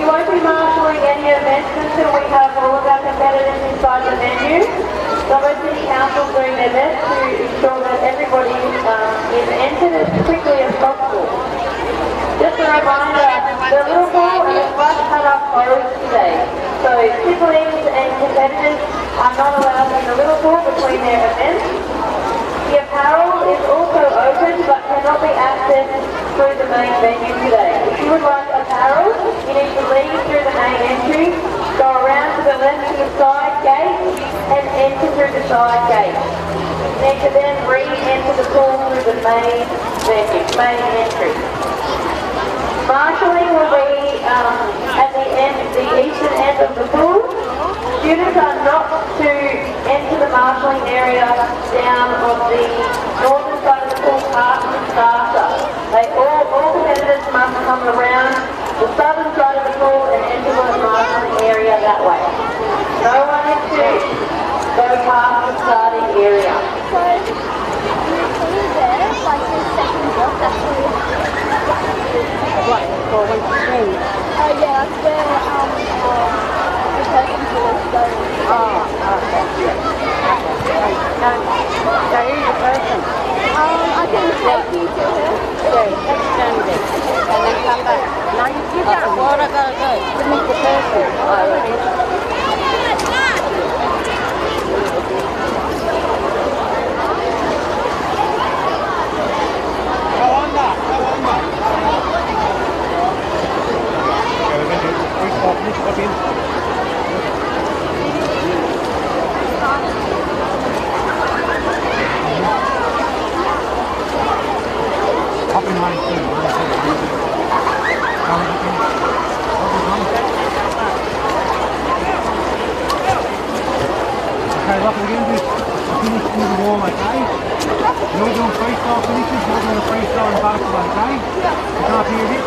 won't be marshalling any events until we have all of our competitors inside the venue. Some City Council doing their best to ensure that everybody is entered as quickly as possible. Just a reminder, the little ball and the flash cut are closed today. So siblings and competitors are not allowed in the little ball between their events. The apparel is also open but cannot be accessed through the main venue today. If you would like apparel, you need to leave through the main entry, go around to the left to the side gate and enter through the side gate. You need to then re-enter the pool through the main venue, main entry. Marshalling will be at the eastern end of the pool. Students are not to enter the marshalling area down on the northern side of the pool past the starter. All competitors must come around the southern side of the pool and enter the marshalling area that way. No one is to go past the starting area. So, there, like the second block, that's where what, for when you swing? Oh yeah, that's where the person who was going. Okay. So who's the person? I can take you to her. Yeah, let's stand it. And then come back. No, you don't. What I gotta do? To meet the person. Okay, what we're going to do is finish through the wall, okay? You're doing freestyle finishes, you're doing a freestyle and basketball, okay? You can't hear it.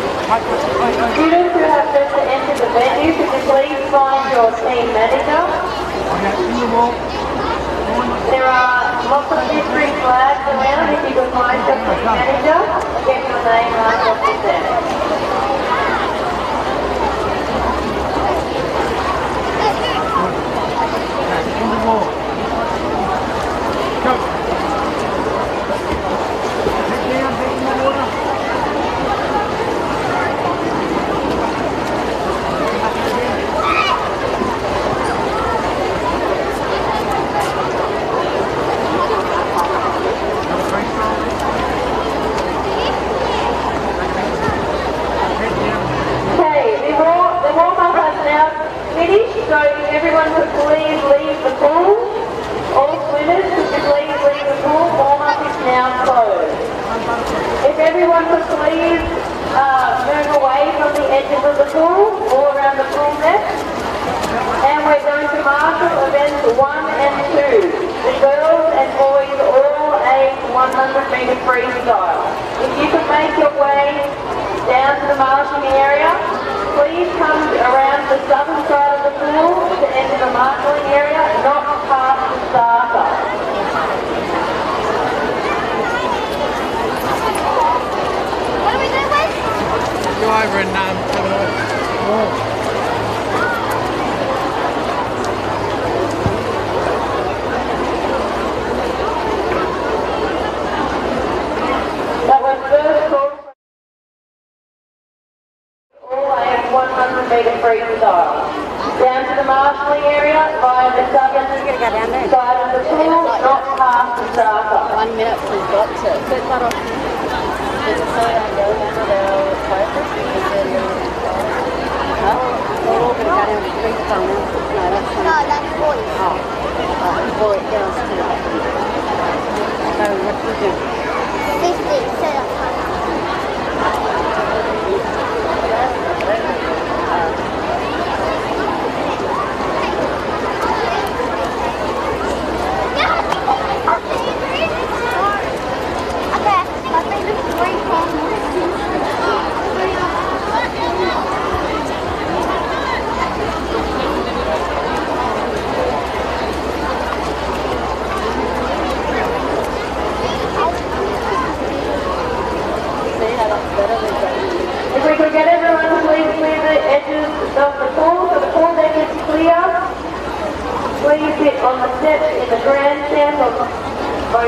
Students who have just entered the venue, could you please find your team manager? Okay, in the wall. There are lots of different flags around. If you could find your team manager, get your name marked off the there. In the wall. Go. Head down, head in the water. Okay, the warm-up has now finished, so if everyone could please leave the pool. All swimmers, could you please leave the pool? Warm-up is now closed. If everyone could please move away from the edges of the pool, all around the pool net. And we're going to marshal events 1 and 2. The girls and boys all a 100-metre freestyle. If you could make your way down to the marshalling area, please come around the southern side of the pool to enter the marshalling area, not past the starter. What are we doing, Wes? Go over and have a look. That was first call. All a 100-metre freestyle. Down to the marshalling area via the southern side of the pool, not past the starter. 1 minute we've got to. Set that off. Does it say I go down to the focus? No, we're all going to go down to freestyle now. No, that's boys. Boy, girls too. So what do we do? 50, set up.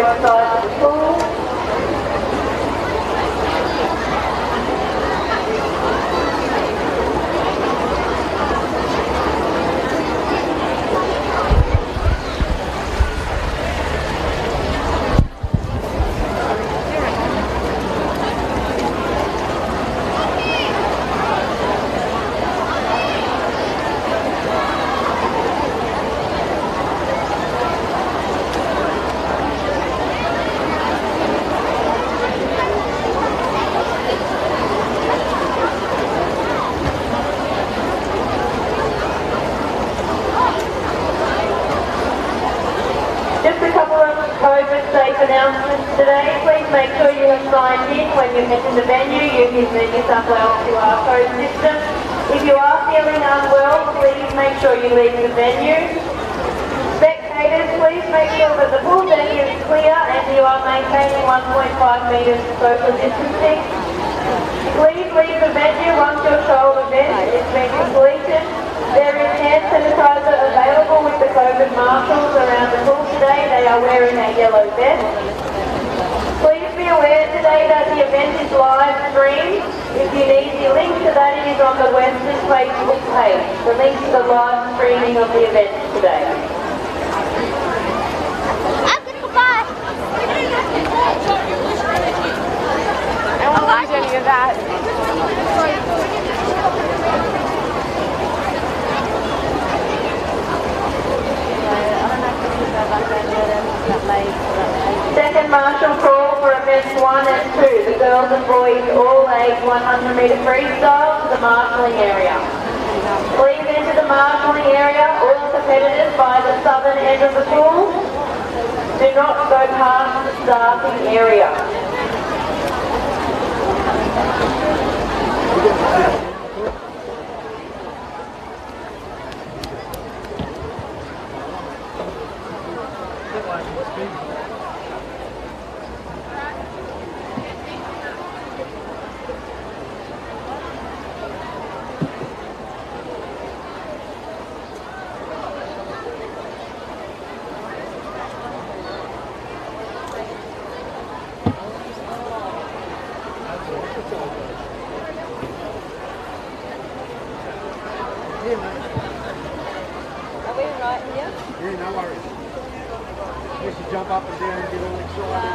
both sides of the pool. Just a couple of COVID safe announcements today. Please make sure you have signed in when you enter the venue using the New South Wales QR code system. If you are feeling unwell, please make sure you leave the venue. Spectators, please make sure that the pool venue is clear and you are maintaining 1.5 metres social distancing. Please leave the venue once your shoulder event has been completed. There is hand sanitizer available with the COVID marshals around the pool today. They are wearing a yellow vest. Please be aware today that the event is live streamed. If you need the link to that, it is on the Western Facebook page. The link to the live streaming of the event today. Goodbye. I won't lose any of that. Second marshal call for events 1 and 2, the girls and boys all age 100 metre freestyle to the marshalling area. Please enter the marshalling area, all competitors by the southern end of the pool. Do not go past the starting area. Are we right here? Yeah, no worries. Just to jump up and down and get all excited.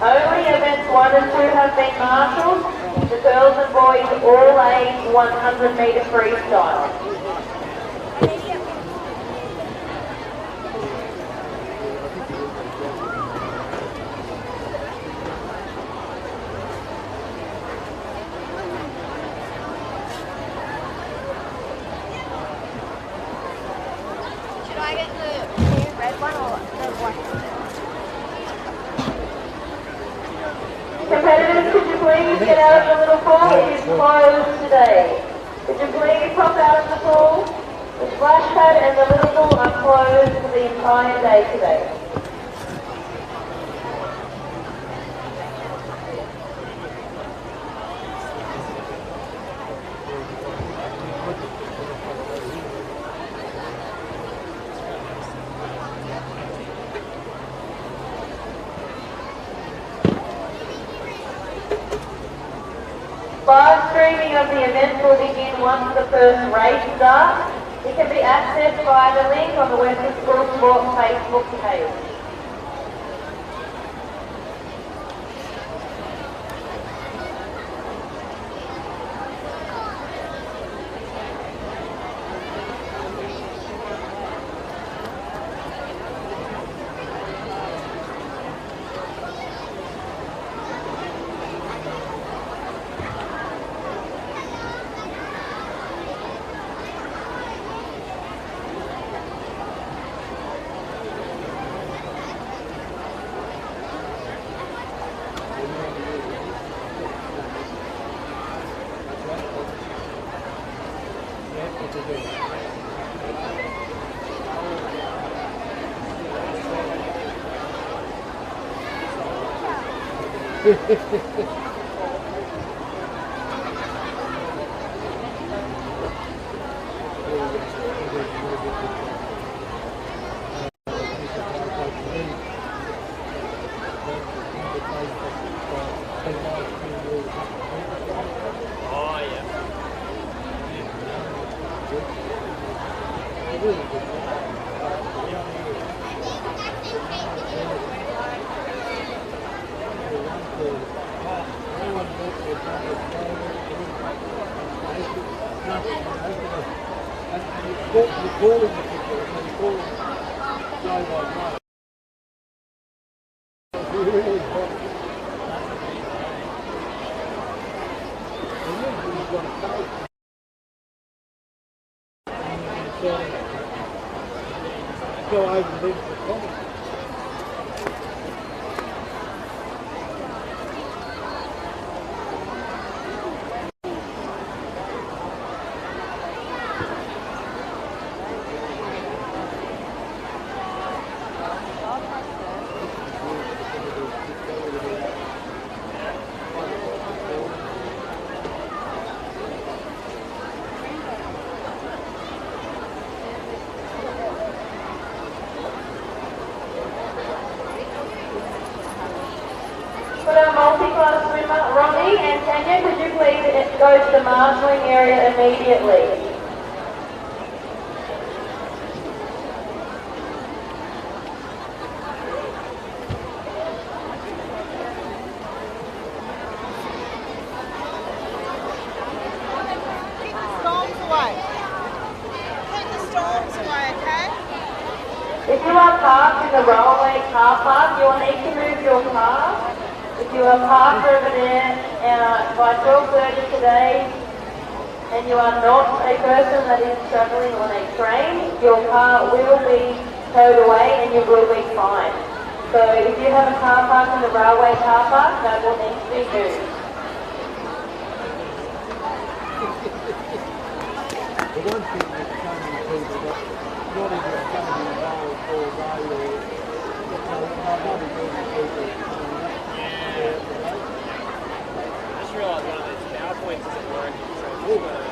Only events 1 and 2 have been marshalled. The girls and boys all age 100 metre freestyle. Should I get the red one or the white? Competitors, could you please get out of the little pool? It is closed today. Could you please pop out of the pool? The splash pad and the little pool are closed for the entire day today. Live streaming of the event will begin once the first race starts. It can be accessed via the link on the Western School Sport Facebook page. For our multi-class swimmer, Robbie and Tanya, could you please go to the marshalling area immediately? If you are parked in the railway car park, you will need to move your car. If you are parked over there by 12:30 today and you are not a person that is travelling on a train, your car will be towed away and you will be fined. So if you have a car park in the railway car park, that will need to be moved. The one thing that's coming to people that not even going to be involved all day or not even people. I just realised one of these PowerPoints isn't working, so I'm just gonna...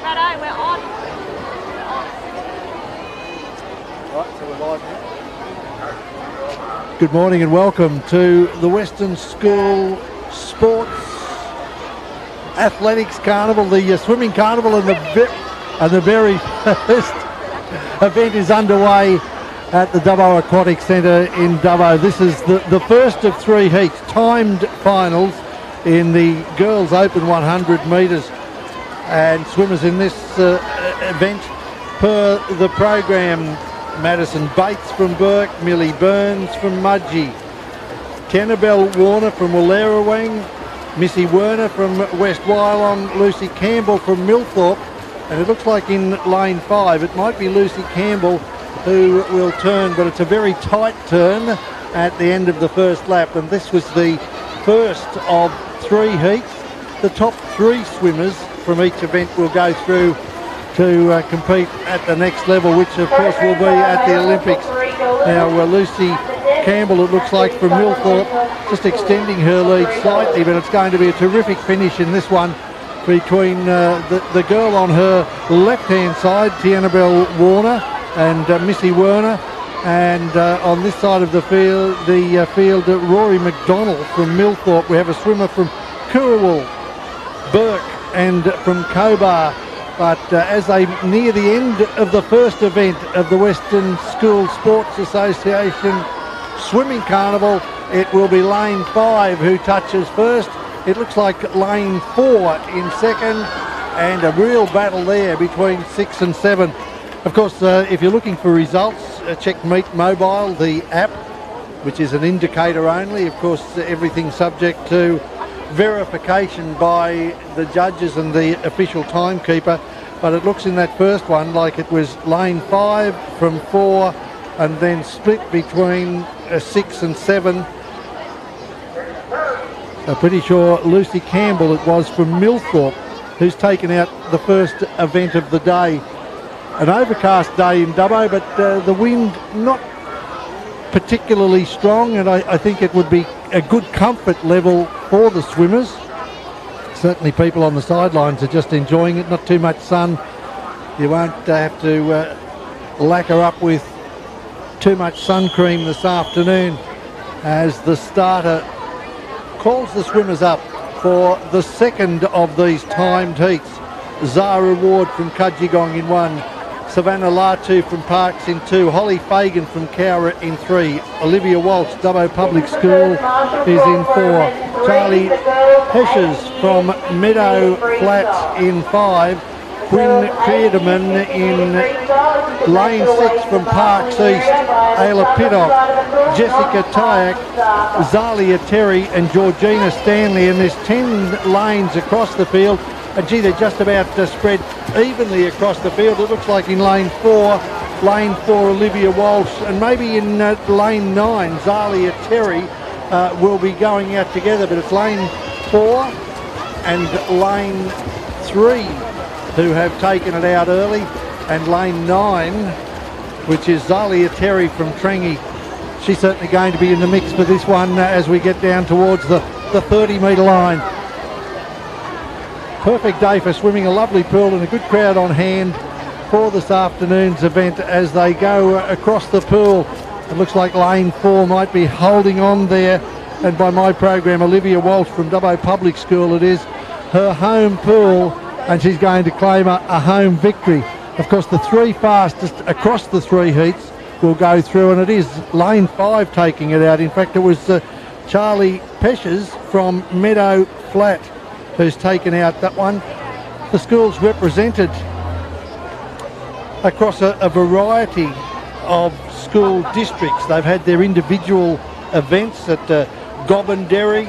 Righto, we're on. Right, so we're live now. Good morning and welcome to the Western School Sports Athletics Carnival, the swimming carnival, and the very first event is underway at the Dubbo Aquatic Centre in Dubbo. This is the first of three heats, timed finals in the girls' open 100 metres, and swimmers in this event per the program: Madison Bates from Burke, Millie Burns from Mudgee, Kennabel Warner from Wallerawang, Missy Werner from West Wyalong, Lucy Campbell from Millthorpe, and it looks like in lane 5 it might be Lucy Campbell who will turn, but it's a very tight turn at the end of the first lap, and this was the first of three heats. The top three swimmers from each event will go through to compete at the next level, which of course will be at the Olympics. Now Lucy Campbell, it looks like, from Millthorpe, just extending her lead slightly, but it's going to be a terrific finish in this one between the girl on her left-hand side, Tiannabelle Warner, and Missy Werner, and on this side of the field, Rory McDonald from Millthorpe. We have a swimmer from Coorawul, Burke, and from Cobar. But as they near the end of the first event of the Western School Sports Association Swimming Carnival, it will be lane 5 who touches first. It looks like lane 4 in second, and a real battle there between 6 and 7. Of course, if you're looking for results, check Meet Mobile, the app, which is an indicator only. Of course, everything subject to verification by the judges and the official timekeeper. But it looks in that first one like it was lane 5 from 4, and then split between 6 and 7. I'm pretty sure Lucy Campbell it was from Millthorpe who's taken out the first event of the day. An overcast day in Dubbo, but the wind not particularly strong, and I think it would be a good comfort level for the swimmers. Certainly people on the sidelines are just enjoying it, not too much sun. You won't have to lacquer up with too much sun cream this afternoon, as the starter calls the swimmers up for the second of these timed heats. Zara Ward from Kudgegong in 1, Savannah Latu from Parks in 2, Holly Fagan from Cowra in 3, Olivia Walsh, Dubbo Public School, is in 4, Charlie Heshes from Meadow Flats in 5, Quinn Peardeman in lane 6 from Parks East, Ayla Pittock, Jessica Tyak, Zalia Terry and Georgina Stanley, and there's 10 lanes across the field. And gee, they're just about spread evenly across the field. It looks like in lane 4, Olivia Walsh, and maybe in lane 9, Zalia Terry will be going out together. But it's lane 4 and lane 3 who have taken it out early, and lane 9, which is Zalia Terry from Trangie. She's certainly going to be in the mix for this one as we get down towards the 30-metre line. Perfect day for swimming, a lovely pool and a good crowd on hand for this afternoon's event as they go across the pool. It looks like lane 4 might be holding on there, and by my program, Olivia Walsh from Dubbo Public School, it is her home pool, and she's going to claim a home victory. Of course, the 3 fastest across the 3 heats will go through, and it is lane 5 taking it out. In fact, it was Charlie Peshes from Meadow Flat who's taken out that one. The school's represented across a variety of school districts. They've had their individual events at Gobbinderry,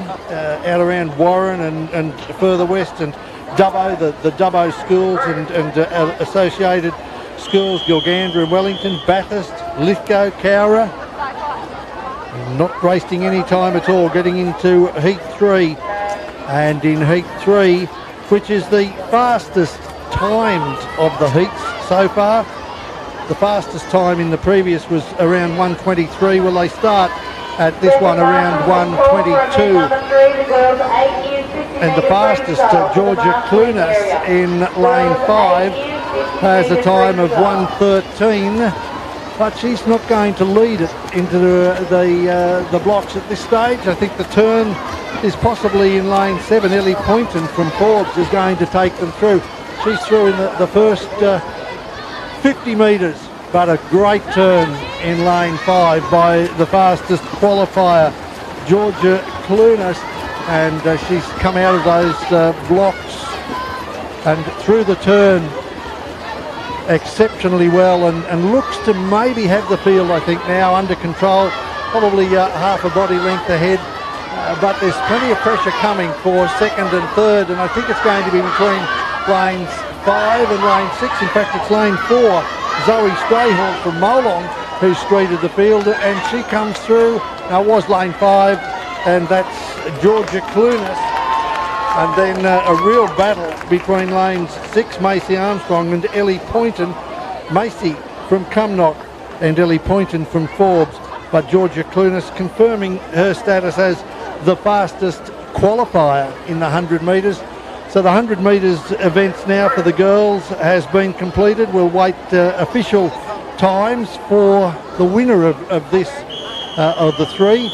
out around Warren and further west, and Dubbo, the Dubbo schools and associated schools, Gilgandra and Wellington, Bathurst, Lithgow, Cowra. Not wasting any time at all, getting into heat 3. And in heat 3, which is the fastest timed of the heats so far, the fastest time in the previous was around 1:23. Well, they start at this one around 1:22. And the fastest, Georgia Clunas in lane 5, has a time of 1:13. But she's not going to lead it into the blocks at this stage. I think the turn is possibly in lane 7. Ellie Poynton from Forbes is going to take them through. She's through in the first 50 metres, but a great turn in lane 5 by the fastest qualifier, Georgia Clunas, and she's come out of those blocks and through the turn exceptionally well, and looks to maybe have the field, I think, now under control, probably half a body length ahead, but there's plenty of pressure coming for second and third, and I think it's going to be between lanes 5 and lane 6. In fact, it's lane 4, Zoe Strayhorn from Molong, who's streeted the field, and she comes through. Now, it was lane 5, and that's Georgia Clunas And then a real battle between lanes 6, Macy Armstrong, and Ellie Poynton. Macy from Cumnock and Ellie Poynton from Forbes. But Georgia Clunas confirming her status as the fastest qualifier in the 100 metres. So the 100 metres events now for the girls has been completed. We'll wait official times for the winner of this, of the three.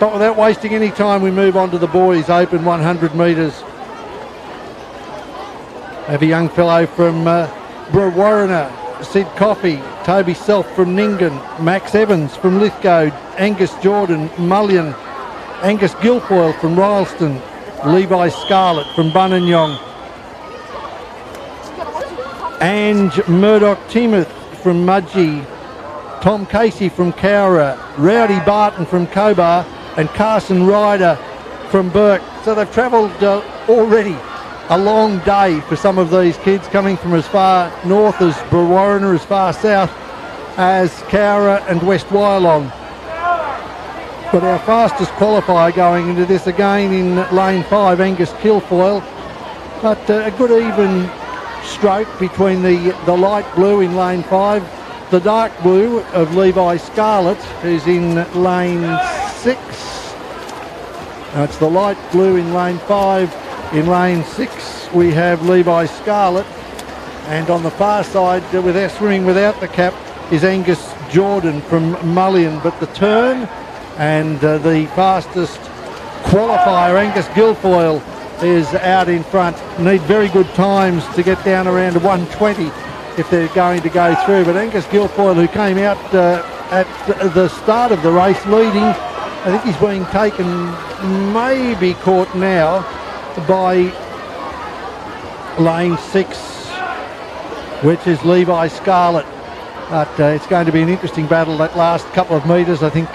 But without wasting any time, we move on to the boys' open 100 metres. Have a young fellow from Brewarrina, Sid Coffey, Toby Self from Ningen, Max Evans from Lithgow, Angus Jordan, Mullion, Angus Guilfoyle from Rylstone, Levi Scarlett from Buninyong, Ange Murdoch-Timoth from Mudgee, Tom Casey from Cowra, Rowdy Barton from Cobar, and Carson Ryder from Burke. So they've travelled already a long day for some of these kids, coming from as far north as Brewarrina, as far south as Cowra and West Wyalong. But our fastest qualifier going into this again in lane 5, Angus Guilfoyle. But a good even stroke between the light blue in lane 5, the dark blue of Levi Scarlett, who's in lane 6. It's the light blue in lane 5. In lane 6 we have Levi Scarlett, and on the far side swimming without the cap is Angus Jordan from Mullion. But the turn and the fastest qualifier, Angus Guilfoyle, is out in front. Need very good times to get down around 120 if they're going to go through. But Angus Guilfoyle, who came out at the start of the race leading, I think he's being taken, maybe caught now, by lane 6, which is Levi Scarlett. But it's going to be an interesting battle that last couple of metres. I think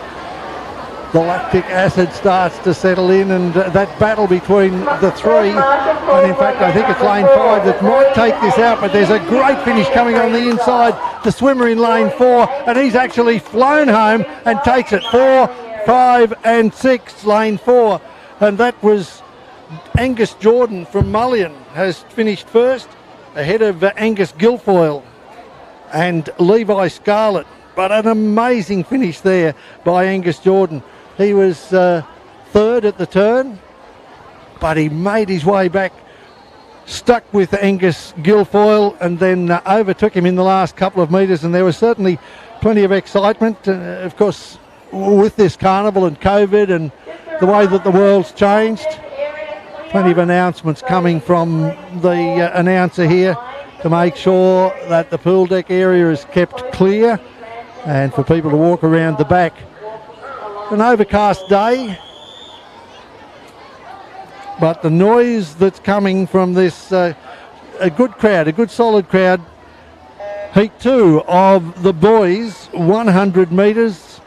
the lactic acid starts to settle in, and that battle between the three, and in fact I think it's lane 5 that might take this out, but there's a great finish coming on the inside. The swimmer in lane 4, and he's actually flown home and takes it 4, 5 and 6, lane 4, and that was Angus Jordan from Mullion has finished first, ahead of Angus Guilfoyle and Levi Scarlett. But an amazing finish there by Angus Jordan. He was third at the turn, but he made his way back, stuck with Angus Guilfoyle, and then overtook him in the last couple of metres. And there was certainly plenty of excitement, of course, with this carnival and COVID and the way that the world's changed. Plenty of announcements coming from the announcer here to make sure that the pool deck area is kept clear and for people to walk around the back. An overcast day, but the noise that's coming from this, a good crowd, a good solid crowd. Heat 2 of the boys, 100 metres.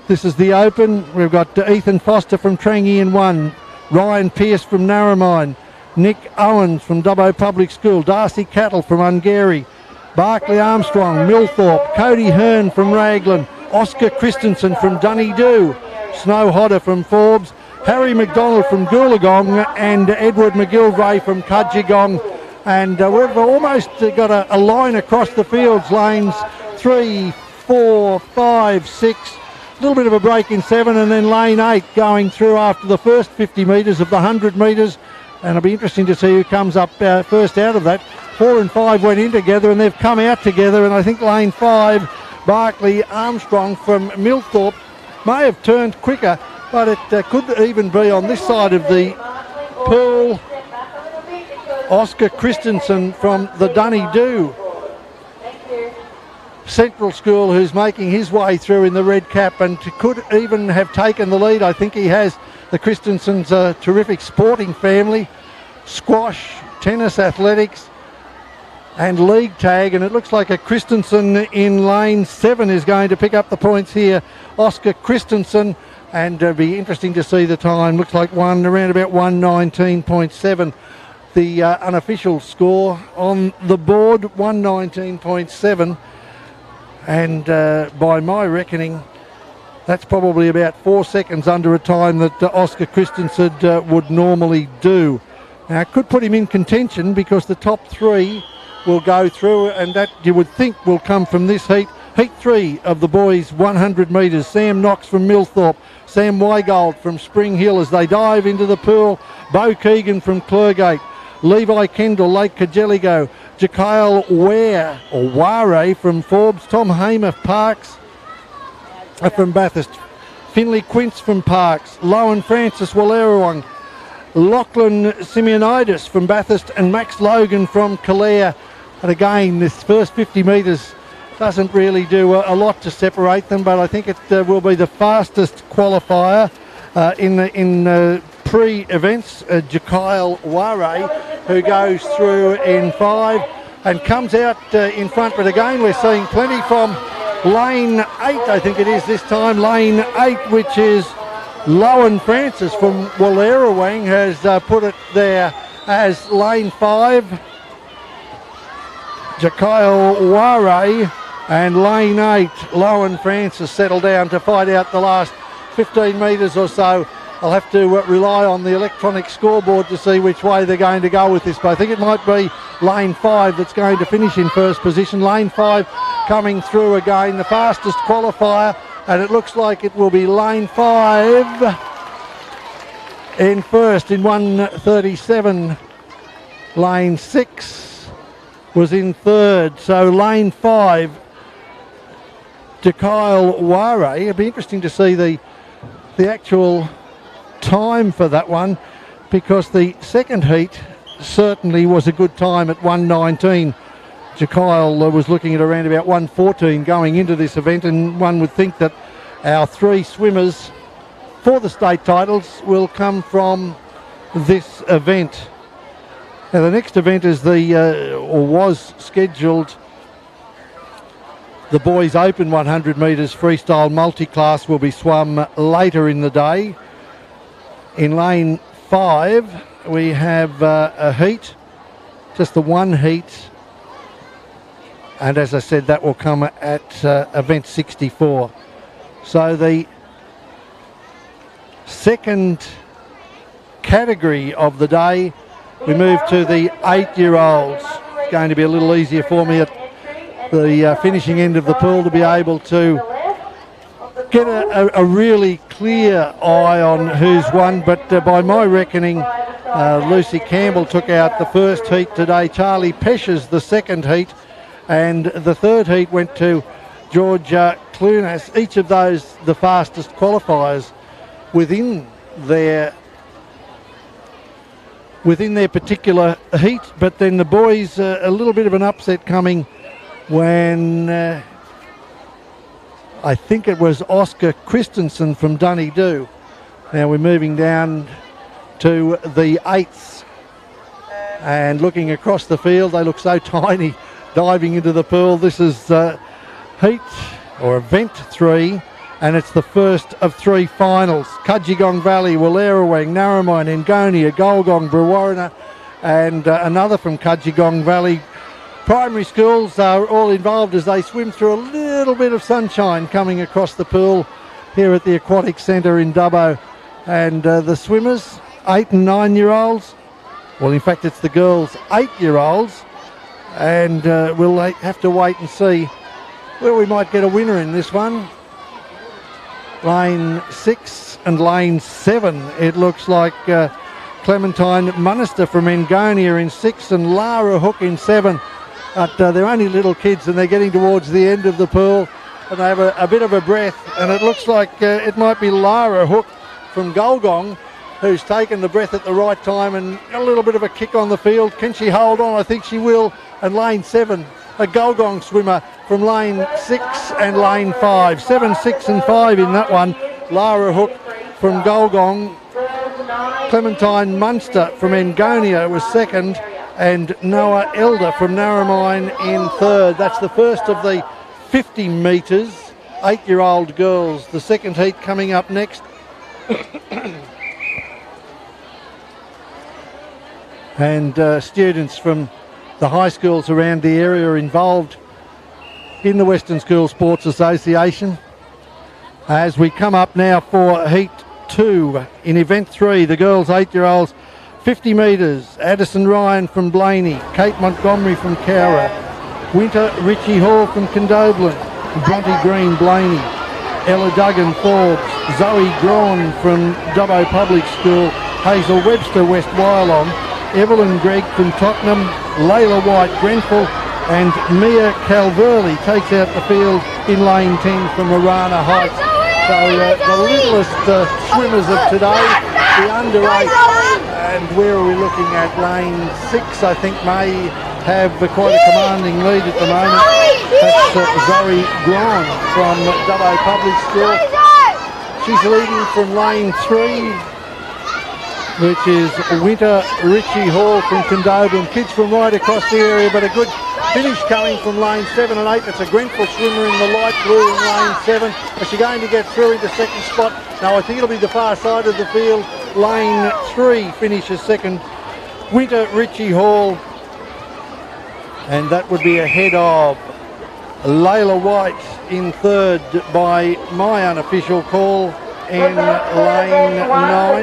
This is the open. We've got Ethan Foster from Trangie in 1, Ryan Pearce from Narromine, Nick Owens from Dubbo Public School, Darcy Cattle from Ungary, Barclay Armstrong, Millthorpe, Cody Hearn from Raglan, Oscar Christensen from Dunedoo, Snow Hodder from Forbes, Harry McDonald from Goolagong, and Edward McGilvray from Kudgegong. And we've almost got a line across the fields, lanes 3, 4, 5, 6. A little bit of a break in 7, and then lane 8 going through after the first 50 metres of the 100 metres. And it'll be interesting to see who comes up first out of that. 4 and 5 went in together, and they've come out together. And I think lane 5, Barclay Armstrong from Millthorpe, may have turned quicker, but it could even be on this side of the pool. Oscar Christensen from the Dunedoo Central School, who's making his way through in the red cap and could even have taken the lead. I think he has. The Christensen's a terrific sporting family, squash, tennis, athletics and league tag, and it looks like a Christensen in lane 7 is going to pick up the points here. Oscar Christensen, and it'll be interesting to see the time. Looks like around about 1:19.7. The unofficial score on the board, 1:19.7. And by my reckoning, that's probably about 4 seconds under a time that Oscar Christensen would normally do. Now, it could put him in contention because the top three will go through, and that you would think will come from this heat. Heat 3 of the boys 100 metres. Sam Knox from Millthorpe, Sam Weigold from Spring Hill as they dive into the pool. Bo Keegan from Clergate, Levi Kendall, Lake Kajeligo, Jakail Ware from Forbes, Tom Hamer Parks from Bathurst, Finley Quince from Parks, Lowen Francis Wallerawang, Lachlan Simeonitis from Bathurst, and Max Logan from Calare. And again, this first 50 metres doesn't really do a lot to separate them, but I think it will be the fastest qualifier in pre-events. Jakail Ware, who goes through in 5 and comes out in front. But again, we're seeing plenty from lane 8, I think it is this time. Lane 8, which is Lowen Francis from Wallerawang, has put it there as lane 5. Jakail Ware, and lane 8, Lowen Francis settle down to fight out the last 15 metres or so. I'll have to rely on the electronic scoreboard to see which way they're going to go with this, but I think it might be lane 5 that's going to finish in first position. Lane 5 coming through again, the fastest qualifier, and it looks like it will be lane 5 in first in 1:37. Lane 6 was in third, so lane 5, Jakail Ware. It'd be interesting to see the actual time for that one, because the second heat certainly was a good time at 1:19. Jakail was looking at around about 1:14 going into this event, and one would think that our 3 swimmers for the state titles will come from this event. Now, the next event is was scheduled, the boys open 100 metres freestyle multi-class will be swum later in the day. In lane 5 we have a heat, just the one heat, and as I said, that will come at event 64. So the second category of the day, we move to the 8-year-olds. It's going to be a little easier for me at the finishing end of the pool to be able to get a really clear eye on who's won, but by my reckoning, Lucy Campbell took out the first heat today, Charlie Peshes the second heat, and the third heat went to Georgia Clunas. Each of those the fastest qualifiers within their particular heat. But then the boys, a little bit of an upset coming when I think it was Oscar Christensen from Dunedoo. Now we're moving down to the 8s and looking across the field. They look so tiny diving into the pool. This is heat or event 3, and it's the first of 3 finals. Kudgegong Valley, Wallerawang, Narromine, Engonia, Golgong, Brewarrina, and another from Kudgegong Valley. Primary schools are all involved as they swim through a little bit of sunshine coming across the pool here at the Aquatic Centre in Dubbo. And the swimmers, 8 and 9-year-olds, well, in fact, it's the girls' 8-year-olds, and we'll have to wait and see where we might get a winner in this one. Lane 6 and lane 7, it looks like Clementine Munnister from Engonia in 6 and Lara Hook in 7. But they're only little kids and they're getting towards the end of the pool and they have a bit of a breath, and it looks like it might be Lara Hook from Golgong who's taken the breath at the right time and got a little bit of a kick on the field. Can she hold on? I think she will. And lane 7, a Golgong swimmer from lane 6 and lane 5. 7, 6 and 5 in that one. Lara Hook from Golgong. Clementine Munster from Engonia was second, and Noah Elder from Narromine in third. That's the first of the 50 metres, 8-year-old girls. The second heat coming up next. And students from the high schools around the area are involved in the Western School Sports Association. As we come up now for heat 2 in event 3, the girls 8-year-olds, 50 metres, Addison Ryan from Blaney, Kate Montgomery from Cowra, Winter Richie Hall from Condobolin, Bronte Green Blaney, Ella Duggan Forbes, Zoe Grawn from Dubbo Public School, Hazel Webster West Wyalong, Evelyn Gregg from Tottenham, Layla White Grenfell, and Mia Calverley takes out the field in lane 10 from Arana Heights. So the littlest swimmers of today, the under 8, and where are we looking at? Lane 6, I think, may have quite a commanding lead at the moment. That's Zoe Grawn from Dubbo Public School. She's leading from lane 3, which is Winter Richie Hall from Condobolin. Kids from right across the area, but a good finish coming from lane 7 and 8. That's a Grenfell swimmer in the light blue in lane 7. Is she going to get through into second spot? No, I think it'll be the far side of the field. Lane 3 finishes second. Winter Richie Hall. And that would be ahead of Layla White in third by my unofficial call in lane 9.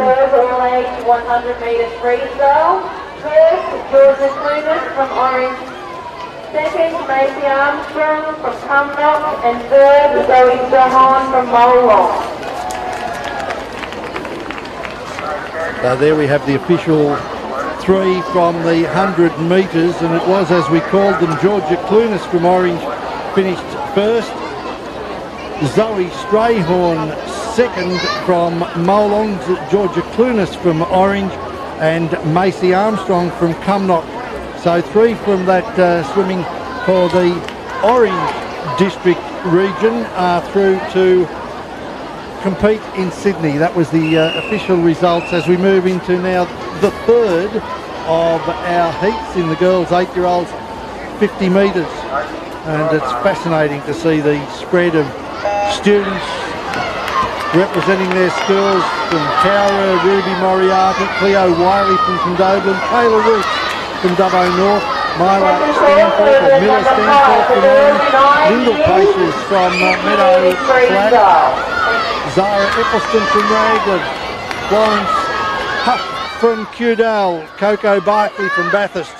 100 metres freestyle. First, Georgia Clunas from Orange. Second, Macy Armstrong from Cumnock. And third, Zoe Strahan from Molong. So there we have the official 3 from the 100 metres, and it was, as we called them, Georgia Clunas from Orange finished first. Zoe Strayhorn second from Molong, Georgia Clunas from Orange, and Macy Armstrong from Cumnock. So 3 from that swimming for the Orange District region are through to compete in Sydney. That was the official results as we move into now the third of our heats in the girls 8-year-olds 50 metres. And it's fascinating to see the spread of students representing their schools from Cowra, Ruby Moriarty, Cleo Wiley from Condobolin, Kayla Roots from Dubbo North, Myla Stanford or Miller Stanford from Orange, Lyndall Paces from Meadow Flat, Zara Eccleston from Raglan, Florence Huff from Cudall, Coco Barkley from Bathurst,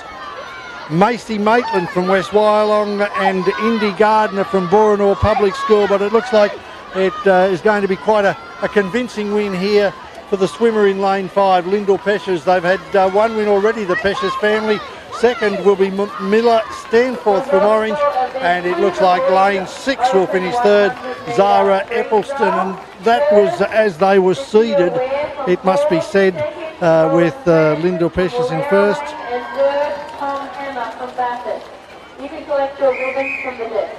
Macy Maitland from West Wyalong, and Indy Gardner from Boranor Public School. But it looks like it is going to be quite a convincing win here for the swimmer in lane 5, Lyndall Peshes. They've had one win already, the Peshes family. Second will be Miller Stanforth from Orange, and it looks like lane 6 will finish third, Zara Eccleston. And that was as they were seeded, it must be said, with Lyndall Peshes in first. And third, Tom Hammer from Bathurst. You can collect your ribbons from the desk.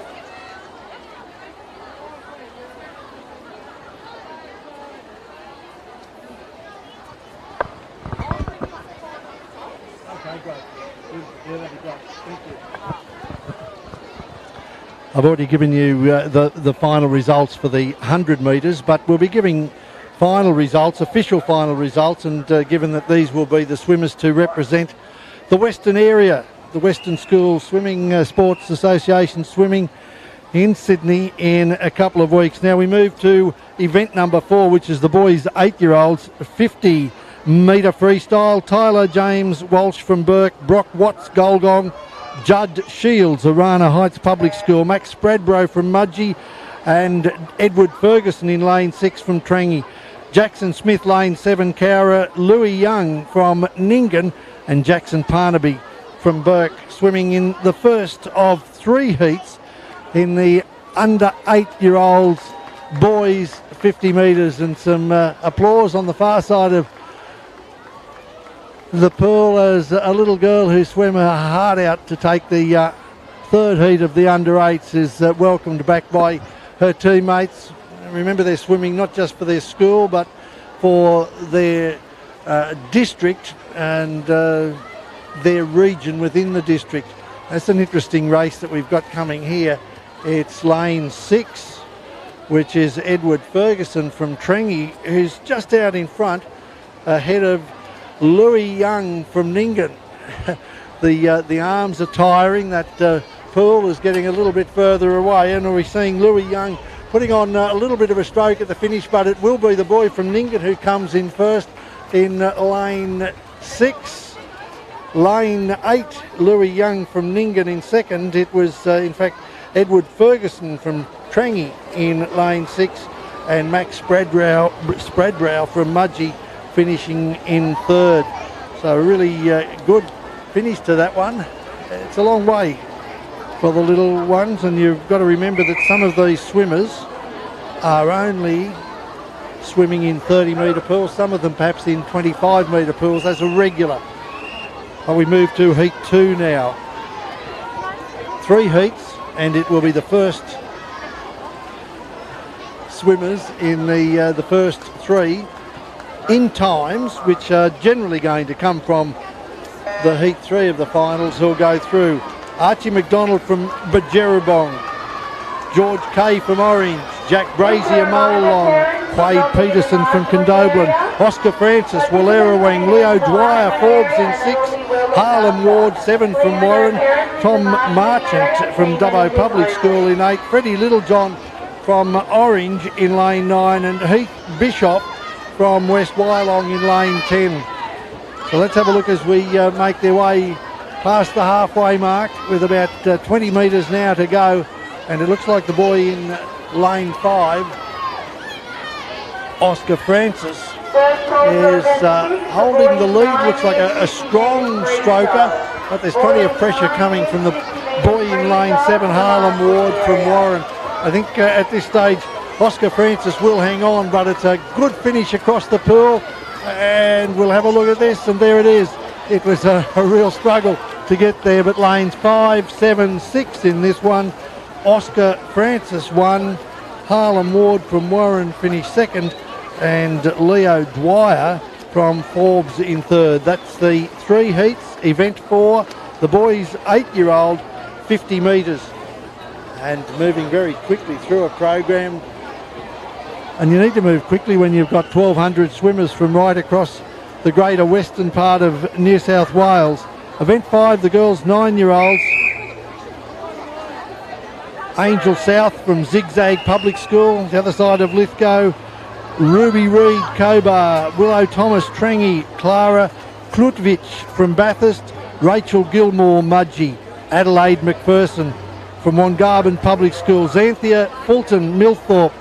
Okay, great. That'd be great. Thank you. I've already given you the final results for the 100 metres, but we'll be giving final results, official final results, and given that these will be the swimmers to represent the Western area, the Western School Swimming Sports Association swimming in Sydney in a couple of weeks. Now we move to event number 4, which is the boys 8-year-olds 50 metre freestyle. Tyler James Walsh from Burke, Brock Watts Golgong, Judd Shields Arana Heights Public School, Max Spradbro from Mudgee, and Edward Ferguson in lane 6 from Trangie. Jackson Smith lane 7 Cowra, Louis Young from Ningen, and Jackson Parnaby from Burke swimming in the first of 3 heats in the under 8-year-olds boys 50 metres. And some applause on the far side of the pool as a little girl who swam her heart out to take the third heat of the under 8s is welcomed back by her teammates. Remember, they're swimming not just for their school but for their district and their region within the district. That's an interesting race that we've got coming here. It's lane 6, which is Edward Ferguson from Trangie, who's just out in front ahead of Louis Young from Ningen. The arms are tiring. That pool is getting a little bit further away, and we're seeing Louis Young putting on a little bit of a stroke at the finish, but it will be the boy from Ningen who comes in first in lane 6. Lane 8, Louis Young from Ningen in second. It was, in fact, Edward Ferguson from Trangie in lane 6, and Max Spradbrow from Mudgee finishing in third. So a really good finish to that one. It's a long way for the little ones, and you've got to remember that some of these swimmers are only swimming in 30-metre pools, some of them perhaps in 25-metre pools as a regular. But we move to heat 2 now. 3 heats, and it will be the first swimmers in the first 3 in times, which are generally going to come from the heat 3 of the finals, who'll go through. Archie McDonald from Badgerabong, George Kay from Orange, Jack Brazier Molong, Quade Peterson from Condobolin, Oscar Francis, Wallerawang, Leo Dwyer, Forbes in 6, Harlem Ward 7 from Warren, Tom Marchant from Dubbo Public School in 8, Freddie Littlejohn from Orange in lane 9, and Heath Bishop from West Wyalong in lane 10. So let's have a look as we make their way past the halfway mark with about 20 metres now to go, and it looks like the boy in lane 5, Oscar Francis, is holding the lead. Looks like a strong stroker, but there's plenty of pressure coming from the boy in lane 7, Harlem Ward from Warren. I think at this stage Oscar Francis will hang on, but it's a good finish across the pool, and we'll have a look at this, and there it is. It was a real struggle to get there, but lanes 5, 7, 6 in this one. Oscar Francis won, Harlem Ward from Warren finished second, and Leo Dwyer from Forbes in third. That's the 3 heats, event 4, the boys 8-year-old, 50 metres. And moving very quickly through a program. And you need to move quickly when you've got 1,200 swimmers from right across the greater western part of New South Wales. Event 5, the girls 9-year-olds. Angel South from Zigzag Public School, the other side of Lithgow. Ruby Reid, Cobar. Willow Thomas, Trangie. Clara Klutvich from Bathurst. Rachel Gilmore, Mudgee. Adelaide McPherson from Wongarbin Public School. Xanthia Fulton, Millthorpe.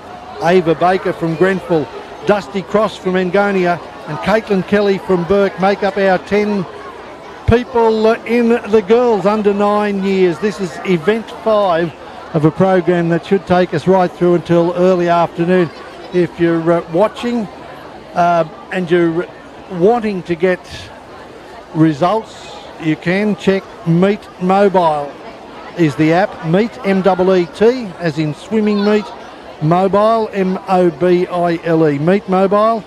Ava Baker from Grenfell. Dusty Cross from Engonia, and Caitlin Kelly from Burke make up our 10 people in the girls under 9 years. This is event 5 of a program that should take us right through until early afternoon. If you're watching and you're wanting to get results, you can check Meet Mobile is the app. Meet, M-E-E-T, as in swimming meet. Mobile, M-O-B-I-L-E. Meet Mobile.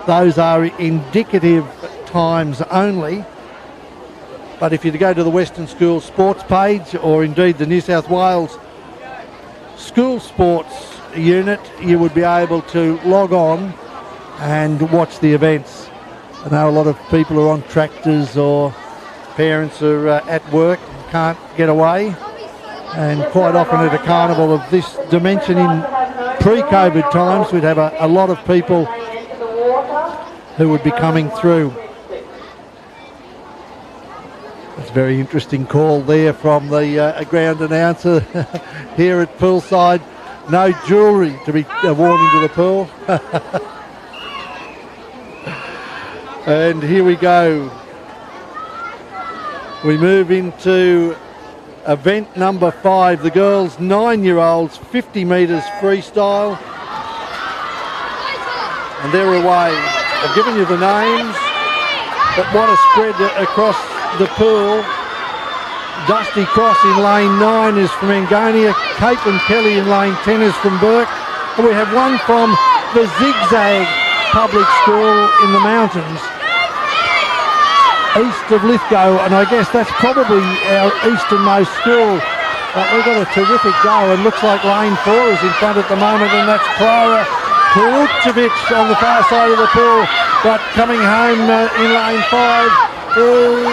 Those are indicative times only. But if you go to the Western Schools sports page, or indeed the New South Wales School Sports unit, you would be able to log on and watch the events. I know a lot of people are on tractors, or parents are at work and can't get away. And quite often at a carnival of this dimension in pre-COVID times, we'd have a lot of people who would be coming through. It's a very interesting call there from the ground announcer here at poolside. No jewellery to be worn into the pool. And here we go. We move into event number 5, the girls 9-year-olds, 50 metres freestyle. And they're away. I've given you the names, but what a spread across the pool. Dusty Cross in lane 9 is from Engonia. Caitlin Kelly in lane 10 is from Burke. And we have one from the Zigzag Public School in the mountains, east of Lithgow, and I guess that's probably our easternmost school. But we've got a terrific go, and looks like lane 4 is in front at the moment, and that's Clara Klutvich on the far side of the pool. But coming home in lane 5 is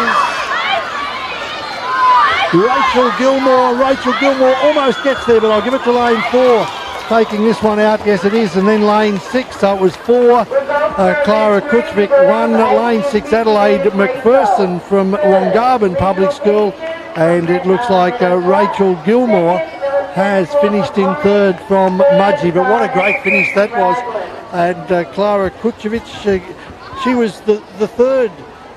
Rachel Gilmore. Rachel Gilmore almost gets there, but I'll give it to lane 4. taking this one out. Yes, it is. And then lane 6. So it was 4. Clara Kuchvik 1. Lane 6, Adelaide McPherson from Wongarbin Public School. And it looks like Rachel Gilmore has finished in 3rd from Mudgee. But what a great finish that was. And Clara Kuchvik, she was the 3rd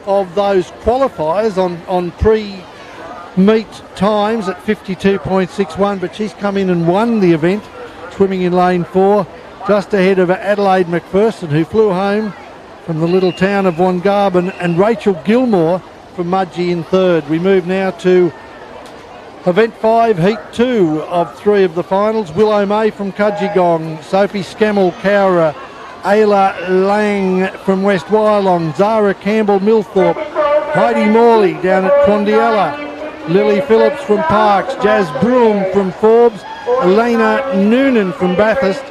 of those qualifiers on pre-meet times at 52.61, but she's come in and won the event, swimming in lane 4, just ahead of Adelaide McPherson, who flew home from the little town of Wongarbin, and Rachel Gilmore from Mudgee in 3rd. We move now to event 5, heat 2 of 3 of the finals. Willow May from Kudgegong, Sophie Scammell Cowra, Ayla Lang from West Wyalong, Zara Campbell Millthorpe, Heidi Morley down at Quandiella, Lily Phillips from Parks, Jazz Broom from Forbes, Elena Noonan from Bathurst,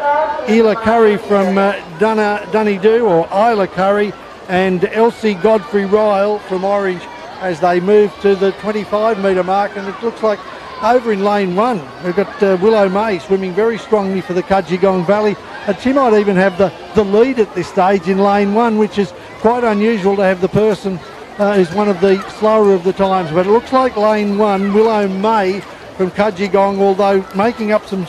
Ela Curry from Dunedoo, or Isla Curry, and Elsie Godfrey Ryle from Orange as they move to the 25 metre mark. And it looks like over in lane 1 we've got Willow May swimming very strongly for the Kudgegong Valley, and she might even have the lead at this stage in lane 1, which is quite unusual to have the person who's one of the slower of the times. But it looks like lane 1, Willow May from Kudgegong, although making up some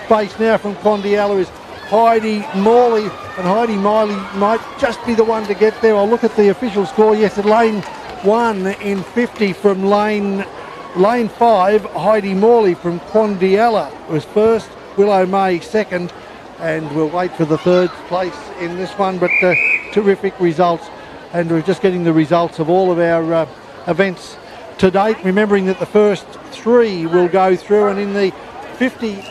space now from Quandiella is Heidi Morley, and Heidi Morley might just be the one to get there. I'll look at the official score. Yes, at lane 1 in 50 from lane 5, Heidi Morley from Quandiella was first, Willow May second, and we'll wait for the 3rd place in this one. But terrific results, and we're just getting the results of all of our events to date, remembering that the first 3 will go through, and in the 50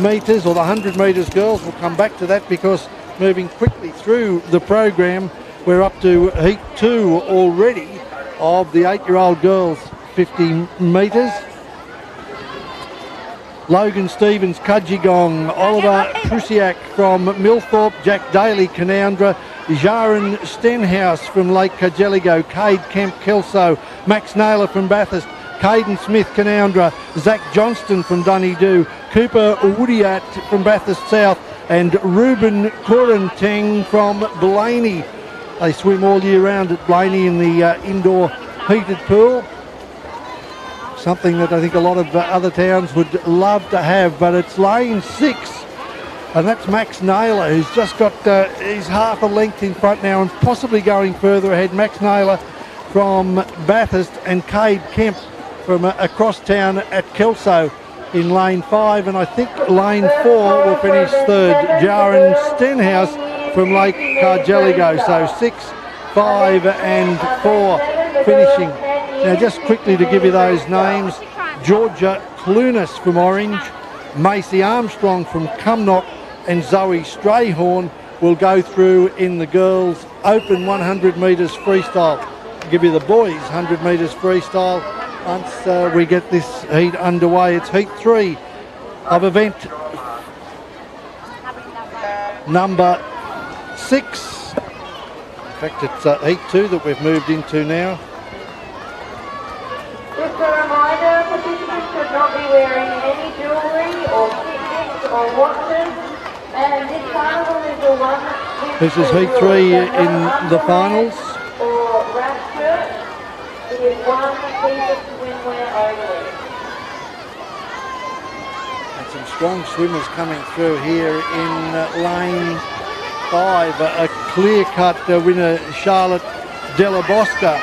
metres or the 100 metres girls, we'll come back to that, because moving quickly through the program, we're up to heat 2 already of the 8-year-old girls 50 metres. Logan Stevens, Kudgegong, Oliver Prusiak from Millthorpe, Jack Daly, Canoundra, Jaron Stenhouse from Lake Cargelligo, Cade Kemp, Kelso, Max Naylor from Bathurst, Caden Smith, Canoundra, Zach Johnston from Dunedoo, Cooper Woodiat from Bathurst South, and Ruben Kuranteng from Blaney. They swim all year round at Blaney in the indoor heated pool. Something that I think a lot of other towns would love to have, but it's lane 6, and that's Max Naylor, who's just got he's half a length in front now and possibly going further ahead. Max Naylor from Bathurst, and Cade Kemp from across town at Kelso in lane 5, and I think lane 4 will finish 3rd, Jaron Stenhouse from Lake Cargelligo. So 6, 5 and 4 finishing. Now just quickly to give you those names, Georgia Clunas from Orange, Macy Armstrong from Cumnock, and Zoe Strayhorn will go through in the girls' open 100 metres freestyle. I'll give you the boys 100 metres freestyle once we get this heat underway. It's heat 3 of event number 6. In fact, it's heat 2 that we've moved into now. Just a reminder, participants should not be wearing any jewellery or fitbits or watches, and this carnival is the one. This is heat 3 in the finals. Or wrap shirt. It is one piece of swimwear only. And some strong swimmers coming through here in lane 5. A clear-cut winner, Charlotte Della Bosca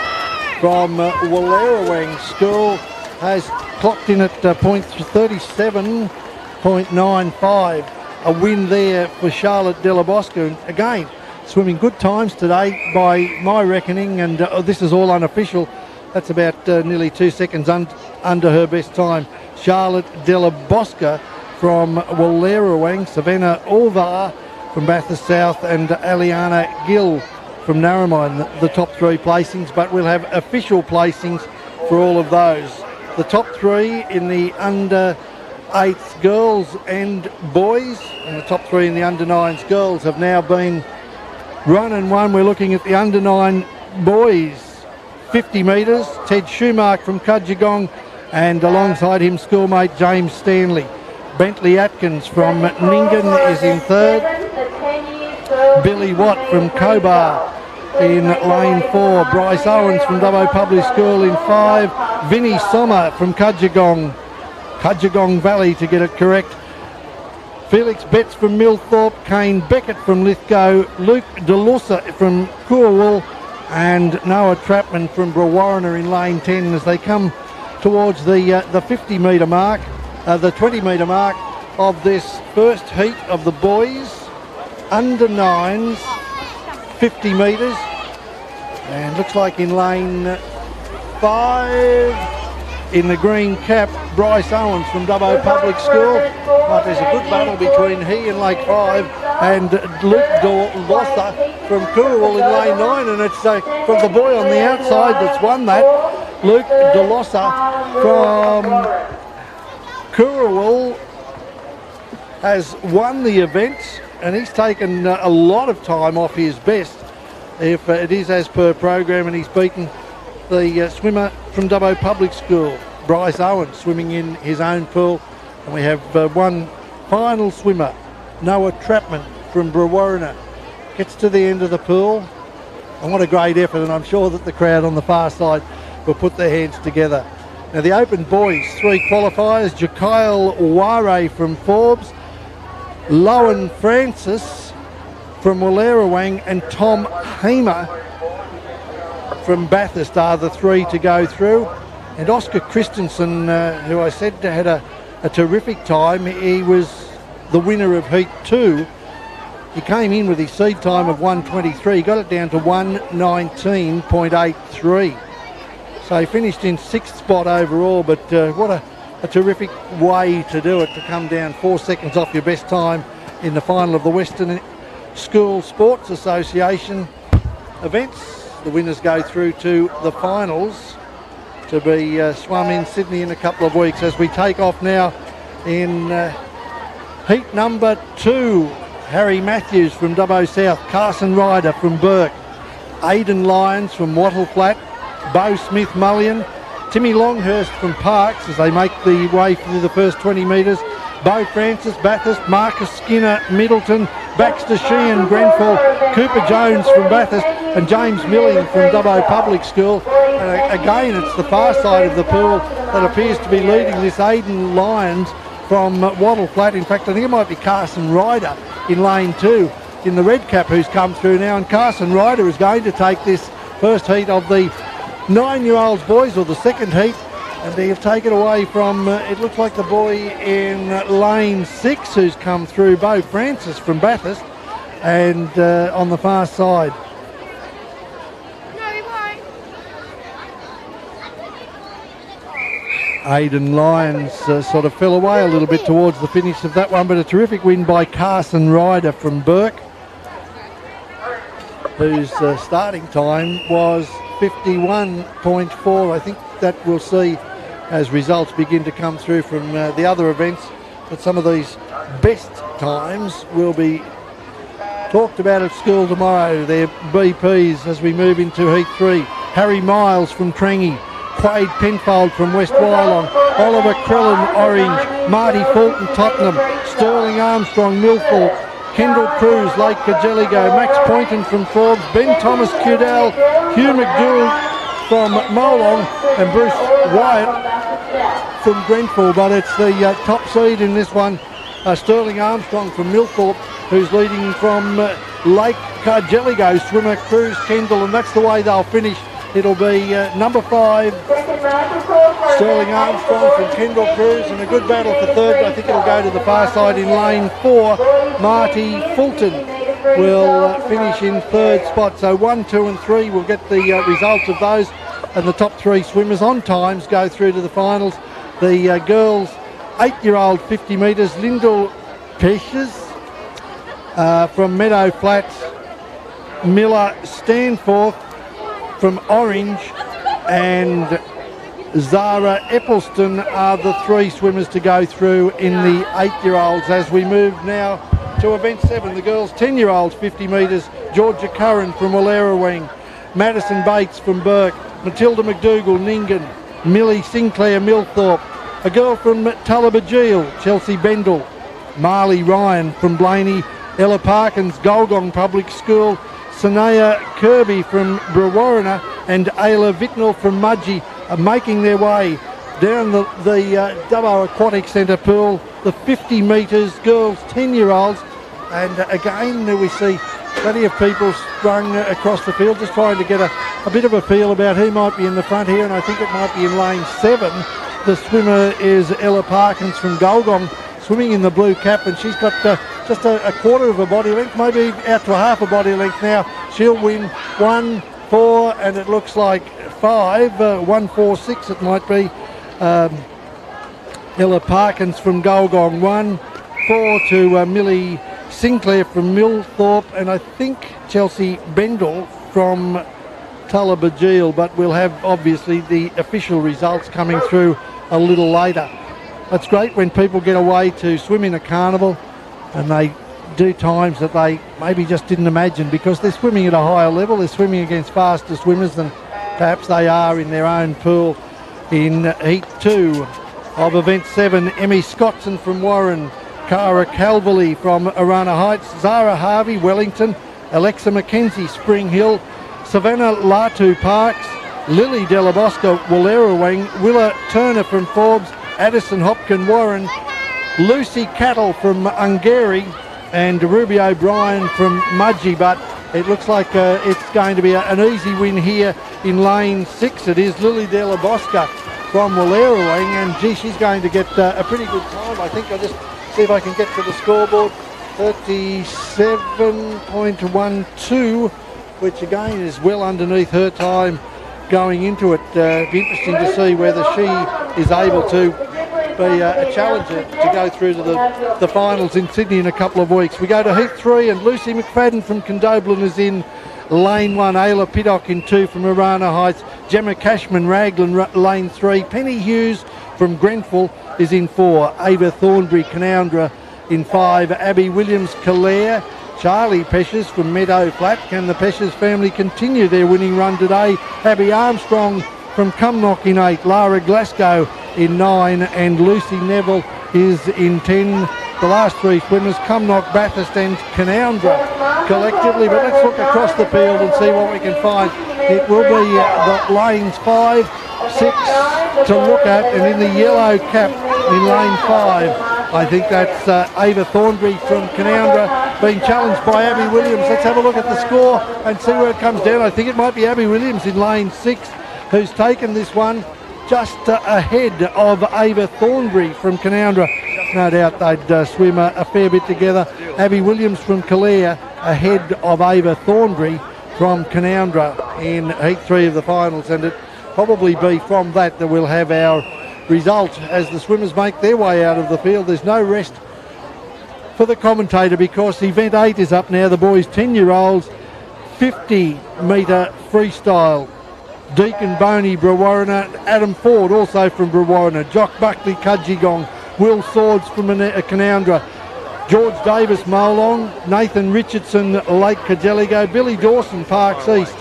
from Wallerawang School, has clocked in at point 37.95. A win there for Charlotte Della Bosca. Again, swimming good times today by my reckoning, and this is all unofficial. That's about nearly 2 seconds under her best time. Charlotte Della Bosca from Wallerawang, Savannah Orvar from Bathurst South, and Aliana Gill from Narromine, the top 3 placings, but we'll have official placings for all of those. The top 3 in the under 8s girls and boys, and the top 3 in the under 9s girls have now been run and won. We're looking at the under 9 boys 50 metres, Ted Schumark from Kudgegong, and alongside him schoolmate James Stanley. Bentley Atkins from Ningen is in third. Billy Watt from Cobar in lane 4. Bryce Owens from Dubbo Public School in 5. Vinnie Sommer from Kudjagong Valley to get it correct. Felix Betts from Millthorpe, Kane Beckett from Lithgow, Luke DeLussa from Coorwool, and Noah Trapman from Brewarrina in lane 10 as they come towards the 50 metre mark, the 20 metre mark of this first heat of the boys under 9s, 50 metres, and looks like in lane 5 in the green cap, Bryce Owens from Dubbo Public School. But there's a good battle between he in lane 5 and Luke DeLussa from Coorwool in lane 9, and it's from the boy on the outside that's won that. Luke DeLussa from Coorwool has won the event, and he's taken a lot of time off his best, if it is as per program, and he's beaten the swimmer from Dubbo Public School, Bryce Owens, swimming in his own pool. And we have one final swimmer, Noah Trapman from Brewarrina, gets to the end of the pool. And what a great effort, and I'm sure that the crowd on the far side will put their hands together. Now the open boys, 3 qualifiers, Jakail Ware from Forbes, Lowen Francis from Wallerawang, and Tom Hamer from Bathurst are the 3 to go through. And Oscar Christensen, who I said had a terrific time, he was the winner of Heat 2. He came in with his seed time of 1:23, got it down to 1:19.83. So he finished in 6th spot overall, but what a terrific way to do it, to come down 4 seconds off your best time in the final of the Western School Sports Association events. The winners go through to the finals to be swum in Sydney in a couple of weeks, as we take off now in heat number 2. Harry Matthews from Dubbo South, Carson Ryder from Burke, Aidan Lyons from Wattle Flat, Beau Smith Mullion, Timmy Longhurst from Parks as they make the way through the first 20 metres, Beau Francis, Bathurst, Marcus Skinner, Middleton, Baxter Sheehan, Grenfell, Cooper Jones from Bathurst, and James Milling from Dubbo Public School. And again, it's the far side of the pool that appears to be leading this. Aidan Lyons from Wattle Flat. In fact, I think it might be Carson Ryder in lane 2 in the red cap who's come through now, and Carson Ryder is going to take this first heat of the 9-year-olds boys, or the second heat, and he'll take it away from, it looks like the boy in lane 6 who's come through, Beau Francis from Bathurst, and on the far side. Aidan Lyons sort of fell away a little bit towards the finish of that one, but a terrific win by Carson Ryder from Burke, whose starting time was 51.4. I think that we'll see as results begin to come through from the other events, that some of these best times will be talked about at school tomorrow. They're BPs as we move into Heat 3. Harry Miles from Trangie, Quade Penfold from West Wyalong, Oliver Crellin Orange, Marty Fulton Tottenham, Sterling Armstrong Millthorpe, Kendall Cruz Lake Cargelligo, Max Poynton from Forbes, Ben Thomas Cudell, Hugh McDougall from Molong, and Bruce Wyatt from Grenfell. But it's the top seed in this one, Sterling Armstrong from Millthorpe, who's leading from Lake Cargelligo, swimmer Cruz Kendall, and that's the way they'll finish. It'll be number 5, Sterling Armstrong from Kendall Cruz, and a good battle for third. I think it'll go to the far side in lane 4. Marty Fulton will finish in third spot. So 1, 2 and 3, we'll get the results of those, and the top 3 swimmers on times go through to the finals. The girls 8-year-old 50 metres, Lyndall Peshes from Meadow Flats, Miller Stanforth from Orange, and Zara Eppelston are the 3 swimmers to go through in the 8-year-olds. As we move now to event 7, the girls 10-year-olds 50 metres, Georgia Curran from Wallerawang, Madison Bates from Burke, Matilda McDougall Ningen, Millie Sinclair Millthorpe, A girl from Tullabajeel, Chelsea Bendel. Marley Ryan from Blaney. Ella Parkins, Golgong Public School. Sanaya Kirby from Brewarrina and Ayla Vitnell from Mudgee are making their way down the Dubbo Aquatic Centre pool, the 50 metres, girls 10-year-olds, and again we see plenty of people sprung across the field just trying to get a bit of a feel about who might be in the front here, and I think it might be in lane 7. The swimmer is Ella Parkins from Golgong, swimming in the blue cap, and she's got just a quarter of a body length, maybe out to a half a body length now. She'll win 1, 4, and it looks like 5, 1, 4, 6 it might be. Ella Parkins from Golgong 1, 4 to Millie Sinclair from Millthorpe, and I think Chelsea Bendel from Tullabajeel, but we'll have obviously the official results coming through a little later. It's great when people get away to swim in a carnival and they do times that they maybe just didn't imagine, because they're swimming at a higher level, they're swimming against faster swimmers than perhaps they are in their own pool. In Heat 2 of Event 7, Emmy Scottson from Warren, Cara Calverley from Arana Heights, Zara Harvey, Wellington, Alexa McKenzie, Spring Hill, Savannah Latu Parks, Lily Delabosca, Wallerawang, Willa Turner from Forbes, Addison Hopkin, Warren, Lucy Cattle from Ungary, and Ruby O'Brien from Mudgee, but it looks like it's going to be an easy win here in lane 6. It is Lily Delabosca from Wallerawang, and gee, she's going to get a pretty good time. I think I'll just see if I can get to the scoreboard. 37.12, which again is well underneath her time going into it. Be interesting to see whether she is able to be a challenger to go through to the finals in Sydney in a couple of weeks. We go to Heat 3, and Lucy McFadden from Condobolin is in lane 1, Ayla Piddock in 2 from Arana Heights, Gemma Cashman Raglan lane 3, Penny Hughes from Grenfell is in 4, Ava Thornbury Canoundra in 5, Abby Williams Calare, Charlie Peshes from Meadow Flat. Can the Peshes family continue their winning run today? Abby Armstrong from Cumnock in 8, Lara Glasgow in 9, and Lucy Neville is in 10. The last 3 swimmers, Cumnock, Bathurst and Canoundra collectively. But let's look across the field and see what we can find. It will be the lanes 5, 6 to look at, and in the yellow cap in lane 5, I think that's Ava Thornbury from Canoundra being challenged by Abby Williams. Let's have a look at the score and see where it comes down. I think it might be Abby Williams in lane 6 who's taken this one, just ahead of Ava Thornbury from Canoundra. No doubt they'd swim a fair bit together. Abby Williams from Calare ahead of Ava Thornbury from Canoundra in Heat 3 of the finals, and it probably be from that we'll have our result as the swimmers make their way out of the field. There's no rest for the commentator because Event 8 is up now. The boys 10-year-olds, 50 metre freestyle. Deacon Boney, Brewarrina, Adam Ford also from Brewarrina, Jock Buckley, Cudgegong, Will Swords from Canoundra, George Davis, Molong, Nathan Richardson, Lake Cadeligo, Billy Dawson, Parks East,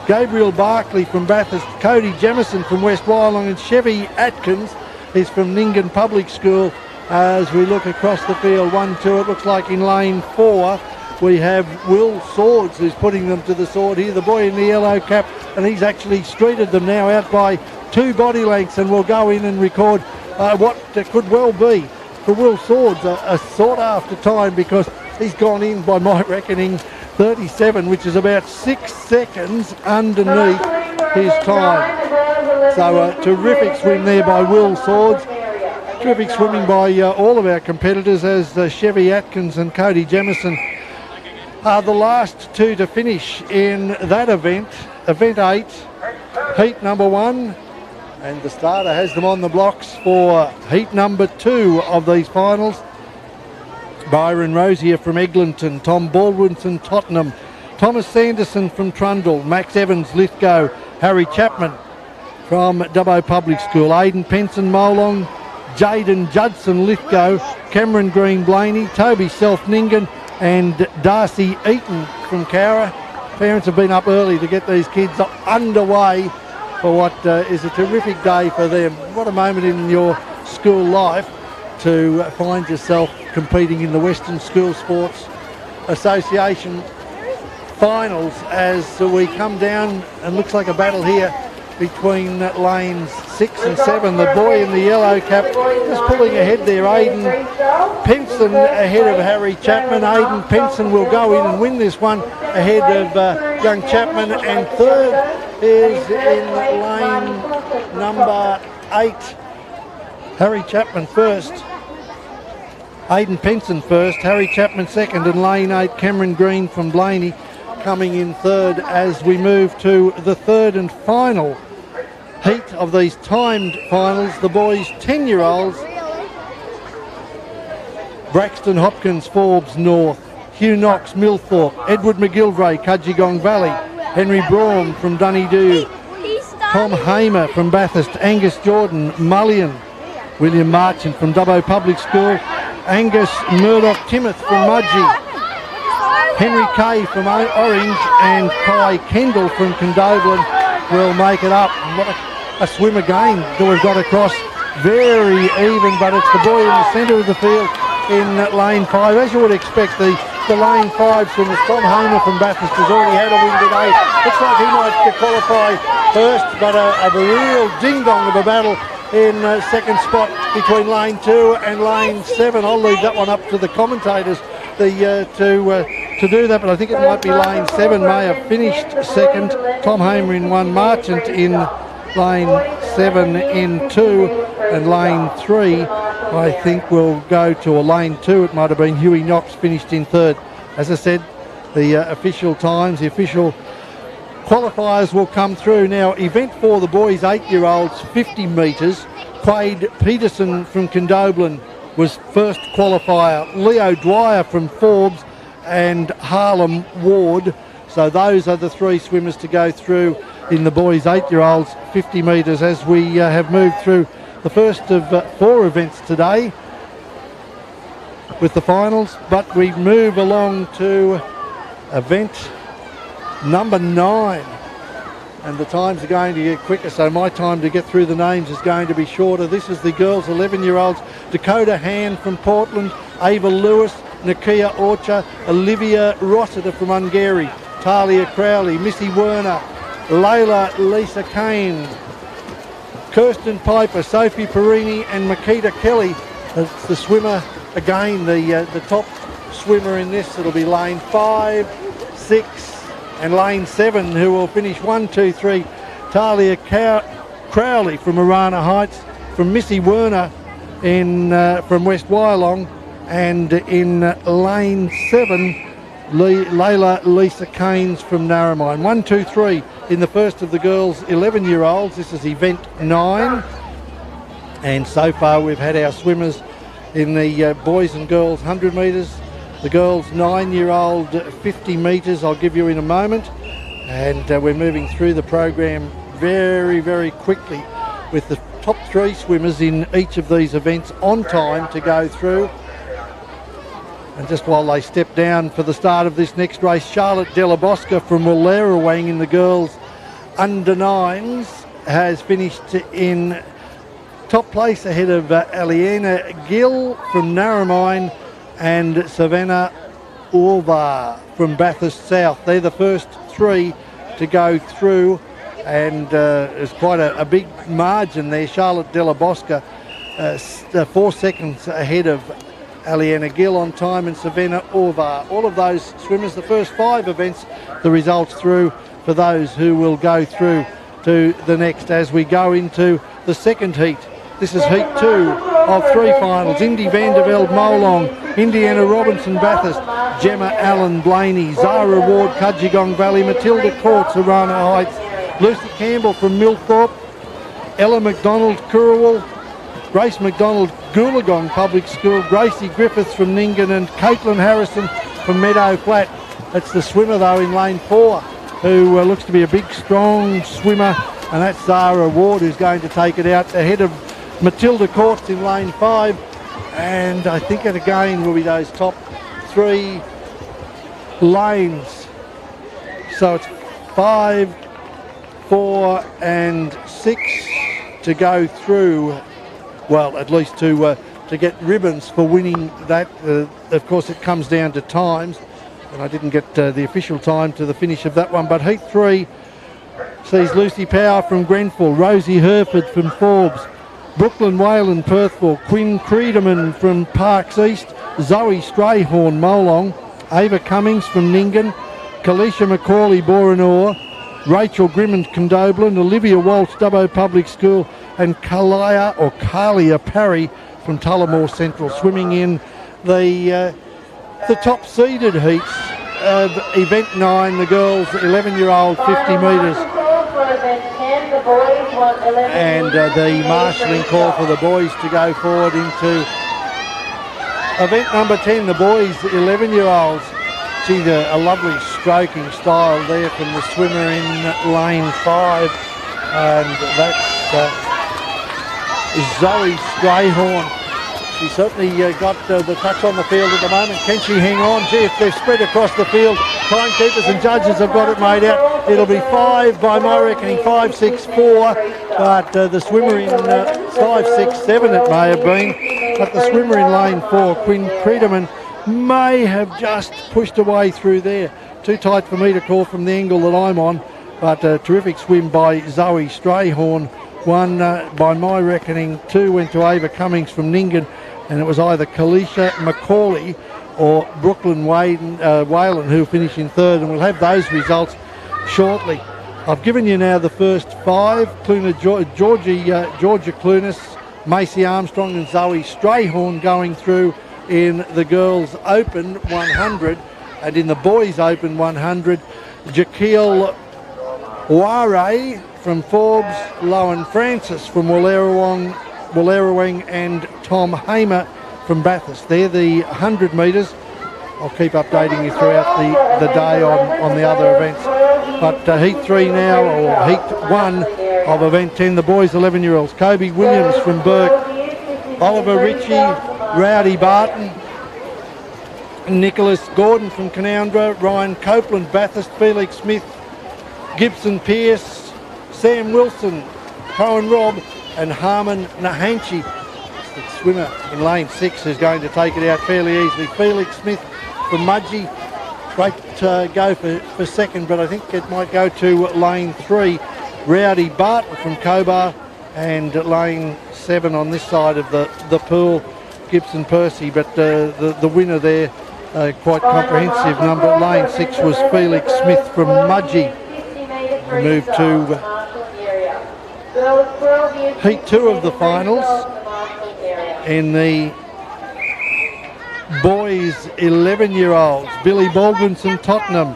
Gabriel Barkley from Bathurst, Cody Jemison from West Wyalong, and Chevy Atkins is from Nyngan Public School. As we look across the field, 1, 2, it looks like in lane 4 we have Will Swords who's putting them to the sword here, the boy in the yellow cap, and he's actually streeted them now out by 2 body lengths, and we'll go in and record what could well be for Will Swords a sought after time, because he's gone in by my reckoning 37, which is about 6 seconds underneath his time. So a terrific swim there by Will Swords. Terrific swimming by all of our competitors, as Chevy Atkins and Cody Jemison are the last 2 to finish in that event, Event 8, Heat number 1, and the starter has them on the blocks for Heat number 2 of these finals. Byron Rosier from Eglinton, Tom Baldwin from Tottenham, Thomas Sanderson from Trundle, Max Evans Lithgow, Harry Chapman from Dubbo Public School, Aidan Penson Molong, Jaden Judson Lithgow, Cameron Green Blaney, Toby Self Nyngan, and Darcy Eaton from Cowra. Parents have been up early to get these kids underway for what is a terrific day for them. What a moment in your school life to find yourself competing in the Western School Sports Association finals as we come down, and looks like a battle here between lanes 6 and 7. The boy in the yellow cap just pulling ahead there, Aidan Penson ahead of Harry Chapman. Aidan Penson will go in and win this one ahead of young Chapman, and third is in lane number 8. Harry Chapman first, Aidan Penson first, Harry Chapman second, and lane 8 Cameron Green from Blaney coming in third as we move to the third and final heat of these timed finals. The boys 10-year-olds, Braxton Hopkins, Forbes North, Hugh Knox, Millthorpe, Edward McGilvray, Cudgegong Valley, Henry Braun from Dunedoo, Tom Hamer from Bathurst, Angus Jordan, Mullion, William Marchant from Dubbo Public School, Angus Murdoch Timoth from Mudgee, Henry Kay from Orange, and Kai Kendall from Condobolin will make it up. What a swim again that we've got across. Very even, but it's the boy in the centre of the field in lane 5. As you would expect, the lane 5 swimmers, Tom Hamer from Bathurst has already had a win today. Looks like he might qualify first, but a real ding-dong of a battle in second spot between lane 2 and lane 7. I'll leave that one up to the commentators to do that, but I think it might be lane 7 may have finished second. Tom Hamer in 1, Marchant in lane 7 in 2, and lane 3 I think will go to, or lane 2 it might have been, Huey Knox finished in third. As I said, the official times, the official qualifiers will come through now. Event 4, the boys 8-year-olds, 50 metres. Quade Peterson from Condobolin was first qualifier. Leo Dwyer from Forbes and Harlem Ward. So those are the 3 swimmers to go through in the boys 8-year-olds 50 metres as we have moved through the first of 4 events today with the finals. But we move along to event number 9, and the times are going to get quicker, so my time to get through the names is going to be shorter. This is the girls 11-year-olds, Dakota Han from Portland, Ava Lewis, Nakia Orcha, Olivia Rossiter from Ungary, Talia Crowley, Missy Werner, Layla Lisa Kane, Kirsten Piper, Sophie Perini and Makita Kelly. That's the swimmer again, the top swimmer in this. It'll be lane 5, 6 and lane 7 who will finish 1, 2, 3. Talia Crowley from Arana Heights, from Missy Werner from West Wyalong, and in lane 7 Layla Lisa Keynes from Narromine. 1, 2, 3 in the first of the girls 11-year-olds. This is event 9, and so far we've had our swimmers in the boys and girls 100 metres, the girls 9-year-old 50 metres I'll give you in a moment, and we're moving through the program very, very quickly with the top 3 swimmers in each of these events on time to go through. And just while they step down for the start of this next race, Charlotte Della Bosca from Wallerawang in the girls under 9s has finished in top place ahead of Aliena Gill from Narromine and Savannah Orvar from Bathurst South. They're the first 3 to go through, and it's quite a big margin there. Charlotte Della Bosca 4 seconds ahead of Aliena Gill on time, and Savannah Orvar. All of those swimmers, the first 5 events, the results through for those who will go through to the next as we go into the second heat. This is heat 2 of 3 finals. Indy Vandervelde Molong, Indiana Robinson Bathurst, Gemma Allen Blaney, Zara Ward Cudgegong Valley, Matilda Courts Arana Heights, Lucy Campbell from Millthorpe, Ella McDonald Currawal, Grace McDonald Goolagong Public School, Gracie Griffiths from Ningen, and Caitlin Harrison from Meadow Flat. That's the swimmer though in lane 4 who looks to be a big strong swimmer, and that's Zara Ward who's going to take it out ahead of Matilda Courts in lane 5, and I think it again will be those top 3 lanes. So it's 5, 4 and 6 to go through well, at least to get ribbons for winning that. Of course, it comes down to times, and I didn't get the official time to the finish of that one. But Heat 3 sees Lucy Power from Grenfell, Rosie Herford from Forbes, Brooklyn Whalen Perthville, Quinn Creedeman from Parks East, Zoe Strayhorn Molong, Ava Cummings from Ningen, Kalisha McCauley Boranor, Rachel Grimmond Condoblin, Olivia Walsh Dubbo Public School, and Kalia Parry from Tullamore Central, swimming in the top seeded heats of event 9, the girls 11-year-old 50 metres. And the marshalling call for the boys to go forward into event number 10, the boys 11-year-olds. She's a lovely stroking style there from the swimmer in lane 5, and that's Zoe Strayhorn. She certainly got the touch on the field at the moment. Can she hang on? Gee, if they've spread across the field, timekeepers and judges have got it made out. It'll be 5 by my reckoning, 5.64, but the swimmer in 5.67 it may have been, but the swimmer in lane 4, Quinn Creedeman, may have just pushed away through there. Too tight for me to call from the angle that I'm on, but a terrific swim by Zoe Strayhorn. 1 by my reckoning, 2 went to Ava Cummings from Ningen, and it was either Kalisha McCauley or Brooklyn Whalen who finished in 3rd, and we'll have those results shortly. I've given you now the first 5, Georgia Clunas, Macy Armstrong and Zoe Strayhorn going through in the girls' Open 100, and in the boys' Open 100, Jaquil Ware from Forbes, Lowen Francis from Wallerawang, and Tom Hamer from Bathurst. They're the 100 metres. I'll keep updating you throughout the day on the other events. But Heat 3 now, or Heat 1 of event 10, the boys 11-year-olds. Kobe Williams from Burke, Oliver Ritchie, Rowdy Barton, Nicholas Gordon from Canowindra, Ryan Copeland, Bathurst, Felix Smith, Gibson Pearce, Sam Wilson, Cohen Robb, and Harmon Nahanchi. The swimmer in lane 6 is going to take it out fairly easily. Felix Smith from Mudgee, great go for second, but I think it might go to lane 3. Rowdy Barton from Cobar, and lane 7 on this side of the pool, Gibson Percy, but the winner there, quite comprehensive number. Lane 6 was Felix Smith from Mudgee. We move to Heat 2 of the finals. In the boys 11-year-olds, Billy Baldwinson Tottenham,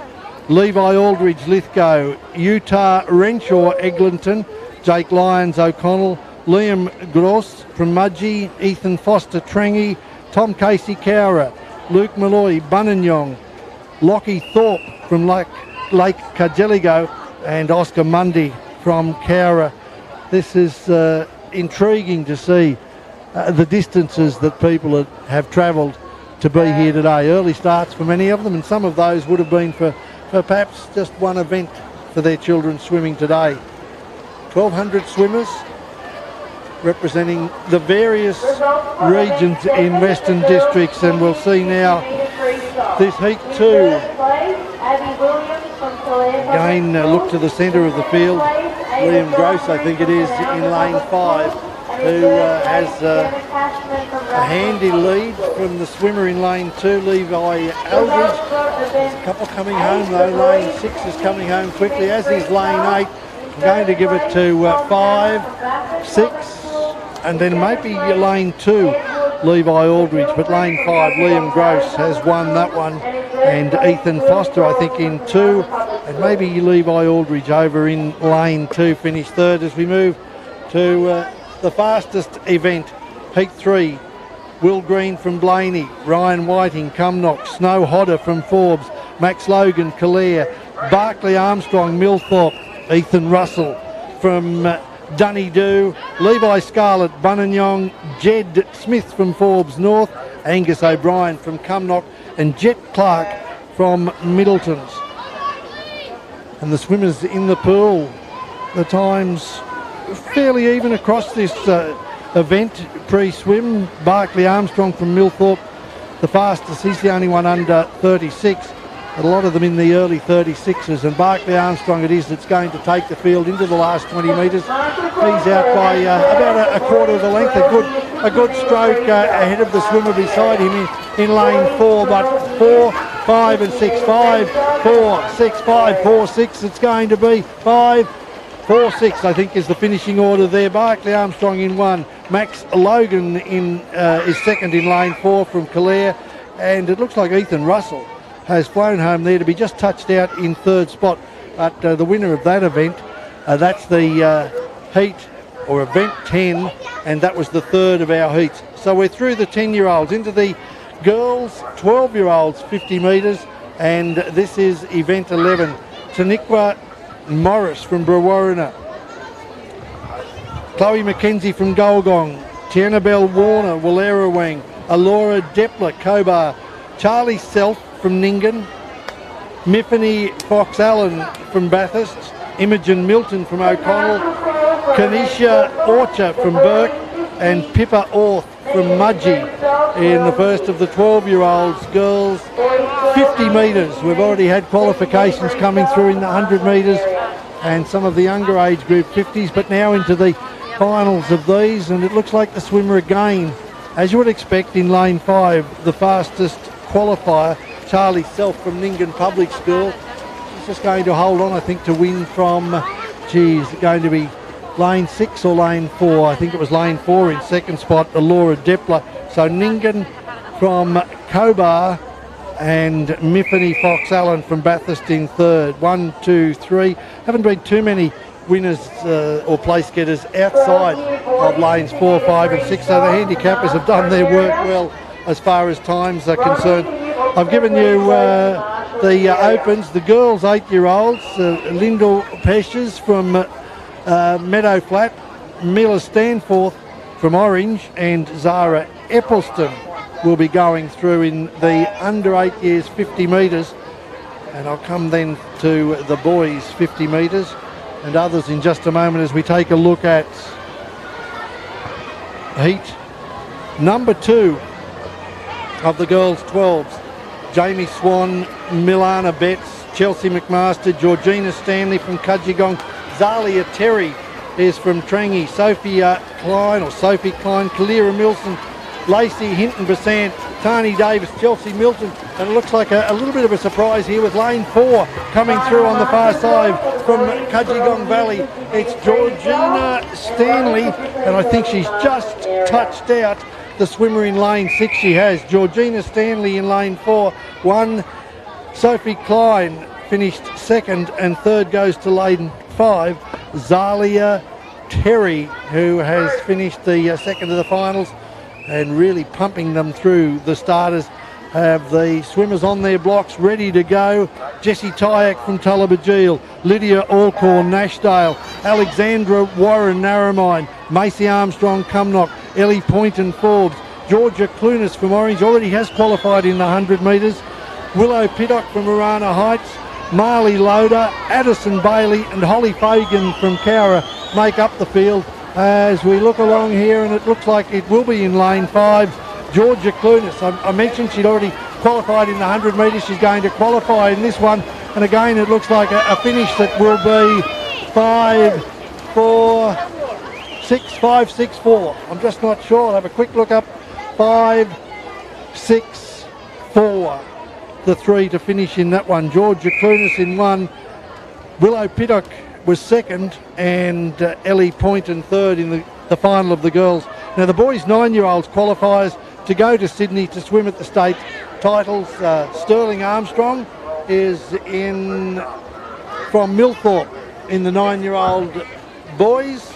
Levi Aldridge Lithgow, Utah Renshaw Eglinton, Jake Lyons O'Connell, Liam Gross from Mudgee, Ethan Foster Trangie, Tom Casey Cowra, Luke Malloy Buninyong, Lockie Thorpe from Lake Cargelligo, and Oscar Mundy from Cowra. This is intriguing to see the distances that people have travelled to be here today. Early starts for many of them, and some of those would have been for perhaps just one event for their children swimming today. 1,200 swimmers representing the various regions in Western districts, and we'll see now this Heat 2. Again, look to the centre of the field. Liam Gross, I think it is, in lane 5, who has a handy lead from the swimmer in lane 2, Levi Aldridge. There's a couple coming home though. Lane 6 is coming home quickly, as is lane 8. I'm going to give it to 5, 6, and then maybe lane 2, Levi Aldridge, but lane 5, Liam Gross has won that one, and Ethan Foster, I think, in 2, and maybe Levi Aldridge over in lane 2 finished 3rd. As we move to the fastest event, Heat 3, Will Green from Blaney, Ryan Whiting, Cumnock, Snow Hodder from Forbes, Max Logan, Calare, Barclay Armstrong, Millthorpe, Ethan Russell from Dunedoo, Levi Scarlett, Buninyong, Jed Smith from Forbes North, Angus O'Brien from Cumnock, and Jet Clark from Middletons. And the swimmers in the pool, the times fairly even across this event pre-swim. Barclay Armstrong from Millthorpe, the fastest. He's the only one under 36. A lot of them in the early 36s, and Barclay Armstrong it is that's going to take the field into the last 20 metres. He's out by about a quarter of a length. A good stroke ahead of the swimmer beside him in lane 4, but 4, 5 and 6, 5, 4, 6, 5, 4, 6. It's going to be 5, 4, 6, I think is the finishing order there. Barclay Armstrong in 1. Max Logan is second in lane 4 from Calare, and it looks like Ethan Russell has flown home there to be just touched out in third spot. But the winner of that event, that's the heat or event 10, and that was the third of our heats. So we're through the 10-year-olds into the girls 12-year-olds 50 metres, and this is event 11. Taniqua Morris from Brewarrina, Chloe McKenzie from Golgong, Tiana Bell Warner, Wallerawang, Alora Depler, Cobar, Charlie Self from Ningen, Miffany Fox Allen from Bathurst, Imogen Milton from O'Connell, Kanisha Orcher from Burke, and Pippa Orth from Mudgee in the first of the 12-year-olds girls 50 metres. We've already had qualifications coming through in the 100 metres and some of the younger age group 50s, but now into the finals of these, and it looks like the swimmer again, as you would expect in lane 5, the fastest qualifier, Charlie Self from Ningen Public School. She's just going to hold on, I think, to win from, going to be lane 6 or lane 4. I think it was lane 4 in second spot, Laura Depler. So Ningen from Cobar and Miffany Fox Allen from Bathurst in third. 1, 2, 3. Haven't been too many winners or place getters outside of lanes 4, 5 and 6. So the handicappers have done their work well as far as times are concerned. I've given you the opens, the girls 8-year-olds, Lyndall Peshes from Meadow Flat, Mila Stanforth from Orange, and Zara Eppelston will be going through in the under 8 years 50 metres. And I'll come then to the boys 50 metres and others in just a moment as we take a look at heat number 2 of the girls 12s. Jamie Swan, Milana Betts, Chelsea McMaster, Georgina Stanley from Cudgegong, Zalia Terry is from Trangie, Sophie Klein, Kalira Milson, Lacey Hinton Besant, Tani Davis, Chelsea Milton, and it looks like a little bit of a surprise here with lane 4 coming through on the far side from Cudgegong Valley. It's Georgina Stanley, and I think she's just touched out the swimmer in lane 6. She has Georgina Stanley in lane 4. 1, Sophie Klein finished second, and third goes to lane 5, Zalia Terry, who has finished the second of the finals and really pumping them through. The starters have the swimmers on their blocks ready to go. Jessie Tyack from Tullabajeel, Lydia Alcorn Nashdale, Alexandra Warren Narromine, Macy Armstrong Cumnock, Ellie Poynton Forbes, Georgia Clunas from Orange already has qualified in the 100 metres, Willow Piddock from Marana Heights, Marley Loader, Addison Bailey and Holly Fagan from Cowra make up the field as we look along here, and it looks like it will be in lane 5. Georgia Clunas, I mentioned she'd already qualified in the 100 metres. She's going to qualify in this one, and again it looks like a finish that will be 5, 4, 6, 5, 6, 4. I'm just not sure. I'll have a quick look up. 5, 6, 4. The 3 to finish in that one. Georgia Clunas in 1. Willow Piddock was second, and Ellie Poynton third in the final of the girls. Now the boys 9-year-olds qualifiers to go to Sydney to swim at the state titles. Sterling Armstrong is from Millthorpe in the 9-year-old boys.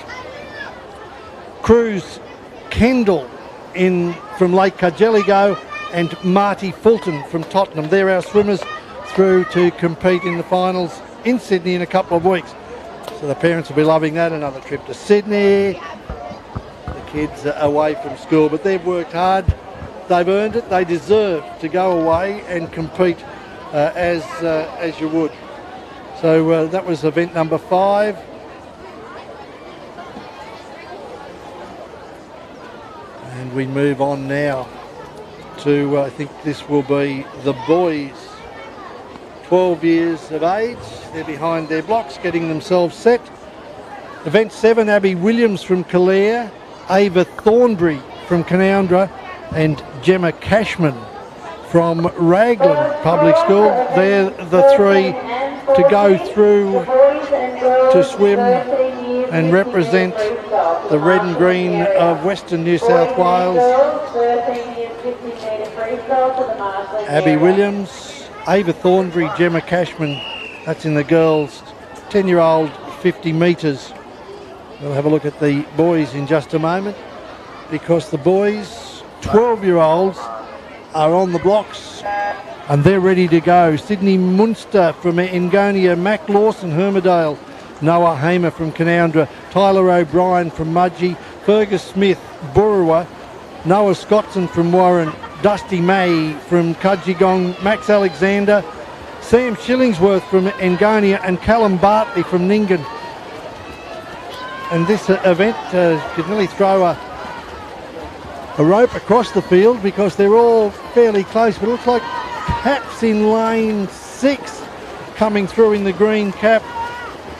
Cruz Kendall from Lake Cargelligo, and Marty Fulton from Tottenham. They're our swimmers through to compete in the finals in Sydney in a couple of weeks. So the parents will be loving that. Another trip to Sydney. The kids are away from school, but they've worked hard. They've earned it. They deserve to go away and compete as you would. So that was event number 5. And we move on now to, I think this will be the boys, 12 years of age. They're behind their blocks, getting themselves set. Event 7, Abby Williams from Calare, Ava Thornbury from Canowindra, and Gemma Cashman from Raglan Public School. They're the three to go through to swim and represent the red and green of Western New South Wales. Abby Williams, Ava Thornbury, Gemma Cashman, that's in the girls' 10-year-old 50 metres. We'll have a look at the boys in just a moment, because the boys, 12-year-olds, are on the blocks and they're ready to go. Sydney Munster from Engonia, Mac Lawson, Hermidale, Noah Hamer from Canowindra, Tyler O'Brien from Mudgee, Fergus Smith, Burrawa, Noah Scottson from Warren, Dusty May from Cudgegong, Max Alexander, Sam Shillingsworth from Engonia, and Callum Bartley from Ningen. And this event could nearly throw a rope across the field because they're all fairly close, but it looks like perhaps in lane 6 coming through in the green cap,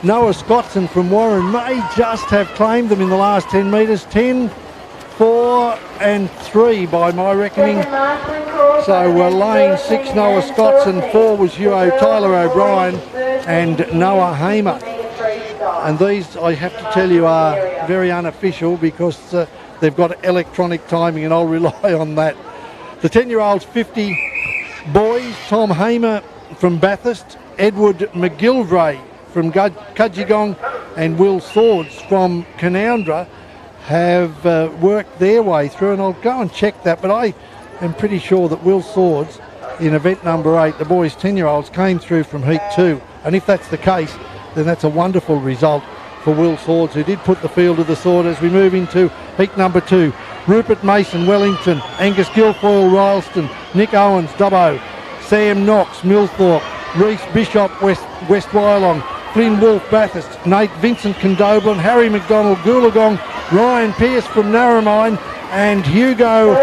Noah Scottson from Warren may just have claimed them in the last 10 metres. 10, 4 and 3 by my reckoning. So lane 6 Noah Scottson, 4 was Tyler O'Brien and Noah Hamer. And these, I have to tell you, are very unofficial because they've got electronic timing, and I'll rely on that. The 10-year-olds 50 boys, Tom Hamer from Bathurst, Edward McGilvray from Cudgegong, and Will Swords from Canowindra have worked their way through, and I'll go and check that, but I am pretty sure that Will Swords in event number 8, the boys 10-year-olds, came through from heat 2, and if that's the case, then that's a wonderful result for Will Swords, who did put the field to the sword. As we move into heat number 2, Rupert Mason, Wellington, Angus Guilfoyle, Rylston, Nick Owens, Dubbo, Sam Knox, Millthorpe, Reece Bishop, West Wyalong, Flynn Wolf, Bathurst, Nate Vincent, Condobolin, Harry McDonald, Goolagong, Ryan Pearce from Narromine, and Hugo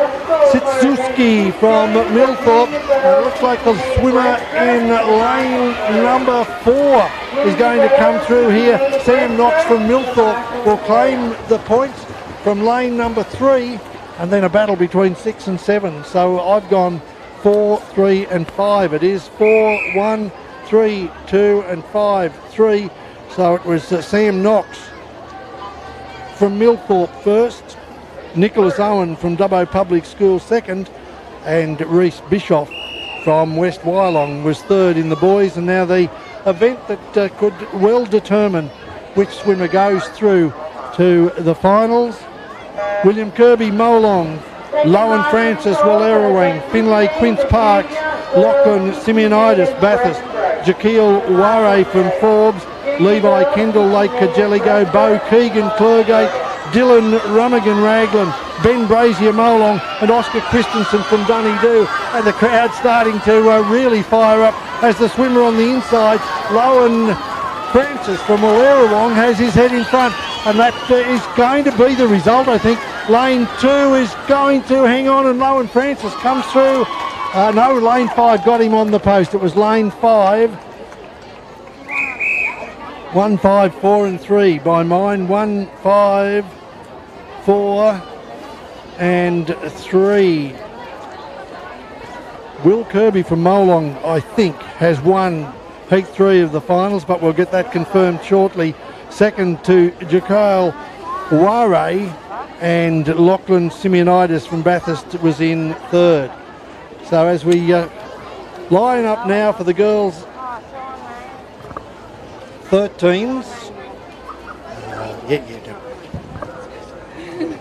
Sitsuski from Millthorpe. It looks like the swimmer in lane number 4 is going to come through here. Sam Knox from Millthorpe will claim the points from lane number 3, and then a battle between 6 and 7. So I've gone 4, 3 and 5. It is 4, 1, 3, 2 and 5, 3. So it was Sam Knox from Millthorpe first, Nicholas Owen from Dubbo Public School second, and Reece Bischoff from West Wyalong was third in the boys. And now the event that could well determine which swimmer goes through to the finals. William Kirby, Molong, Lowen Francis, Wallerawang, Finlay Quince Parks, Lachlan Simeonitis, Bathurst, Jaquil Ware from Forbes, Levi Kendall, Lake Kajeligo, Bo Keegan, Clergate, Dylan Rummigan, Raglan, Ben Brazier, Molong, and Oscar Christensen from Dunedoo. And the crowd starting to really fire up as the swimmer on the inside, Lowen Francis from Wallerawang, has his head in front, and that is going to be the result, I think. Lane 2 is going to hang on, and Lowen Francis comes through. No, lane 5 got him on the post. It was lane 5. 1, 5, 4 and 3 by mine. 1, 5, 4 and 3. Will Kirby from Molong, I think, has won heat 3 of the finals, but we'll get that confirmed shortly. Second to Jaquil Ware, and Lachlan Simeonitis from Bathurst was in third. So as we line up now for the girls 13s.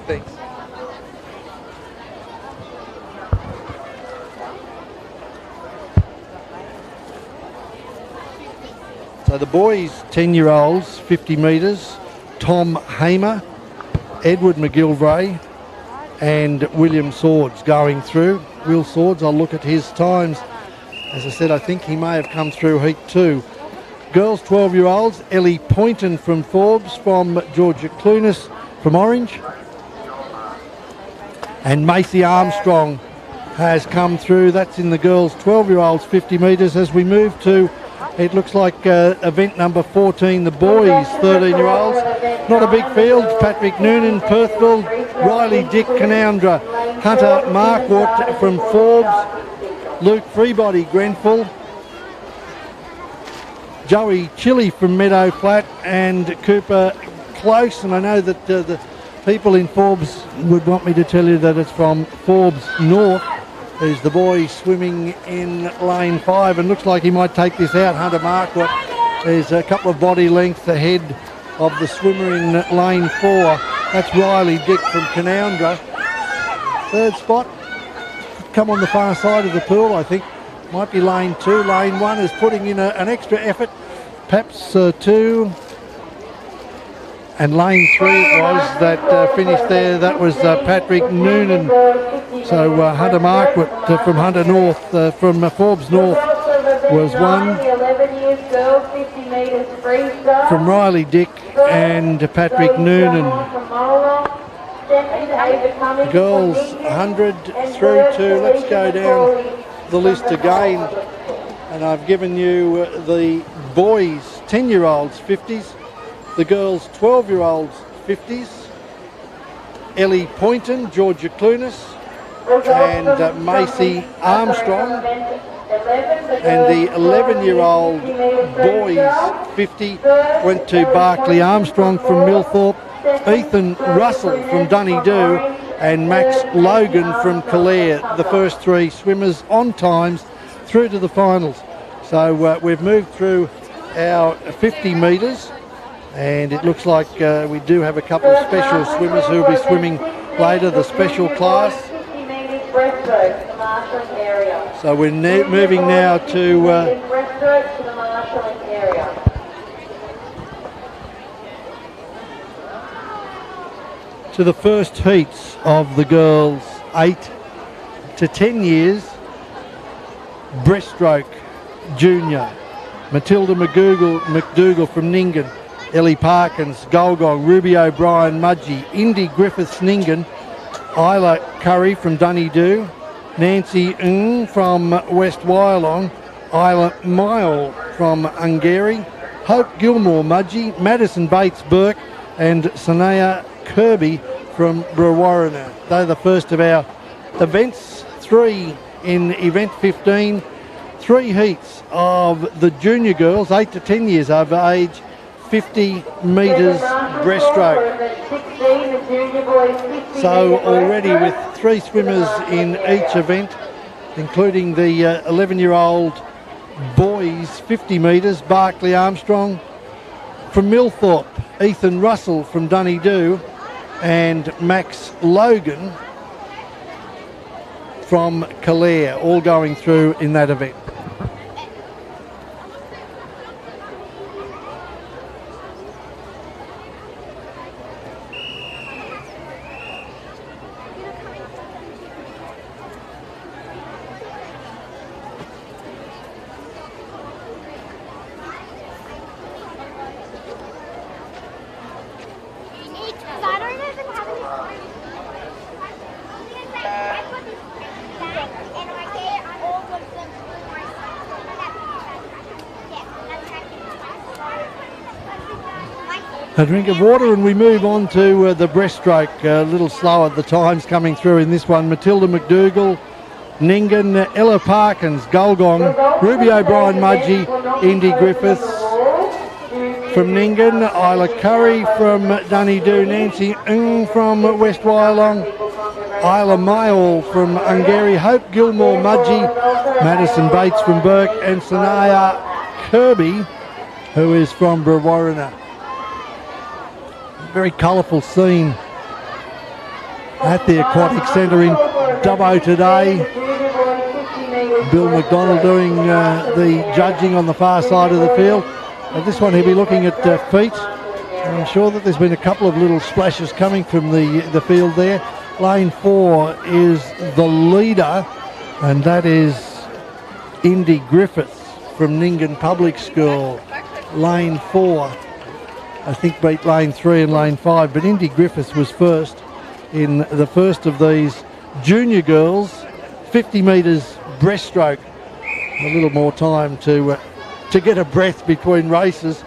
Thanks. So the boys 10-year-olds 50 metres, Tom Hamer, Edward McGilvray and William Swords going through. Will Swords, I'll look at his times. As I said, I think he may have come through heat 2. Girls 12-year-olds, Ellie Poynton from Forbes, from Georgia Clunas from Orange. And Macy Armstrong has come through. That's in the girls 12-year-olds 50 metres. As we move to, it looks like event number 14, the boys 13-year-olds. Not a big field. Patrick Noonan, Perthville, Riley Dick, Canoundra, Hunter Markwart from Forbes, Luke Freebody, Grenfell, Joey Chili from Meadow Flat, and Cooper Close. And I know that the people in Forbes would want me to tell you that it's from Forbes North. There's the boy swimming in lane 5, and looks like he might take this out. Hunter Markwart is a couple of body lengths ahead of the swimmer in lane 4. That's Riley Dick from Canoundra. Third spot, come on the far side of the pool, I think. Might be lane 2. Lane 1 is putting in an extra effort. Perhaps 2. And lane 3 it was that finished there. That was Patrick Noonan. So Hunter Markwart from Hunter North, from Forbes North was 1. From Riley Dick and Patrick Noonan. Girls 100 through to, let's go down the list again. And I've given you the boys 10-year-olds 50s. The girls 12-year-olds 50s, Ellie Poynton, Georgia Clunas, and Macy Armstrong. And the 11-year-old boys 50 went to Barclay Armstrong from Millthorpe, Ethan Russell from Dunedoo, and Max Logan from Calare. The first 3 swimmers on times through to the finals. So we've moved through our 50 metres. And it looks like we do have a couple of special swimmers who will be swimming later, the special class. So we're moving now to the first heats of the girls 8 to 10 years breaststroke junior. Matilda McDougall from Nyngan, Ellie Parkins, Golgong, Ruby O'Brien, Mudgee, Indy Griffiths, Nyngan, Isla Curry from Dunedoo, Nancy Ng from West Wyalong, Isla Mile from Ungary, Hope Gilmore, Mudgee, Madison Bates, Burke, and Sanaya Kirby from Brewarrina. They're the first of our events. 3 in event 15, 3 heats of the junior girls, 8 to 10 years over age, 50 metres breaststroke. So already with 3 swimmers in each event, including the 11-year-old boys 50 metres, Barclay Armstrong from Millthorpe, Ethan Russell from Dunedoo, and Max Logan from Calare, all going through in that event. A drink of water and we move on to the breaststroke. A little slower, the times coming through in this one. Matilda McDougall, Nyngan, Ella Parkins, Golgong, Ruby O'Brien, Mudgee, Indy Griffiths from Nyngan, Isla Curry from Dunedoo, Nancy Ng from West Wyalong, Isla Mayall from Ungary, Hope Gilmore, Mudgee, Madison Bates from Burke, and Sanaya Kirby, who is from Brewarrina. Very colourful scene at the Aquatic Centre in Dubbo today. Bill McDonald doing the judging on the far side of the field. This one he'll be looking at feet. I'm sure that there's been a couple of little splashes coming from the field there. Lane 4 is the leader, and that is Indy Griffiths from Nyngan Public School. Lane 4. I think beat lane 3 and lane 5, but Indy Griffiths was first in the first of these junior girls, 50 metres breaststroke. A little more time to get a breath between races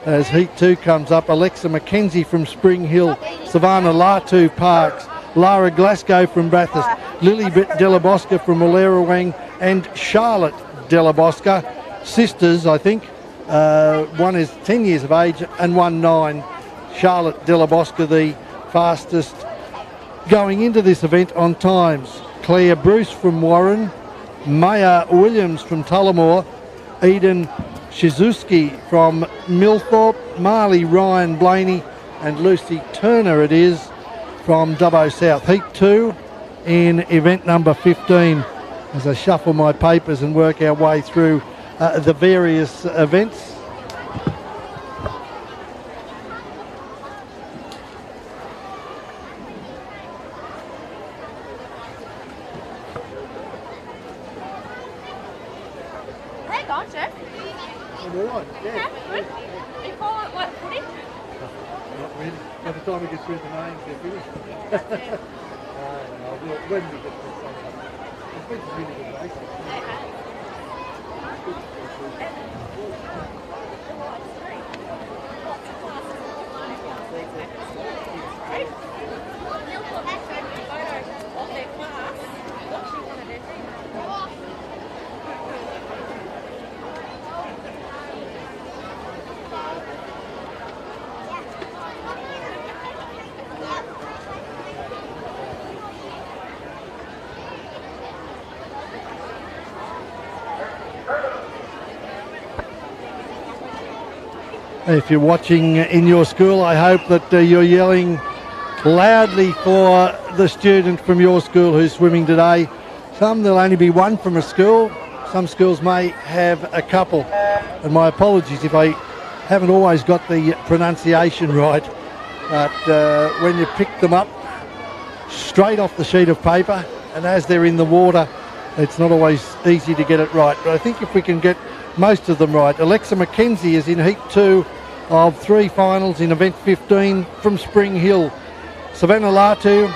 as Heat 2 comes up. Alexa McKenzie from Spring Hill, Savannah Latu Parks, Lara Glasgow from Bathurst, Lily Delabosca from Wallerawang, and Charlotte Delabosca. Sisters, I think. One is 10 years of age and one 9. Charlotte Delabosca, the fastest going into this event on times. Claire Bruce from Warren, Maya Williams from Tullamore, Eden Shizuski from Millthorpe, Marley Ryan Blaney, and Lucy Turner it is from Dubbo South. Heat 2 in event number 15 as I shuffle my papers and work our way through the various events. Hey, gotcha. I'm all right, yeah. Good. You call it what, footy? Not really. By the time we get through the names, they're finished. When we get to the it's been some really good races. If you're watching in your school, I hope that you're yelling loudly for the student from your school who's swimming today. Some, there'll only be one from a school. Some schools may have a couple. And my apologies if I haven't always got the pronunciation right. But when you pick them up straight off the sheet of paper and as they're in the water, it's not always easy to get it right. But I think if we can get most of them right. Alexa McKenzie is in Heat 2 of 3 finals in event 15 from Spring Hill. Savannah Latu,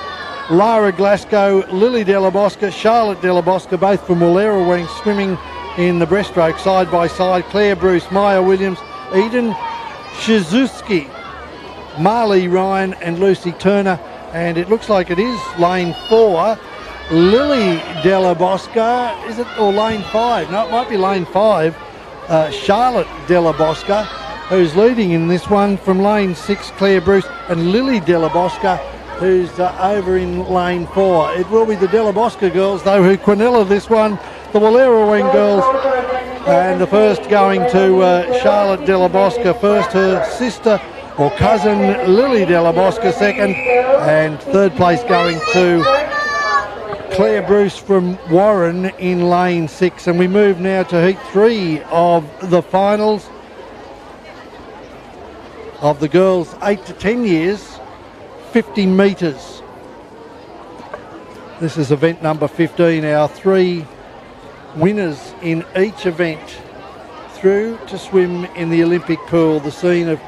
Lara Glasgow, Lily Delabosca, Charlotte Delabosca, both from Wallerawang, swimming in the breaststroke side by side. Claire Bruce, Maya Williams, Eden Shizuski, Marley Ryan and Lucy Turner. And it looks like it is lane 4. Lily Delabosca, is it, or lane 5? No, it might be lane 5. Charlotte Delabosca, who's leading in this one from lane 6, Claire Bruce, and Lily Delabosca, who's over in lane 4. It will be the Delabosca girls, though, who quinella this one, the Wallerawang girls, and the first going to Charlotte Delabosca first, her sister or cousin Lily Delabosca second, and third place going to Claire Bruce from Warren in lane 6. And we move now to Heat 3 of the finals of the girls 8 to 10 years, 50 metres. This is event number 15, our 3 winners in each event through to swim in the Olympic pool, the scene of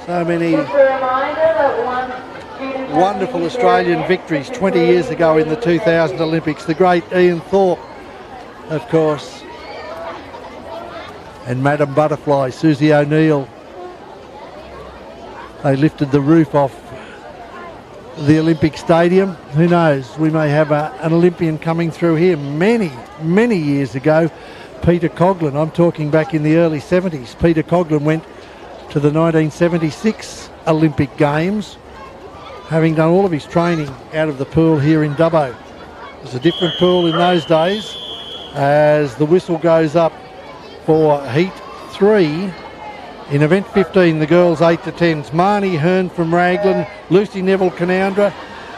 so many wonderful Australian victories 20 years ago in the 2000 Olympics. The great Ian Thorpe, of course, and Madam Butterfly, Susie O'Neill. They lifted the roof off the Olympic Stadium. Who knows, we may have an Olympian coming through here many, many years ago. Peter Coughlin, I'm talking back in the early 70s. Peter Coughlin went to the 1976 Olympic Games, having done all of his training out of the pool here in Dubbo. It was a different pool in those days. As the whistle goes up for Heat 3 in event 15, the girls 8 to 10s. Marnie Hearn from Raglan, Lucy Neville Canoundra,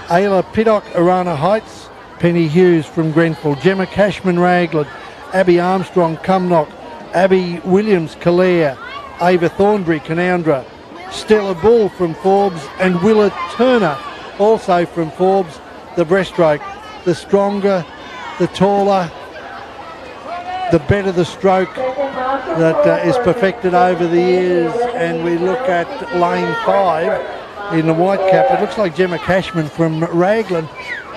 Ayla Piddock Arana Heights, Penny Hughes from Grenfell, Gemma Cashman Raglan, Abby Armstrong Cumnock, Abby Williams Calare, Ava Thornbury Canoundra, Stella Bull from Forbes, and Willa Turner also from Forbes. The breaststroke, the stronger, the taller, the better the stroke that is perfected over the years. And we look at lane 5 in the white cap. It looks like Gemma Cashman from Raglan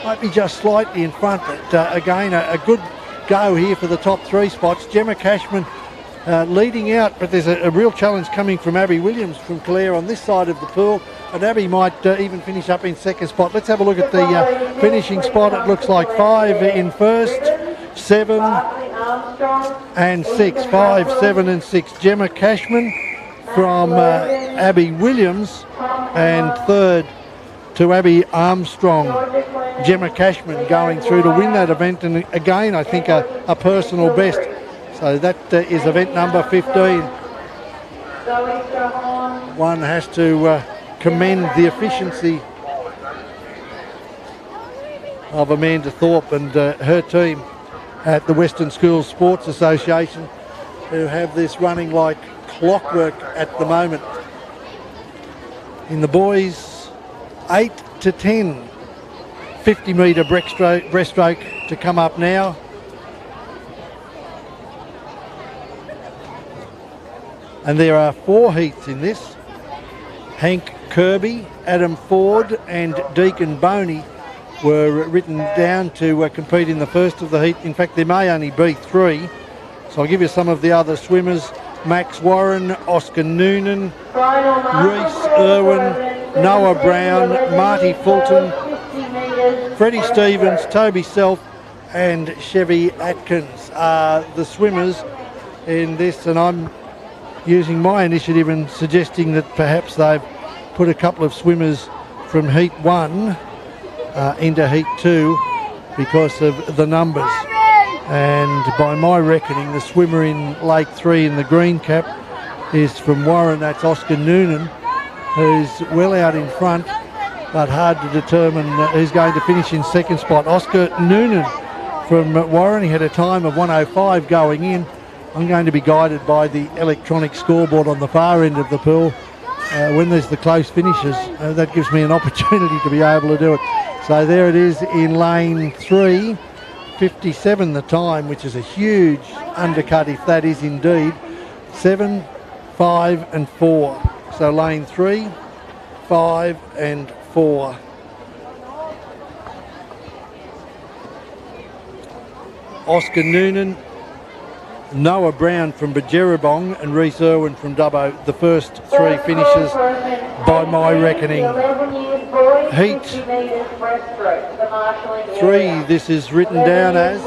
Might be just slightly in front, but again, a good go here for the top 3 spots. Gemma Cashman leading out, but there's a real challenge coming from Abby Williams from Clare on this side of the pool, and Abby might even finish up in second spot. Let's have a look at the finishing spot. It looks like 5 in first, 7 and 6. 5, 7 and 6. Gemma Cashman from Abby Williams, and third to Abby Armstrong. Gemma Cashman going through to win that event, and again I think a personal best. So that is event number 15. One has to commend the efficiency of Amanda Thorpe and her team at the Western Schools Sports Association, who have this running like clockwork at the moment. In the boys, 8 to 10, 50 metre breaststroke to come up now. And there are 4 heats in this. Hank Kirby, Adam Ford and Deacon Boney were written down to compete in the first of the heat. In fact, there may only be 3. So I'll give you some of the other swimmers. Max Warren, Oscar Noonan, Reese Irwin, Noah Brown, Marty Fulton, Freddie Stevens, Toby Self and Chevy Atkins are the swimmers in this, and I'm using my initiative and suggesting that perhaps they've put a couple of swimmers from Heat 1 into Heat 2 because of the numbers. And by my reckoning, the swimmer in Lake 3 in the green cap is from Warren. That's Oscar Noonan, who's well out in front, but hard to determine who's going to finish in second spot. Oscar Noonan from Warren, he had a time of 1:05 going in. I'm going to be guided by the electronic scoreboard on the far end of the pool. When there's the close finishes, that gives me an opportunity to be able to do it. So there it is in lane 3. 57 the time, which is a huge undercut if that is indeed. 7, 5 and 4. So lane 3, 5 and 4. Oscar Noonan, Noah Brown from Bajerabong and Reese Irwin from Dubbo, the first 3 finishes by my reckoning. Heat 3, this is written down as.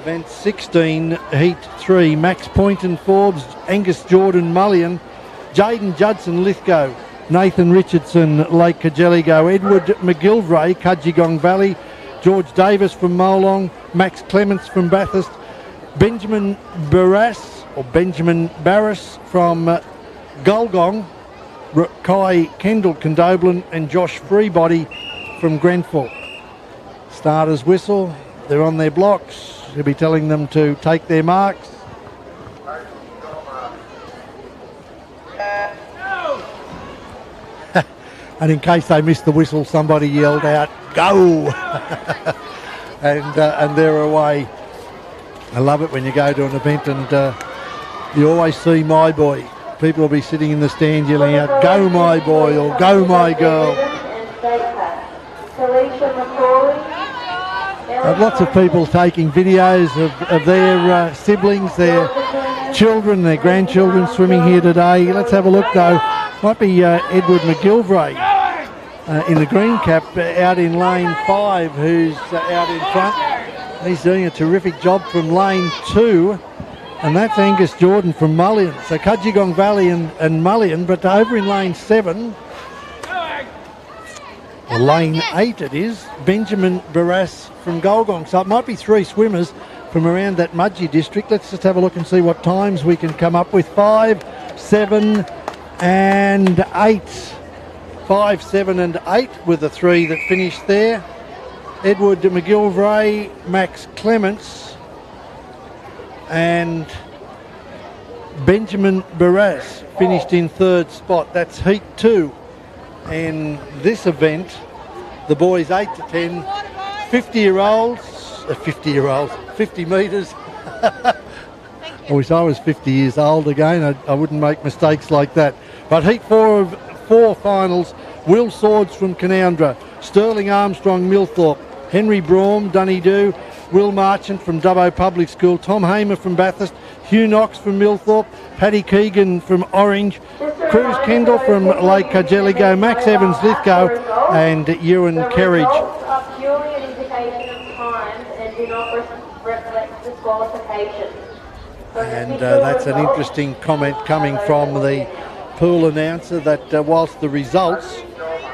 Event 16, Heat 3, Max Poynton Forbes, Angus Jordan Mullion, Jaden Judson Lithgow, Nathan Richardson Lake Kajeligo, Edward McGilvray Kudgegong Valley, George Davis from Molong, Max Clements from Bathurst, Benjamin Barras from Gulgong, Kai Kendall Condoblin and Josh Freebody from Grenfell. Starters whistle, they're on their blocks. He'll be telling them to take their marks. And in case they missed the whistle, somebody yelled out, "Go!" and they're away. I love it when you go to an event and you always see my boy. People will be sitting in the stand yelling out, "Go my boy," or "Go my girl." Lots of people taking videos of their siblings, their children, their grandchildren swimming here today. Let's have a look though. Might be Edward McGilvray in the green cap out in lane 5, who's out in front. He's doing a terrific job from lane 2. And that's Angus Jordan from Mullion. So Kudgegong Valley and Mullion, but over in lane 7, or lane 8 it is, Benjamin Barras from Gulgong. So it might be 3 swimmers from around that Mudgee district. Let's just have a look and see what times we can come up with. 5, 7 and 8. 5, 7 and 8 were the 3 that finished there. Edward McGilvray, Max Clements and Benjamin Barras finished in 3rd spot. That's Heat 2. And this event, the boys 8 to 10, 50 metres, I wish I was 50 years old again. I wouldn't make mistakes like that. But heat 4 of 4 finals, Will Swords from Canoundra, Sterling Armstrong Millthorpe, Henry Braum, Dunedoo, Will Marchant from Dubbo Public School, Tom Hamer from Bathurst, Hugh Knox from Millthorpe, Paddy Keegan from Orange, Cruz Kendall from Lake Cargelligo, Max Evans Lithgow, and Ewan Kerridge. Results are purely an indication of times and do not reflect disqualification. And that's an interesting comment coming from the pool announcer that whilst the results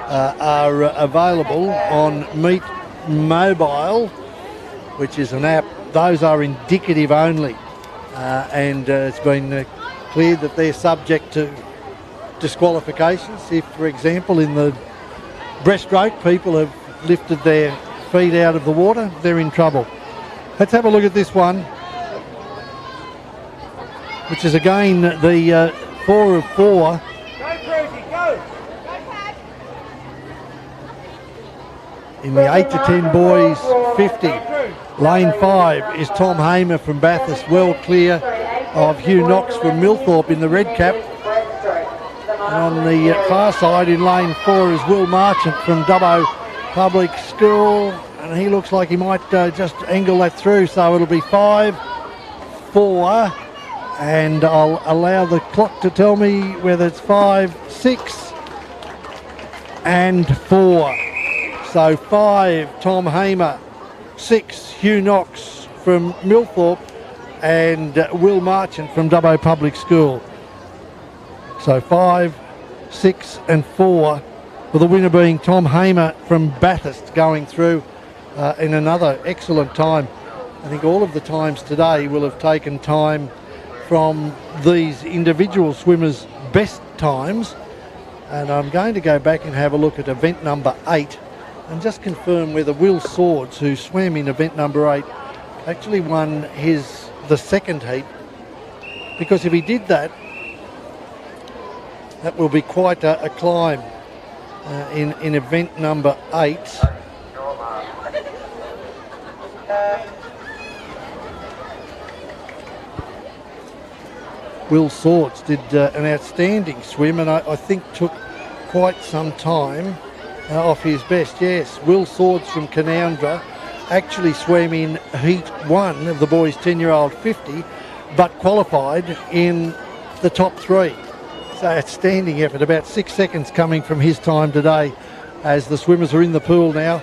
are available on Meet Mobile, which is an app, those are indicative only. And it's been cleared that they're subject to disqualifications. If, for example, in the breaststroke, people have lifted their feet out of the water, they're in trouble. Let's have a look at this one, which is again the 4 of 4. In the 8 to 10 boys 50. Lane 5 is Tom Hamer from Bathurst, well clear of Hugh Knox from Millthorpe in the red cap. And on the far side in lane 4 is Will Marchant from Dubbo Public School, and he looks like he might just angle that through, so it'll be 5, 4, and I'll allow the clock to tell me whether it's 5, 6 and 4. So 5 Tom Hamer, 6 Hugh Knox from Millthorpe, and Will Marchant from Dubbo Public School. So 5, 6 and 4, with the winner being Tom Hamer from Bathurst going through in another excellent time. I think all of the times today will have taken time from these individual swimmers' best times, and I'm going to go back and have a look at event number 8 and just confirm whether Will Swords, who swam in event number 8, actually won the second heat, because if he did that, that will be quite a climb in event number 8. Will Swords did an outstanding swim, and I think took quite some time off his best. Yes, Will Swords from Canoundra actually swam in heat 1 of the boys 10-year-old 50, but qualified in the top 3. So outstanding effort, about 6 seconds coming from his time today as the swimmers are in the pool now.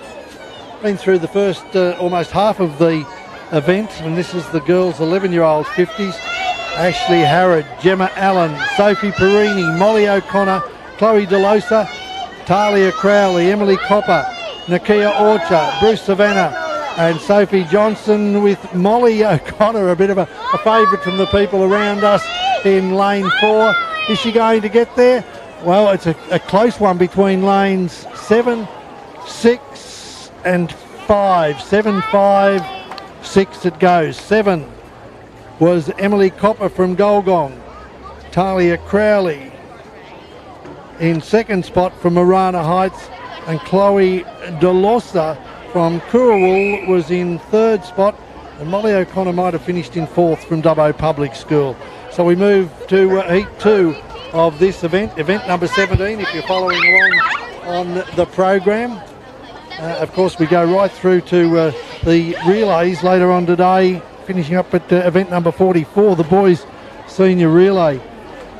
Been through the first almost half of the event, and this is the girls 11-year-old 50s. Ashley Harrod, Gemma Allen, Sophie Perini, Molly O'Connor, Chloe DeLosa, Talia Crowley, Emily Copper, Nakia Orcha, Bruce Savannah and Sophie Johnson, with Molly O'Connor, a bit of a favourite from the people around us in lane 4. Is she going to get there? Well, it's a close one between lanes 7, 6 and 5. 7, 5, 6 it goes. 7 was Emily Copper from Golgong. Talia Crowley in second spot from Marana Heights, and Chloe DeLosa from Coorawul was in third spot, and Molly O'Connor might have finished in fourth from Dubbo Public School. So we move to heat 2 of this event, event number 17, if you're following along on the program. Of course, we go right through to the relays later on today, finishing up at event number 44, the boys senior relay.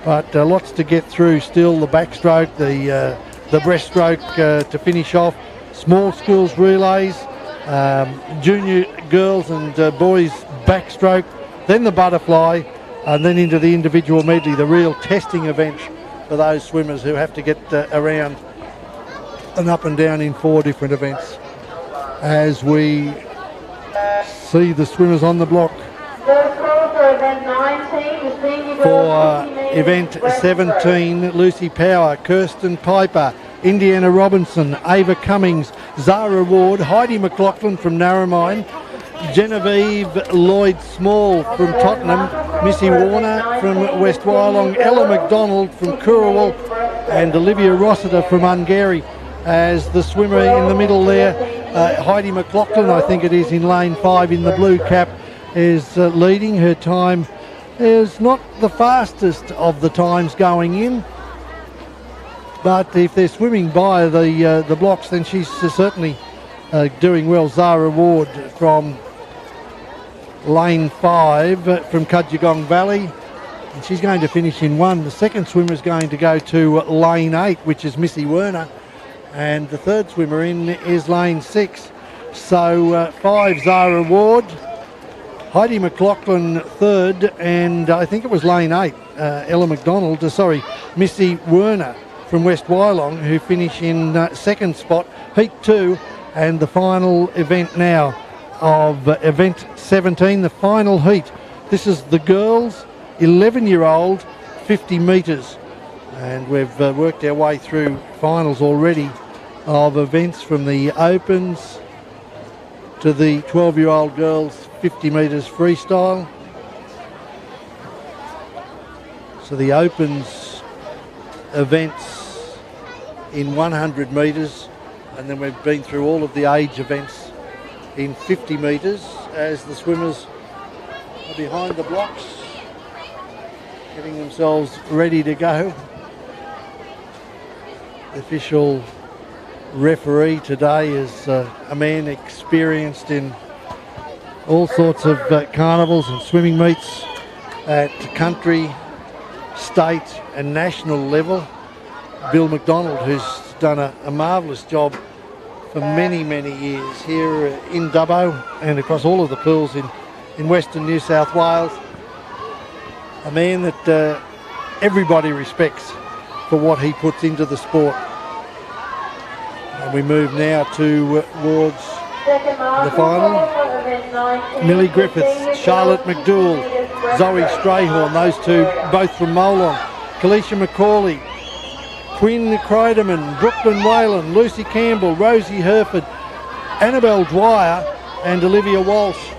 But lots to get through still. The backstroke, the breaststroke to finish off, small schools relays, junior girls and boys backstroke, then the butterfly, and then into the individual medley, the real testing event for those swimmers who have to get around and up and down in 4 different events. As we see the swimmers on the block for event 17, Lucy Power, Kirsten Piper, Indiana Robinson, Ava Cummings, Zara Ward, Heidi McLaughlin from Narromine, Genevieve Lloyd Small from Tottenham, Missy Warner from West Wyalong, Ella McDonald from Coorawul, and Olivia Rossiter from Ungary. As the swimmer in the middle there, Heidi McLaughlin, I think it is, in lane 5 in the blue cap, is leading. Her time is not the fastest of the times going in, but if they're swimming by the blocks, then she's certainly doing well. Zara Ward from lane 5 from Kudjegong Valley, and she's going to finish in 1. The second swimmer is going to go to lane 8, which is Missy Werner, and the third swimmer in is lane 6. So 5 Zara Ward, Heidi McLaughlin third, and I think it was lane 8, Ella McDonald, Missy Werner from West Wyalong, who finish in second spot, heat 2, and the final event now of event 17, the final heat. This is the girls 11-year-old 50 metres, and we've worked our way through finals already of events from the Opens to the 12-year-old girls 50 metres freestyle. So the Opens events in 100 metres, and then we've been through all of the age events in 50 metres as the swimmers are behind the blocks, getting themselves ready to go. The official referee today is a man experienced in all sorts of carnivals and swimming meets at country, state and national level. Bill McDonald, who's done a marvellous job for many, many years here in Dubbo and across all of the pools in Western New South Wales. A man that everybody respects for what he puts into the sport. And we move now towards the final. Millie Griffiths, Charlotte McDougall, Zoe Strayhorn, those two both from Molong. Kalisha McCauley, Quinn Kreiderman, Brooklyn Whalen, Lucy Campbell, Rosie Herford, Annabelle Dwyer and Olivia Walsh.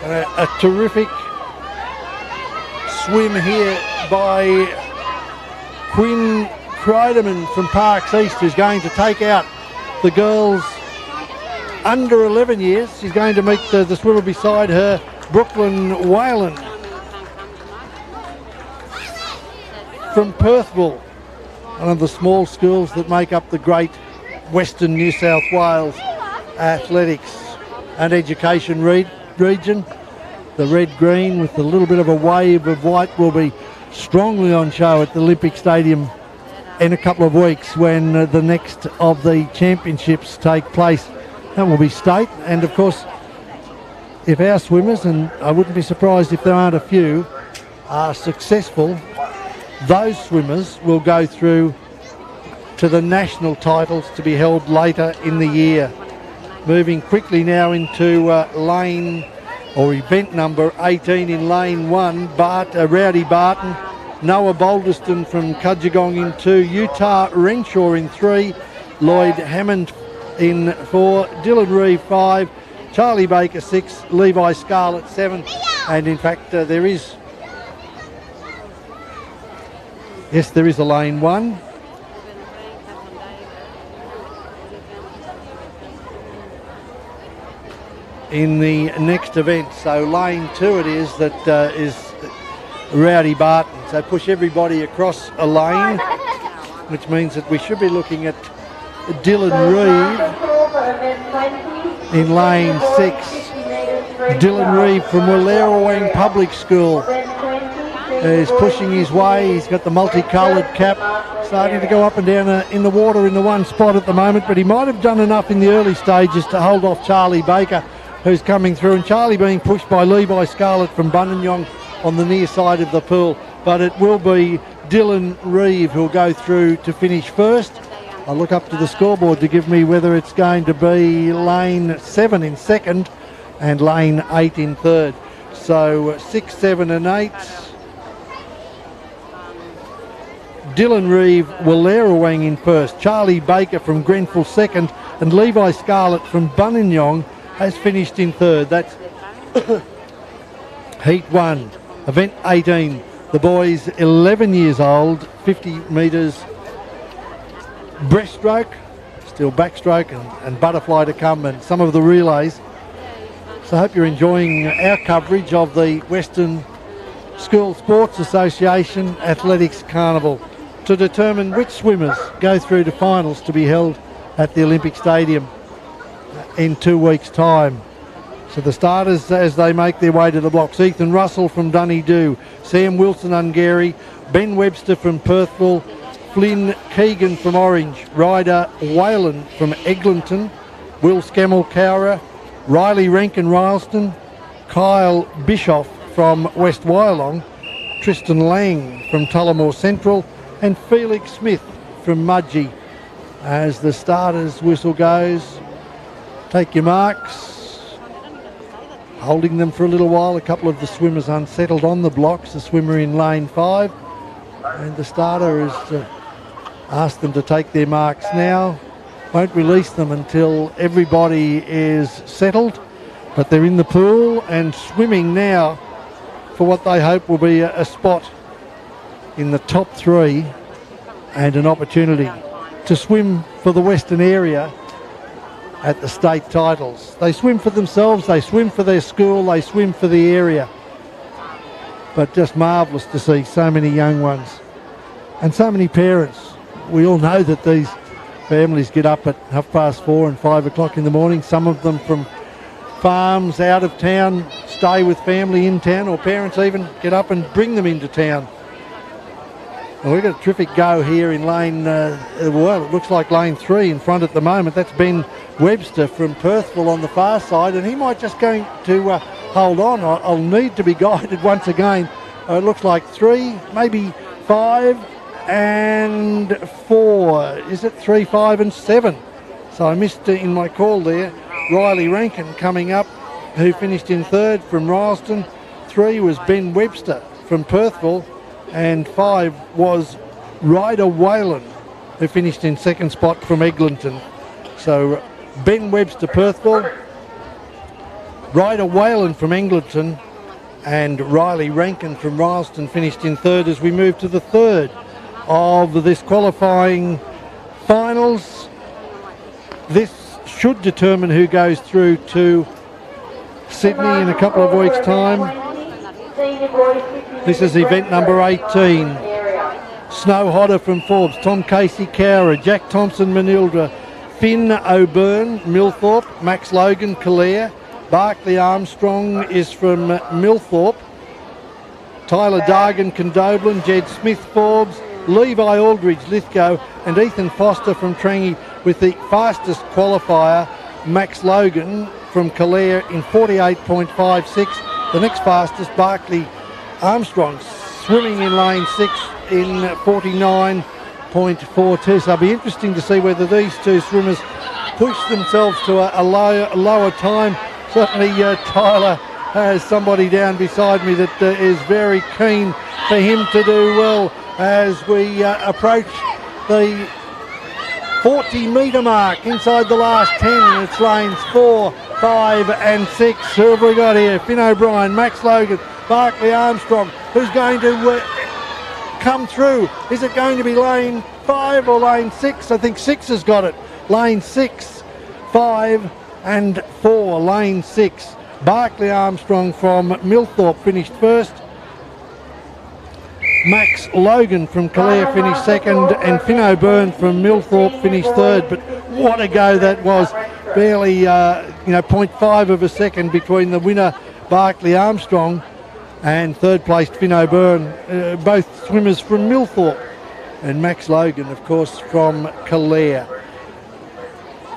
A terrific swim here by Quinn Kreiderman from Parks East, who's going to take out the girls under 11 years. She's going to meet the swimmer beside her, Brooklyn Whalen from Perthville, one of the small schools that make up the great Western New South Wales athletics and education region. The red-green with a little bit of a wave of white will be strongly on show at the Olympic Stadium in a couple of weeks when the next of the championships take place. That will be state, and of course if our swimmers, and I wouldn't be surprised if there aren't a few, are successful, those swimmers will go through to the national titles to be held later in the year. Moving quickly now into lane or event number 18 in lane 1, Rowdy Barton, Noah Balderston from Kudjegong in 2, Utah Renshaw in 3, Lloyd Hammond in 4, Dylan Reeve 5, Charlie Baker 6, Levi Scarlett 7, and in fact there is a lane 1. In the next event, so lane 2 it is that is Rowdy Barton. So push everybody across a lane, which means that we should be looking at Dylan Reeve in lane 6. Dylan Reeve from Wallerawang Public School is pushing his way. He's got the multicoloured cap, starting to go up and down in the water in the one spot at the moment, but he might have done enough in the early stages to hold off Charlie Baker, who's coming through, and Charlie being pushed by Levi Scarlett from Buninyong on the near side of the pool. But it will be Dylan Reeve who'll go through to finish first. I'll look up to the scoreboard to give me whether it's going to be lane 7 in second and lane 8 in third. So 6, 7 and 8. Dylan Reeve, Wallerawang in first, Charlie Baker from Grenfell second, and Levi Scarlett from Buninyong has finished in third. That's heat 1, event 18. The boys 11 years old, 50 metres breaststroke, still backstroke and butterfly to come, and some of the relays. So I hope you're enjoying our coverage of the Western School Sports Association Athletics Carnival to determine which swimmers go through to finals to be held at the Olympic Stadium in 2 weeks' time. So the starters as they make their way to the blocks: Ethan Russell from Dunedoo, Sam Wilson-Ungary, Ben Webster from Perthville, Flynn Keegan from Orange, Ryder Whalen from Eglinton, Will Scammell-Cowra, Riley Rankin Rylstone, Kyle Bischoff from West Wyalong, Tristan Lang from Tullamore Central, and Felix Smith from Mudgee. As the starters whistle goes, take your marks, holding them for a little while. A couple of the swimmers unsettled on the blocks, the swimmer in lane 5, and the starter has asked them to take their marks now. Won't release them until everybody is settled, but they're in the pool and swimming now for what they hope will be a spot in the top 3 and an opportunity to swim for the Western area at the state titles. They swim for themselves, they swim for their school, they swim for the area. But just marvellous to see so many young ones and so many parents. We all know that these families get up at 4:30 and 5 o'clock in the morning. Some of them from farms out of town stay with family in town, or parents even get up and bring them into town. And we've got a terrific go here in lane, well, it looks like lane 3 in front at the moment. That's Ben Webster from Perthville on the far side, and he might just going to hold on. I'll need to be guided once again. It looks like 3, maybe 5 and 4. Is it 3, 5 and 7? So I missed in my call there. Riley Rankin coming up, who finished in 3rd from Rylstone. 3 was Ben Webster from Perthville, and 5 was Ryder Whalen, who finished in 2nd spot from Eglinton. So Ben Webster, Perthville, Ryder Whalen from Eglinton, and Riley Rankin from Rylstone finished in 3rd as we move to the 3rd of this qualifying finals. This should determine who goes through to Sydney in a couple of weeks' time. This is event number 18. Snow Hodder from Forbes, Tom Casey Cowra, Jack Thompson Manildra, Finn O'Byrne Millthorpe, Max Logan Calare, Barclay Armstrong is from Millthorpe, Tyler Dargan Condoblin, Jed Smith Forbes, Levi Aldridge Lithgow, and Ethan Foster from Trangie, with the fastest qualifier Max Logan from Calare in 48.56. The next fastest, Barclay Armstrong, swimming in lane 6 in 49.42. So it'll be interesting to see whether these two swimmers push themselves to a lower time. Certainly Tyler has somebody down beside me that is very keen for him to do well as we approach the 40-metre mark inside the last 10. And it's lanes 4, 5 and 6. Who have we got here? Finn O'Brien, Max Logan, Barclay Armstrong. Who's going to come through? Is it going to be lane 5 or lane 6? I think 6 has got it. Lane 6, 5 and 4. Lane 6. Barclay Armstrong from Millthorpe finished 1st. Max Logan from Calare finished 2nd, and Finn O'Byrne from Millthorpe finished 3rd. But what a go that was! Barely, 0.5 of a second between the winner Barclay Armstrong and 3rd placed Finn O'Byrne, both swimmers from Millthorpe, and Max Logan, of course, from Calare.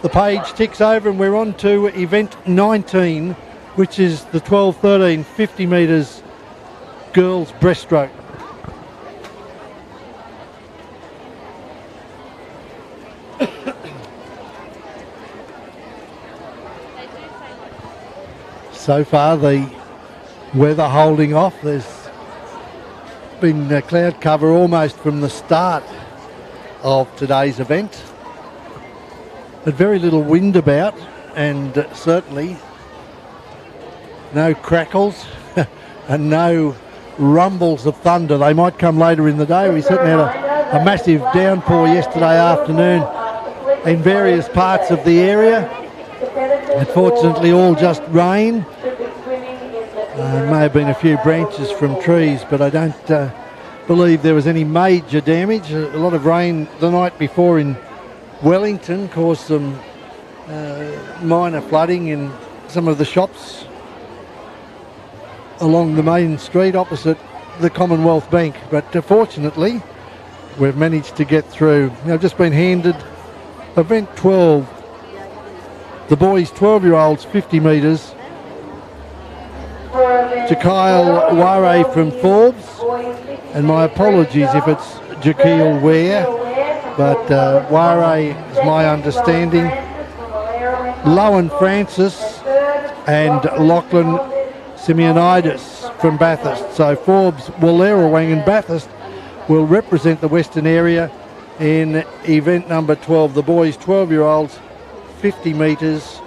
The page ticks over, and we're on to event 19, which is the 12-13 50 metres girls breaststroke. So far the weather holding off. There's been cloud cover almost from the start of today's event, but very little wind about, and certainly no crackles and no rumbles of thunder. They might come later in the day. We certainly had a massive downpour yesterday afternoon in various parts of the area. Unfortunately, all just rain, May have been a few branches from trees, but I don't believe there was any major damage. A lot of rain the night before in Wellington caused some minor flooding in some of the shops along the main street opposite the Commonwealth Bank, but fortunately we've managed to get through. I've just been handed event 12, the boys 12-year-olds 50 metres, to Kyle Ware from Forbes, and my apologies if it's Jaquil Ware, but Ware is my understanding. Lowen Francis and Lachlan Simeonidis from Bathurst. So Forbes, Wallerawang and Bathurst will represent the Western area in event number 12, the boys 12-year-olds 50 metres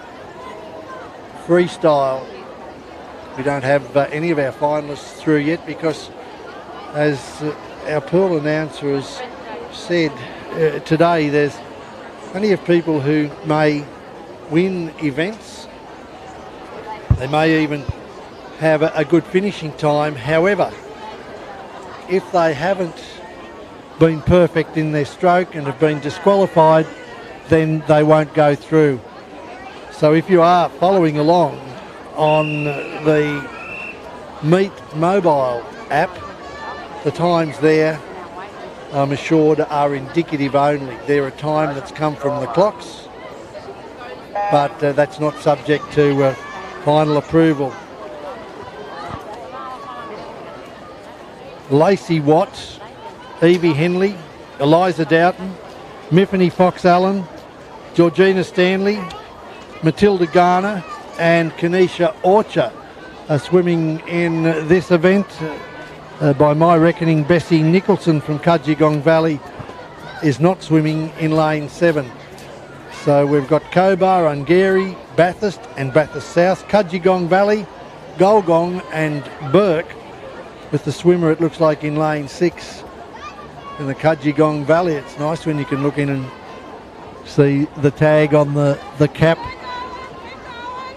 freestyle. We don't have any of our finalists through yet because, as our pool announcer has said today, there's plenty of people who may win events. They may even have a good finishing time. However, if they haven't been perfect in their stroke and have been disqualified, then they won't go through. So if you are following along on the Meet mobile app, the times there, I'm assured, are indicative only. They're a time that's come from the clocks, but that's not subject to final approval. Lacey Watts, Evie Henley, Eliza Doughton, Miffany Fox-Allen, Georgina Stanley, Matilda Garner and Kanisha Orcher are swimming in this event. By my reckoning, Bessie Nicholson from Cudgegong Valley is not swimming in lane 7. So we've got Cobar, Ungary, Bathurst and Bathurst South, Cudgegong Valley, Golgong and Burke, with the swimmer, it looks like, in lane 6 in the Cudgegong Valley. It's nice when you can look in and see the tag on the cap,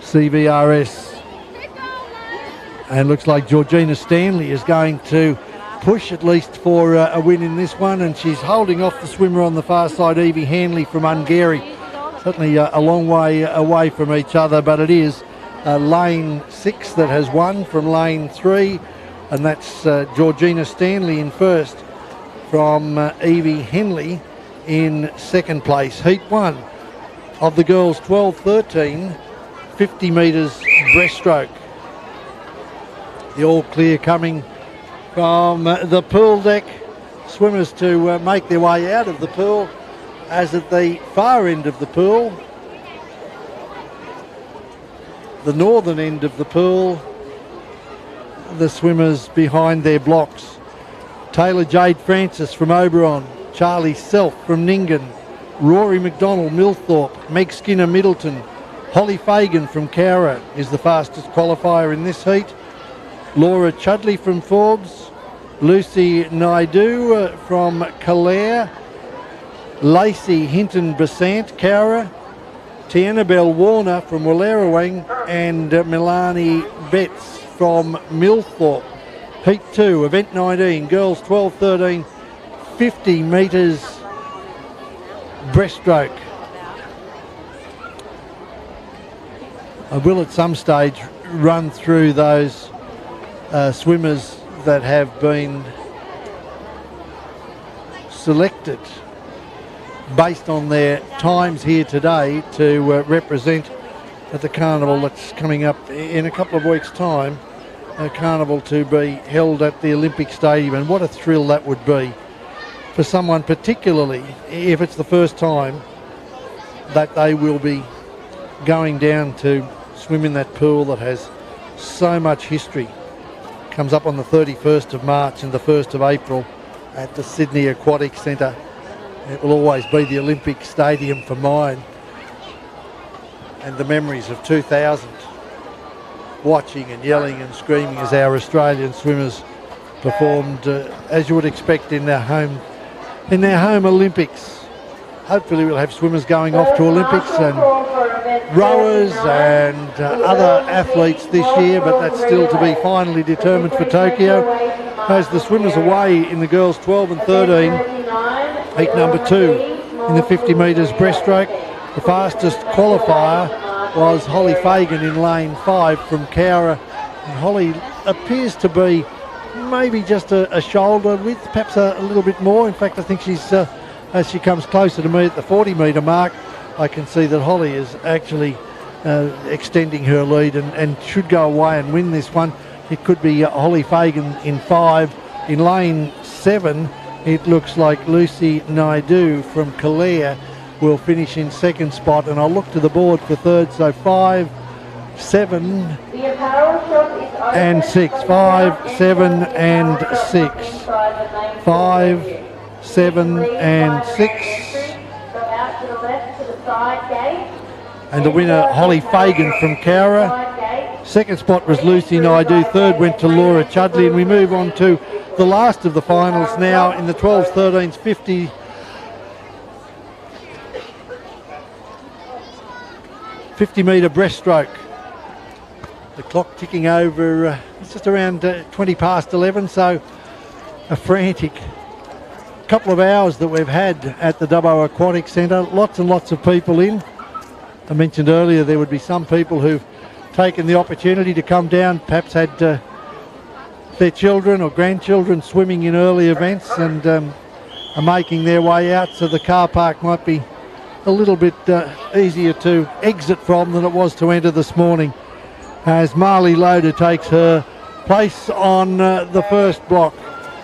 CVRS. And looks like Georgina Stanley is going to push at least for a win in this one, and she's holding off the swimmer on the far side, Evie Hanley from Ungary. Certainly a long way away from each other, but it is lane 6 that has won from lane 3, and that's Georgina Stanley in first from Evie Henley in second place. Heat 1 of the girls 12-13, 50 metres breaststroke. The all clear coming from the pool deck. Swimmers to make their way out of the pool, as at the far end of the pool, the northern end of the pool, the swimmers behind their blocks. Taylor Jade Francis from Oberon, Charlie Self from Ningen, Rory McDonald Millthorpe, Meg Skinner Middleton, Holly Fagan from Cowra is the fastest qualifier in this heat. Laura Chudley from Forbes, Lucy Naidu from Kalair, Lacey Hinton Besant, Cowra, Tiana Bell Warner from Wallerawang and Milani Betts from Millthorpe. Heat 2, event 19, girls 12-13, 50 metres breaststroke. I will at some stage run through those swimmers that have been selected based on their times here today to represent at the carnival that's coming up in a couple of weeks' time, a carnival to be held at the Olympic Stadium. And what a thrill that would be for someone, particularly if it's the first time that they will be going down to swim in that pool that has so much history. Comes up on the 31st of March and the 1st of April at the Sydney Aquatic Centre. It will always be the Olympic Stadium for mine, and the memories of 2000, watching and yelling and screaming as our Australian swimmers performed as you would expect in their home Olympics. hopefully we'll have swimmers going off to Olympics and rowers and other athletes this year, but that's still to be finally determined for Tokyo. As the swimmers away in the girls 12 and 13, heat number 2 in the 50 metres breaststroke. The fastest qualifier was Holly Fagan in lane 5 from Cowra. And Holly appears to be maybe just a shoulder width, perhaps a little bit more. In fact, I think she's, as she comes closer to me at the 40 metre mark, I can see that Holly is actually extending her lead and should go away and win this one. It could be Holly Fagan in 5. In lane 7, it looks like Lucy Naidu from Kalea will finish in second spot, and I'll look to the board for third. So 5, 7 and 6. 5, 7 and 6. 5, 7 and 6. And the winner, Holly Fagan from Cowra. Second spot was Lucy Naidu. Third went to Laura Chudley. And we move on to the last of the finals now in the 12s, 13s, 50 metre breaststroke. The clock ticking over, it's just around 20 past 11, so a frantic couple of hours that we've had at the Dubbo Aquatic Centre. Lots and lots of people in. I mentioned earlier there would be some people who've taken the opportunity to come down, perhaps had their children or grandchildren swimming in early events and are making their way out, so the car park might be a little bit easier to exit from than it was to enter this morning, as Marley Loader takes her place on the first block.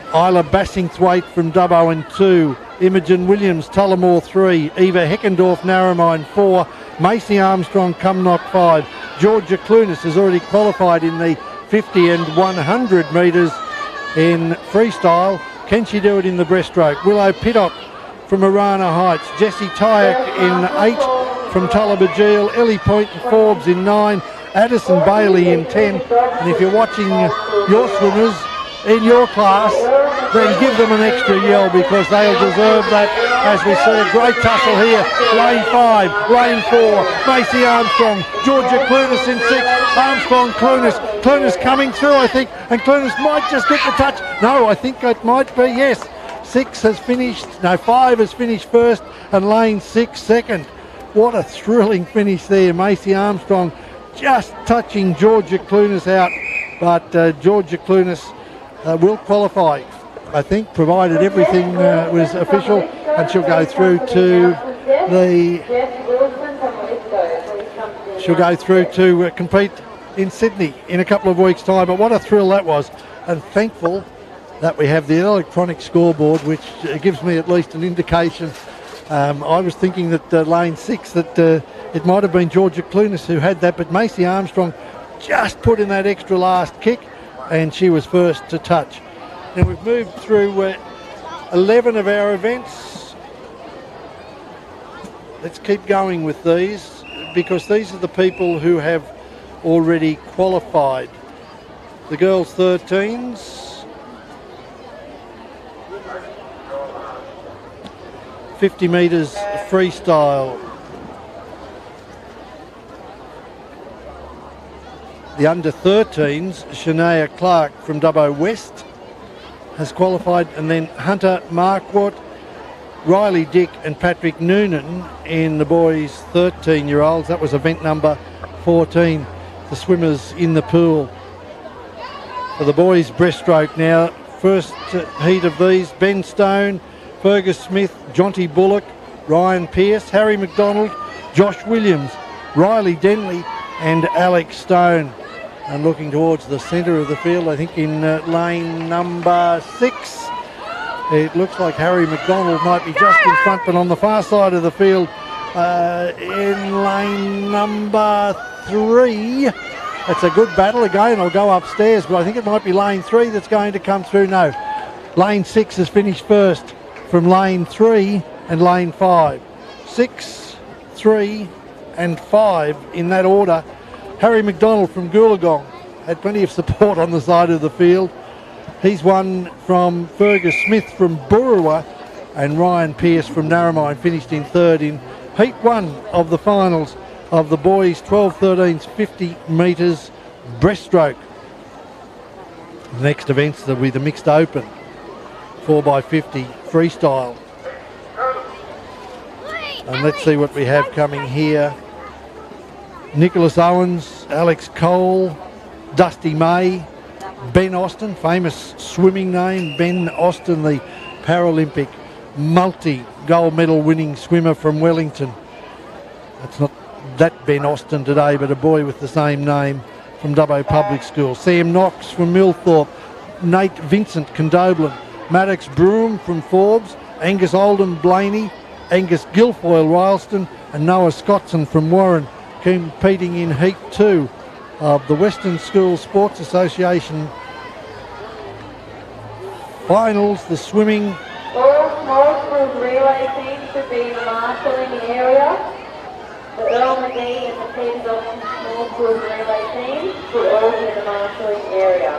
Isla Bassingthwaite from Dubbo in 2, Imogen Williams Tullamore 3, Eva Heckendorf Narromine 4, Macy Armstrong Cumnock 5. Georgia Clunas has already qualified in the 50 and 100 metres in freestyle. Can she do it in the breaststroke? Willow Pittock from Arana Heights, Jessie Tyack in 8 from Tullabajeel, Ellie Point and Forbes in 9, Addison Bailey in 10. And if you're watching your swimmers in your class, then give them an extra yell, because they'll deserve that. As we see a great tussle here. Lane 5, lane 4, Macy Armstrong, Georgia Clunas in 6, Armstrong, Clunas coming through, I think, and Clunas might just get the touch. No, I think it might be, yes. 5 has finished first, and lane 6 second. What a thrilling finish there. Macy Armstrong just touching Georgia Clunas out, but Georgia Clunas will qualify, I think, provided everything was official, and she'll go through to compete in Sydney in a couple of weeks' time. But what a thrill that was, and thankful that we have the electronic scoreboard, which gives me at least an indication. I was thinking that lane 6, that it might have been Georgia Clunas who had that, but Macy Armstrong just put in that extra last kick, and she was first to touch. Now we've moved through 11 of our events. Let's keep going with these, because these are the people who have already qualified. The girls 13s, 50 metres freestyle. The under 13s, Shania Clark from Dubbo West has qualified, and then Hunter Marquardt, Riley Dick and Patrick Noonan in the boys 13-year-olds. That was event number 14, the swimmers in the pool. For the boys breaststroke now, first heat of these, Ben Stone, Fergus Smith, Jonty Bullock, Ryan Pearce, Harry McDonald, Josh Williams, Riley Denley and Alex Stone. And looking towards the centre of the field, I think in lane number 6, it looks like Harry McDonald might be just in front, but on the far side of the field, in lane number 3, it's a good battle again. I'll go upstairs, but I think it might be lane 3 that's going to come through. No, lane 6 has finished first from lane 3 and lane 5. 6, 3 and 5 in that order. Harry McDonald from Goolagong had plenty of support on the side of the field. He's won from Fergus Smith from Burrawa and Ryan Pearce from Narromine finished in third in Heat 1 of the finals of the boys 12-13s 50 metres breaststroke. The next events will be the mixed open 4x50 freestyle. And let's see what we have coming here. Nicholas Owens, Alex Cole, Dusty May, Ben Austin, famous swimming name, Ben Austin, the Paralympic multi-gold medal winning swimmer from Wellington. That's not that Ben Austin today, but a boy with the same name from Dubbo Public School. Sam Knox from Millthorpe, Nate Vincent Condoblin, Maddox Broom from Forbes, Angus Oldham Blaney, Angus Guilfoyle Rylston and Noah Scottson from Warren competing in Heat 2 of the Western School Sports Association finals. The swimming. All small group relay teams should be in the marshalling area. The Earl McGee and the Peter Dawson small group relay teams should all be in the marshalling area.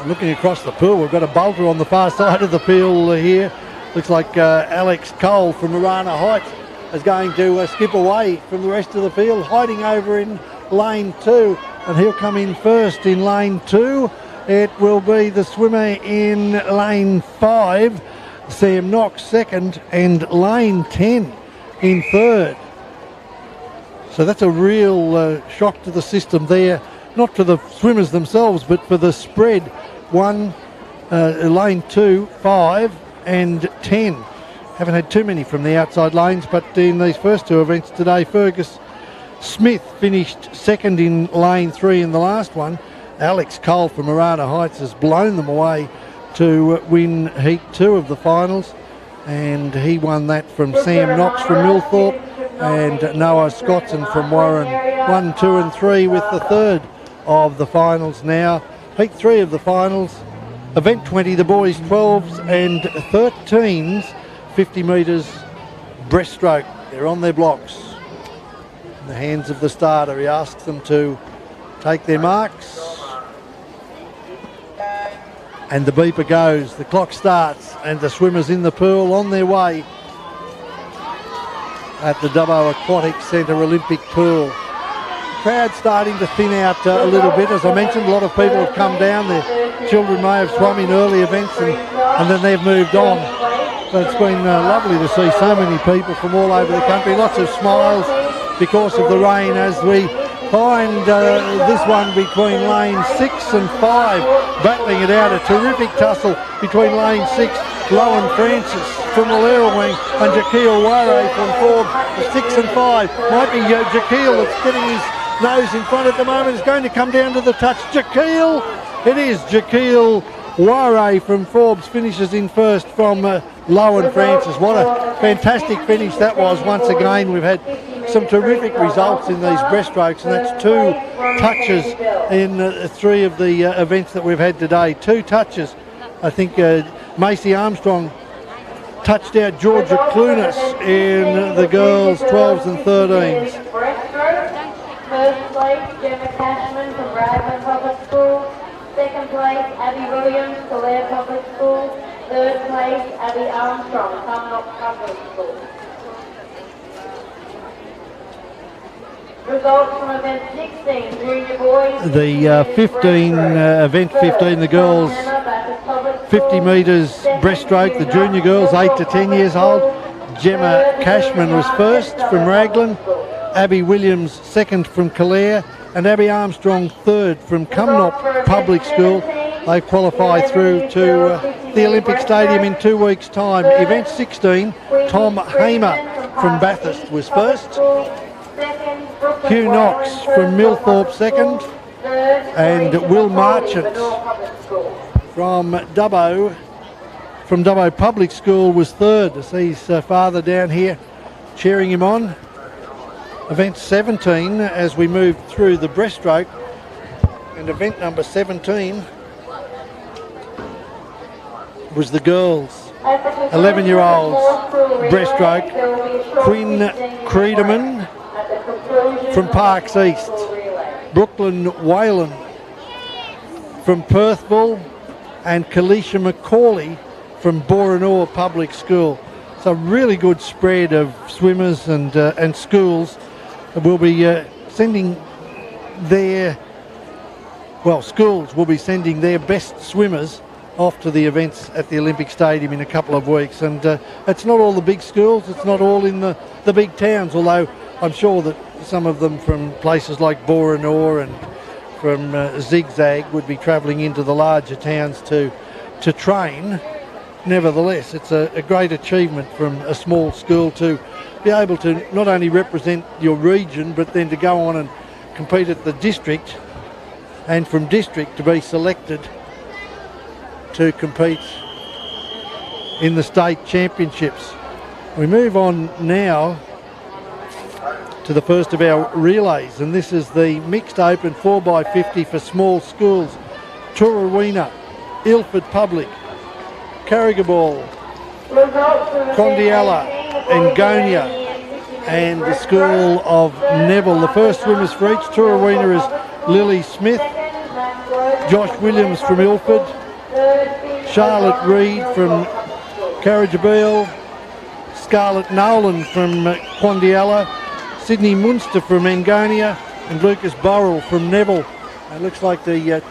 Looking across the pool, we've got a bolter on the far side of the field here. Looks like Alex Cole from Marana Heights is going to skip away from the rest of the field, hiding over in lane 2, and he'll come in first in lane 2. It will be the swimmer in lane 5, Sam Knox, second, and lane 10 in third. So that's a real shock to the system there, not to the swimmers themselves, but for the spread. Lane 2, 5 and 10. Haven't had too many from the outside lanes, but in these first two events today, Fergus Smith finished second in lane 3 in the last one. Alex Cole from Marana Heights has blown them away to win Heat 2 of the finals, and he won that from Sam Knox from Millthorpe and Noah Scottson from Warren. 1, 2 and 3 with the third of the finals now. Heat 3 of the finals, event 20, the boys 12s and 13s, 50 metres breaststroke. They're on their blocks. In the hands of the starter, he asks them to take their marks. And the beeper goes, the clock starts, and the swimmers in the pool on their way at the Dubbo Aquatic Centre Olympic Pool. Crowd starting to thin out a little bit. As I mentioned, a lot of people have come down. Their children may have swum in early events and then they've moved on. But it's been lovely to see so many people from all over the country. Lots of smiles because of the rain as we find this one between lane 6 and 5, battling it out. A terrific tussle between lane 6, Lowen Francis from Wallerawang and Jaquil Ware from Forbes. 6 and 5 might be Jaquil that's getting his nose in front at the moment. Is going to come down to the touch. Jaquil, it is Jaquil Ware from Forbes finishes in first from Lowen Francis. What a fantastic finish that was. Once again, we've had some terrific results in these breaststrokes, and that's 2 touches in 3 of the events that we've had today. 2 touches. I think Macy Armstrong touched out Georgia Clunas in the girls 12s and 13s. First place, Gemma Cashman from Bradman Public School. Second place, Abby Williams, Calais Public School. Third place, Abby Armstrong, Cumnock Public School. Results from event 16, junior boys. The 15, event 15, the girls 50 metres breaststroke, the junior girls 8 to 10 years old. Gemma Cashman was first from Raglan, Abby Williams second from Calais, and Abby Armstrong third from Cumnock Public School. They qualify through to the Olympic Stadium in 2 weeks' time. Event 16, Tom Hamer from Bathurst was first. Hugh Knox from Millthorpe second, and Will Marchant from Dubbo Public School was third. To see his father down here cheering him on. Event 17 as we move through the breaststroke, and event number 17 was the girls 11-year-olds breaststroke. Quinn Creedeman from Parks East, Brooklyn Whalen from Perthville, and Kalisha McCauley from Boranor Public School. So really good spread of swimmers and schools. Will be sending their, well, schools will be sending their best swimmers off to the events at the Olympic Stadium in a couple of weeks. And it's not all the big schools, it's not all in the big towns, although I'm sure that some of them from places like Boranor and from Zigzag would be travelling into the larger towns to train. Nevertheless, it's a great achievement from a small school to be able to not only represent your region, but then to go on and compete at the district, and from district to be selected to compete in the state championships. We move on now to the first of our relays, and this is the mixed open 4x50 for small schools. Turrawina, Ilford Public, Carrigabal, Condiella, Angonia, and the School of Neville. The first swimmers for each Turrawina is Lily Smith, Josh Williams from Ilford, Charlotte Reid from Carrigabil, Scarlett Nolan from Condiella, Sydney Munster from Angonia, and Lucas Burrell from Neville. It looks like the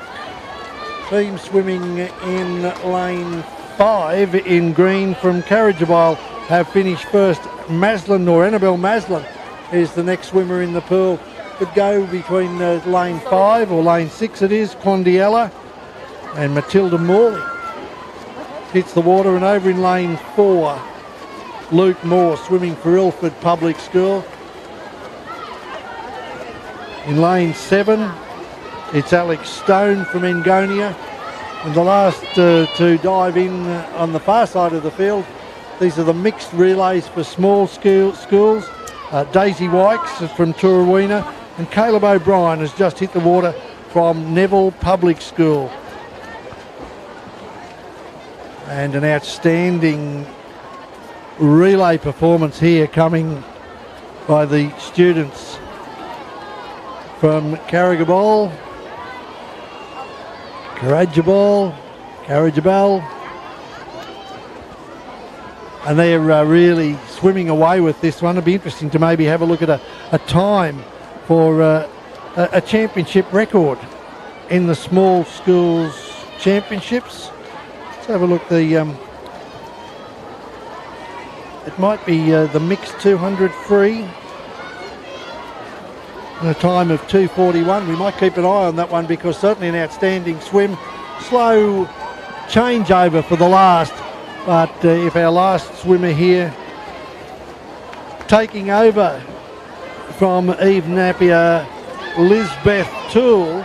team swimming in lane 5 in green from Carrigabil have finished first. Maslin, or Annabelle Maslin, is the next swimmer in the pool. Could go between lane 5 or lane 6 it is, Condiella, and Matilda Morley hits the water, and over in lane 4, Luke Moore swimming for Ilford Public School. In lane 7, it's Alex Stone from Angonia. And the last to dive in on the far side of the field, these are the mixed relays for small schools. Daisy Wykes from Turrawina, and Caleb O'Brien has just hit the water from Neville Public School. And an outstanding relay performance here coming by the students from Carrigabal, Carrigabal, and they're really swimming away with this one. It'd be interesting to maybe have a look at a time for a championship record in the small schools championships. Let's have a look. It might be the mixed 200 free. A time of 2:41. We might keep an eye on that one, because certainly an outstanding swim. Slow changeover for the last, but if our last swimmer here taking over from Eve Napier, Lisbeth Toole,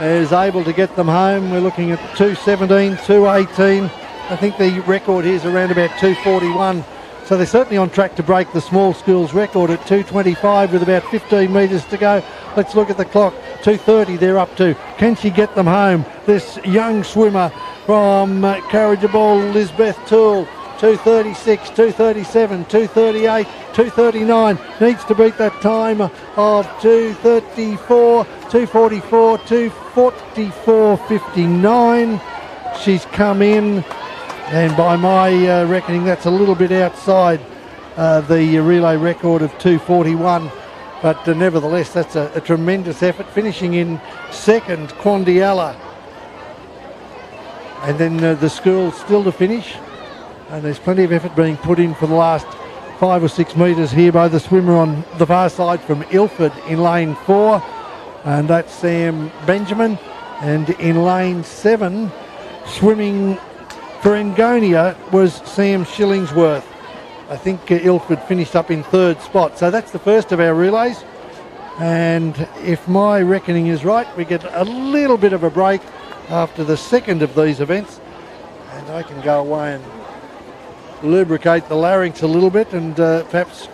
is able to get them home. We're looking at 2:17, 2:18. I think the record here is around about 2:41. So they're certainly on track to break the small schools record at 2:25 with about 15 metres to go. Let's look at the clock. 2:30 they're up to. Can she get them home? This young swimmer from Carrigabal, Lisbeth Toole. 2:36, 2:37, 2:38, 2:39. Needs to beat that time of 2:34, 2:44, 2:44.59. She's come in. And by my reckoning, that's a little bit outside the relay record of 2:41. But nevertheless, that's a tremendous effort. Finishing in second, Condiella. And then the school still to finish. And there's plenty of effort being put in for the last 5 or 6 metres here by the swimmer on the far side from Ilford in lane 4. And that's Sam Benjamin. And in lane 7, swimming for Angonia was Sam Shillingsworth. I think Ilford finished up in 3rd spot. So that's the first of our relays. And if my reckoning is right, we get a little bit of a break after the second of these events. And I can go away and lubricate the larynx a little bit and perhaps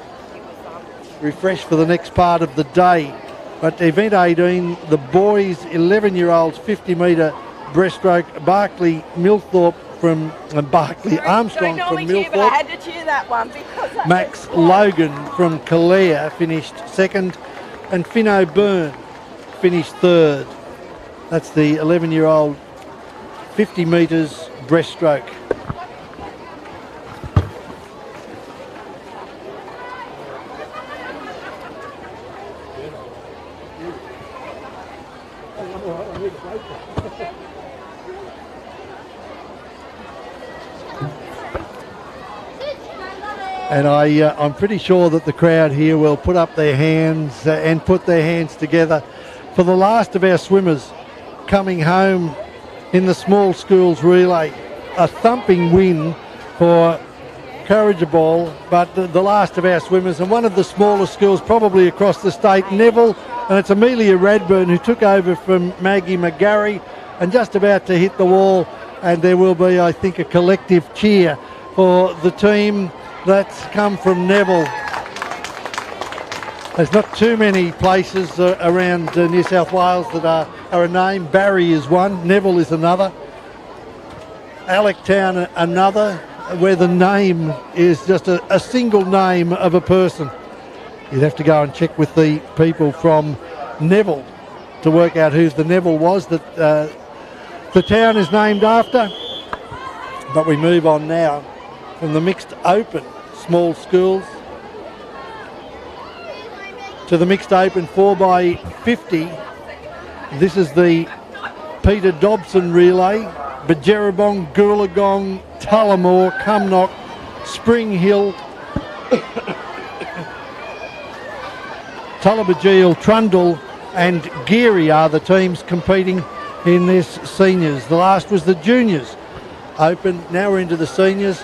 refresh for the next part of the day. But event 18, the boys 11-year-olds 50 metre breaststroke, Barclay Milthorpe from Barclay Armstrong from Milthorpe. But I had to cheer that one because Max Logan from Calare finished second, and Finn O'Byrne finished third. That's the 11-year-old 50 metres breaststroke. And I'm pretty sure that the crowd here will put up their hands and put their hands together for the last of our swimmers coming home in the small schools relay. A thumping win for Corrigible, but the last of our swimmers, and one of the smaller schools probably across the state, Neville, and it's Amelia Radburn who took over from Maggie McGarry and just about to hit the wall, and there will be, I think, a collective cheer for the team that's come from Neville. There's not too many places around New South Wales that are a name. Barry is one, Neville is another, Allectown another, where the name is just a single name of a person. You'd have to go and check with the people from Neville to work out who the Neville was that the town is named after. But we move on now from the mixed open small schools to the mixed open 4x50. This is the Peter Dobson relay. Bajerabong, Goolagong, Tullamore, Cumnock, Spring Hill, Tullabajeel, Trundle and Geary are the teams competing in this seniors. The last was the juniors open. Now we're into the seniors,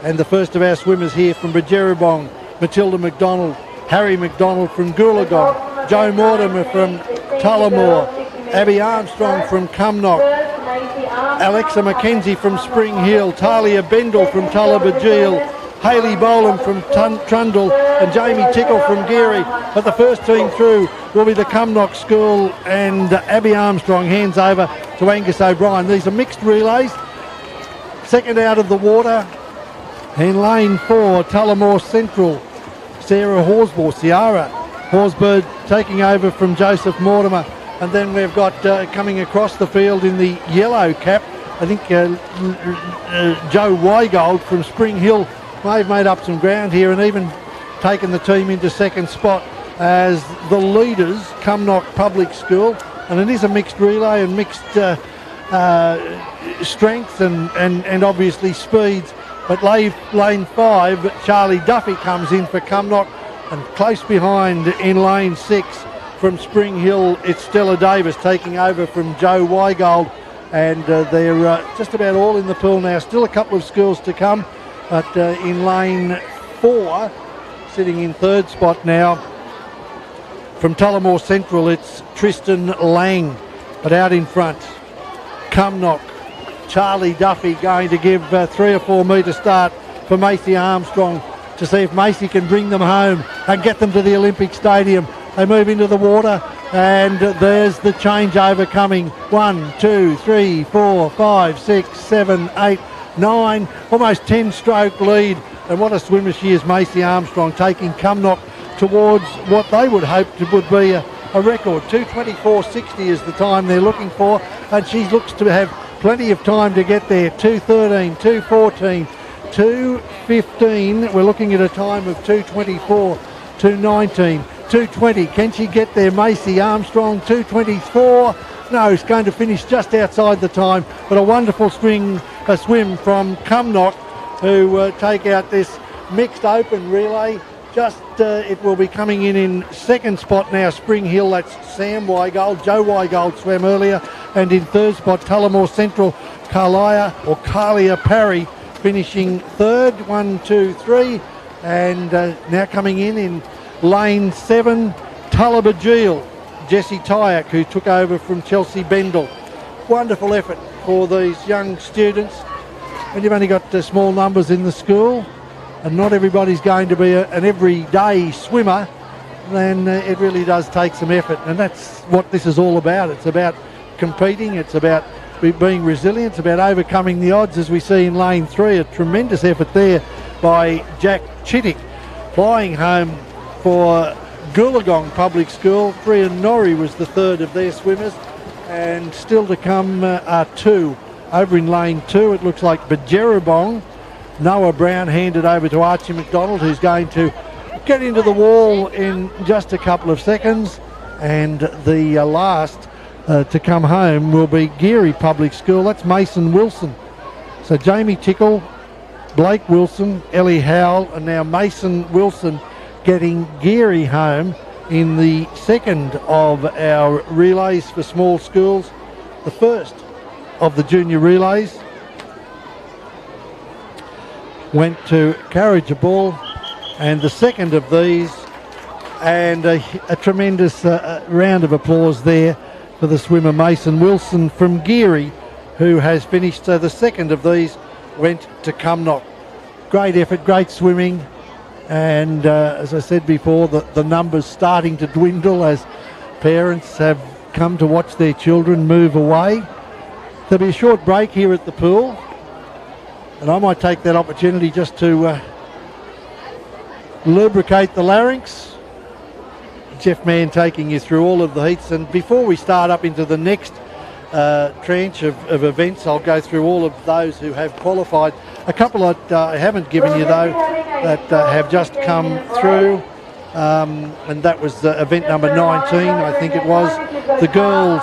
and the first of our swimmers here from Bajerabong, Matilda McDonald, Harry McDonald from Goolagong, Joe Mortimer from Tullamore, Abby Armstrong from Cumnock, Alexa McKenzie from Spring Hill, Talia Bendel from Tullabajeel, Hayley Boland from Trundle and Jamie Tickle from Geary. But the first team through will be the Cumnock School, and Abby Armstrong hands over to Angus O'Brien. These are mixed relays. Second out of the water in lane 4, Tullamore Central, Sarah Horsburgh, Ciara Horsburgh taking over from Joseph Mortimer. And then we've got coming across the field in the yellow cap, I think Joe Weigold from Spring Hill may have made up some ground here and even taken the team into second spot as the leaders, Cumnock Public School. And it is a mixed relay and mixed strength and obviously speeds. But lane 5, Charlie Duffy comes in for Cumnock, and close behind in lane 6 from Spring Hill, it's Stella Davis taking over from Joe Weigold, and they're just about all in the pool now. Still a couple of schools to come, but in lane 4, sitting in third spot now, from Tullamore Central, it's Tristan Lang, but out in front, Cumnock, Charlie Duffy going to give 3 or 4 metre start for Macy Armstrong to see if Macy can bring them home and get them to the Olympic Stadium. They move into the water, and there's the changeover coming. 1, 2, 3, 4, 5, 6, 7, 8, 9, almost 10 stroke lead. And what a swimmer she is, Macy Armstrong, taking Cumnock towards what they would hope would be a record. 2:24.60 is the time they're looking for, and she looks to have plenty of time to get there. 2:13, 2:14, 2:15. We're looking at a time of 2:24, 2:19. 2:20, can she get there? Macy Armstrong, 2:24. No, it's going to finish just outside the time, but a wonderful swim from Cumnock, who take out this mixed open relay. Just it will be coming in second spot now, Spring Hill. That's Sam Weigold. Joe Weigold swam earlier, and in third spot, Tullamore Central, Carlia Parry finishing third. 1, 2, 3, and now coming in lane 7, Tullabajeel, Jessie Tyack, who took over from Chelsea Bendel. Wonderful effort for these young students. When you've only got small numbers in the school and not everybody's going to be an everyday swimmer, then it really does take some effort. And that's what this is all about. It's about competing. It's about being resilient. It's about overcoming the odds, as we see in lane 3. A tremendous effort there by Jack Chittick, flying home for Goolagong Public School. Brian Norrie was the third of their swimmers. And still to come are two. Over in lane 2, it looks like Bajerabong. Noah Brown handed over to Archie McDonald, who's going to get into the wall in just a couple of seconds. And the last to come home will be Geary Public School. That's Mason Wilson. So Jamie Tickle, Blake Wilson, Ellie Howell, and now Mason Wilson getting Geary home in the second of our relays for small schools, the first of the junior relays. Went to Carrigabull, and the second of these, and a tremendous round of applause there for the swimmer Mason Wilson from Geary, who has finished. So the second of these went to Cumnock. Great effort, great swimming, and as I said before, the numbers starting to dwindle as parents have come to watch their children move away. There'll be a short break here at the pool, and I might take that opportunity just to lubricate the larynx. Jeff Mann taking you through all of the heats, and before we start up into the next tranche of events, I'll go through all of those who have qualified. A couple that I haven't given you though that have just come through, and that was event number 19, I think it was. The girls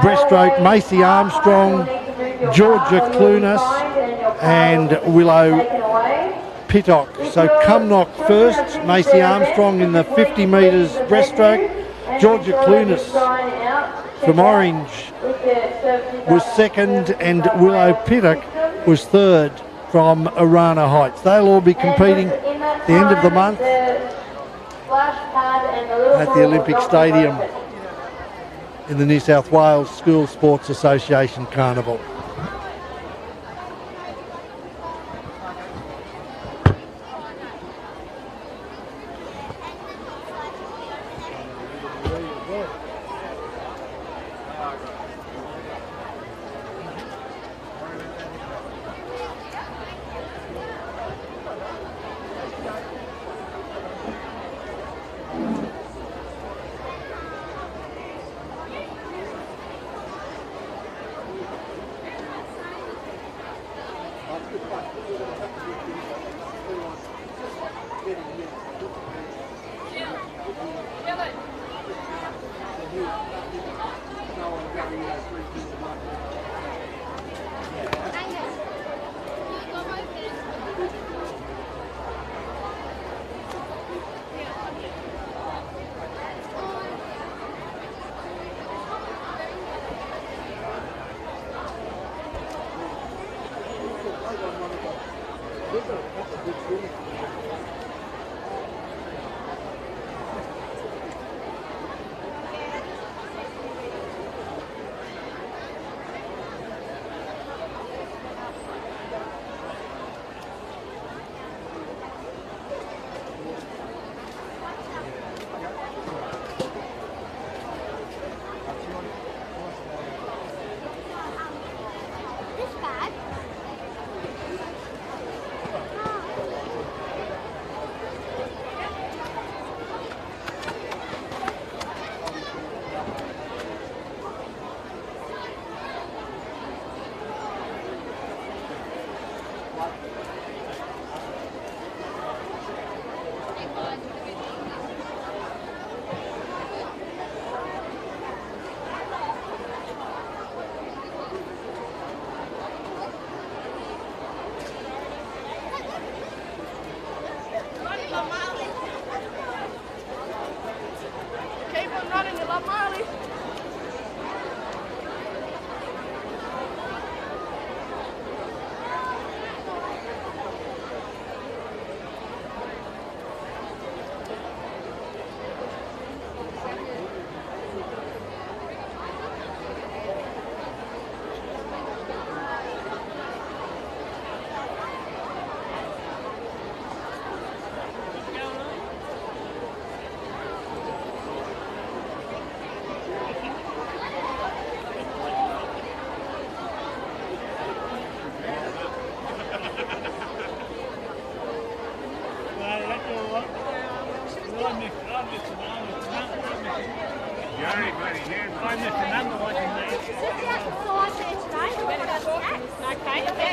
breaststroke, Macy Armstrong, Georgia Clunas and Willow Pittock. So Cumnock first, Macy Armstrong in the 50 metres breaststroke. Georgia Clunas from Orange was second, and Willow Pittock was third from Arana Heights. They'll all be competing at the end of the month at the Olympic Stadium in the New South Wales School Sports Association Carnival.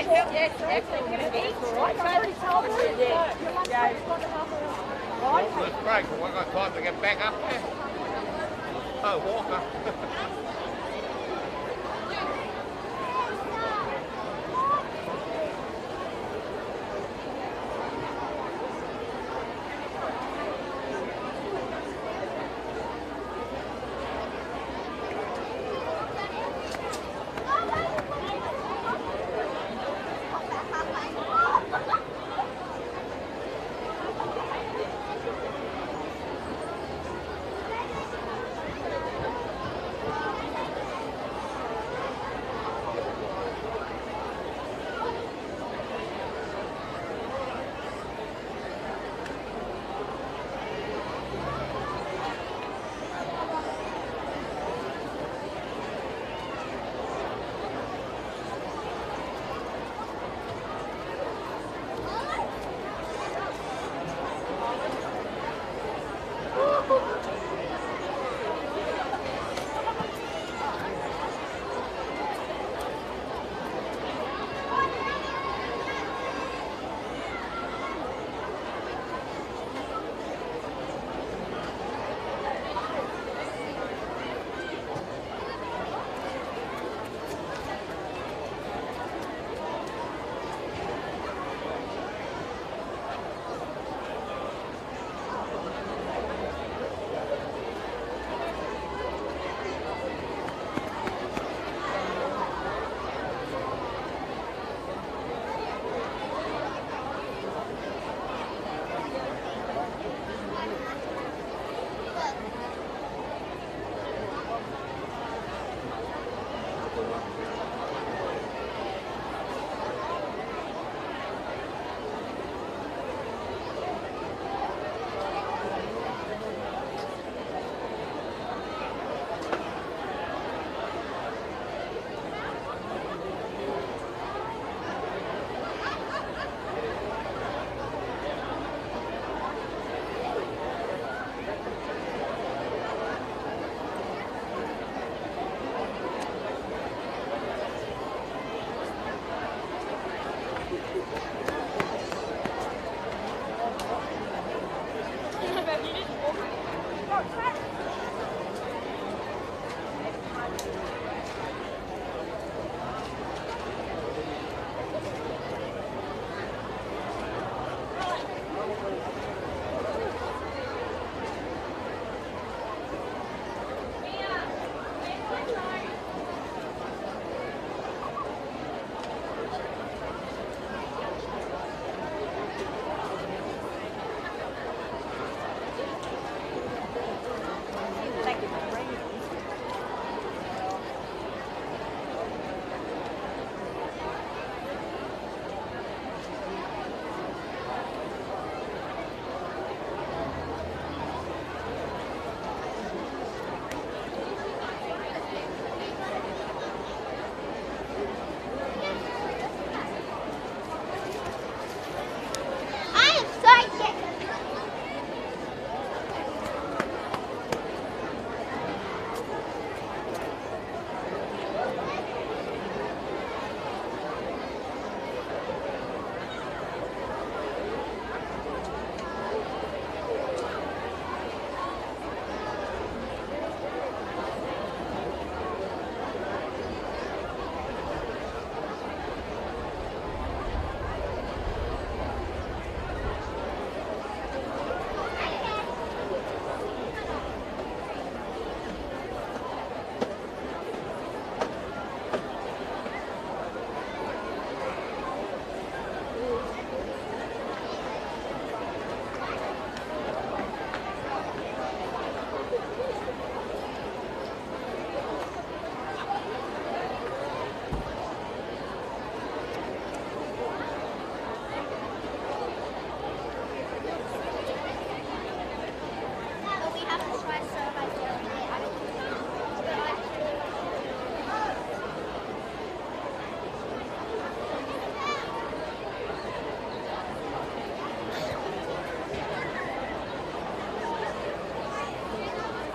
Yes, definitely. Right, I already told her. Yeah. Let's break. We've got time to get back up there. Oh, Walker.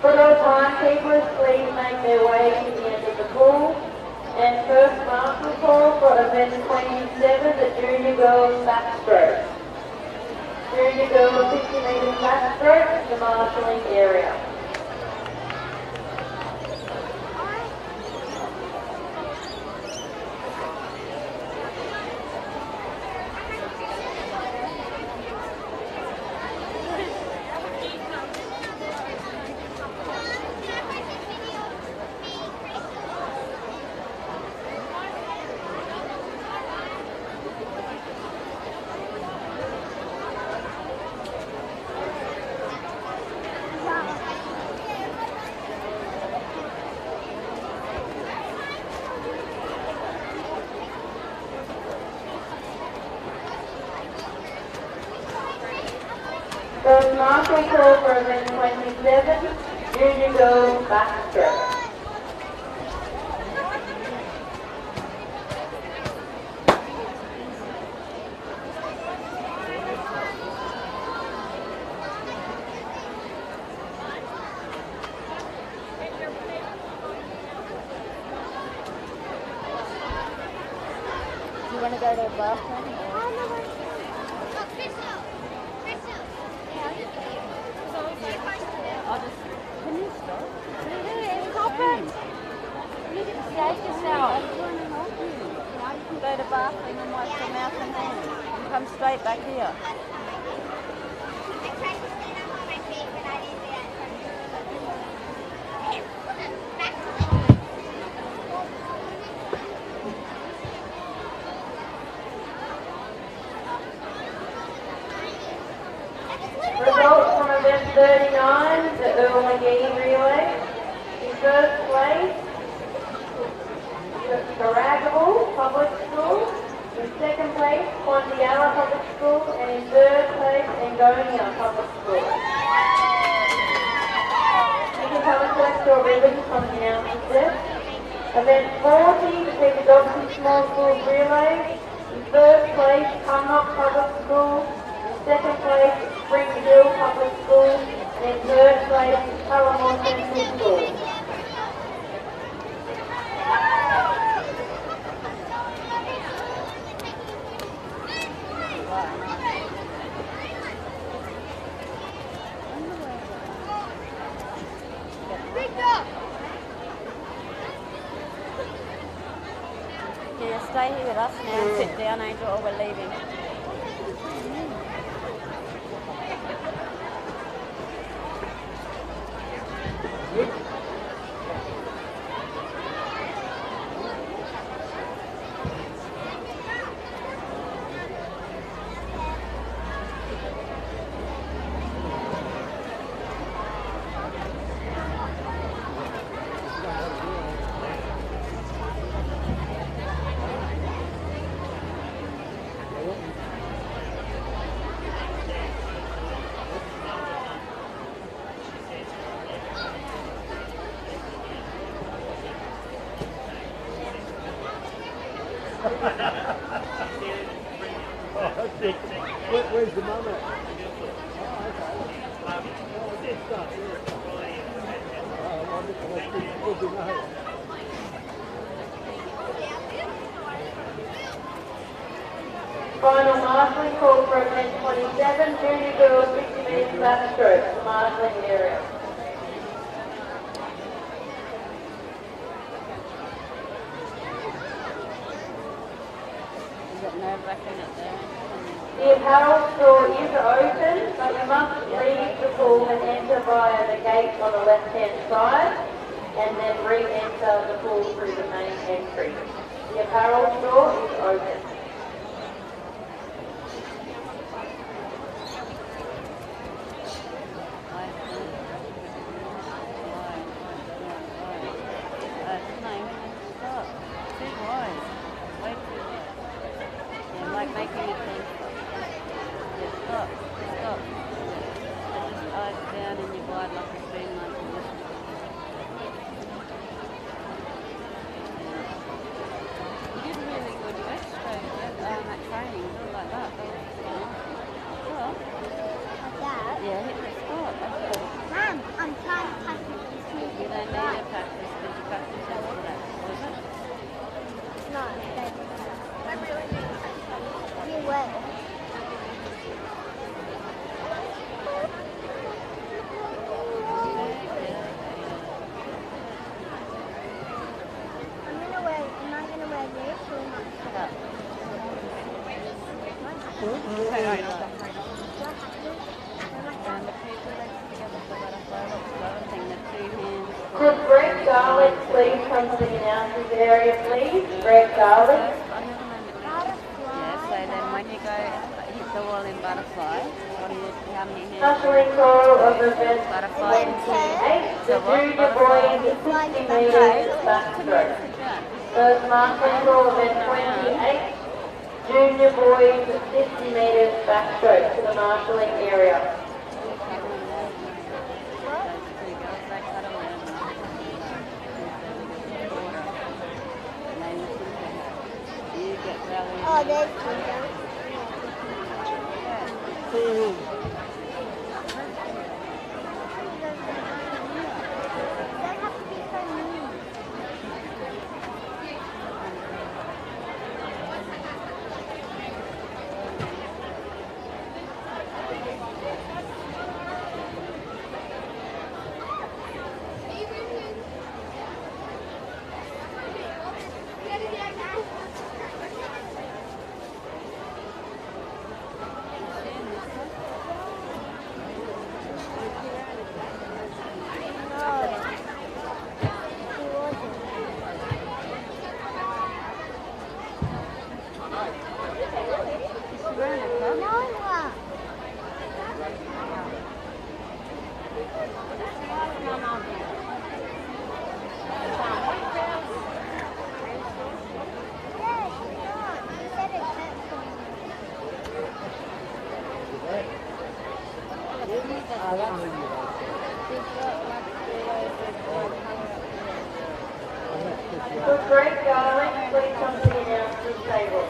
For those timekeepers, please make their way to the end of the pool. And first master call for event 27, the junior girls backstroke. Junior girls 50 metres backstroke, the marshalling area. First marshal call for event 27, junior girls backstroke. Do you want to go to the bathroom? I'll just. Can you stop? What are you doing? Stop it! You need to behave yourself. I'm trying to help you. You can go to the bathroom and wash your mouth and hands. And come straight back here. Results from event 39, the Earl McGee relay. In first place, Carragable Public School. In second place, Pontiala Public School. And in third place, Angonia Public School. You can come and collect your ribbons from the announcer's desk. Event 40, the Peter Dobson Small Schools Relay. In third place, Cumnock Public School. In second place, Spring Hill Public School. And in third place, Tullamore Central School. Yeah, stay here with us now and sit down, Angel, or we're leaving. Where's the mum at? Oh, okay. Good stuff, good to know. Final marshalling call for event 27, junior girls 50 metres backstroke, the marshalling area. Is it nerve-wracking up there? The apparel store is open, but you must leave the pool and enter via the gate on the left-hand side, and then re-enter the pool through the main entry. The apparel store is open. Making it clean. Yeah, stop. And just eyes down in your blood like a streamlined position. You did really good backstroke at training, do it like that. That was well, Like that? yeah, hit the spot. That's good. Mom, I'm trying to practice this You don't need to practice, because you practice after that, was it? Could Greg Garlic please come to the announcers area, please? Greg Garlic. Yeah, so then when you go hit the wall in butterfly, what do you, how many hands? Ushering call of event Butterfly. 28, the junior boys 50 metres backstroke. First marshalling call event 28, junior boys 50 metres backstroke to the marshalling area. Oh, there's Could Greg Garlic please come to the announcers table?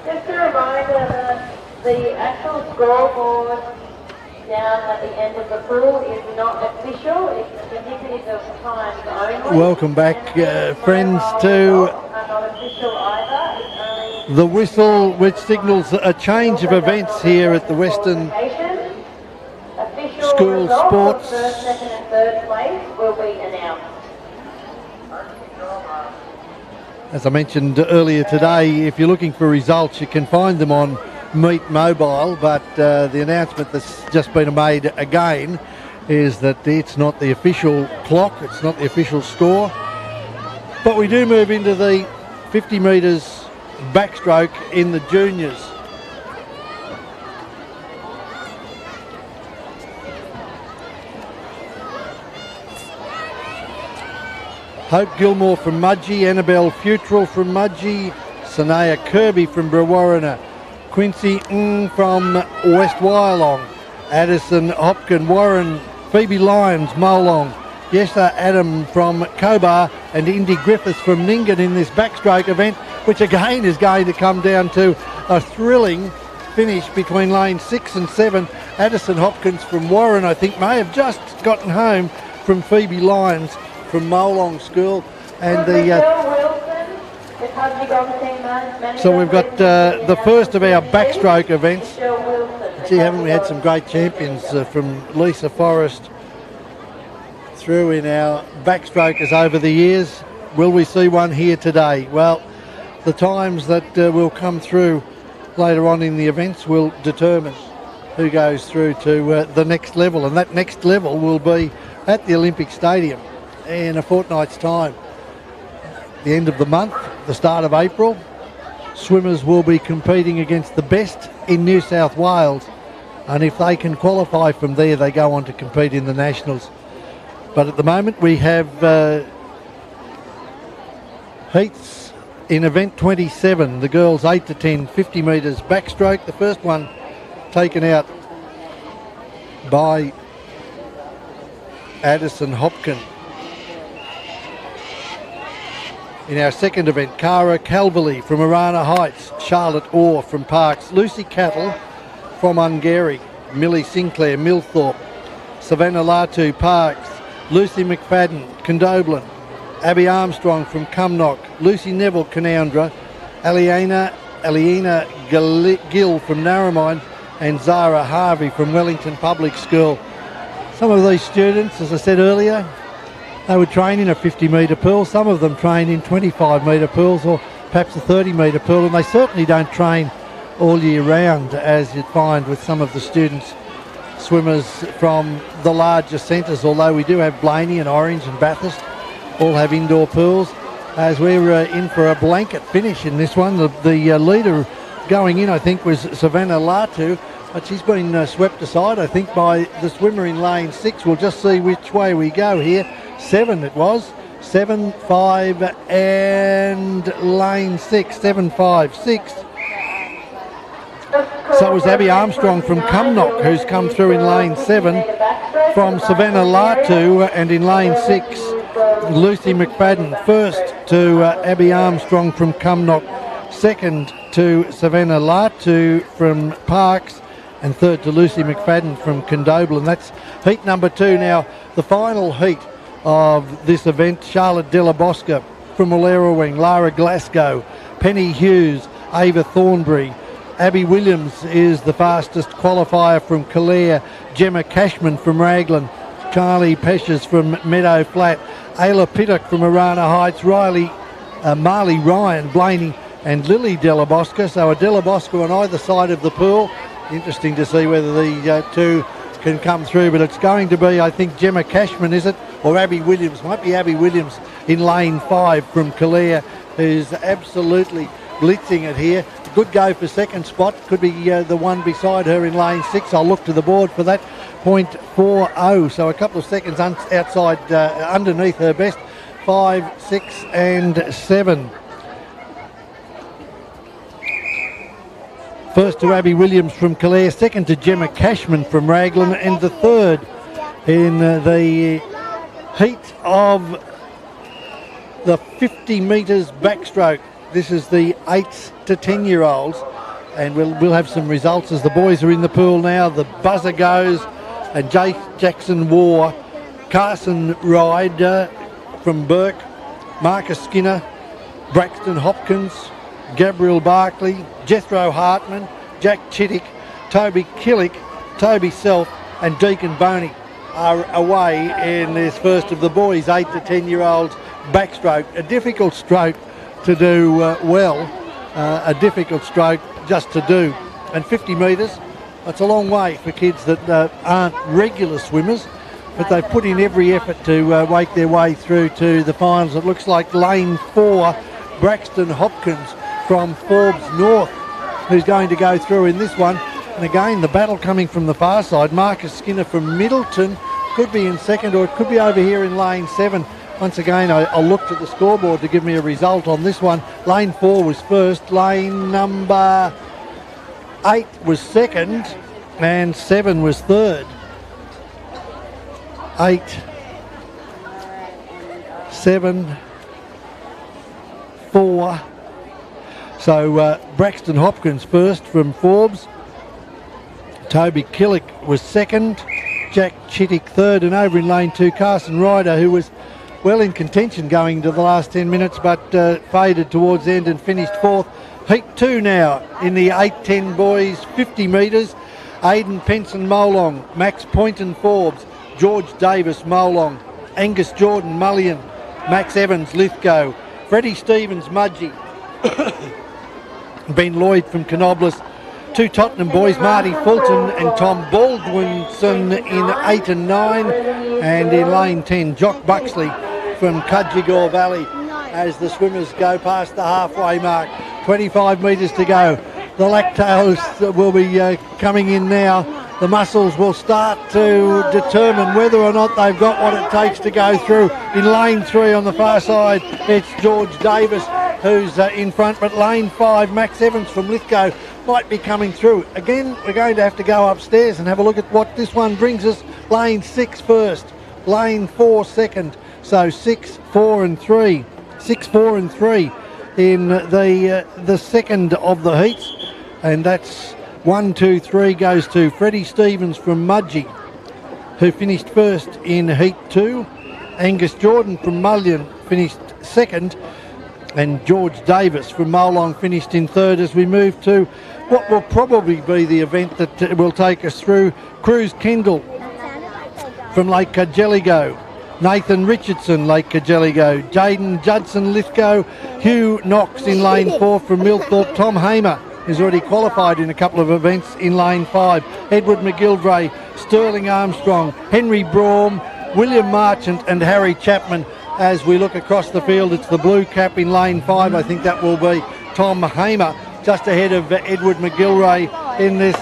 Just a reminder that the actual scoreboard down at the end of the pool is not official, it's indicative of times only. Welcome back, friends, to Are not official either. It's only the whistle, which signals a change of events here at the Western official School results Sports. of first, second and third place will be announced. As I mentioned earlier today, if you're looking for results, you can find them on Meet Mobile, but the announcement that's just been made again is that it's not the official clock, it's not the official score. But we do move into the 50 metres backstroke in the juniors. Hope Gilmore from Mudgee, Annabelle Futrell from Mudgee, Sanaya Kirby from Brewarrina, Quincy from West Wyalong, Addison Hopkin, Warren, Phoebe Lyons, Molong, Yessa Adam from Cobar and Indy Griffiths from Nyngan in this backstroke event, which again is going to come down to a thrilling finish between lanes 6 and 7. Addison Hopkins from Warren, I think, may have just gotten home from Phoebe Lyons from Molong School, and so we've got the first of our backstroke events. Gee, haven't we had some great champions from Lisa Forrest through in our backstrokers over the years? Will we see one here today? Well, the times that will come through later on in the events will determine who goes through to the next level, and that next level will be at the Olympic Stadium in a fortnight's time. The end of the month, the start of April, swimmers will be competing against the best in New South Wales and if they can qualify from there, they go on to compete in the Nationals. But at the moment we have heats in event 27. The girls 8 to 10, 50 metres backstroke. The first one taken out by Addison Hopkin. In our second event, Cara Calverley from Arana Heights, Charlotte Orr from Parks, Lucy Cattle from Ungary, Millie Sinclair, Millthorpe, Savannah Latu, Parks, Lucy McFadden, Condoblin, Abby Armstrong from Cumnock, Lucy Neville, Canowindra, Aliena Gill from Narromine, and Zara Harvey from Wellington Public School. Some of these students, as I said earlier, they would train in a 50-metre pool. Some of them train in 25-metre pools or perhaps a 30-metre pool, and they certainly don't train all year round, as you'd find with some of the students, swimmers from the larger centres, although we do have Blaney and Orange and Bathurst all have indoor pools. As we're in for a blanket finish in this one, the leader going in, I think, was Savannah Latu, but she's been swept aside, I think, by the swimmer in lane 6. We'll just see which way we go here. 7 it was. 7, 5 and lane 6. 7, 5, 6. So it was Abby Armstrong from Cumnock who's come through in lane 7 from Savannah Latu, and in lane 6 Lucy McFadden. First to Abby Armstrong from Cumnock, second to Savannah Latu from Parks, and third to Lucy McFadden from Condoblin. That's heat number 2. Now the final heat of this event, Charlotte Della Bosca from Wing, Lara Glasgow, Penny Hughes, Ava Thornbury, Abby Williams is the fastest qualifier from Calare, Gemma Cashman from Raglan, Charlie Peshes from Meadow Flat, Ayla Pittock from Arana Heights, Marley Ryan, Blaney and Lily Della Bosca. So a Della Bosca on either side of the pool. Interesting to see whether the two can come through, but it's going to be, I think, Gemma Cashman, is it? Or Abby Williams. Might be Abby Williams in lane 5 from Calare, who's absolutely blitzing it here. Good go for second spot. Could be the one beside her in lane 6. I'll look to the board for that. 0.40, so a couple of seconds outside, underneath her best. 5, 6 and 7. First to Abby Williams from Calare, second to Gemma Cashman from Raglan, and the third in the heat of the 50 metres backstroke. This is the 8 to 10-year-olds, and we'll have some results as the boys are in the pool now. The buzzer goes, and Jackson War, Carson Ryder from Burke, Marcus Skinner, Braxton Hopkins, Gabriel Barkley, Jethro Hartman, Jack Chittick, Toby Killick, Toby Self and Deacon Boney are away in this first of the boys' 8 to 10-year-olds backstroke. A difficult stroke to do well, a difficult stroke just to do. And 50 metres, that's a long way for kids that aren't regular swimmers, but they've put in every effort to wake their way through to the finals. It looks like lane 4, Braxton Hopkins from Forbes North, who's going to go through in this one. And again, the battle coming from the far side. Marcus Skinner from Middleton could be in second, or it could be over here in lane 7. Once again, I'll look to the scoreboard to give me a result on this one. Lane 4 was first, lane number 8 was second, and 7 was third. 8, 7, 4. So Braxton Hopkins first from Forbes. Toby Killick was second. Jack Chittick third, and over in lane 2, Carson Ryder, who was well in contention going into the last 10 minutes, but faded towards the end and finished 4th. Heat 2 now in the 8-10 boys, 50 metres. Aidan Penson Molong, Max Poynton Forbes, George Davis Molong, Angus Jordan Mullion, Max Evans Lithgow, Freddie Stevens Mudgee, Ben Lloyd from Canoblis. 2 Tottenham boys, Marty Fulton and Tom Baldwinson in 8 and 9. And in lane 10, Jock Buxley from Cudgegore Valley as the swimmers go past the halfway mark. 25 metres to go. The Lactails will be coming in now the muscles will start to determine whether or not they've got what it takes to go through. In lane 3 on the far side, it's George Davis who's in front, but lane 5, Max Evans from Lithgow might be coming through. Again, we're going to have to go upstairs and have a look at what this one brings us. Lane 6 first, lane 4 second, so 6, 4 and 3. 6, 4 and 3 in the second of the heats, and that's 1, 2, 3 goes to Freddie Stevens from Mudgee, who finished first in Heat 2. Angus Jordan from Mullion finished second, and George Davis from Molong finished in third as we move to what will probably be the event that will take us through. Cruz Kendall from Lake Cargelligo, Nathan Richardson, Lake Cargelligo, Jaden Judson, Lithgow, Hugh Knox in lane 4 from Millthorpe, Tom Hamer who's already qualified in a couple of events in lane 5, Edward McGilvray, Sterling Armstrong, Henry Braum, William Marchant and Harry Chapman. As we look across the field, it's the blue cap in lane 5. I think that will be Tom Hamer, just ahead of Edward McGilvray in this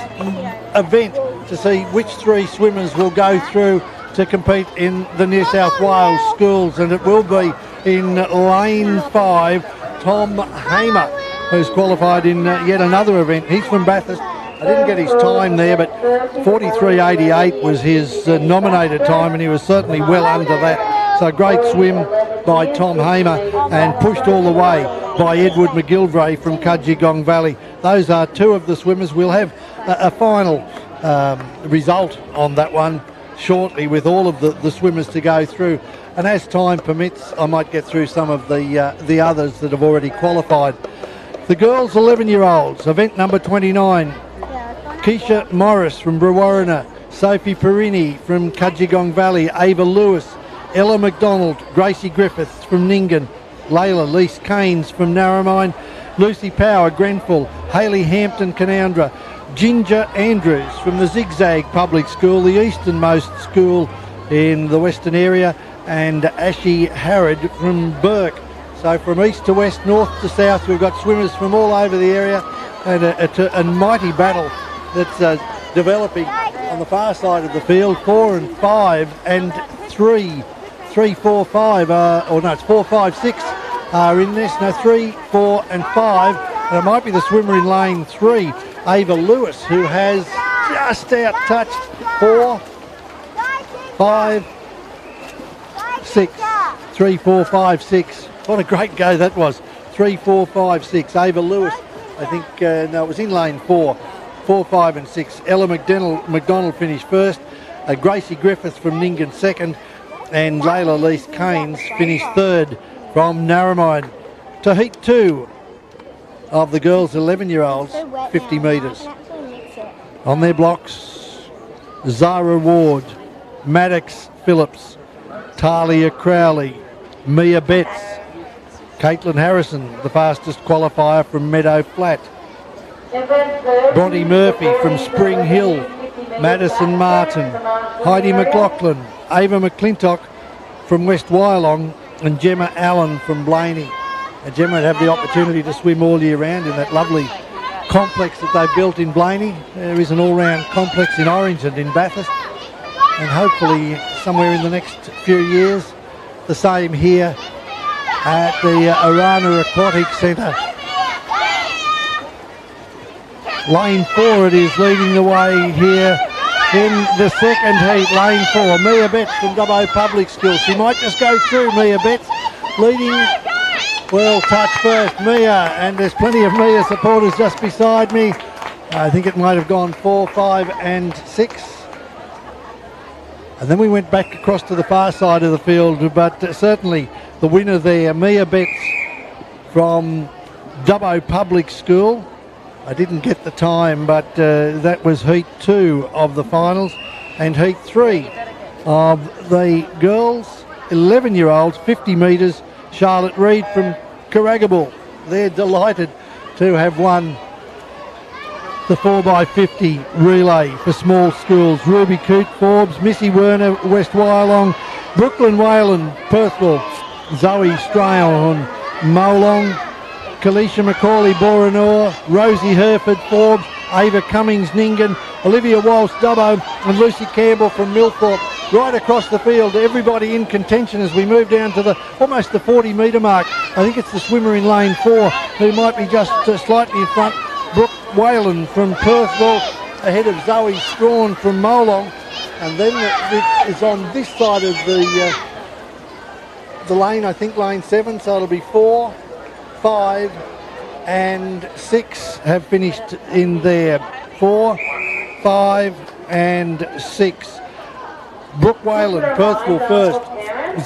event, to see which 3 swimmers will go through to compete in the New South Wales schools, and it will be in lane 5 Tom Hamer, who's qualified in yet another event. He's from Bathurst. I didn't get his time there, but 43.88 was his nominated time, and he was certainly well under that. So great swim by Tom Hamer, and pushed all the way by Edward McGilvray from Cudgegong Valley. Those are 2 of the swimmers. We'll have a final result on that one shortly, with all of the swimmers to go through, and as time permits I might get through some of the others that have already qualified. The girls 11-year-olds, event number 29, Keisha Morris from Brewarrina, Sophie Perini from Cudgegong Valley, Ava Lewis, Ella McDonald, Gracie Griffiths from Ningen, Layla Lease Keynes from Narromine, Lucy Power Grenfell, Hayley Hampton Canowindra, Ginger Andrews from the Zigzag Public School, the easternmost school in the western area, and Ashley Harrod from Burke. So from east to west, north to south, we've got swimmers from all over the area, and a mighty battle that's developing on the far side of the field. 4 and 5 and 3, 4, 5, or no, it's 4, 5, 6 are in this. No, 3, 4 and 5, and it might be the swimmer in lane 3, Ava Lewis, who has just out-touched 4, 5, 6, 3, 4, 5, 6. What a great go that was. 3, 4, 5, 6. Ava Lewis, I think, no, it was in lane 4. 4, 5 and 6. Ella McDonald finished first. Gracie Griffiths from Ningen second. And Layla Lease Keynes finished third from Narromine. To heat 2 of the girls 11-year-olds, 50 metres. On their blocks, Zara Ward, Maddox Phillips, Talia Crowley, Mia Betts, Caitlin Harrison, the fastest qualifier from Meadow Flat, Bronte Murphy from Spring Hill, Madison Martin, Heidi McLaughlin, Ava McClintock from West Wyalong, and Gemma Allen from Blaney. And Gemma would have the opportunity to swim all year round in that lovely complex that they've built in Blaney. There is an all-round complex in Orange and in Bathurst, and hopefully somewhere in the next few years the same here at the Arana Aquatic Centre. Lane 4 it is leading the way here in the second heat. Lane 4, Mia Betts from Dubbo Public School. She might just go through. Mia Betts leading. Well, touch first, Mia, and there's plenty of Mia supporters just beside me. I think it might have gone 4, 5 and 6. And then we went back across to the far side of the field, but certainly the winner there, Mia Betts from Dubbo Public School. I didn't get the time, but that was heat 2 of the finals, and heat 3 of the girls 11-year-olds, 50 metres, Charlotte Reid from Carragable. They're delighted to have won the 4x50 relay for small schools. Ruby Coote, Forbes, Missy Werner, West Wyalong, Brooklyn Whalen, Perthwell, Zoe Strayhorn, Molong, Kalisha McCauley, Boranor, Rosie Herford, Forbes, Ava Cummings, Ningen, Olivia Walsh, Dubbo, and Lucy Campbell from Millthorpe. Right across the field, everybody in contention as we move down to almost the 40-metre mark. I think it's the swimmer in lane 4 who might be just slightly in front. Brooke Whalen from Perthville ahead of Zoe Strawn from Molong. And then it is on this side of the lane, I think lane 7, so it'll be 4, 5 and 6 have finished in there. 4, 5 and 6. Brooke Whalen, Perthville first.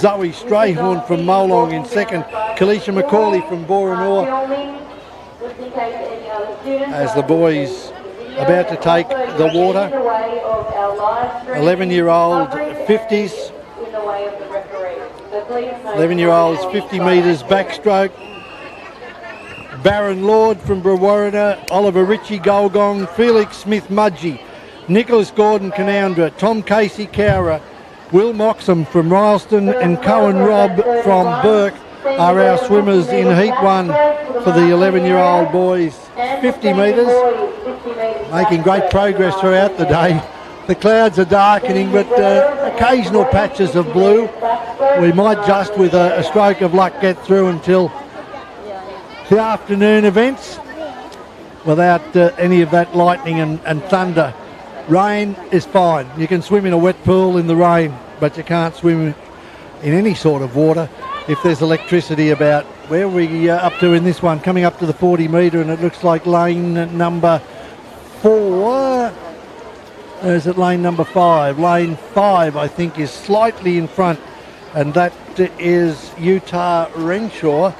Zoe Strayhorn from Molong in second. Kalisha McCauley from Boranor. As the boys about to take the water. 11-year-old 50s. 11-year-olds 50 metres backstroke. Baron Lord from Brewarrina, Oliver Ritchie Golgong, Felix Smith Mudgee, Nicholas Gordon Canoundra, Tom Casey Cowra, Will Moxham from Rylstone and Cohen Robb from Burke are our swimmers in Heat 1 for the 11-year-old boys. 50 metres, making great progress throughout the day. The clouds are darkening, but occasional patches of blue. We might just, with a stroke of luck, get through until the afternoon events without any of that lightning and thunder. Rain is fine. You can swim in a wet pool in the rain, but you can't swim in any sort of water if there's electricity about. Where are we up to in this one? Coming up to the 40 metre, and it looks like lane number 4. Or is it lane number 5? Lane 5, I think, is slightly in front, and that is Utah Renshaw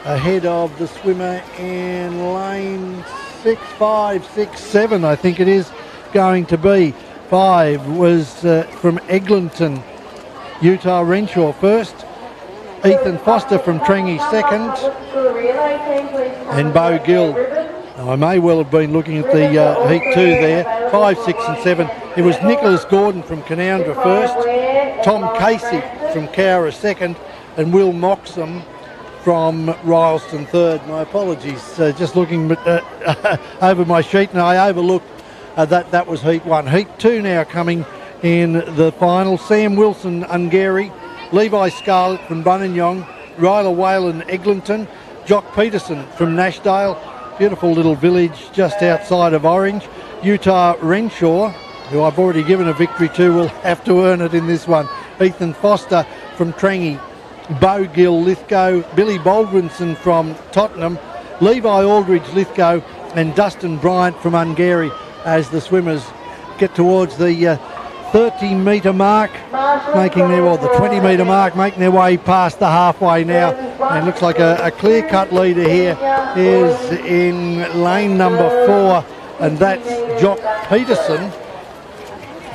ahead of the swimmer in lane 6, 5, 6, 7, I think it is going to be. 5 was from Eglinton. Utah Renshaw first. Ethan Foster from Trengy second. And Bo Gill. Now, I may well have been looking at the Heat 2 there. 5, 6 and 7. It was Nicholas Gordon from Canoundra first. Tom Casey from Cowra second. And Will Moxham from Rylstone third. My apologies, just looking over my sheet, and I overlooked that was Heat 1. Heat 2 now coming in the final. Sam Wilson, Ungary, Levi Scarlett from Buninyong, Ryla Whalen, Eglinton, Jock Peterson from Nashdale, beautiful little village just outside of Orange. Utah Renshaw, who I've already given a victory to, will have to earn it in this one. Ethan Foster from Trengy, Bo Gill, Lithgow, Billy Baldwinson from Tottenham, Levi Aldridge, Lithgow, and Dustin Bryant from Ungary as the swimmers get towards the 30-metre mark, making their, or the 20-metre mark, making their way past the halfway now. And it looks like a clear-cut leader here is in lane number 4, and that's Jock Peterson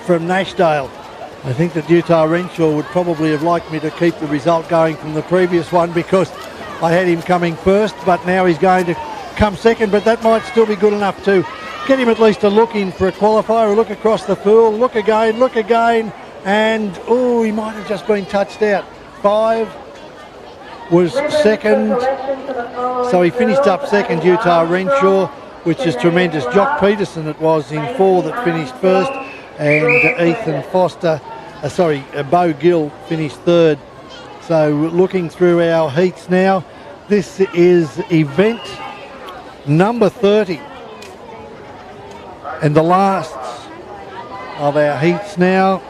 from Nashdale. I think that Utah Renshaw would probably have liked me to keep the result going from the previous one because I had him coming first, but now he's going to come second, but that might still be good enough to get him at least a look in for a qualifier. A look across the pool, look again, and oh, he might have just been touched out. 5 was second, so he finished up second, Utah Renshaw, which is tremendous. Jock Peterson it was in 4 that finished first, and Ethan Foster, Bo Gill finished third. So looking through our heats now, this is event number 30. And the last of our heats now.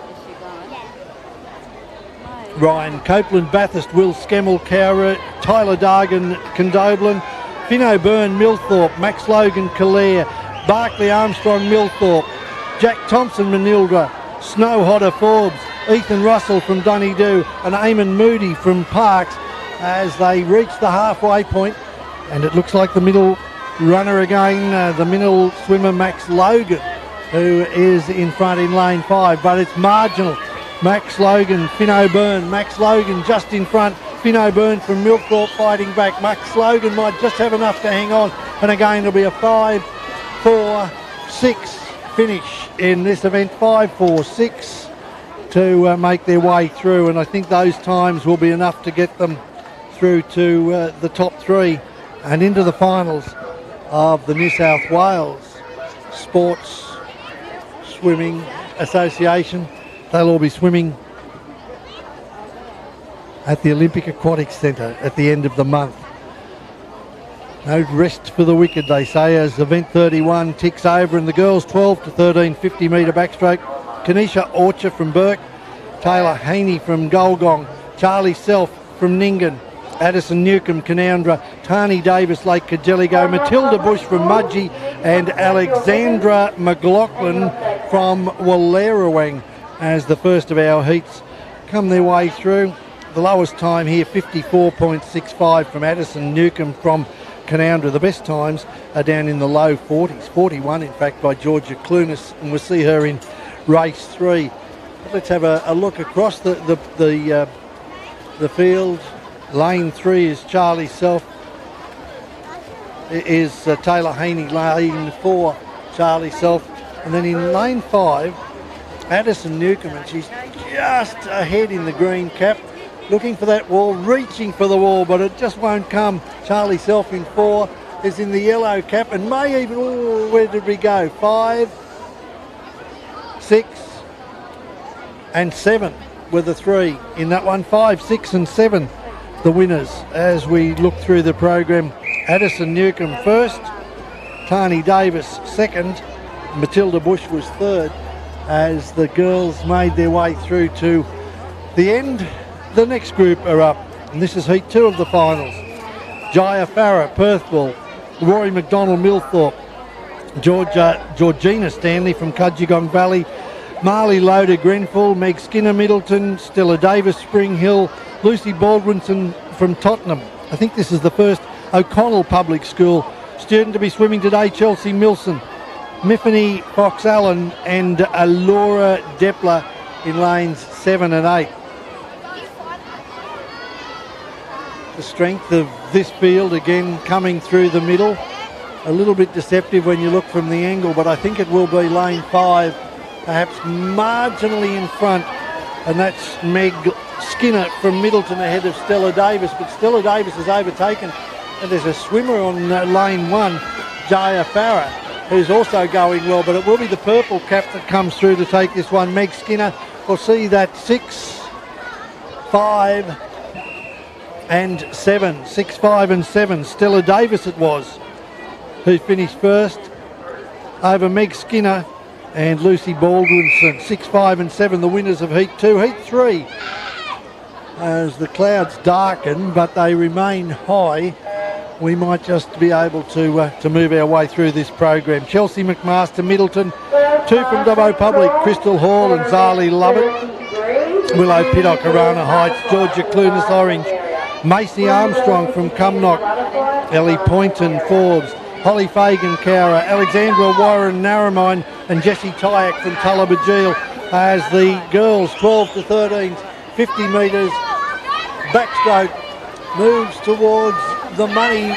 Ryan Copeland, Bathurst, Will Skemmel, Cowra, Tyler Dargan, Condoblin, Fino Byrne, Millthorpe, Max Logan, Calare, Barclay Armstrong, Millthorpe, Jack Thompson, Manildra, Snow Hodder, Forbes, Ethan Russell from Doneydoo, and Eamon Moody from Parks as they reach the halfway point. And it looks like the middle runner again, the middle swimmer Max Logan, who is in front in lane 5, but it's marginal. Max Logan, Fino Byrne, Max Logan just in front, Fino Byrne from Millthorpe fighting back. Max Logan might just have enough to hang on, and again it'll be a 5, 4, 6 finish in this event. 5, 4, 6 to make their way through, and I think those times will be enough to get them through to the top 3 and into the finals of the New South Wales Sports Swimming Association. They'll all be swimming at the Olympic Aquatic Centre at the end of the month. No rest for the wicked, they say, as event 31 ticks over, and the girls 12 to 13 50 metre backstroke. Kanisha Orcher from Burke, Taylor Haney from Golgong, Charlie Self from Ningen, Addison Newcomb, Canoundra, Tani Davis, Lake Kajeligo, Matilda Bush from Mudgee, and Alexandra McLaughlin from Wallerawang as the first of our heats come their way through. The lowest time here, 54.65 from Addison Newcomb from Canoundra. The best times are down in the low 40s, 41 in fact by Georgia Clunas, and we'll see her in race 3. But let's have a look across the field. Lane 3 is Charlie Self, is Taylor Haney. Lane 4, Charlie Self, and then in lane 5, Addison Newcomb, and she's just ahead in the green cap, looking for that wall, reaching for the wall, but it just won't come. Charlie Self in 4 is in the yellow cap, and may even, where did we go? 5, 6 and 7 were the 3 in that one. 5, 6 and 7 the winners as we look through the program. Addison Newcomb first, Tani Davis second, Matilda Bush was third as the girls made their way through to the end. The next group are up, and this is heat 2 of the finals. Jaya Farah, Perthville, Rory McDonald, Millthorpe, Georgina Stanley from Cudgegong Valley, Marley Loader, Grenfell, Meg Skinner, Middleton, Stella Davis, Spring Hill, Lucy Baldwinson from Tottenham. I think this is the first O'Connell Public School student to be swimming today. Chelsea Milson, Miffany Fox Allen and Laura Depler in lanes 7 and 8. The strength of this field again coming through the middle. A little bit deceptive when you look from the angle, but I think it will be lane 5, perhaps marginally in front, and that's Meg Skinner from Middleton ahead of Stella Davis, but Stella Davis is overtaken, and there's a swimmer on lane 1, Jaya Farah, who's also going well, but it will be the purple cap that comes through to take this one. Meg Skinner will see that 6, 5 and 7. 6, 5 and 7. Stella Davis it was who finished first over Meg Skinner and Lucy Baldwinson. 6, 5 and 7 the winners of heat 2. Heat 3, as the clouds darken but they remain high, we might just be able to move our way through this program. Chelsea McMaster, Middleton, 2 from Dubbo Public, Crystal Hall and Zali Lovett, Willow Piddock, Arana Heights, Georgia Clunas Orange, Macy Armstrong from Cumnock, Ellie Poynton Forbes, Holly Fagan Cowra, Alexandra Warren Narromine and Jessie Tyack from Tullabajeel as the girls 12 to 13, 50 metres backstroke moves towards the money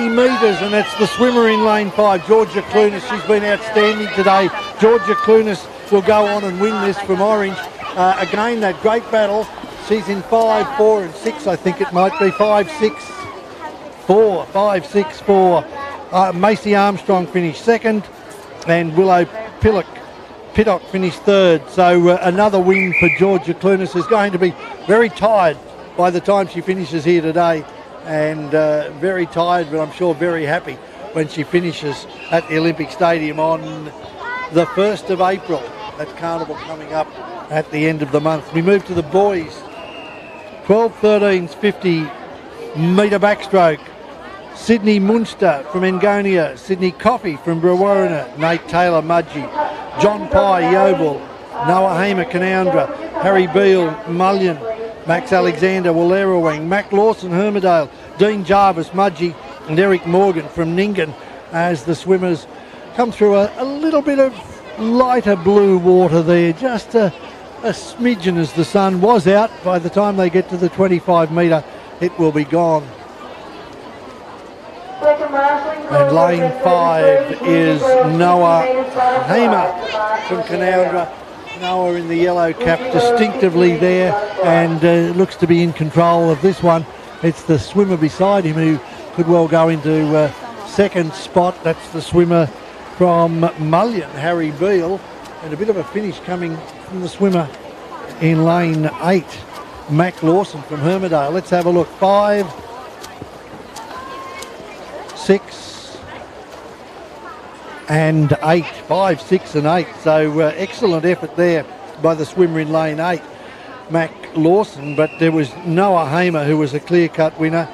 metres, and it's the swimmer in lane 5, Georgia Clunas. She's been outstanding today. Georgia Clunas will go on and win this from Orange. Again, that great battle. She's in 5, 4 and 6, I think it might be. 5, 6, 4. 5, 6, 4. Macy Armstrong finished second and Willow Piddock finished third. So another win for Georgia Clunas, who's going to be very tired by the time she finishes here today, and very tired, but I'm sure very happy when she finishes at the Olympic Stadium on the 1st of April. That carnival coming up at the end of the month. We move to the boys. 12, 13s, 50 metre backstroke. Sydney Munster from Engonia, Sydney Coffey from Brewarrina, Nate Taylor Mudgee, John Pye Yeovil, Noah Hamer Canoundra, Harry Beale Mullion, Max Alexander Wallerawang, Mac Lawson Hermidale, Dean Jarvis Mudgee and Eric Morgan from Ningen as the swimmers come through a little bit of lighter blue water there, just a smidgen as the sun was out. By the time they get to the 25 metre it will be gone. And lane 5 is Noah Hamer from Canoundra. Noah in the yellow cap distinctively there, and looks to be in control of this one. It's the swimmer beside him who could well go into second spot. That's the swimmer from Mullion, Harry Beale, and a bit of a finish coming from the swimmer in lane 8, Mac Lawson from Hermidale. Let's have a look. 5, 6 and 8. 5, 6 and 8. So excellent effort there by the swimmer in lane 8, Mac Lawson, but there was Noah Hamer who was a clear-cut winner,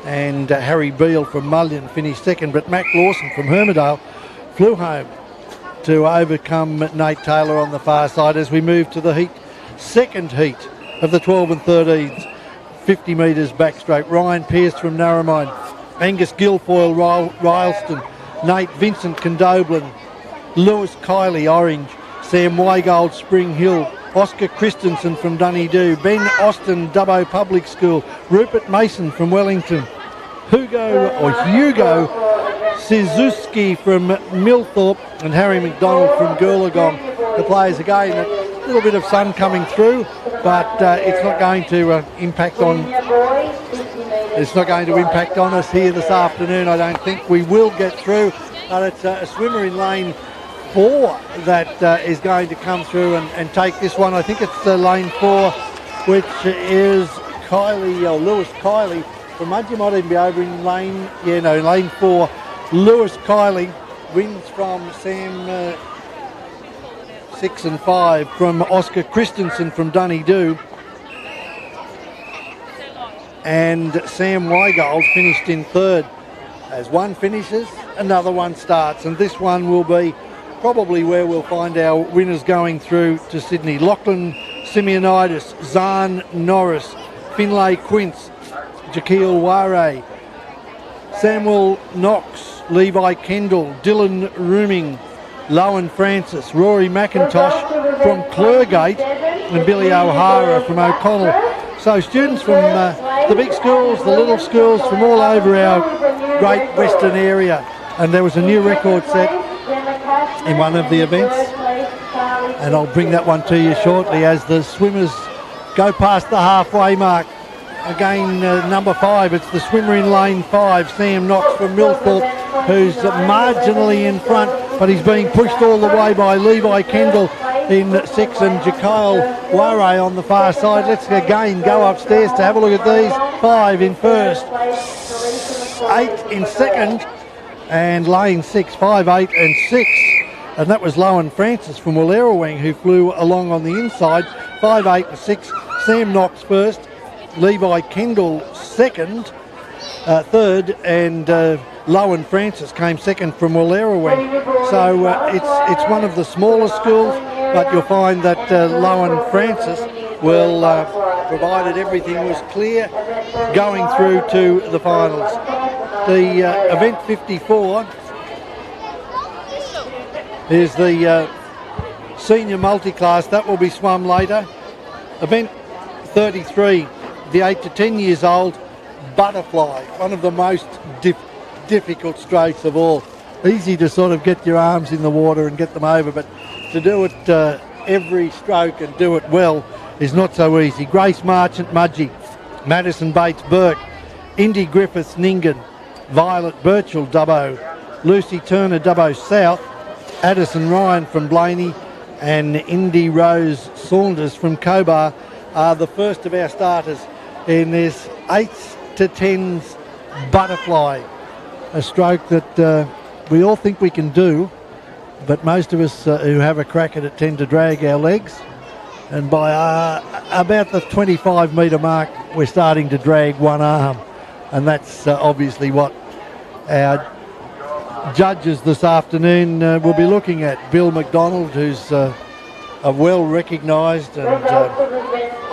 and Harry Beale from Mullion finished second, but Mac Lawson from Hermidale flew home to overcome Nate Taylor on the far side as we move to the second heat of the 12 and 13s, 50 metres backstroke. Ryan Pearce from Narromine, Angus Guilfoyle Rylston, Nate Vincent Condoblin, Lewis Kiley Orange, Sam Weigold Spring Hill, Oscar Christensen from Dunedoo, Ben Austin Dubbo Public School, Rupert Mason from Wellington, Hugo Sizuki from Millthorpe, and Harry McDonald from Gurlagong. The players again, a little bit of sun coming through, but it's not going to impact on. It's not going to impact on us here this afternoon. I don't think we will get through, but it's a swimmer in lane 4 that is going to come through and take this one. I think it's lane 4, which is Lewis Kiley from Mudgee. Might even be over in lane 4. Lewis Kiley wins from Sam 6 and 5 from Oscar Christensen from Dunedoo, and Sam Weigold finished in third. As one finishes, another one starts, and this one will be probably where we'll find our winners going through to Sydney. Lachlan Simeonitis, Zahn Norris, Finlay Quince, Jaquil Ware, Samuel Knox, Levi Kendall, Dylan Rooming, Lowen Francis, Rory McIntosh from Clergate, and Billy O'Hara from O'Connell. So students from the big schools, the little schools, from all over our great western area. And there was a new record set in one of the events, and I'll bring that one to you shortly as the swimmers go past the halfway mark. Again, number 5, it's the swimmer in lane 5, Sam Knox from Millthorpe, who's marginally in front, but he's being pushed all the way by Levi Kendall in 6 and Jaquil Ware on the far side. Let's again go upstairs to have a look at these. 5 in first, 8 in second, and lane 6, 5, 8 and 6. And that was Lowen Francis from Wallerawang who flew along on the inside. 5, 8 and 6, Sam Knox first, Levi Kendall second, third, and Lowen Francis came second from Wallerawang. So it's one of the smaller schools, but you'll find that Lowen Francis will, provided everything was clear, going through to the finals. The event 54 is the senior multi-class. That will be swum later. Event 33, the 8 to 10 years old butterfly, one of the most difficult strokes of all. Easy to sort of get your arms in the water and get them over, but to do it every stroke and do it well is not so easy. Grace Marchant Mudgee, Madison Bates Burke, Indy Griffiths Ningen, Violet Birchall Dubbo, Lucy Turner Dubbo South, Addison Ryan from Blaney, and Indy Rose Saunders from Cobar are the first of our starters in this 8s to 10s butterfly, a stroke that we all think we can do, but most of us who have a crack at it tend to drag our legs, and by about the 25 metre mark we're starting to drag one arm, and that's obviously what our judges this afternoon will be looking at. Bill McDonald, who's a well recognised and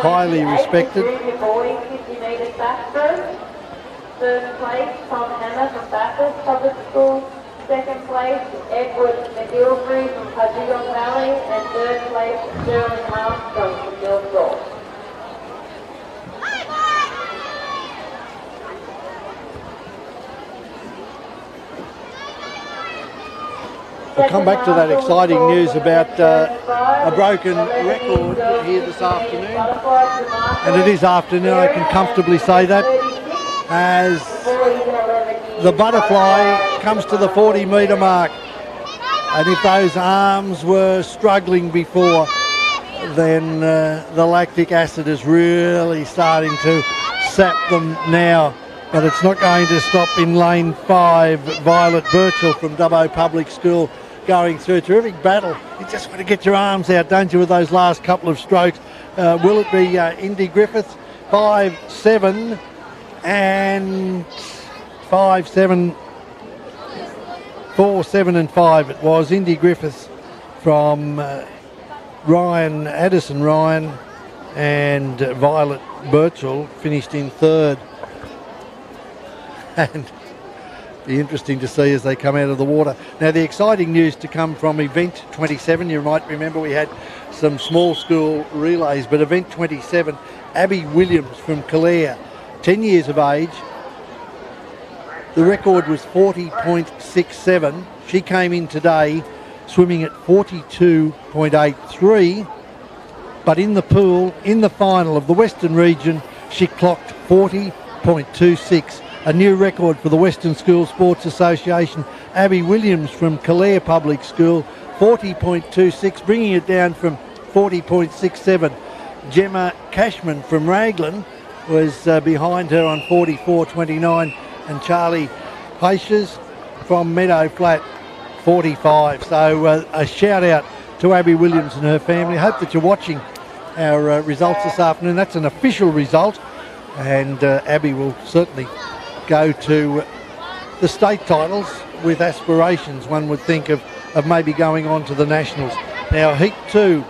highly respected. First place, Tom Hammer from Bathurst Public School. Second place, Edward McGilvery from Pudgegong Valley. And third place, Sterling Armstrong from Gilthorpe. We'll come back to that exciting news about a broken record here this afternoon. And it is afternoon, I can comfortably say that, as the butterfly comes to the 40-metre mark. And if those arms were struggling before, then the lactic acid is really starting to sap them now. But it's not going to stop in lane 5. Violet Birchall from Dubbo Public School going through. Terrific battle. You just want to get your arms out, don't you, with those last couple of strokes. Will it be Indy Griffiths? 5-7 and 5-7. 4-7 and 5 it was. Indy Griffiths from Addison Ryan, and Violet Birchall finished in 3rd. And be interesting to see as they come out of the water. Now, the exciting news to come from event 27, you might remember we had some small school relays, but event 27, Abby Williams from Calare, 10 years of age. The record was 40.67. She came in today swimming at 42.83. But in the pool, in the final of the Western region, she clocked 40.26. A new record for the Western School Sports Association. Abby Williams from Calare Public School, 40.26, bringing it down from 40.67. Gemma Cashman from Raglan was behind her on 44.29. And Charlie Paishes from Meadow Flat, 45. So a shout out to Abby Williams and her family. Hope that you're watching our results this afternoon. That's an official result, and Abby will certainly go to the state titles with aspirations, one would think, of maybe going on to the Nationals. Now, Heat 2,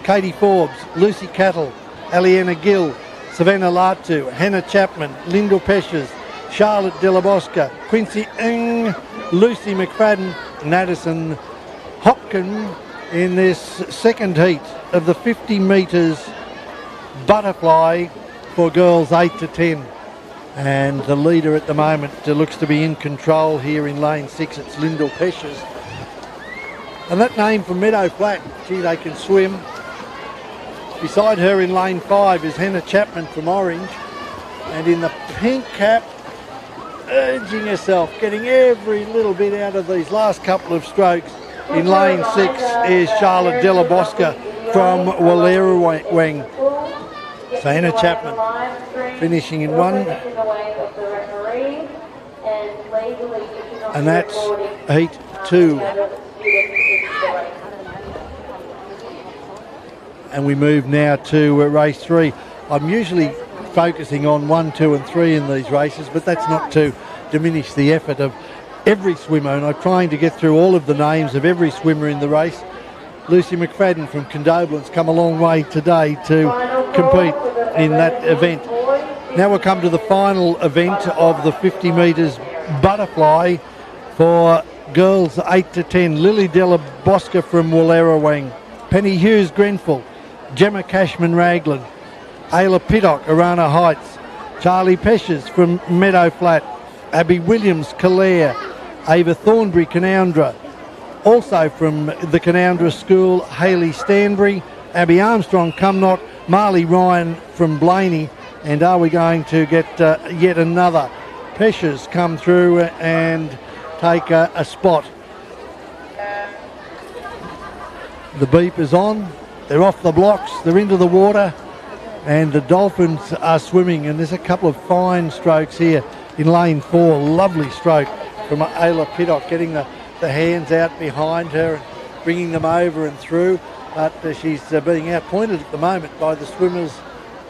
Katie Forbes, Lucy Cattle, Aliena Gill, Savannah Latu, Hannah Chapman, Lyndall Peshes, Charlotte Delabosca, Quincy Ng, Lucy McFadden, and Addison Hopkin in this second heat of the 50 metres butterfly for girls 8 to 10. And the leader at the moment looks to be in control here in lane 6. It's Lyndall Peshes. And that name from Meadow Flat, gee, they can swim. Beside her in lane 5 is Hannah Chapman from Orange. And in the pink cap, urging herself, getting every little bit out of these last couple of strokes. In lane 6 is Charlotte Delabosca from Wallerawang. So Hannah Chapman finishing in 1. And that's Heat 2. And we move now to race 3. I'm usually focusing on 1, 2 and 3 in these races, but that's not to diminish the effort of every swimmer, and I'm trying to get through all of the names of every swimmer in the race. Lucy McFadden from Condobolence come a long way today to compete in that event. Now we'll come to the final event of the 50 metres butterfly for girls 8 to 10. Lily Delabosca from Wallerawang, Penny Hughes Grenfell, Gemma Cashman Raglan, Ayla Pittock, Arana Heights, Charlie Peshes from Meadow Flat, Abby Williams, Calare, Ava Thornbury, Canoundra. Also from the Canoundra School, Hayley Stanbury, Abby Armstrong, Cumnock, Marley Ryan from Blaney. And are we going to get yet another Peshes come through and take a spot? The beep is on. They're off the blocks. They're into the water. And the Dolphins are swimming, and there's a couple of fine strokes here in lane 4. Lovely stroke from Ayla Pittock, getting the hands out behind her and bringing them over and through. But she's being outpointed at the moment by the swimmers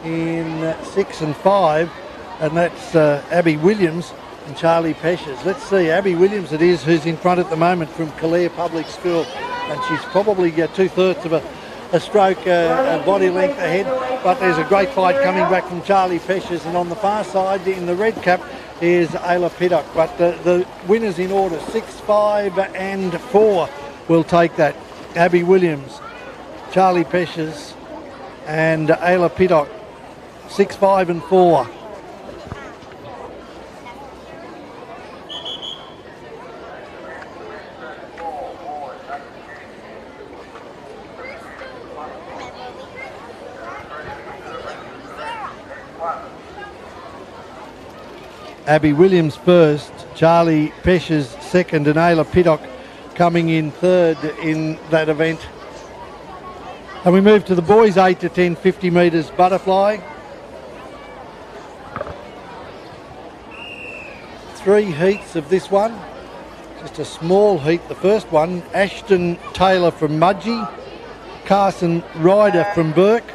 in 6 and 5, and that's Abby Williams and Charlie Peshes. Let's see, Abby Williams it is who's in front at the moment from Calare Public School, and she's probably 2/3 of a stroke, a body length ahead, but there's a great fight coming back from Charlie Peshes, and on the far side in the red cap is Ayla Pittock. But the winners in order, 6, 5 and 4 will take that. Abby Williams, Charlie Peshes and Ayla Pittock, 6, 5 and 4. Abby Williams first, Charlie Peshes second, and Ayla Pittock coming in third in that event. And we move to the boys 8 to 10 50 metres butterfly. 3 heats of this one. Just a small heat. The first one, Ashton Taylor from Mudgee, Carson Ryder from Burke,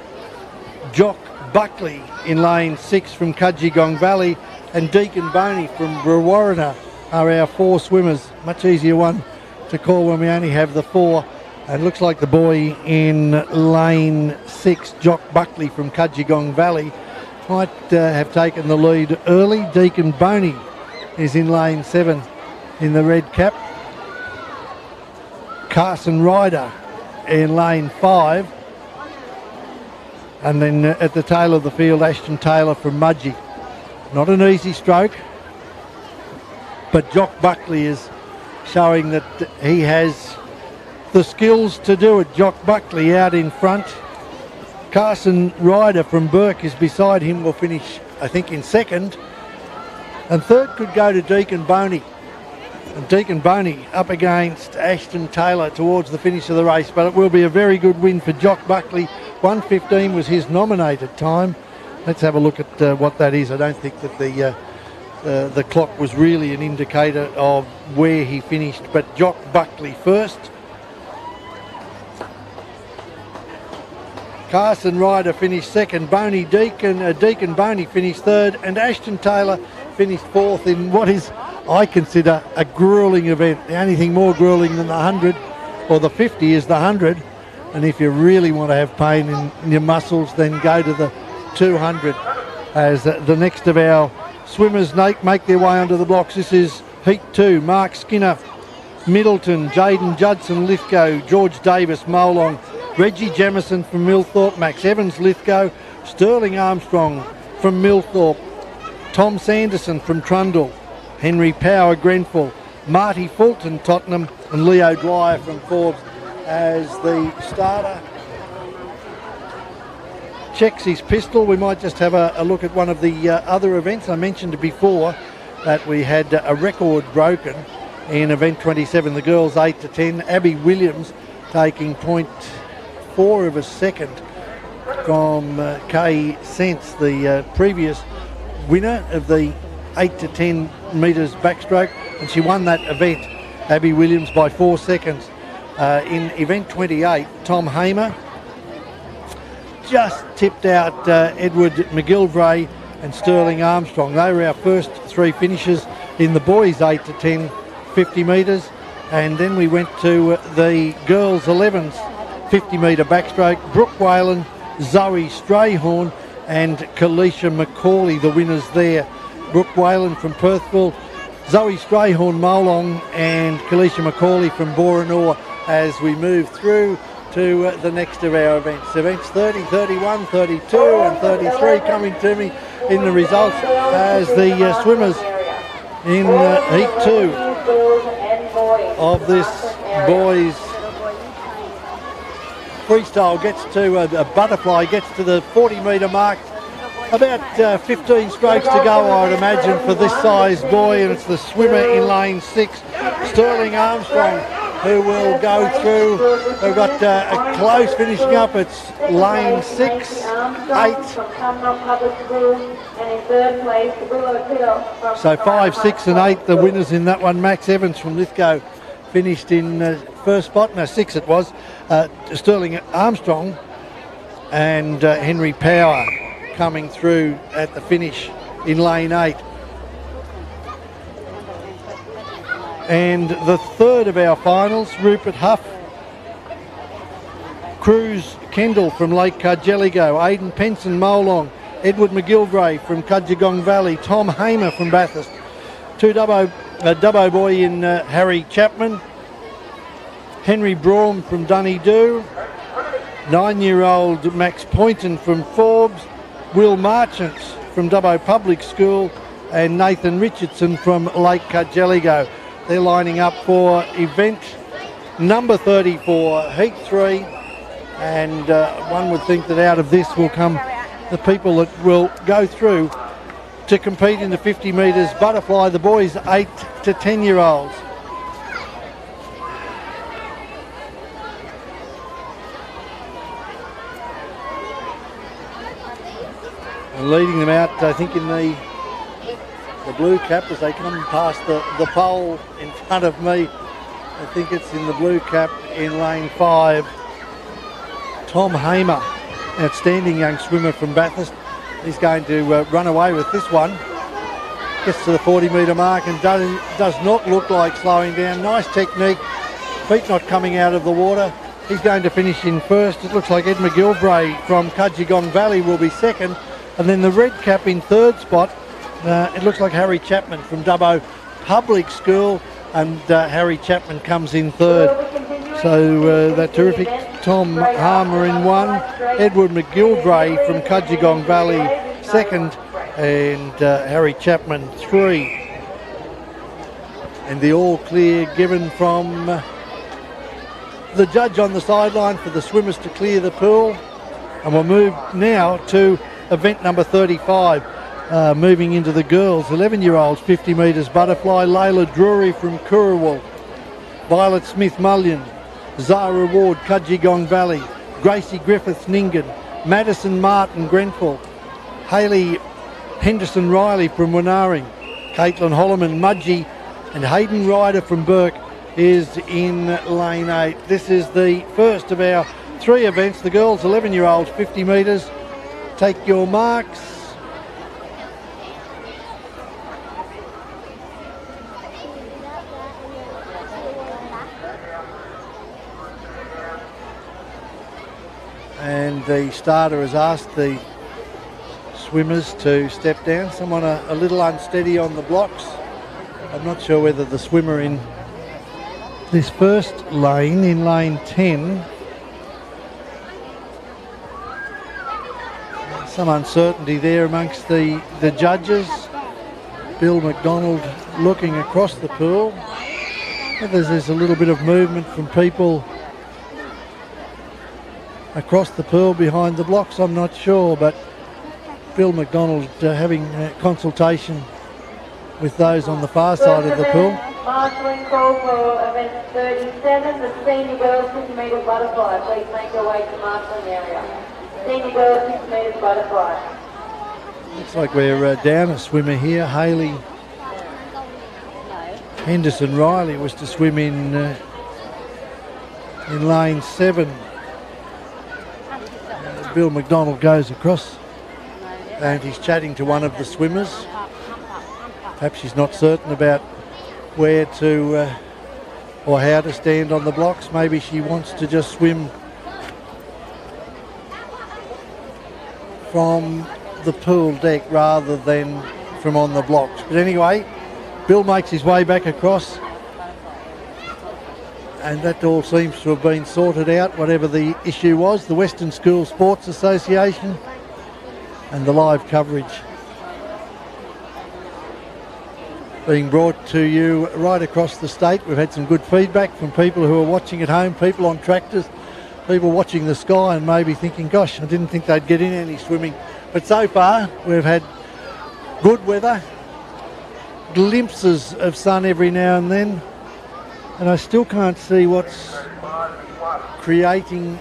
Jock Buckley in lane 6 from Cudgegong Valley, and Deacon Boney from Brewarrina are our 4 swimmers. Much easier one to call when we only have the 4. And looks like the boy in lane 6, Jock Buckley from Cudgegong Valley, might have taken the lead early. Deacon Boney is in lane 7 in the red cap. Carson Ryder in lane 5. And then at the tail of the field, Ashton Taylor from Mudgee. Not an easy stroke, but Jock Buckley is showing that he has the skills to do it. Jock Buckley out in front. Carson Ryder from Burke is beside him, will finish, I think, in second. And third could go to Deacon Boney. And Deacon Boney up against Ashton Taylor towards the finish of the race, but it will be a very good win for Jock Buckley. 1:15 was his nominated time. Let's have a look at what that is. I don't think that the clock was really an indicator of where he finished, but Jock Buckley first. Carson Ryder finished second. Deacon Boney finished third, and Ashton Taylor finished fourth in what is, I consider, a gruelling event. The only thing more gruelling than the 100 or the 50 is the 100. And if you really want to have pain in your muscles, then go to the 200 as the next of our swimmers make their way onto the blocks. This is Heat 2. Mark Skinner, Middleton, Jaden Judson, Lithgow, George Davis, Molong, Reggie Jamieson from Millthorpe, Max Evans, Lithgow, Sterling Armstrong from Millthorpe, Tom Sanderson from Trundle, Henry Power, Grenfell, Marty Fulton, Tottenham, and Leo Dwyer from Forbes as the starter. Checks his pistol. We might just have a look at one of the other events. I mentioned before that we had a record broken in event 27, the girls 8 to 10. Abby Williams taking 0.4 of a second from Kay Sense, the previous winner of the 8 to 10 metres backstroke, and she won that event, Abby Williams, by 4 seconds. In event 28, Tom Hamer just tipped out Edward McGilvray and Sterling Armstrong. They were our first 3 finishers in the boys 8 to 10 50 metres, and then we went to the girls 11s 50 metre backstroke. Brooke Whalen, Zoe Strayhorn and Kalisha McCauley, the winners there. Brooke Whalen from Perthville, Zoe Strayhorn Molong and Kalisha McCauley from Boranor as we move through to the next of our events. Events 30, 31, 32 and 33 coming to me in the results as the swimmers in Heat 2 of this boys freestyle gets to a butterfly, gets to the 40 metre mark. About 15 strokes to go, I would imagine, for this size boy, and it's the swimmer in lane 6, Sterling Armstrong, who will go through. We've got a close finishing up. It's lane 6, 8. So 5, 6 and 8, the winners in that one. Max Evans from Lithgow finished in first spot. No, 6 it was. Sterling Armstrong and Henry Power coming through at the finish in lane 8. And the third of our finals, Rupert Huff, Cruz Kendall from Lake Cargelligo, Aidan Penson Molong, Edward McGilvray from Cudgegong Valley, Tom Hamer from Bathurst, Dubbo boy in Harry Chapman, Henry Braum from Dunedoo, 9-year-old Max Poynton from Forbes, Will Marchants from Dubbo Public School and Nathan Richardson from Lake Cargelligo. They're lining up for event number 34, Heat 3, and one would think that out of this will come the people that will go through to compete in the 50 metres butterfly, the boys 8 to 10-year-olds. And leading them out, I think, in the blue cap as they come past the pole in front of me. I think it's in the blue cap in lane 5. Tom Hamer, outstanding young swimmer from Bathurst. He's going to run away with this one. Gets to the 40-metre mark and does not look like slowing down. Nice technique, feet not coming out of the water. He's going to finish in first. It looks like Ed McGilvray from Kudgegong Valley will be second. And then the red cap in third spot, it looks like Harry Chapman from Dubbo Public School, and Harry Chapman comes in third. So that terrific Tom Harmer in one, Edward McGilvray from Kudgegong Valley second, and Harry Chapman 3. And the all clear given from the judge on the sideline for the swimmers to clear the pool. And we'll move now to event number 35, moving into the girls 11-year-olds 50 metres butterfly. Layla Drury from Currawal, Violet Smith Mullion, Zara Ward Kudgegong Valley, Gracie Griffiths Ningen, Madison Martin Grenfell, Hayley Henderson Riley from Winaring, Caitlin Holloman Mudgee, and Hayden Ryder from Burke is in lane 8. This is the first of our 3 events. The girls 11-year-olds 50 metres. Take your marks. And the starter has asked the swimmers to step down. Someone a little unsteady on the blocks. I'm not sure whether the swimmer in this first lane, in lane 10, some uncertainty there amongst the judges. Bill McDonald looking across the pool. Whether there's a little bit of movement from people across the pool behind the blocks, I'm not sure, but Bill McDonald having consultation with those on the far side of the pool. Marshalling call for event 37, the senior girls 50 metres butterfly. Please make your way to the marshalling area. Senior girls 50 metres butterfly. Looks like we're down a swimmer here. Hayley Henderson Riley was to swim in lane 7. Bill McDonald goes across and he's chatting to one of the swimmers. Perhaps she's not certain about where to or how to stand on the blocks. Maybe she wants to just swim from the pool deck rather than from on the blocks. But anyway, Bill makes his way back across, and that all seems to have been sorted out, whatever the issue was. The Western School Sports Association and the live coverage being brought to you right across the state. We've had some good feedback from people who are watching at home, people on tractors, people watching the sky and maybe thinking, gosh, I didn't think they'd get in any swimming. But so far, we've had good weather, glimpses of sun every now and then, and I still can't see what's creating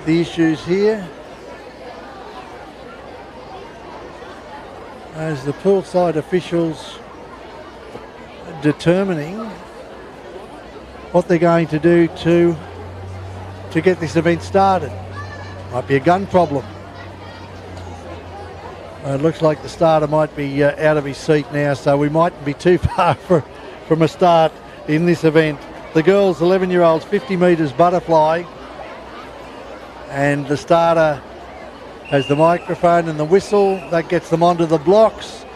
the issues here. As the poolside officials determining what they're going to do to get this event started. Might be a gun problem. It looks like the starter might be out of his seat now, so we mightn't be too far from a start in this event. The girls 11-year-olds 50 metres butterfly, and the starter has the microphone and the whistle. That gets them onto the blocks.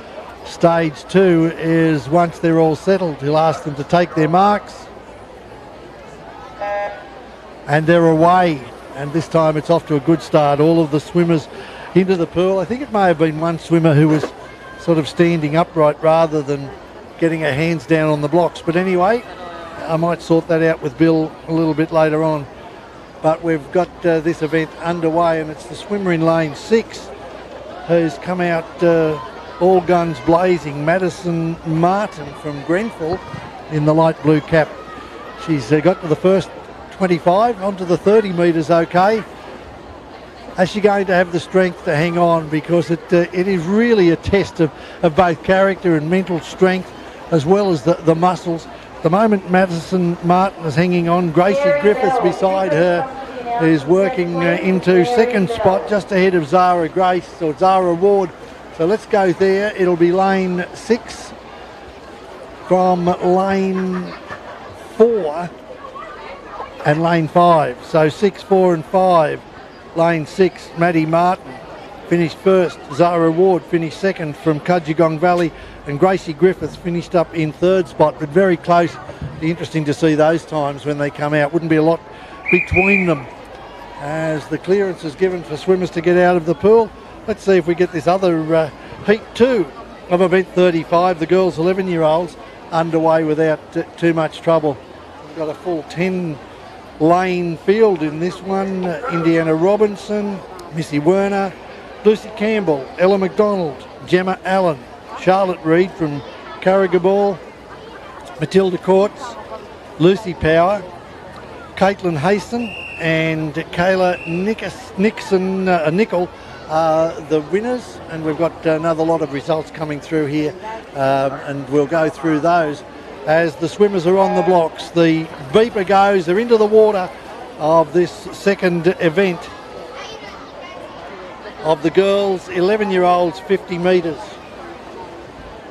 Stage 2 is once they're all settled, he'll ask them to take their marks. And they're away. And this time it's off to a good start. All of the swimmers into the pool. I think it may have been one swimmer who was sort of standing upright rather than getting her hands down on the blocks. But anyway, I might sort that out with Bill a little bit later on. But we've got this event underway, and it's the swimmer in lane 6 who's come out all guns blazing. Madison Martin from Grenfell in the light blue cap. She's got to the first 25, onto the 30 metres okay. Is she going to have the strength to hang on? Because it is really a test of both character and mental strength, as well as the muscles. At the moment, Madison Martin is hanging on. Gracie Griffiths beside her is working into second spot, just ahead of Zara Grace, or Zara Ward. So let's go there. It'll be lane 6 from lane 4 and lane 5. So 6, 4 and 5. Lane 6, Maddie Martin finished first. Zara Ward finished second from Cudgegong Valley, and Gracie Griffiths finished up in third spot, but very close. Be interesting to see those times when they come out. Wouldn't be a lot between them as the clearance is given for swimmers to get out of the pool. Let's see if we get this other heat 2 of event 35, the girls 11-year-olds, underway without too much trouble. We've got a full 10 lane field in this one. Indiana Robinson, Missy Werner, Lucy Campbell, Ella McDonald, Gemma Allen, Charlotte Reid from Carrigaball, Matilda Courts, Lucy Power, Caitlin Haston and Kayla Nickel are the winners, and we've got another lot of results coming through here, and we'll go through those as the swimmers are on the blocks. The beeper goes, they're into the water of this second event of the girls 11-year-olds 50 metres.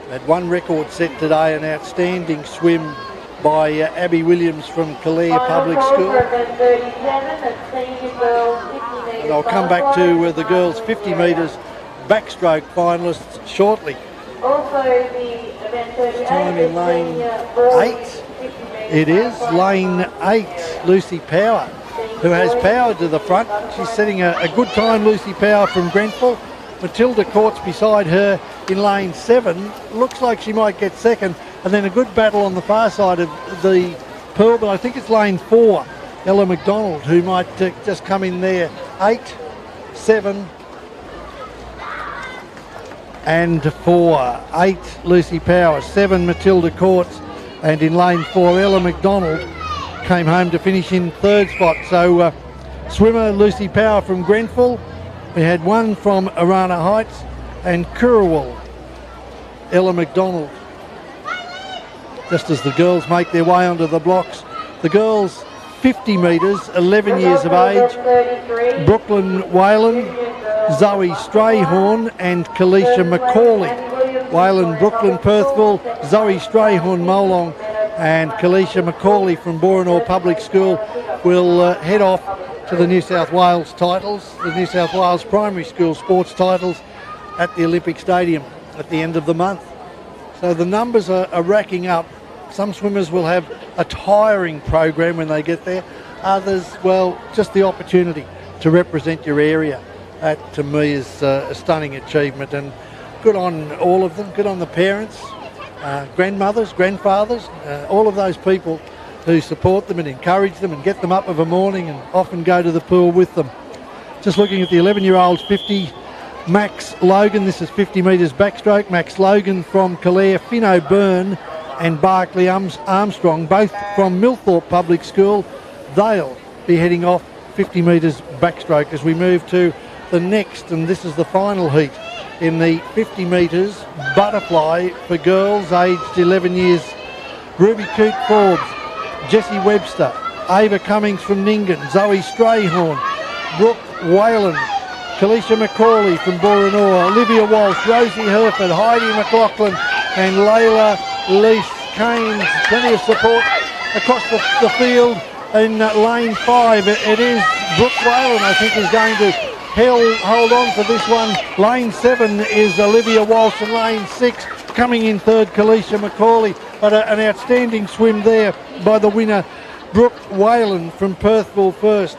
Had one record set today, an outstanding swim by Abby Williams from Calare Public School. And I'll come back to the girls 50 metres backstroke finalists shortly. Also the event 38, Time in lane 8. It is lane 8, Lucy Power, who has power to the front. She's setting a good time, Lucy Power from Grenfell. Matilda Courts beside her in lane 7. Looks like she might get second, and then a good battle on the far side of the pool, but I think it's lane 4, Ella McDonald, who might just come in there. 8, 7 and 4. 8, Lucy Power, 7, Matilda Courts, and in lane 4, Ella McDonald came home to finish in third spot. So swimmer Lucy Power from Grenfell. We had one from Arana Heights, and Currawal, Ella McDonald. Just as the girls make their way onto the blocks, the girls 50 metres, 11 years of age, Brooklyn Whalen, Zoe Strayhorn and Kalisha Macaulay. Whalen, Brooklyn, Perthville, Zoe Strayhorn, Molong, and Kalisha Macaulay from Boranor Public School will head off to the New South Wales titles, the New South Wales Primary School sports titles at the Olympic Stadium at the end of the month. So the numbers are racking up. Some swimmers will have a tiring program when they get there. Others, well, just the opportunity to represent your area. That to me is a stunning achievement, and good on all of them, good on the parents, grandmothers, grandfathers, all of those people who support them and encourage them and get them up of a morning and often go to the pool with them. Just looking at the 11-year-olds 50, Max Logan, this is 50 metres backstroke. Max Logan from Calare, Finn O'Byrne and Barclay Armstrong, both from Millthorpe Public School. They'll be heading off 50 metres backstroke as we move to the next, and this is the final heat in the 50 metres butterfly for girls aged 11 years. Ruby Coote Forbes, Jessie Webster, Ava Cummings from Ningen, Zoe Strayhorn, Brooke Whalen, Kalisha Macaulay from Boranor, Olivia Walsh, Rosie Herford, Heidi McLaughlin and Layla Lease Caines. Plenty of support across the field. In lane 5, it is Brooke Whalen, I think, is going to hold on for this one. Lane 7 is Olivia Walsh, and lane 6 coming in third, Kalisha Macaulay. But an outstanding swim there by the winner, Brooke Whalen from Perthville first.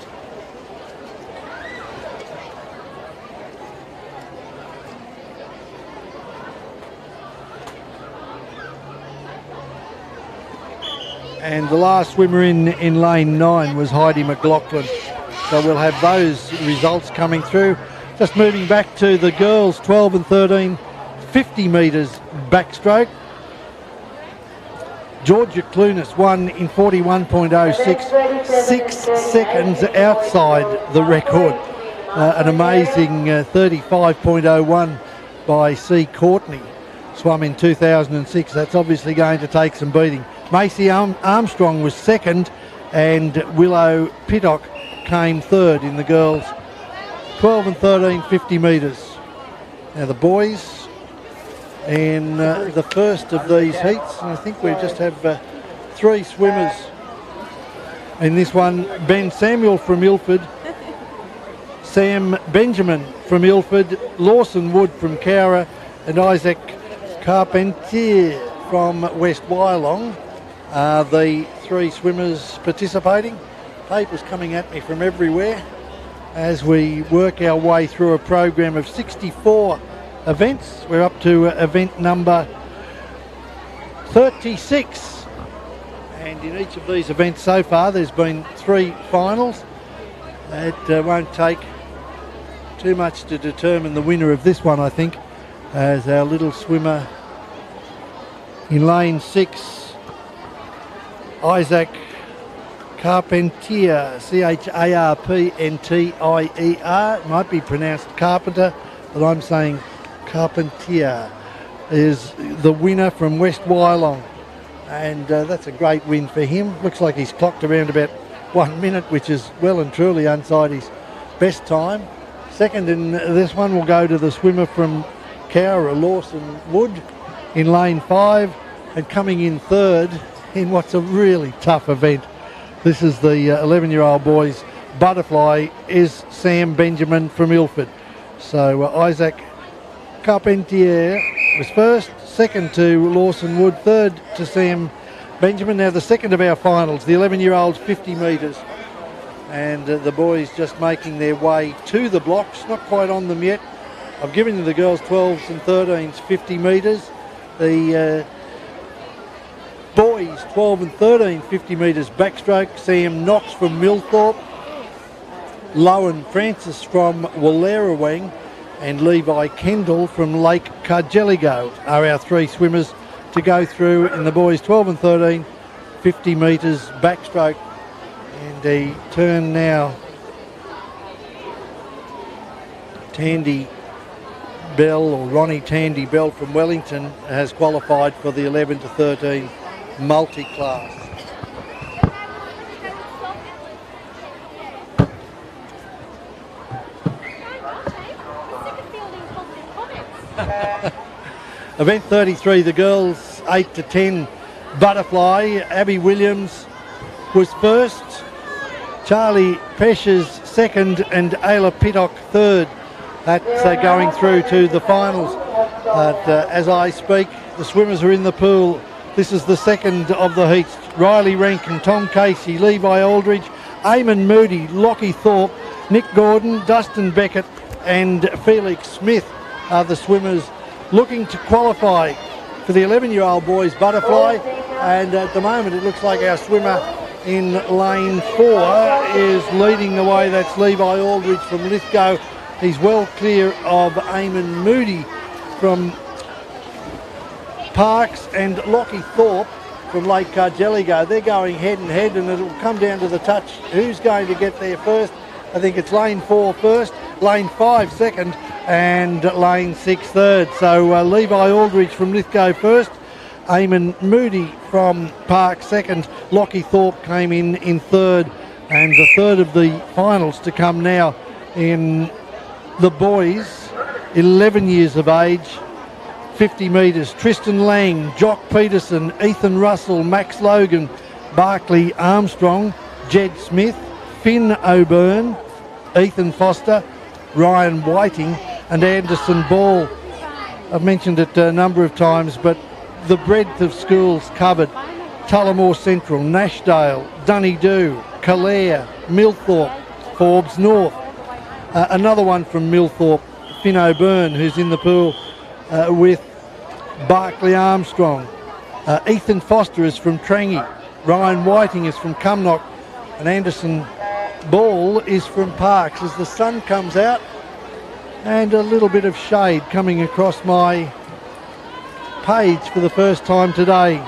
And the last swimmer in lane 9 was Heidi McLaughlin. So we'll have those results coming through. Just moving back to the girls, 12 and 13, 50 metres backstroke. Georgia Clunas won in 41.06, 6 seconds outside the record. An amazing 35.01 by C. Courtney. Swum in 2006. That's obviously going to take some beating. Macy Armstrong was second, and Willow Pittock came third in the girls. 12 and 13, 50 metres. Now the boys in the first of these heats, and I think we just have 3 swimmers in this one. Ben Samuel from Ilford, Sam Benjamin from Ilford, Lawson Wood from Cowra, and Isaac Carpentier from West Wyalong are the 3 swimmers participating. Papers coming at me from everywhere as we work our way through a program of 64 events. We're up to event number 36, and in each of these events so far there's been 3 finals. It won't take too much to determine the winner of this one, I think, as our little swimmer in lane 6, Isaac Carpentier, Carpentier, it might be pronounced Carpenter, but I'm saying Carpentier, is the winner from West Wyalong, and that's a great win for him. Looks like he's clocked around about 1 minute, which is well and truly inside his best time. Second in this one will go to the swimmer from Cowra, Lawson Wood, in lane 5, and coming in third in what's a really tough event. This is the 11-year-old boys butterfly, is Sam Benjamin from Ilford. So Isaac Carpentier was first, second to Lawson Wood, third to Sam Benjamin. Now the second of our finals, the 11-year-olds 50 metres. And the boys just making their way to the blocks, not quite on them yet. I've given you the girls 12s and 13s 50 metres. The boys 12 and 13 50 metres backstroke. Sam Knox from Millthorpe, Lowen Francis from Wallerawang, and Levi Kendall from Lake Cargelligo are our 3 swimmers to go through in the boys 12 and 13 50 metres backstroke. And a turn now. Tandy Bell, or Ronnie Tandy Bell from Wellington, has qualified for the 11 to 13 multi-class. Event 33, the girls 8 to 10 butterfly. Abby Williams was first, Charlie Peshes second, and Ayla Pittock third. That's going through to the finals. But as I speak, the swimmers are in the pool. This is the second of the heats. Riley Rankin, Tom Casey, Levi Aldridge, Eamon Moody, Lockie Thorpe, Nick Gordon, Dustin Beckett and Felix Smith are the swimmers looking to qualify for the 11-year-old boys butterfly. And at the moment it looks like our swimmer in lane 4 is leading the way. That's Levi Aldridge from Lithgow. He's well clear of Eamon Moody from Parks and Lockie Thorpe from Lake Cargelligo. They're going head and head, and it'll come down to the touch. Who's going to get there first? I think it's lane 4 first, lane 5 second, and lane 6 third. So Levi Aldridge from Lithgow first, Eamon Moody from Park second, Lockie Thorpe came in third, and the third of the finals to come now in the boys, 11 years of age, 50 metres. Tristan Lang, Jock Peterson, Ethan Russell, Max Logan, Barclay Armstrong, Jed Smith, Finn O'Byrne, Ethan Foster, Ryan Whiting and Anderson Ball. I've mentioned it a number of times, but the breadth of schools covered: Tullamore Central, Nashdale, Doneydoo, Calare, Millthorpe, Forbes North. Another one from Millthorpe, Finn O'Byrne, who's in the pool with Barclay Armstrong. Ethan Foster is from Trangie. Ryan Whiting is from Cumnock. And Anderson Ball is from Parks. As the sun comes out, and a little bit of shade coming across my page for the first time today.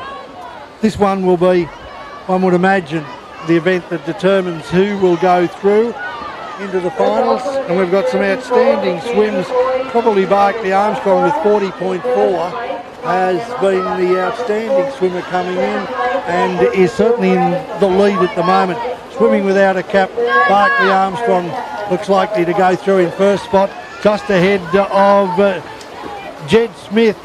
This one will be, one would imagine, the event that determines who will go through into the finals, and we've got some outstanding swims. Probably Barclay Armstrong with 40.4 has been the outstanding swimmer coming in and is certainly in the lead at the moment. Swimming without a cap, Barclay Armstrong looks likely to go through in first spot, just ahead of Jed Smith,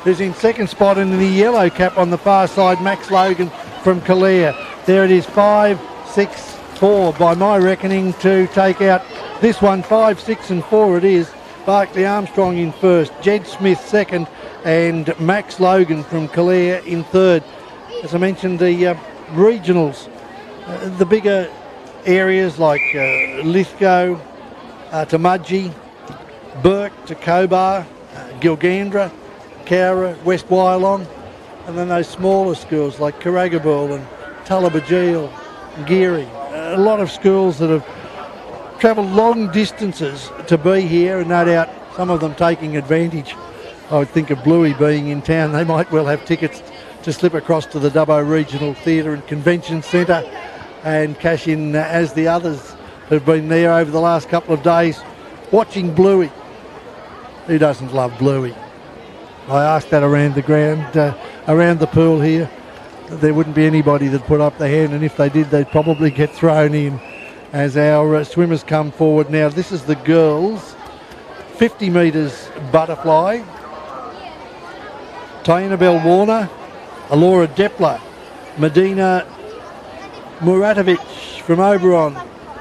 who's in second spot, and in the yellow cap on the far side, Max Logan from Calare. There it is, 5, 6, 4 by my reckoning to take out this one. 5, 6 and 4 it is. Barclay Armstrong in first, Jed Smith second, and Max Logan from Calare in third. As I mentioned, the regionals, the bigger areas like Lithgow to Mudgee, Burke to Cobar, Gilgandra, Cowra, West Wyalong, and then those smaller schools like Carragabul and Tullabajeel, Geary. A lot of schools that have travelled long distances to be here, and no doubt some of them taking advantage. I would think of Bluey being in town. They might well have tickets to slip across to the Dubbo Regional Theatre and Convention Centre and cash in as the others have been there over the last couple of days watching Bluey. Who doesn't love Bluey? I asked that around the ground, around the pool here. There wouldn't be anybody that put up their hand, and if they did, they'd probably get thrown in as our swimmers come forward. Now, this is the girls' 50 metres butterfly. Tiana Bell Warner, Alora Depler, Medina Muratovic from Oberon,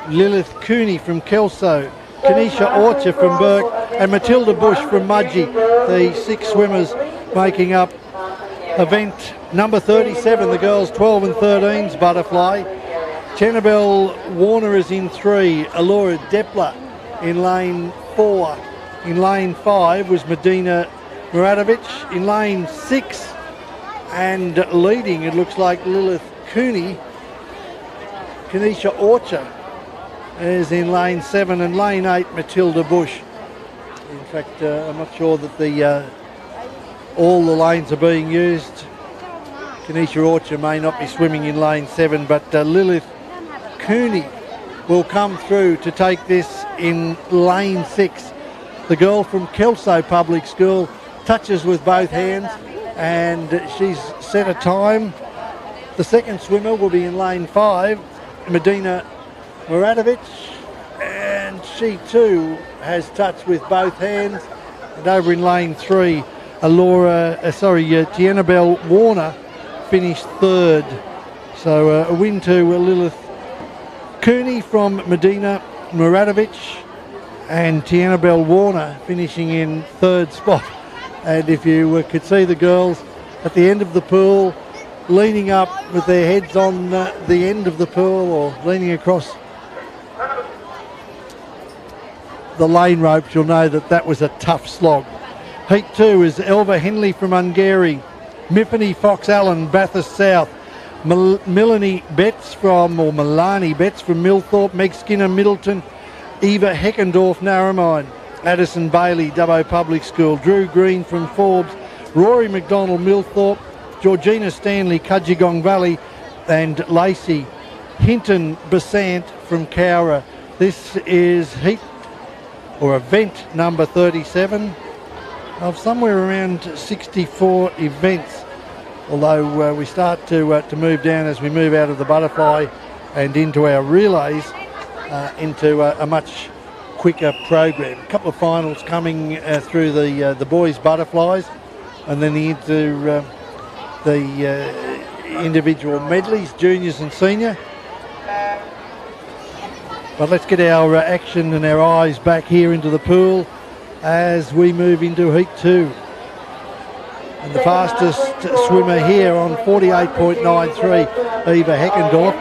Lilith Cooney from Kelso, Kanisha Orcher from Burke, and Matilda Bush from Mudgee, the 6 swimmers making up event number 37, the girls 12 and 13's butterfly. Chanabel Warner is in 3, Alora Depler in lane 4. In lane 5 was Medina Muratovic. In lane 6 and leading, it looks like Lilith Cooney. Kanisha Orcher is in lane 7, and lane 8 Matilda Bush. In fact, I'm not sure that all the lanes are being used. Kanisha Orcher may not be swimming in lane 7, but Lilith Cooney will come through to take this in lane 6. The girl from Kelso Public School touches with both hands, and she's set a time. The second swimmer will be in lane 5, Medina Muratovic, and she too has touched with both hands. And over in lane 3, Tiana Bell Warner finished third. So a win to Lilith Cooney from Medina Muratovic, and Tiana Bell Warner finishing in third spot. And if you could see the girls at the end of the pool leaning up with their heads on the end of the pool, or leaning across the lane ropes, you'll know that that was a tough slog. Heat 2 is Elva Henley from Ungary, Miffany Fox Allen, Bathurst South, Milani Betts from Millthorpe, Meg Skinner Middleton, Eva Heckendorf Narromine, Addison Bailey Dubbo Public School, Drew Green from Forbes, Rory McDonald Millthorpe, Georgina Stanley Cudgegong Valley, and Lacey Hinton Besant from Cowra. This is event number 37 of somewhere around 64 events, although we start to move down as we move out of the butterfly and into our relays, into a much quicker program. A couple of finals coming through the boys' butterflies, and then the individual medleys, juniors and senior. But let's get our action and our eyes back here into the pool as we move into Heat 2. And the fastest swimmer here on 48.93, Eva Heckendorf.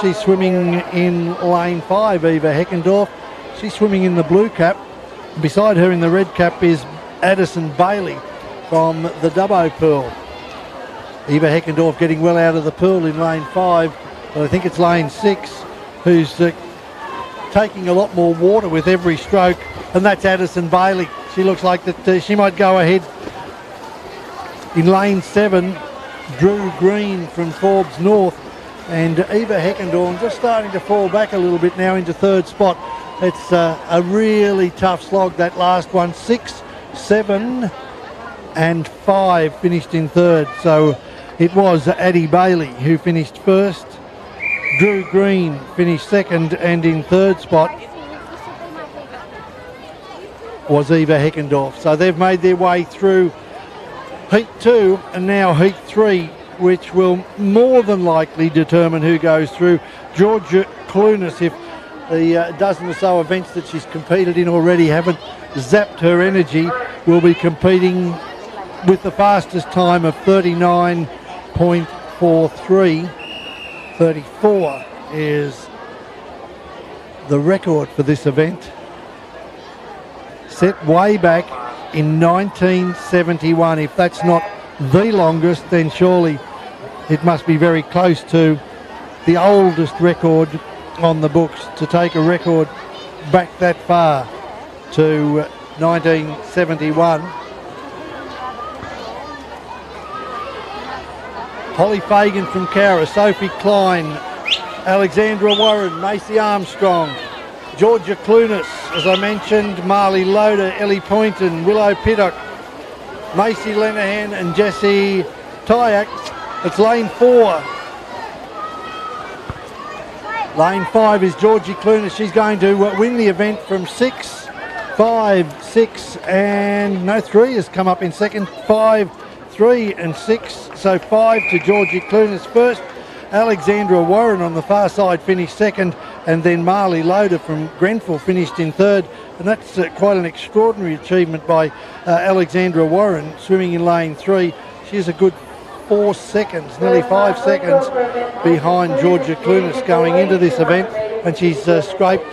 She's swimming in lane 5, Eva Heckendorf. She's swimming in the blue cap. Beside her in the red cap is Addison Bailey from the Dubbo pool. Eva Heckendorf getting well out of the pool in lane 5, but I think it's lane 6 who's taking a lot more water with every stroke and that's Addison Bailey. She looks like that she might go ahead in lane 7. Drew Green from Forbes North, and Eva Heckendorn just starting to fall back a little bit now into 3rd spot. It's a really tough slog, that last one. 6, 7 and 5 finished in 3rd. So it was Addie Bailey who finished 1st. Drew Green finished 2nd, and in 3rd spot was Eva Heckendorf. So they've made their way through Heat 2 and now Heat 3, which will more than likely determine who goes through. Georgia Clunas, if the dozen or so events that she's competed in already haven't zapped her energy, will be competing with the fastest time of 39.43. 34 is the record for this event, set way back in 1971. If that's not the longest, then surely it must be very close to the oldest record on the books, to take a record back that far to 1971. Holly Fagan from Cowra, Sophie Klein, Alexandra Warren, Macy Armstrong, Georgia Clunas, as I mentioned, Marley Loader, Ellie Poynton, Willow Piddock, Macy Lenahan and Jessie Tyak. It's lane 4. Lane 5 is Georgie Clunas. She's going to win the event from 6, 5, 6 and no, 3 has come up in second. 5, 3 and 6. So 5 to Georgie Clunas first. Alexandra Warren on the far side finished second, and then Marley Loader from Grenfell finished in 3rd. And that's quite an extraordinary achievement by Alexandra Warren, swimming in lane 3. She's a good 4 seconds, nearly 5 seconds behind Georgia Clunas going into this event, and she's scraped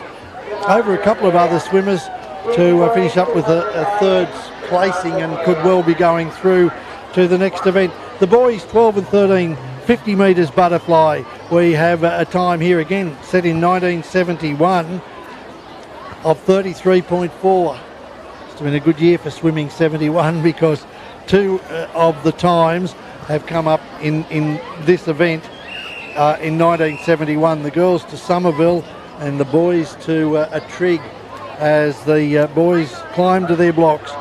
over a couple of other swimmers to finish up with a 3rd placing, and could well be going through to the next event. The boys 12 and 13, 50 metres butterfly. We have a time here again set in 1971 of 33.4. It's been a good year for swimming 71, because 2 of the times have come up in this event in 1971. The girls to Somerville and the boys to a Trigg, as the boys climb to their blocks.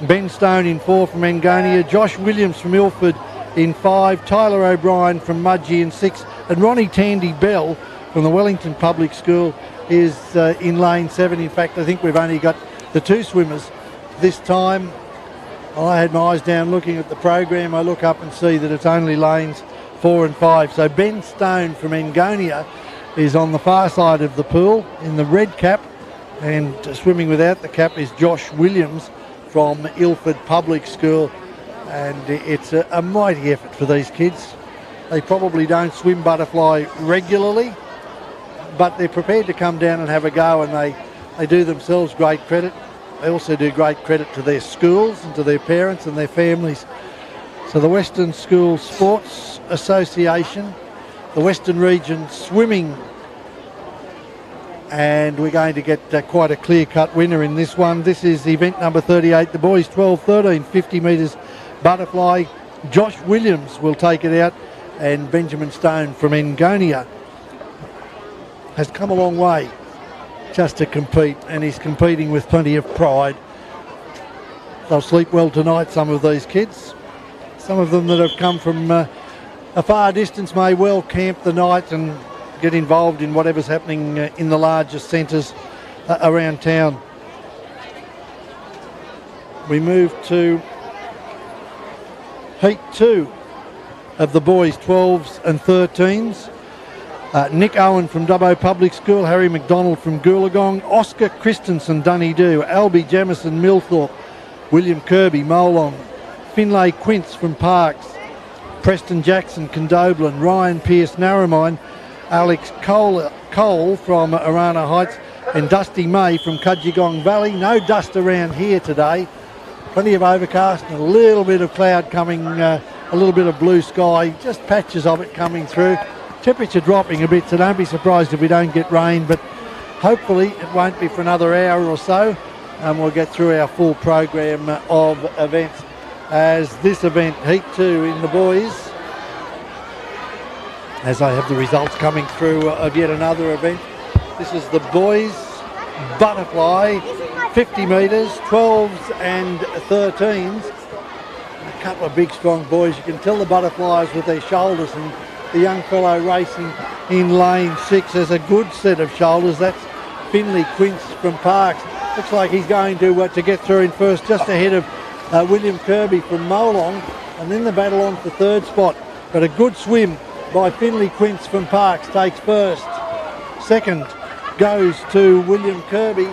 Ben Stone in 4 from Angonia, Josh Williams from Ilford in 5, Tyler O'Brien from Mudgee in 6, and Ronnie Tandy Bell from the Wellington Public School is in lane 7. In fact, I think we've only got the 2 swimmers this time. I had my eyes down looking at the program. I look up and see that it's only lanes 4 and 5. So Ben Stone from Angonia is on the far side of the pool in the red cap, and swimming without the cap is Josh Williams from Ilford Public School. And it's a mighty effort for these kids. They probably don't swim butterfly regularly, but they're prepared to come down and have a go, and they do themselves great credit. They also do great credit to their schools and to their parents and their families. So the Western School Sports Association, the Western Region Swimming, and we're going to get quite a clear-cut winner in this one. This is event number 38, the boys 12-13, 50 metres butterfly. Josh Williams will take it out, and Benjamin Stone from Angonia has come a long way just to compete, and he's competing with plenty of pride. They'll sleep well tonight, some of these kids. Some of them that have come from a far distance may well camp the night and get involved in whatever's happening in the larger centres around town. We move to Heat 2 of the boys 12s and 13s. Nick Owen from Dubbo Public School, Harry McDonald from Goolagong, Oscar Christensen Dunedoo, Albie Jamison Millthorpe, William Kirby Molong, Finlay Quince from Parks, Preston Jackson Condoblin, Ryan Pearce Narromine, Alex Cole from Arana Heights, and Dusty May from Kudgegong Valley. No dust around here today. Plenty of overcast and a little bit of cloud coming, a little bit of blue sky, just patches of it coming through. Temperature dropping a bit, so don't be surprised if we don't get rain, but hopefully it won't be for another hour or so. and we'll get through our full program of events as this event, Heat 2 in the boys, as I have the results coming through of yet another event. This is the boys butterfly, 50 metres, 12s and 13s. A couple of big strong boys. You can tell the butterflies with their shoulders, and the young fellow racing in lane 6 has a good set of shoulders. That's Finley Quince from Parks. Looks like he's going to get through in first, just ahead of William Kirby from Molong, and then the battle on for third spot. But a good swim by Finley Quince from Parks takes first. Second goes to William Kirby,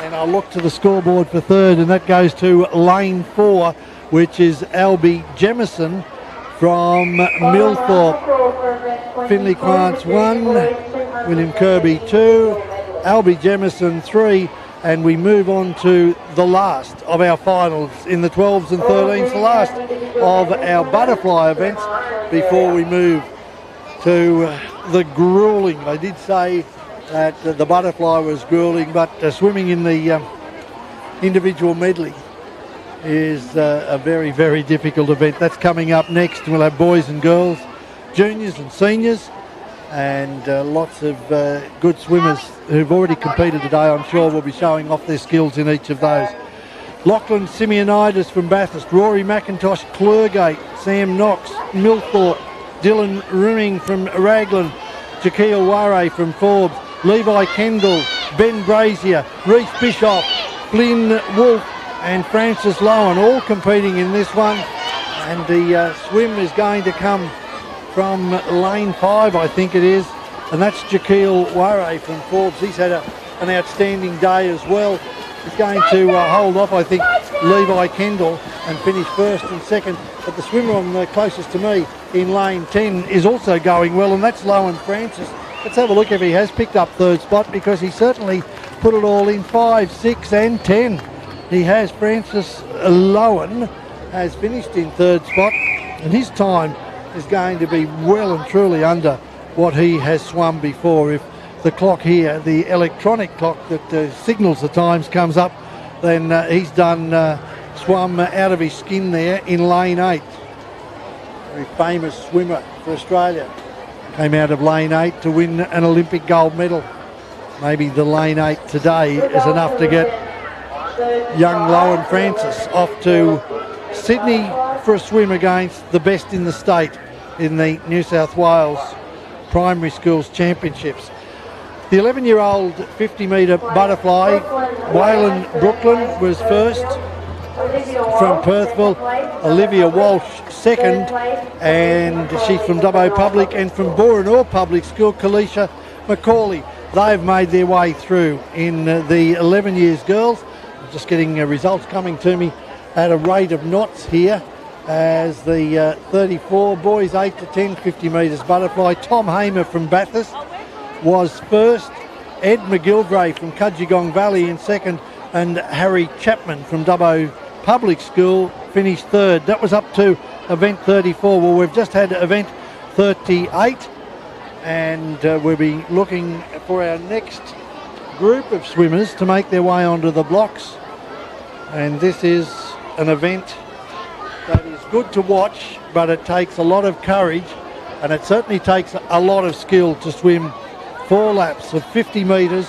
and I'll look to the scoreboard for third, and that goes to lane 4, which is Albie Jemison from Millthorpe. Finley Quince 1, William Kirby 2, Albie Jemison 3, and we move on to the last of our finals in the 12s and 13s, the last of our butterfly events before we move to the grueling. They did say that the butterfly was grueling, but swimming in the individual medley is a very, very difficult event. That's coming up next. We'll have boys and girls, juniors and seniors, and lots of good swimmers who've already competed today, I'm sure, will be showing off their skills in each of those. Lachlan Simeonitis from Bathurst, Rory McIntosh, Clergate, Sam Knox, Millthorpe, Dylan Rimming from Raglan, Jaquil Ware from Forbes, Levi Kendall, Ben Brazier, Reece Bischoff, Flynn Wolfe and Francis Lowen, all competing in this one. And the swim is going to come from lane 5, I think it is, and that's Jaquil Ware from Forbes. He's had an outstanding day as well. He's going to hold off, I think, Levi Kendall and finish first and second. But the swimmer on the closest to me in lane 10 is also going well, and that's Lowen Francis. Let's have a look if he has picked up third spot, because he certainly put it all in 5, 6 and 10. He has. Francis Lowen has finished in third spot, and his time is going to be well and truly under what he has swum before. If the clock here, the electronic clock that signals the times, comes up, then he's done swum out of his skin there in lane 8. Very famous swimmer for Australia. Came out of lane 8 to win an Olympic gold medal. Maybe the lane 8 today is enough to get young Lowen Francis off to Sydney for a swim against the best in the state in the New South Wales Primary Schools Championships. The 11-year-old 50-metre butterfly, Waylon Brooklyn, was first from Perthville, Olivia Walsh second, and she's from Dubbo Public, and from Boranor Public School, Kalisha McCauley. They've made their way through in the 11 years girls. I'm just getting results coming to me at a rate of knots here, as the 34 boys 8 to 10 50 metres butterfly. Tom Hamer from Bathurst was first, Ed McGilvray from Cudgegong Valley in second, and Harry Chapman from Dubbo Public School finished third. That was up to event 34. Well, we've just had event 38, and we'll be looking for our next group of swimmers to make their way onto the blocks. And this is an event that is good to watch, but it takes a lot of courage, and it certainly takes a lot of skill to swim 4 laps of 50 metres,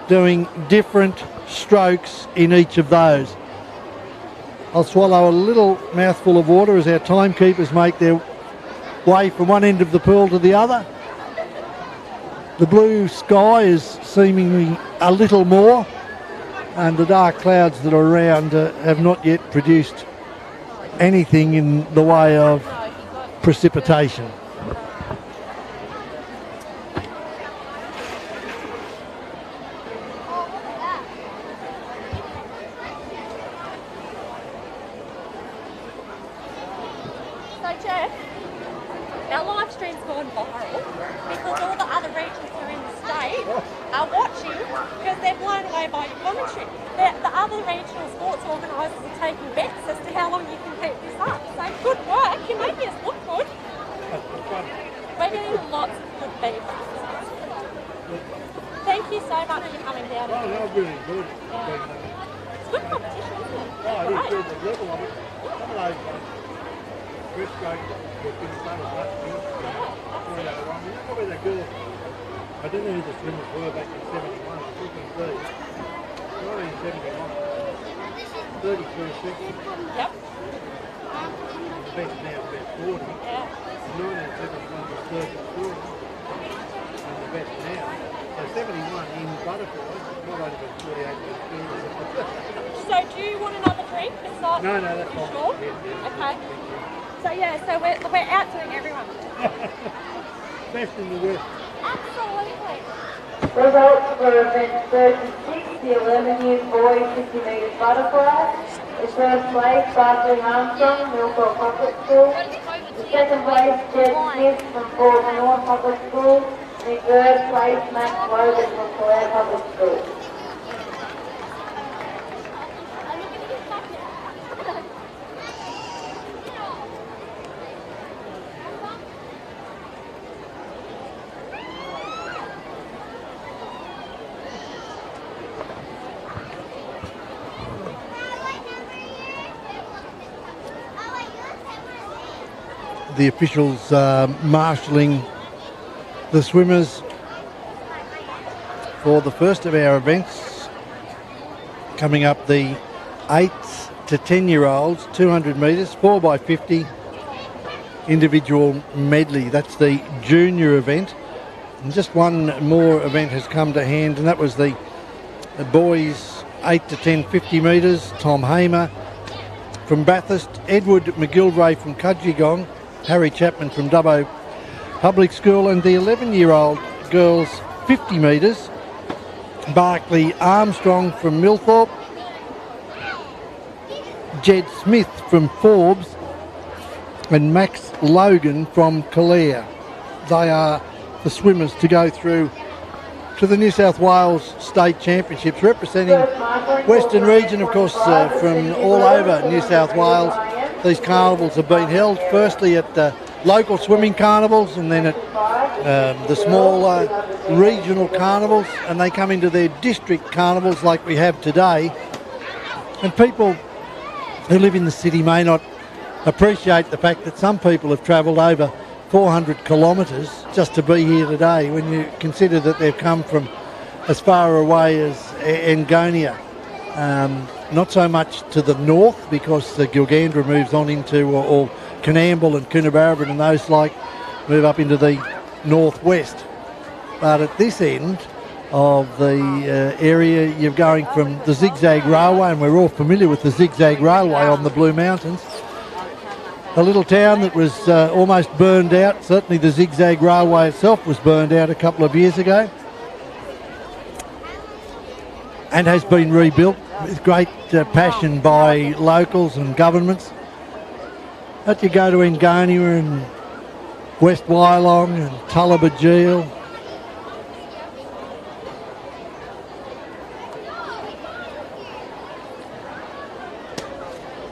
doing different strokes in each of those. I'll swallow a little mouthful of water as our timekeepers make their way from one end of the pool to the other. The blue sky is seemingly a little more, and the dark clouds that are around have not yet produced anything in the way of precipitation. Our live stream's gone viral because all the other regions who are in the state are watching because they're blown away by your commentary. The other regional sports organisers are taking bets as to how long you can keep this up. So good work, you're making us look good. We're getting lots of good feedback. Thank you so much for coming down. Oh, that was really good. Yeah. with the level of it. Some of those breaststroke were pretty funny. Remember where the girls, I don't know who the swimmers were back in 71, I was looking at these. Not in 71. 33 seconds. Yep. The best now is about 40. Yeah. 1971 was 33. And the best now. So 71 in butterflies, not only been 48 but 30. So do you want another drink? Besides, No, that's you fine. sure? Yeah. Okay. So yeah, so we're outdoing everyone. Best in the West. Absolutely. Results for event 36, the 11 years boys 50 metres butterfly. The first place, Barclay Armstrong, Millthorpe Public School. The second place, Jed Smith from Fort North Public School. The third place, Max Logan from Clare Public School. The officials marshalling the swimmers for the first of our events. Coming up, the 8 to 10-year-olds, 200 metres, 4x50 individual medley. That's the junior event. And just one more event has come to hand, and that was the boys 8 to 10 50 metres. Tom Hamer from Bathurst, Edward McGilvray from Cudgegong, Harry Chapman from Dubbo Public School, and the 11-year-old girls 50 metres, Barclay Armstrong from Millthorpe, Jed Smith from Forbes, and Max Logan from Calare. They are the swimmers to go through to the New South Wales State Championships, representing Western region, of course, from all over New South Wales. These carnivals have been held firstly at local swimming carnivals and then at the smaller regional carnivals, and they come into their district carnivals like we have today. And people who live in the city may not appreciate the fact that some people have travelled over 400 kilometres just to be here today, when you consider that they've come from as far away as Angonia. Not so much to the north, because the Gilgandra moves on into, or Coonamble and Coonabarabran and those like move up into the northwest. But at this end of the area, you're going from the Zigzag Railway, and we're all familiar with the Zigzag Railway on the Blue Mountains. A little town that was almost burned out. Certainly the Zigzag Railway itself was burned out a couple of years ago and has been rebuilt with great passion by locals and governments. But you go to Angonia and West Wyalong and Tullabajeel,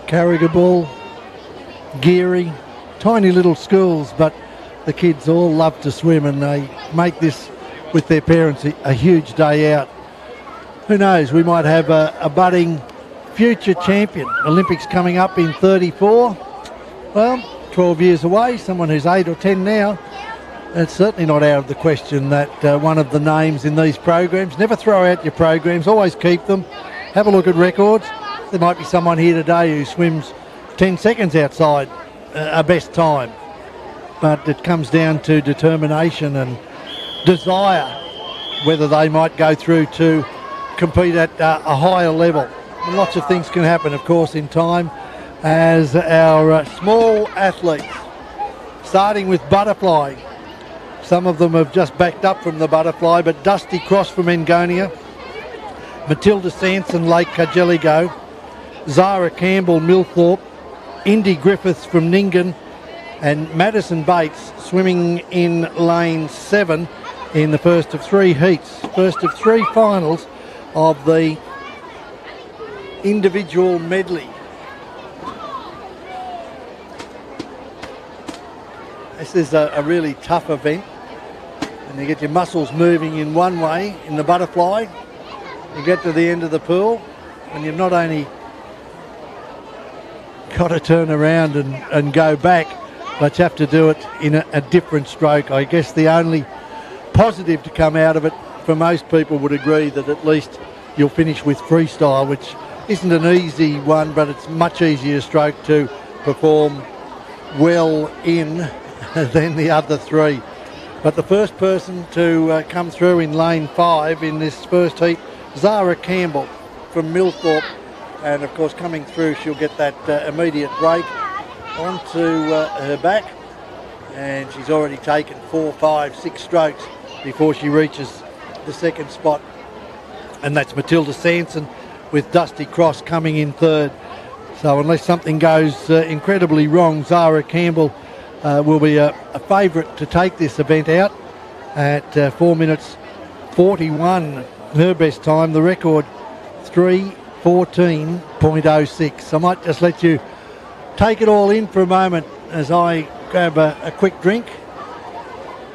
Carrigabull, Geary, tiny little schools, but the kids all love to swim, and they make this with their parents a huge day out. Who knows, we might have a budding future champion. Olympics coming up in 34. Well, 12 years away, someone who's 8 or 10 now. It's certainly not out of the question that one of the names in these programs. Never throw out your programs, always keep them. Have a look at records. There might be someone here today who swims 10 seconds outside a best time. But it comes down to determination and desire, whether they might go through to compete at a higher level. And lots of things can happen, of course, in time, as our small athletes, starting with butterfly. Some of them have just backed up from the butterfly, but Dusty Cross from Angonia, Matilda Sanson, Lake Cargelligo, Zara Campbell, Millthorpe, Indy Griffiths from Ningen, and Madison Bates swimming in lane 7 in the first of 3 heats, first of 3 finals of the individual medley. This is a really tough event, and you get your muscles moving in one way in the butterfly. You get to the end of the pool and you've not only got to turn around and go back, but you have to do it in a different stroke. I guess the only positive to come out of it for most people would agree that at least you'll finish with freestyle, which isn't an easy one, but it's much easier stroke to perform well in than the other three. But the first person to come through in lane 5 in this first heat, Zara Campbell from Millthorpe, and of course coming through she'll get that immediate break onto her back, and she's already taken 4, 5, 6 strokes before she reaches the second spot, and that's Matilda Sanson with Dusty Cross coming in third. So unless something goes incredibly wrong, Zara Campbell will be a favourite to take this event out at 4 minutes 41, her best time, the record 3:14.06. I might just let you take it all in for a moment as I grab a quick drink.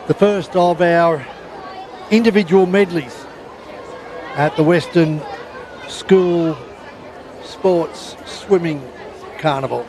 The first of our individual medleys at the Western School Sports Swimming Carnival.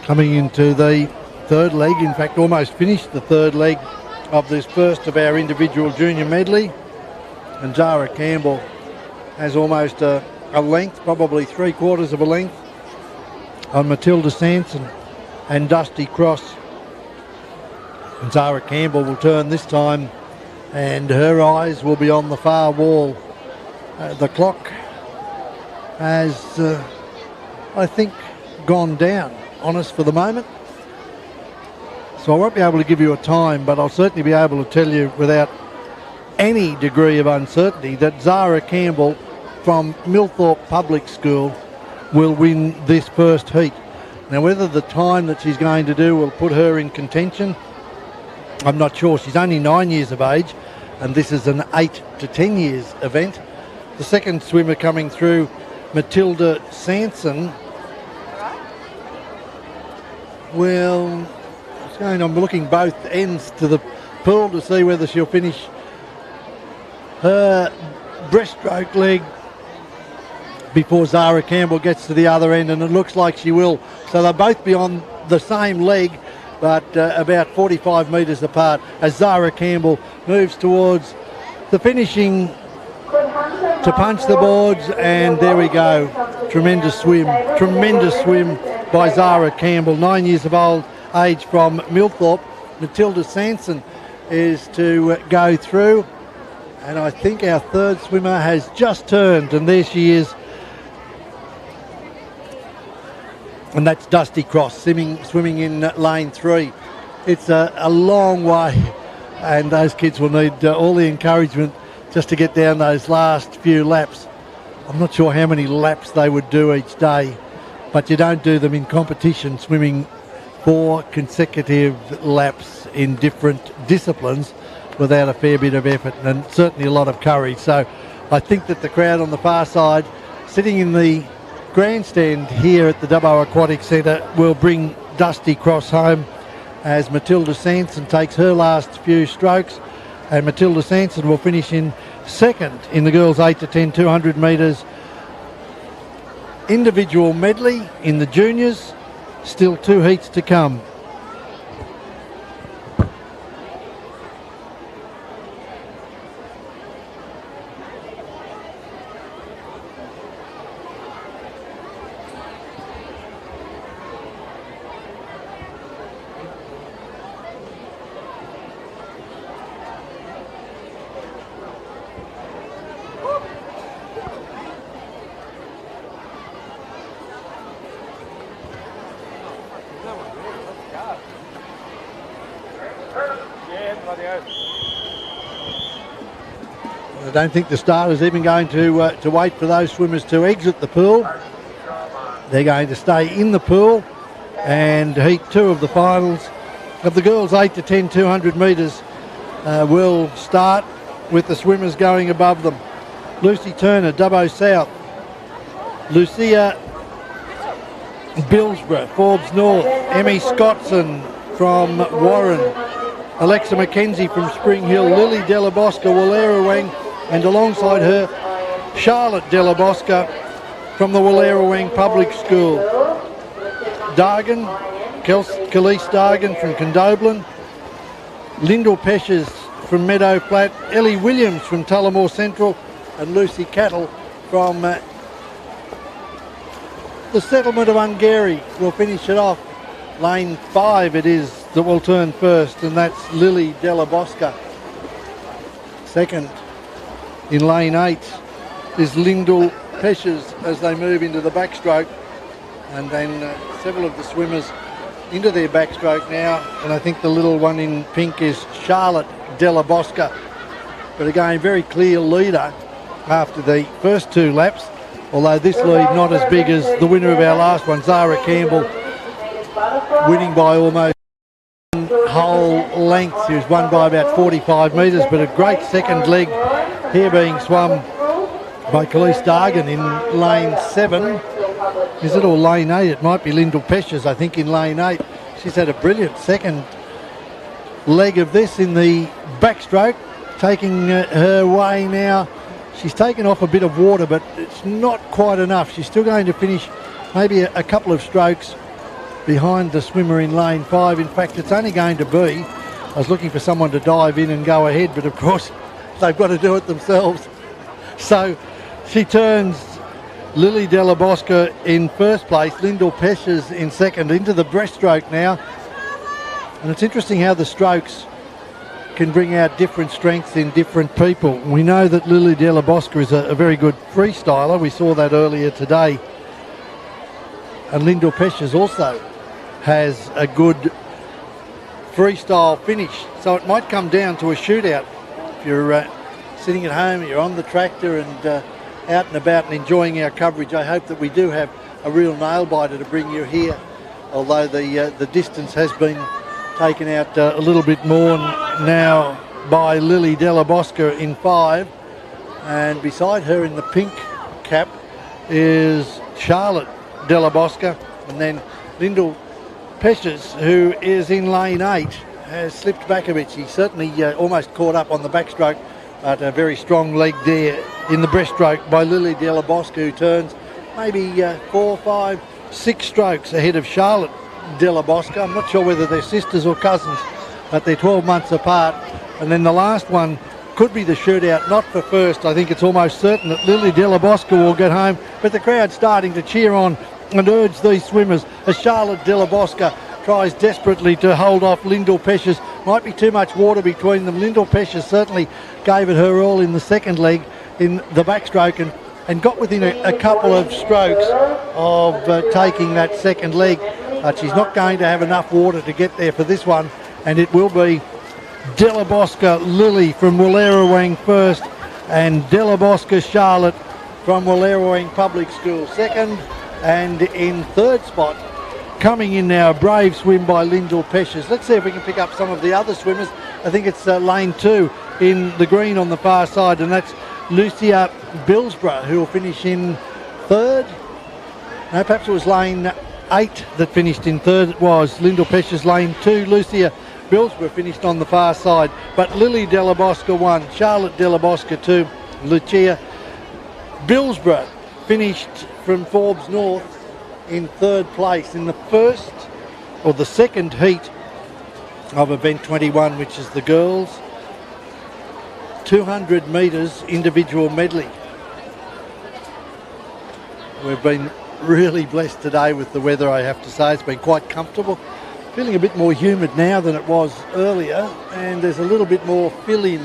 Coming into the third leg, in fact almost finished the third leg of this first of our individual junior medley, and Zara Campbell has almost a length, probably 3/4 of a length on Matilda Sanson and Dusty Cross. And Zara Campbell will turn this time and her eyes will be on the far wall. The clock has I think gone down on us for the moment, so I won't be able to give you a time, but I'll certainly be able to tell you without any degree of uncertainty that Zara Campbell from Millthorpe Public School will win this first heat. Now whether the time that she's going to do will put her in contention, I'm not sure. She's only 9 years of age and this is an 8 to 10 years event. The second swimmer coming through, Matilda Sanson, well, I'm looking both ends to the pool to see whether she'll finish her breaststroke leg before Zara Campbell gets to the other end, and it looks like she will. So they'll both be on the same leg, but about 45 metres apart as Zara Campbell moves towards the finishing to punch the boards, and there we go. Tremendous swim by Zara Campbell, 9 years of age from Millthorpe. Matilda Sanson is to go through, and I think our third swimmer has just turned, and there she is, and that's Dusty Cross swimming in lane 3. It's a long way, and those kids will need all the encouragement just to get down those last few laps. I'm not sure how many laps they would do each day, but you don't do them in competition, swimming 4 consecutive laps in different disciplines without a fair bit of effort and certainly a lot of courage. So I think that the crowd on the far side, sitting in the grandstand here at the Dubbo Aquatic Centre, will bring Dusty Cross home as Matilda Sanson takes her last few strokes, and Matilda Sanson will finish in second in the girls 8 to 10 200 metres individual medley in the juniors. Still 2 heats to come. I don't think the starter's even going to wait for those swimmers to exit the pool. They're going to stay in the pool, and heat 2 of the finals of the girls 8 to 10 200 metres will start with the swimmers going above them. Lucy Turner, Dubbo South. Lucia Billsborough, Forbes North. Emmy Scottson from Warren. Alexa McKenzie from Spring Hill. Lily Della Bosca, Wallerawang, and alongside her, Charlotte Della Bosca from the Wallerawang Public School. Dargan, Khalees Dargan from Condobolin. Lyndall Peshes from Meadow Flat. Ellie Williams from Tullamore Central, and Lucy Cattle from the settlement of Ungary will finish it off. Lane 5 it is that will turn first, and that's Lily Della Bosca. Second in lane 8 is Lyndall Peshes as they move into the backstroke, and then several of the swimmers into their backstroke now, and I think the little one in pink is Charlotte Della Bosca. But again, very clear leader after the first 2 laps, although this lead not as big as the winner of our last one, Zara Campbell, winning by almost whole length. She was won by about 45 metres, but a great second leg here being swum by Khalees Dargan in lane 7. Is it or lane 8? It might be Lyndall Peshes, I think, in lane 8. She's had a brilliant second leg of this in the backstroke, taking her way now. She's taken off a bit of water, but it's not quite enough. She's still going to finish maybe a couple of strokes behind the swimmer in lane 5. In fact, it's only going to be, I was looking for someone to dive in and go ahead, but of course they've got to do it themselves. So she turns Lily Della Bosca in first place, Lyndall Peshes in second, into the breaststroke now. And it's interesting how the strokes can bring out different strengths in different people. We know that Lily Della Bosca is a very good freestyler. We saw that earlier today. And Lyndall Peshes also has a good freestyle finish. So it might come down to a shootout. If you're sitting at home, you're on the tractor and out and about and enjoying our coverage, I hope that we do have a real nail-biter to bring you here, although the distance has been taken out a little bit more now by Lily Della Bosca in 5, and beside her in the pink cap is Charlotte Della Bosca, and then Lyndall Peshes, who is in lane 8, has slipped back a bit. She certainly almost caught up on the backstroke, but a very strong leg there in the breaststroke by Lily Della Bosca, who turns maybe 4, 5, 6 strokes ahead of Charlotte Della Bosca. I'm not sure whether they're sisters or cousins, but they're 12 months apart. And then the last one could be the shootout, not for first. I think it's almost certain that Lily Della Bosca will get home, but the crowd's starting to cheer on and urge these swimmers as Charlotte Della Bosca tries desperately to hold off Lyndall Peshes. Might be too much water between them. Lyndall Peshes certainly gave it her all in the second leg in the backstroke and got within a couple of strokes of taking that second leg. But she's not going to have enough water to get there for this one, and it will be Della Bosca Lily from Wallerawang first, and Della Bosca Charlotte from Wallerawang Public School second, and in third spot, coming in now, a brave swim by Lyndall Peshes. Let's see if we can pick up some of the other swimmers. I think it's lane 2 in the green on the far side, and that's Lucia Billsborough, who will finish in third. No, perhaps it was lane 8 that finished in third. It was Lyndall Peshes lane 2. Lucia Billsborough finished on the far side, but Lily Della Bosca 1, Charlotte Della Bosca 2, Lucia Billsborough finished from Forbes North in third place in the first or the second heat of event 21, which is the girls 200 metres individual medley. We've been really blessed today with the weather, I have to say. It's been quite comfortable. Feeling a bit more humid now than it was earlier, and there's a little bit more fill-in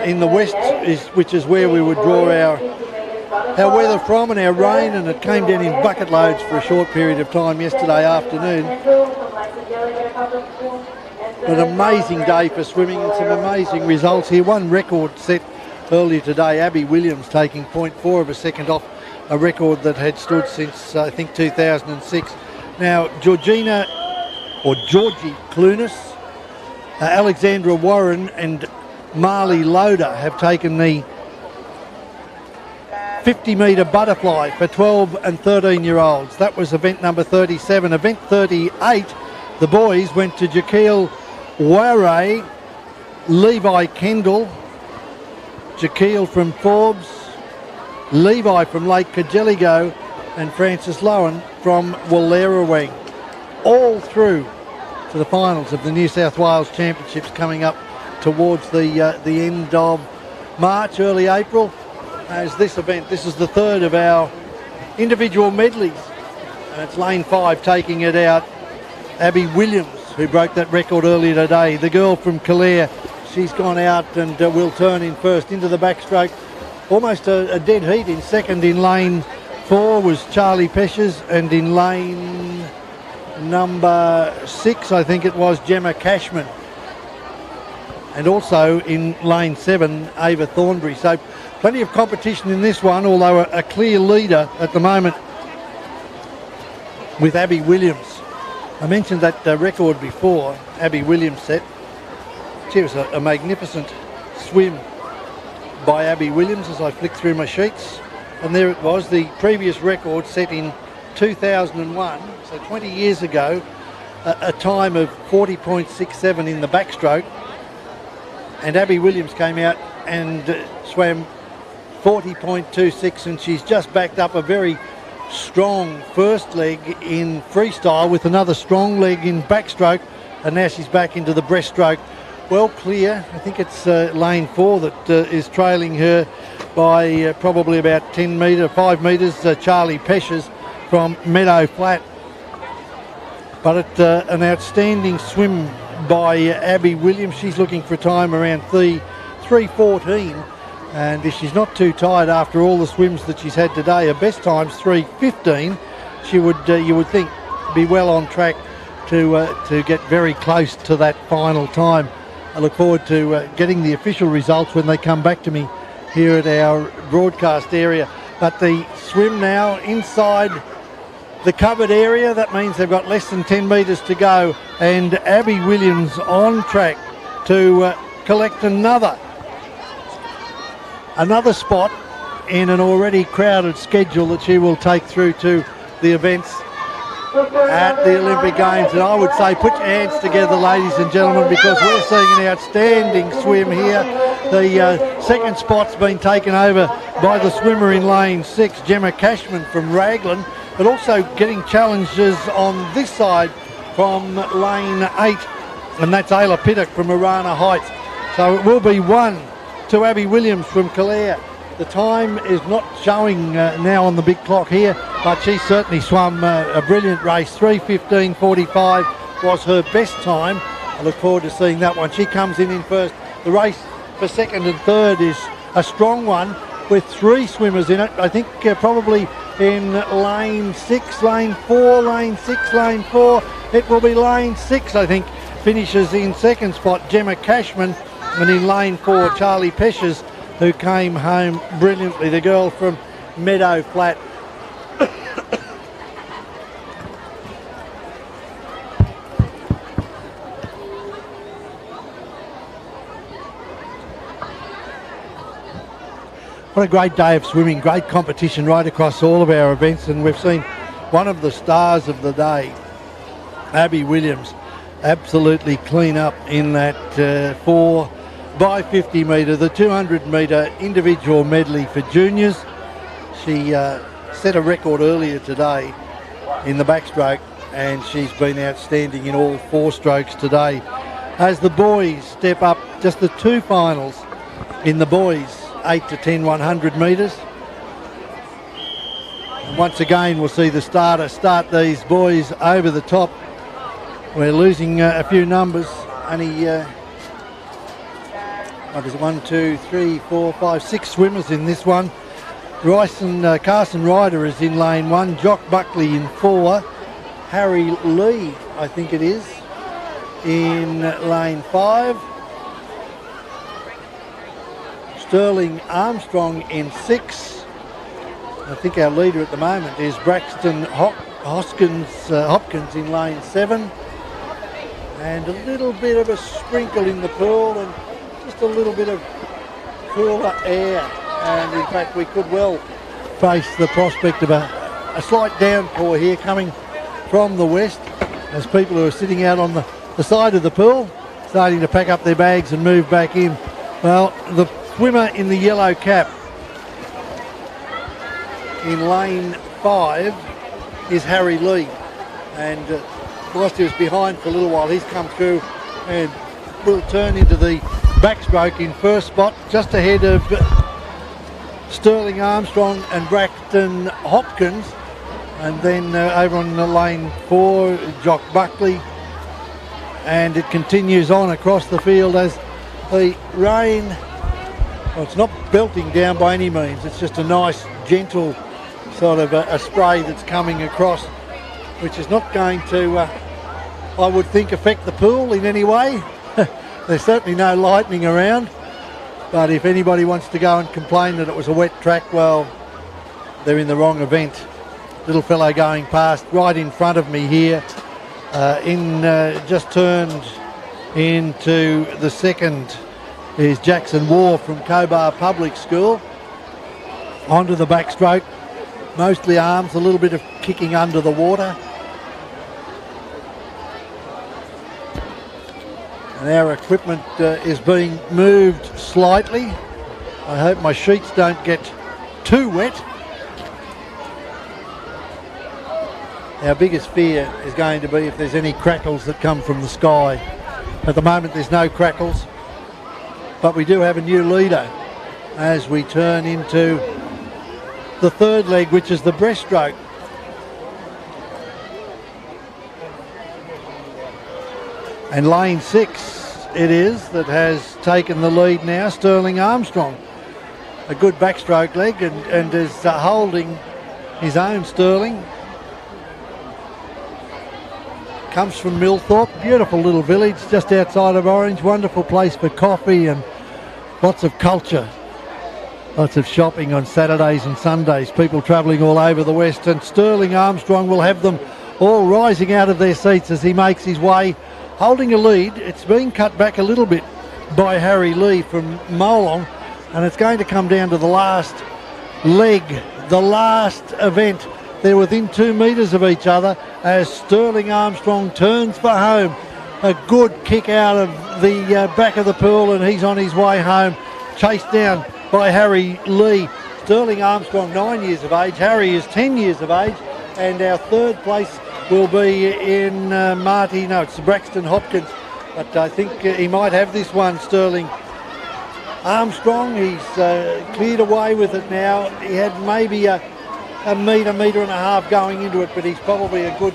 in the west, which is where we would draw our weather from and our rain, and it came down in bucket loads for a short period of time yesterday afternoon. An amazing day for swimming and some amazing results here. One record set earlier today. Abby Williams taking 0.4 of a second off a record that had stood since, I think, 2006. Now, Georgie Clunas, Alexandra Warren and Marley Loader have taken the 50-metre butterfly for 12 and 13-year-olds. That was event number 37. Event 38, the boys went to Jaquil Ware, Levi Kendall, Jaquil from Forbes, Levi from Lake Kajeligo, and Francis Lowen from Wallerawang. All through to the finals of the New South Wales Championships coming up towards the end of March, early April. As this event, this is the third of our individual medleys, and it's lane 5 taking it out. Abby Williams, who broke that record earlier today, the girl from Calare, she's gone out and will turn in first into the backstroke. Almost a dead heat in second. In lane 4 was Charlie Peshes, and in lane number 6, I think it was, Gemma Cashman, and also in lane 7, Ava Thornbury. So plenty of competition in this one, although a clear leader at the moment with Abby Williams. I mentioned that record before, Abby Williams set. It was a magnificent swim by Abby Williams as I flicked through my sheets. And there it was, the previous record set in 2001, so 20 years ago, a time of 40.67 in the backstroke. And Abby Williams came out and swam 40.26, and she's just backed up a very strong first leg in freestyle with another strong leg in backstroke, and now she's back into the breaststroke. Well clear. I think it's lane 4 that is trailing her by probably about 5 metres, Charlie Peshes from Meadow Flat. But an outstanding swim by Abby Williams. She's looking for a time around 3:14, and if she's not too tired after all the swims that she's had today, her best time's 3:15. She would, you would think, be well on track to get very close to that final time. I look forward to getting the official results when they come back to me here at our broadcast area. But the swim now inside the covered area, that means they've got less than 10 metres to go, and Abby Williams on track to collect another spot in an already crowded schedule that she will take through to the events at the Olympic Games. And I would say put your hands together, ladies and gentlemen, because we're seeing an outstanding swim here. The second spot's been taken over by the swimmer in lane 6, Gemma Cashman from Raglan, but also getting challenges on this side from lane 8, and that's Ayla Pittock from Arana Heights. So it will be 1 to Abby Williams from Calare. The time is not showing now on the big clock here, but she certainly swam a brilliant race. 3:15.45 was her best time. I look forward to seeing that one. She comes in first. The race for second and third is a strong one with 3 swimmers in it. I think probably in lane 6, lane 4, lane 6, lane 4. It will be lane 6, I think, finishes in second spot, Gemma Cashman, and in lane 4, Charlie Peshes, who came home brilliantly, the girl from Meadow Flat. What a great day of swimming, great competition right across all of our events, and we've seen one of the stars of the day, Abby Williams, absolutely clean up in that 4x50 metre, the 200 metre individual medley for juniors. She set a record earlier today in the backstroke, and she's been outstanding in all 4 strokes today. As the boys step up, just the 2 finals in the boys 8 to 10 100 metres. And once again we'll see the starter start these boys over the top. We're losing a few numbers, only what is it, 1, 2, 3, 4, 5, 6 swimmers in this one. Carson Ryder is in lane 1, Jock Buckley in 4, Harry Lee, I think it is, in lane 5. Sterling Armstrong in 6. I think our leader at the moment is Braxton Hopkins in lane 7. And a little bit of a sprinkle in the pool and just a little bit of cooler air. And in fact, we could well face the prospect of a slight downpour here coming from the west as people who are sitting out on the side of the pool starting to pack up their bags and move back in. Well, the swimmer in the yellow cap in lane 5 is Harry Lee, and whilst he was behind for a little while, he's come through and will turn into the backstroke in first spot, just ahead of Sterling Armstrong and Braxton Hopkins. And then over on the lane 4, Jock Buckley, and it continues on across the field as the rain, well, it's not belting down by any means, it's just a nice gentle sort of a spray that's coming across, which is not going to, I would think, affect the pool in any way. There's certainly no lightning around, but if anybody wants to go and complain that it was a wet track, well, they're in the wrong event. Little fellow going past right in front of me here, just turned into the second is Jackson War from Cobar Public School. Onto the backstroke, mostly arms, a little bit of kicking under the water. And our equipment is being moved slightly. I hope my sheets don't get too wet. Our biggest fear is going to be if there's any crackles that come from the sky. At the moment there's no crackles, but we do have a new leader as we turn into the third leg, which is the breaststroke. And lane 6 it is that has taken the lead now, Sterling Armstrong. A good backstroke leg and is holding his own, Sterling. Comes from Millthorpe, beautiful little village just outside of Orange, wonderful place for coffee and lots of culture. Lots of shopping on Saturdays and Sundays, people travelling all over the west, and Sterling Armstrong will have them all rising out of their seats as he makes his way, holding a lead. It's been cut back a little bit by Harry Lee from Molong, and it's going to come down to the last leg, the last event. They're within 2 metres of each other as Sterling Armstrong turns for home. A good kick out of the back of the pool, and he's on his way home, chased down by Harry Lee. Sterling Armstrong 9 years of age, Harry is 10 years of age, and our third place will be in it's Braxton Hopkins, but I think he might have this one, Sterling Armstrong. He's cleared away with it now. He had maybe a metre and a half going into it, but he's probably a good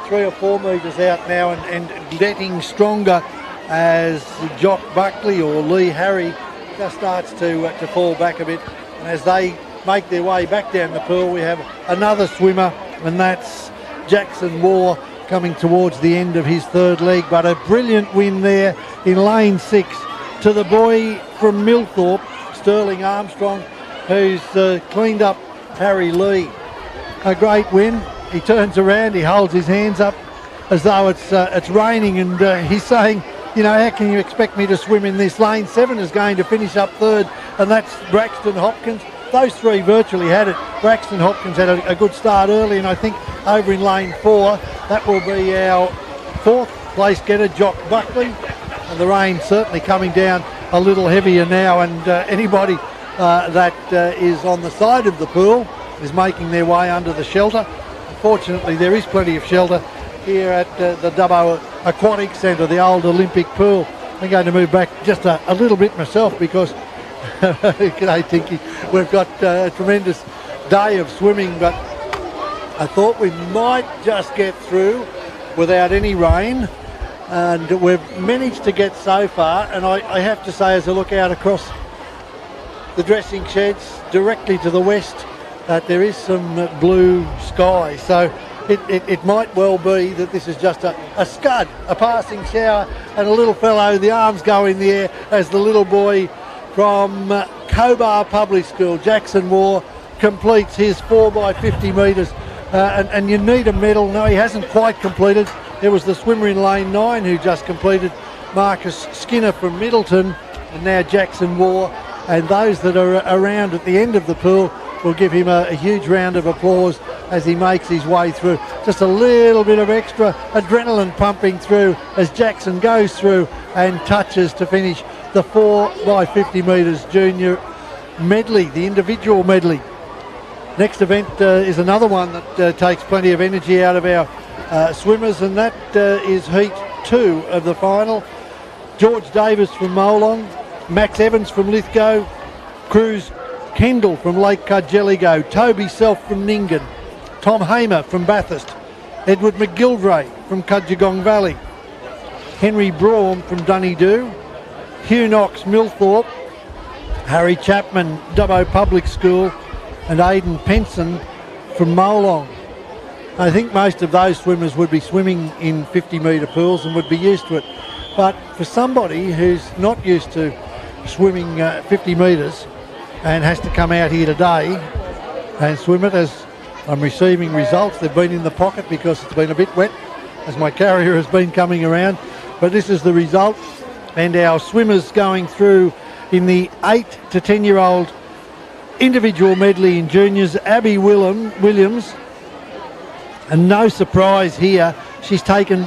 3 or 4 metres out now and getting stronger as Jock Buckley or Lee Harry just starts to fall back a bit. And as they make their way back down the pool, we have another swimmer, and that's Jackson War coming towards the end of his third leg. But a brilliant win there in lane 6 to the boy from Millthorpe, Sterling Armstrong, who's cleaned up Harry Lee. A great win. He turns around, he holds his hands up as though it's raining, and he's saying, you know, how can you expect me to swim in this? Lane 7 is going to finish up third, and that's Braxton Hopkins. Those three virtually had it. Braxton Hopkins had a good start early, and I think over in lane 4, that will be our fourth place getter, Jock Buckley. And the rain certainly coming down a little heavier now, and anybody that is on the side of the pool is making their way under the shelter. Fortunately, there is plenty of shelter here at the Dubbo Aquatic Centre, the old Olympic pool. I'm going to move back just a little bit myself because, g'day Tinky, we've got a tremendous day of swimming, but I thought we might just get through without any rain, and we've managed to get so far. And I have to say, as I look out across the dressing sheds directly to the west, that there is some blue sky, so it might well be that this is just a scud, a passing shower, and a little fellow, the arms go in the air as the little boy from Cobar Public School. Jackson Moore completes his 4x50 metres. And you need a medal. No, he hasn't quite completed. There was the swimmer in lane 9 who just completed, Marcus Skinner from Middleton, and now Jackson Moore. And those that are around at the end of the pool will give him a huge round of applause as he makes his way through. Just a little bit of extra adrenaline pumping through as Jackson goes through and touches to finish the 4x50 metres junior medley, the individual medley. Next event is another one that takes plenty of energy out of our swimmers, and that is Heat 2 of the final. George Davis from Molong, Max Evans from Lithgow, Cruz Kendall from Lake Cargelligo, Toby Self from Ningen, Tom Hamer from Bathurst, Edward McGilvray from Cudgegong Valley, Henry Braum from Dunedoo, Hugh Knox Millthorpe, Harry Chapman Dubbo Public School, and Aidan Penson from Molong. I think most of those swimmers would be swimming in 50 metre pools and would be used to it. But for somebody who's not used to swimming 50 metres and has to come out here today and swim it, as I'm receiving results, they've been in the pocket because it's been a bit wet as my carrier has been coming around. But this is the result, and our swimmers going through in the 8 to 10-year-old individual medley in juniors. Abby Williams, and no surprise here, she's taken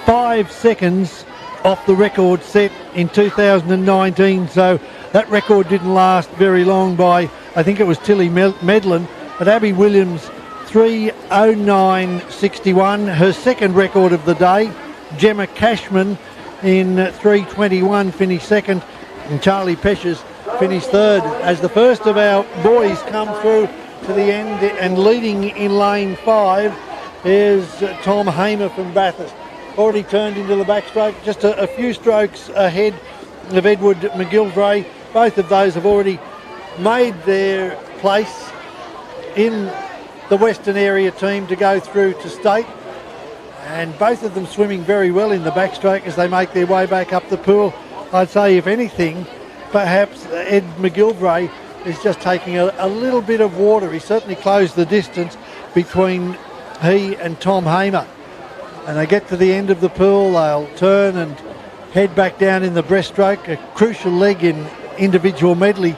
5 seconds off the record set in 2019, so that record didn't last very long by, I think it was Tilly Medlin, but Abby Williams 3:09.61, her second record of the day. Gemma Cashman in 3:21 finished second, and Charlie Peshes finished third as the first of our boys come through to the end. And leading in lane 5 is Tom Hamer from Bathurst. Already turned into the backstroke, just a few strokes ahead of Edward McGilvray. Both of those have already made their place in the Western area team to go through to state, and both of them swimming very well in the backstroke as they make their way back up the pool. I'd say, if anything, perhaps Ed McGilvray is just taking a little bit of water. He certainly closed the distance between he and Tom Hamer. And they get to the end of the pool, they'll turn and head back down in the breaststroke, a crucial leg in individual medley.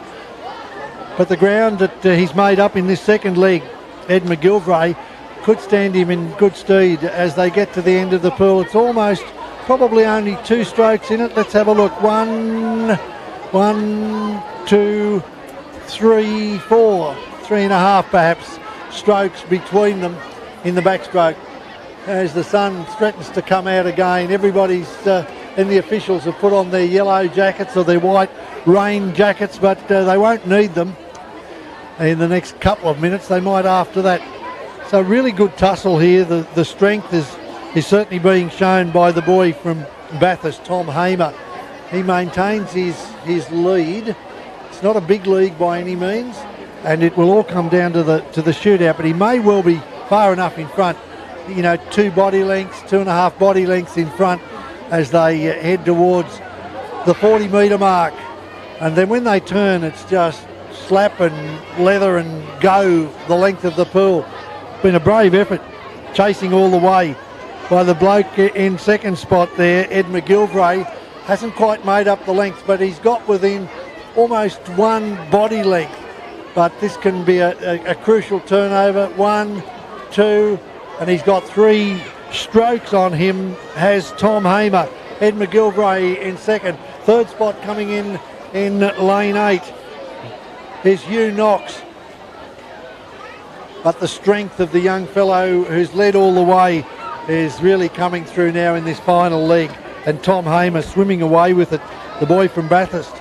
But the ground that he's made up in this second leg, Ed McGilvray, could stand him in good stead as they get to the end of the pool. It's almost probably only 2 strokes in it. Let's have a look. 1, 2, 3, 4, 3.5 perhaps strokes between them in the backstroke. As the sun threatens to come out again, everybody's and the officials have put on their yellow jackets or their white rain jackets, but they won't need them in the next couple of minutes. They might after that. So really good tussle here. The strength is certainly being shown by the boy from Bathurst, Tom Hamer. He maintains his lead. It's not a big league by any means, and it will all come down to the shootout, but he may well be far enough in front, 2.5 body lengths in front as they head towards the 40 metre mark. And then when they turn, it's just slap and leather and go the length of the pool. Been a brave effort chasing all the way by the bloke in second spot there, Ed McGilvray. Hasn't quite made up the length, but he's got within almost 1 body length. But this can be a crucial turnover. 1, 2, and he's got 3 strokes on him, has Tom Hamer. Ed McGilvray in second. Third spot coming in lane 8 is Hugh Knox. But the strength of the young fellow who's led all the way is really coming through now in this final leg. And Tom Hamer swimming away with it, the boy from Bathurst.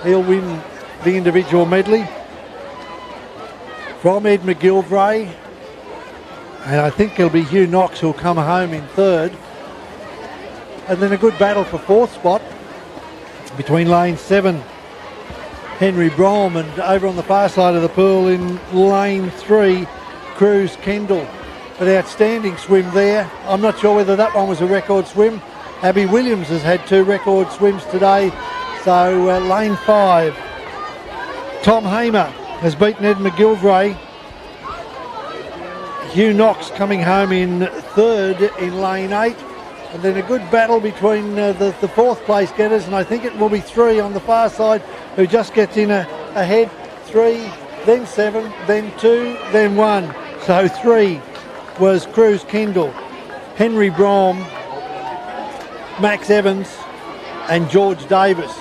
He'll win the individual medley from Ed McGilvray. And I think it'll be Hugh Knox who'll come home in third. And then a good battle for fourth spot between lane 7, Henry Braum, and over on the far side of the pool in lane 3, Cruz Kendall. An outstanding swim there. I'm not sure whether that one was a record swim. Abby Williams has had 2 record swims today. So lane 5 Tom Hamer has beaten Ed McGilvray. Hugh Knox coming home in third in lane 8. And then a good battle between the fourth place getters, and I think it will be 3 on the far side, who just gets in ahead. 3, then 7, then 2, then 1. So 3 was Cruz Kendall, Henry Brom, Max Evans and George Davis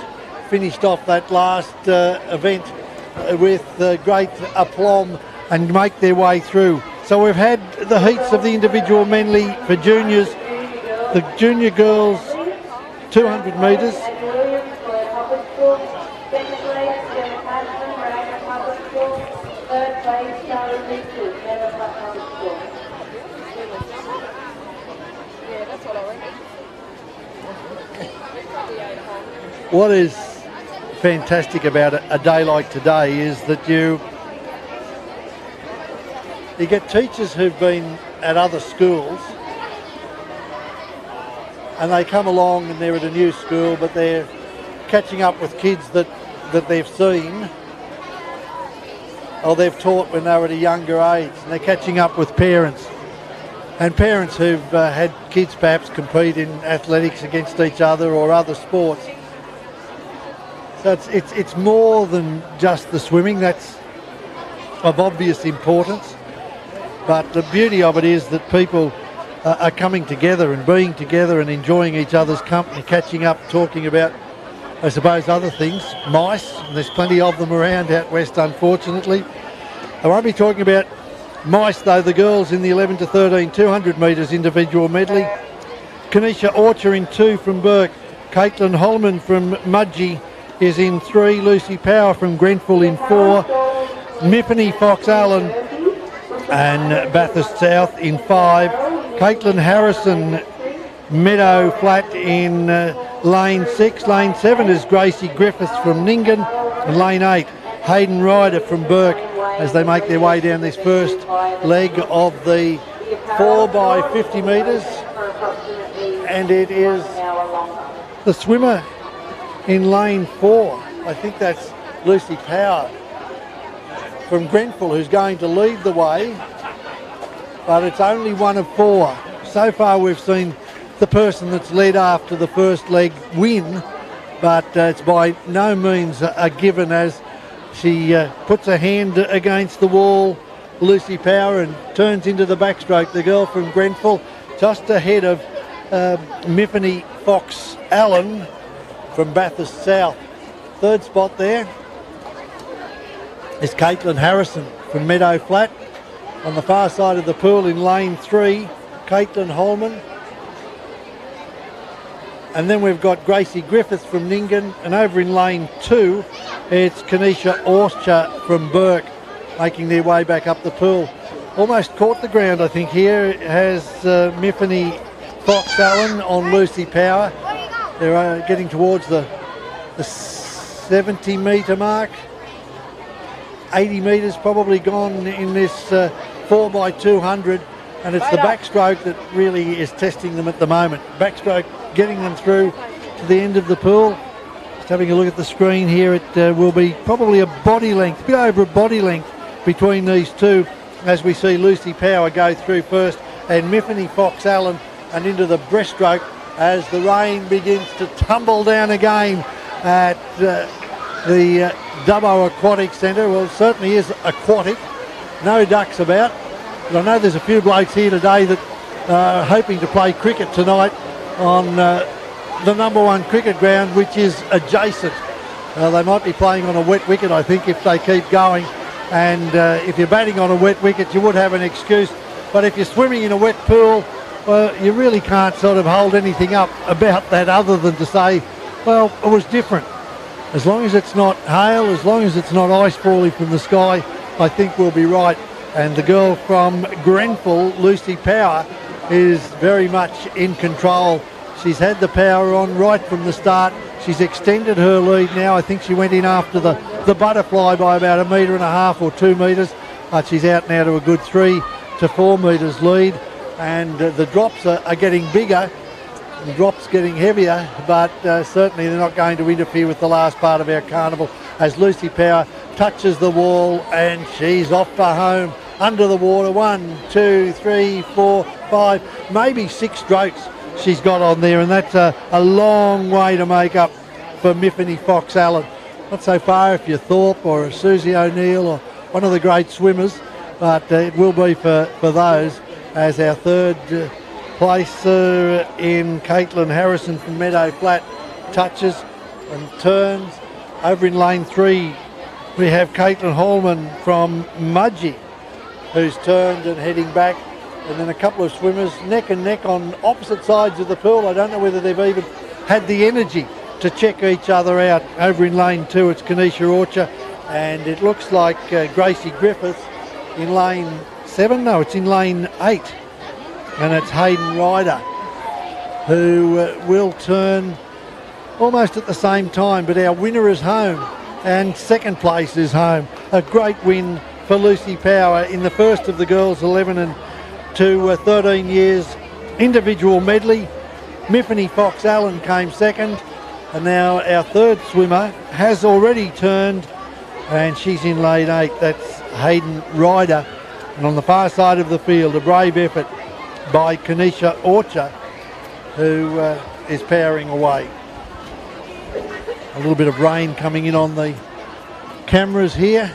finished off that last event with great aplomb and make their way through. So we've had the heats of the individual menly for juniors. The junior girls 200 metres. What is fantastic about a day like today is that you get teachers who've been at other schools and they come along and they're at a new school, but they're catching up with kids that they've seen or they've taught when they were at a younger age, and they're catching up with parents and parents who've had kids perhaps compete in athletics against each other or other sports. So it's more than just the swimming. That's of obvious importance, but the beauty of it is that people are coming together and being together and enjoying each other's company, catching up, talking about, I suppose, other things. Mice, and there's plenty of them around out west, unfortunately. I won't be talking about mice, though. The girls in the 11 to 13 200 metres individual medley. Kanisha Orcher in 2 from Burke. Caitlin Holman from Mudgee is in 3. Lucy Power from Grenfell in 4. Miffany Fox Allen and Bathurst South in 5. Caitlin Harrison, Meadow Flat in lane 6. Lane 7 is Gracie Griffiths from Nyngan. And lane 8, Hayden Ryder from Burke, as they make their way down this first leg of the 4x50 metres. And it is the swimmer in lane 4. I think that's Lucy Power from Grenfell who's going to lead the way. But it's only one of 4. So far we've seen the person that's led after the first leg win, but it's by no means a given as she puts her hand against the wall, Lucy Power, and turns into the backstroke. The girl from Grenfell just ahead of Miffany Fox Allen from Bathurst South. Third spot there is Caitlin Harrison from Meadow Flat. On the far side of the pool in lane 3, Caitlin Holman. And then we've got Gracie Griffiths from Nyngan, and over in lane 2, it's Kanisha Orcher from Burke making their way back up the pool. Almost caught the ground, I think, here has Miffany Fox Allen on Lucy Power. They're getting towards the 70 metre mark. 80 metres probably gone in this 4x200, and it's the backstroke that really is testing them at the moment. Backstroke getting them through to the end of the pool. Just having a look at the screen here, it will be probably a body length, a bit over a body length between these two as we see Lucy Power go through first and Miffany Fox Allen and into the breaststroke as the rain begins to tumble down again at the Dubbo Aquatic Centre. Well, it certainly is aquatic. No ducks about. But I know there's a few blokes here today that are hoping to play cricket tonight on the number 1 cricket ground, which is adjacent. They might be playing on a wet wicket, I think, if they keep going. And if you're batting on a wet wicket, you would have an excuse. But if you're swimming in a wet pool, well, you really can't sort of hold anything up about that other than to say, well, it was different. As long as it's not hail, as long as it's not ice falling from the sky, I think we'll be right. And the girl from Grenfell, Lucy Power, is very much in control. She's had the power on right from the start. She's extended her lead now. I think she went in after the butterfly by about 1.5 metres or 2 metres. But she's out now to a good 3 to 4 metres lead. And the drops are getting bigger. The drops getting heavier, but certainly they're not going to interfere with the last part of our carnival as Lucy Power touches the wall, and she's off for home. Under the water, 1, 2, 3, 4, 5, maybe 6 strokes she's got on there, and that's a long way to make up for Miffany Fox Allen. Not so far if you're Thorpe or a Susie O'Neill or one of the great swimmers, but it will be for those, as our third placer in Caitlin Harrison from Meadow Flat touches and turns. Over in lane 3 we have Caitlin Hallman from Mudgee, who's turned and heading back, and then a couple of swimmers neck and neck on opposite sides of the pool. I don't know whether they've even had the energy to check each other out. Over in lane 2 it's Kanisha Orcher, and it looks like Gracie Griffiths in lane 7. No, it's in lane 8, and it's Hayden Ryder who will turn almost at the same time, but our winner is home and second place is home. A great win for Lucy Power in the first of the girls 11 and to 13 years individual medley. Miffany Fox Allen came second, and now our third swimmer has already turned, and she's in lane 8. That's Hayden Ryder. And on the far side of the field, a brave effort by Kanisha Orcher, who is powering away. A little bit of rain coming in on the cameras here.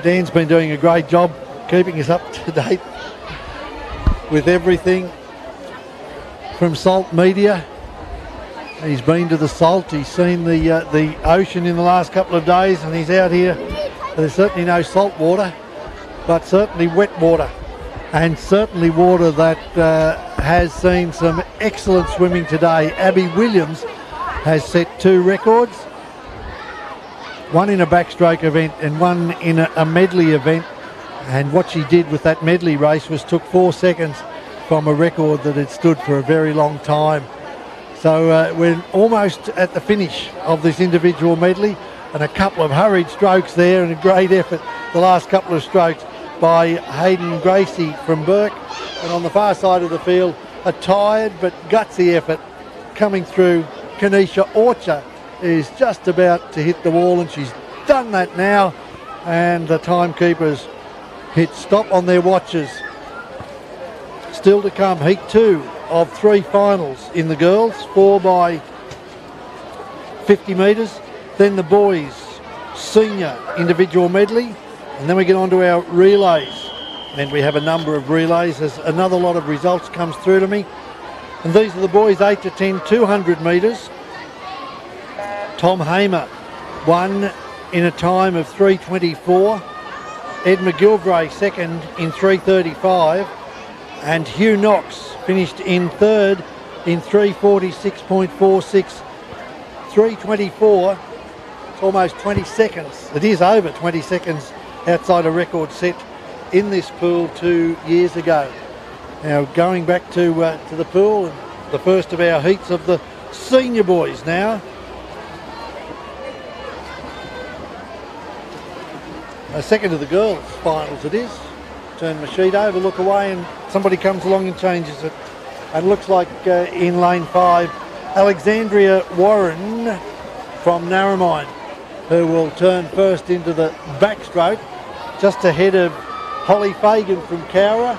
Dan's been doing a great job keeping us up to date with everything from Salt Media. He's been to the Salt, he's seen the ocean in the last couple of days, and he's out here. There's certainly no salt water, but certainly wet water, and certainly water that has seen some excellent swimming today. Abby Williams has set 2 records, one in a backstroke event and one in a medley event, and what she did with that medley race was took 4 seconds from a record that had stood for a very long time. So we're almost at the finish of this individual medley, and a couple of hurried strokes there, and a great effort the last couple of strokes by Hayden Gracie from Burke. And on the far side of the field, a tired but gutsy effort coming through. Kanisha Orcher is just about to hit the wall, and she's done that now, and the timekeepers hit stop on their watches. Still to come, heat 2 of 3 finals in the girls, 4 by 50 metres, then the boys senior individual medley, and then we get on to our relays, and we have a number of relays as another lot of results comes through to me. And these are the boys 8 to 10 200 metres. Tom Hamer won in a time of 3:24. Ed McGilvray second in 3:35, and Hugh Knox finished in third in 3:46.46. 3:24, it's almost 20 seconds. It is over 20 seconds outside a record set in this pool 2 years ago. Now going back to the pool, and the first of our heats of the senior boys now. A second of the girls' finals it is. Turn my sheet over, look away, and somebody comes along and changes it. And looks like in lane 5, Alexandria Warren from Narromine, who will turn first into the backstroke, just ahead of Holly Fagan from Cowra,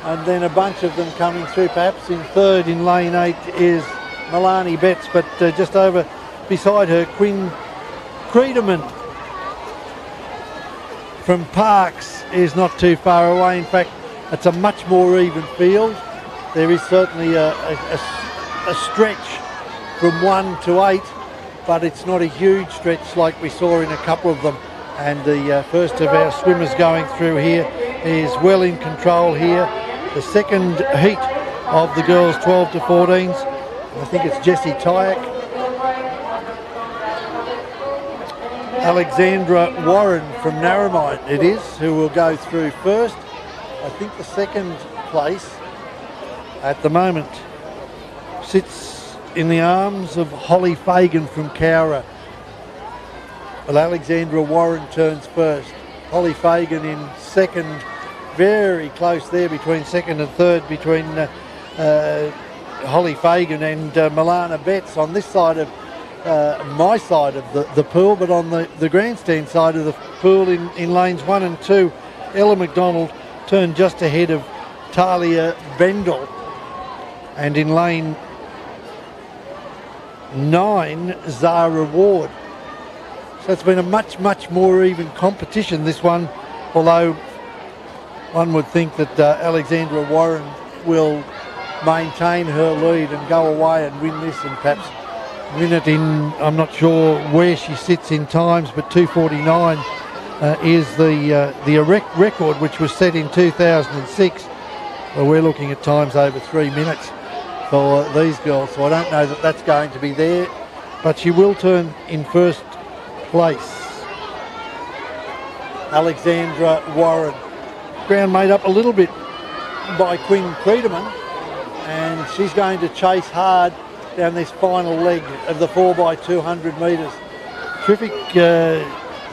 and then a bunch of them coming through. Perhaps in third in lane 8 is Milani Betts, but just over beside her, Quinn Creedeman from Parks is not too far away. In fact, it's a much more even field. There is certainly a stretch from 1 to 8, but it's not a huge stretch like we saw in a couple of them. And the first of our swimmers going through here is well in control here. The second heat of the girls 12 to 14s. I think it's Jessie Tyack. Alexandra Warren from Narromine it is, who will go through first. I think the second place at the moment sits in the arms of Holly Fagan from Cowra. Well, Alexandra Warren turns first. Holly Fagan in second, very close there between second and third, between Holly Fagan and Milana Betts on this side of my side of the pool, but on the grandstand side of the pool in lanes 1 and 2, Ella McDonald turned just ahead of Talia Bendel. And in lane 9, Zara Ward. So it's been a much more even competition, this one, although one would think that Alexandra Warren will maintain her lead and go away and win this, and perhaps win it in, I'm not sure where she sits in times, but 2:49 is the record which was set in 2006. Well, we're looking at times over 3 minutes for these girls, so I don't know that that's going to be there, but she will turn in first place. Alexandra Warren. Ground made up a little bit by Quinn Creedeman, and she's going to chase hard down this final leg of the 4x200 metres. Terrific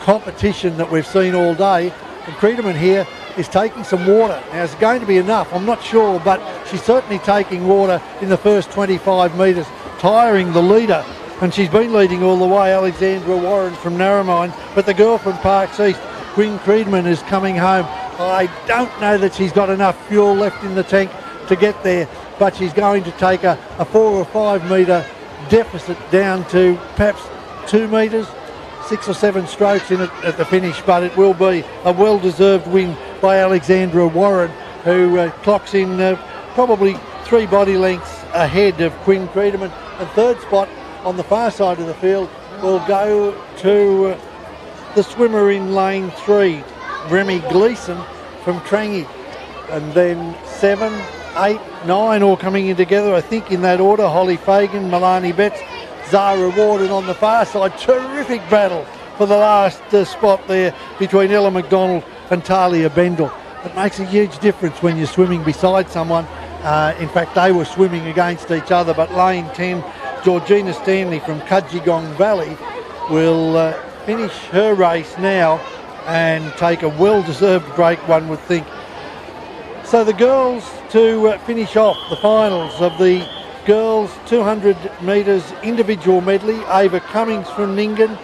competition that we've seen all day, and Creedeman here is taking some water. Now, is it going to be enough? I'm not sure, but she's certainly taking water in the first 25 metres, tiring the leader, and she's been leading all the way, Alexandra Warren from Narromine, but the girl from Parks East, Quinn Creedeman, is coming home. I don't know that she's got enough fuel left in the tank to get there, but she's going to take a 4 or 5 metre deficit down to perhaps 2 metres, 6 or 7 strokes in it at the finish, but it will be a well-deserved win by Alexandra Warren, who clocks in probably 3 body lengths ahead of Quinn Creedeman. And third spot on the far side of the field will go to the swimmer in lane 3, Remy Gleeson from Trangie. And then 7, 8, 9 all coming in together, I think in that order. Holly Fagan, Milani Betts, Zara Ward, and on the far side, terrific battle for the last spot there between Ella McDonald and Talia Bendel. It makes a huge difference when you're swimming beside someone. In fact, they were swimming against each other, but lane 10, Georgina Stanley from Kudgegong Valley will finish her race now and take a well-deserved break, one would think. So the girls to finish off the finals of the girls 200 metres individual medley: Ava Cummings from Nyngan,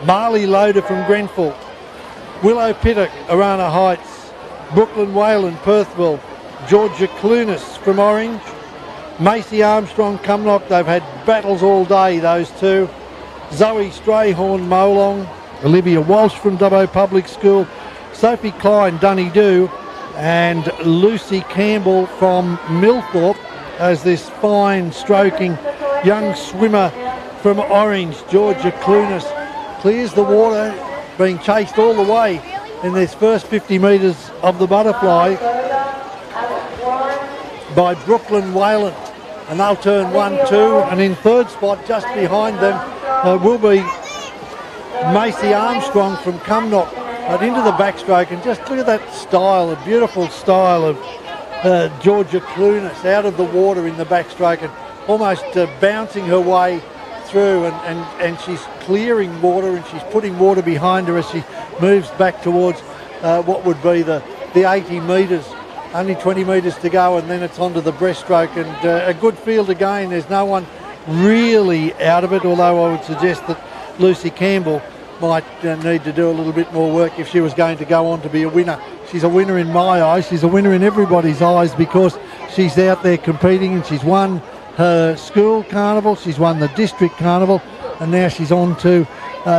Marley Loader from Grenfell, Willow Pittock, Arana Heights, Brooklyn Whalen, Perthville, Georgia Clunas from Orange, Macy Armstrong, Cumnock. They've had battles all day, those two. Zoe Strayhorn, Molong, Olivia Walsh from Dubbo Public School, Sophie Klein, Dunedoo, and Lucy Campbell from Millthorpe as this fine stroking young swimmer from Orange, Georgia Clunas, clears the water, being chased all the way in this first 50 metres of the butterfly by Brooklyn Whalen. And they'll turn 1, 2, and in third spot just behind them will be Macy Armstrong from Cumnock. But into the backstroke, and just look at that style, a beautiful style of Georgia Clunas out of the water in the backstroke and almost bouncing her way through, and she's clearing water and she's putting water behind her as she moves back towards what would be the 80 metres. Only 20 metres to go, and then it's onto the breaststroke, and a good field again. There's no one really out of it, although I would suggest that Lucy Campbell might need to do a little bit more work if she was going to go on to be a winner. She's a winner in my eyes. She's a winner in everybody's eyes because she's out there competing, and she's won her school carnival, she's won the district carnival, and now she's on to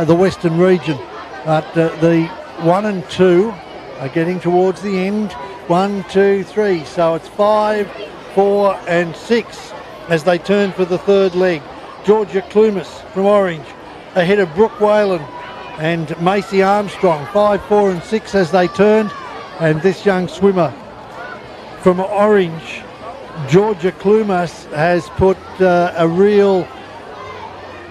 the Western region. But the 1 and 2 are getting towards the end. 1, 2, 3. So it's 5, 4 and 6 as they turn for the third leg. Georgia Clumas from Orange ahead of Brooke Whalen and Macy Armstrong. 5, 4 and 6 as they turn. And this young swimmer from Orange, Georgia Clumas, has put a real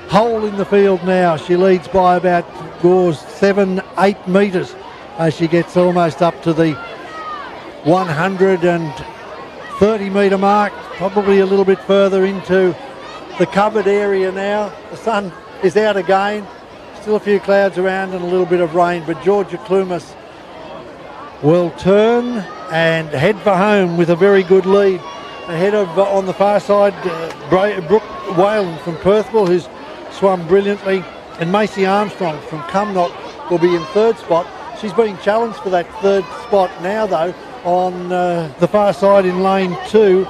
hole in the field now. She leads by about 7, 8 metres as she gets almost up to the 130 metre mark, probably a little bit further into the covered area now. The sun is out again, still a few clouds around and a little bit of rain, but Georgia Clumas will turn and head for home with a very good lead. Ahead of, on the far side, Brooke Whalen from Perthville, who's swum brilliantly. And Macy Armstrong from Cumnock will be in third spot. She's being challenged for that third spot now, though, on the far side in lane 2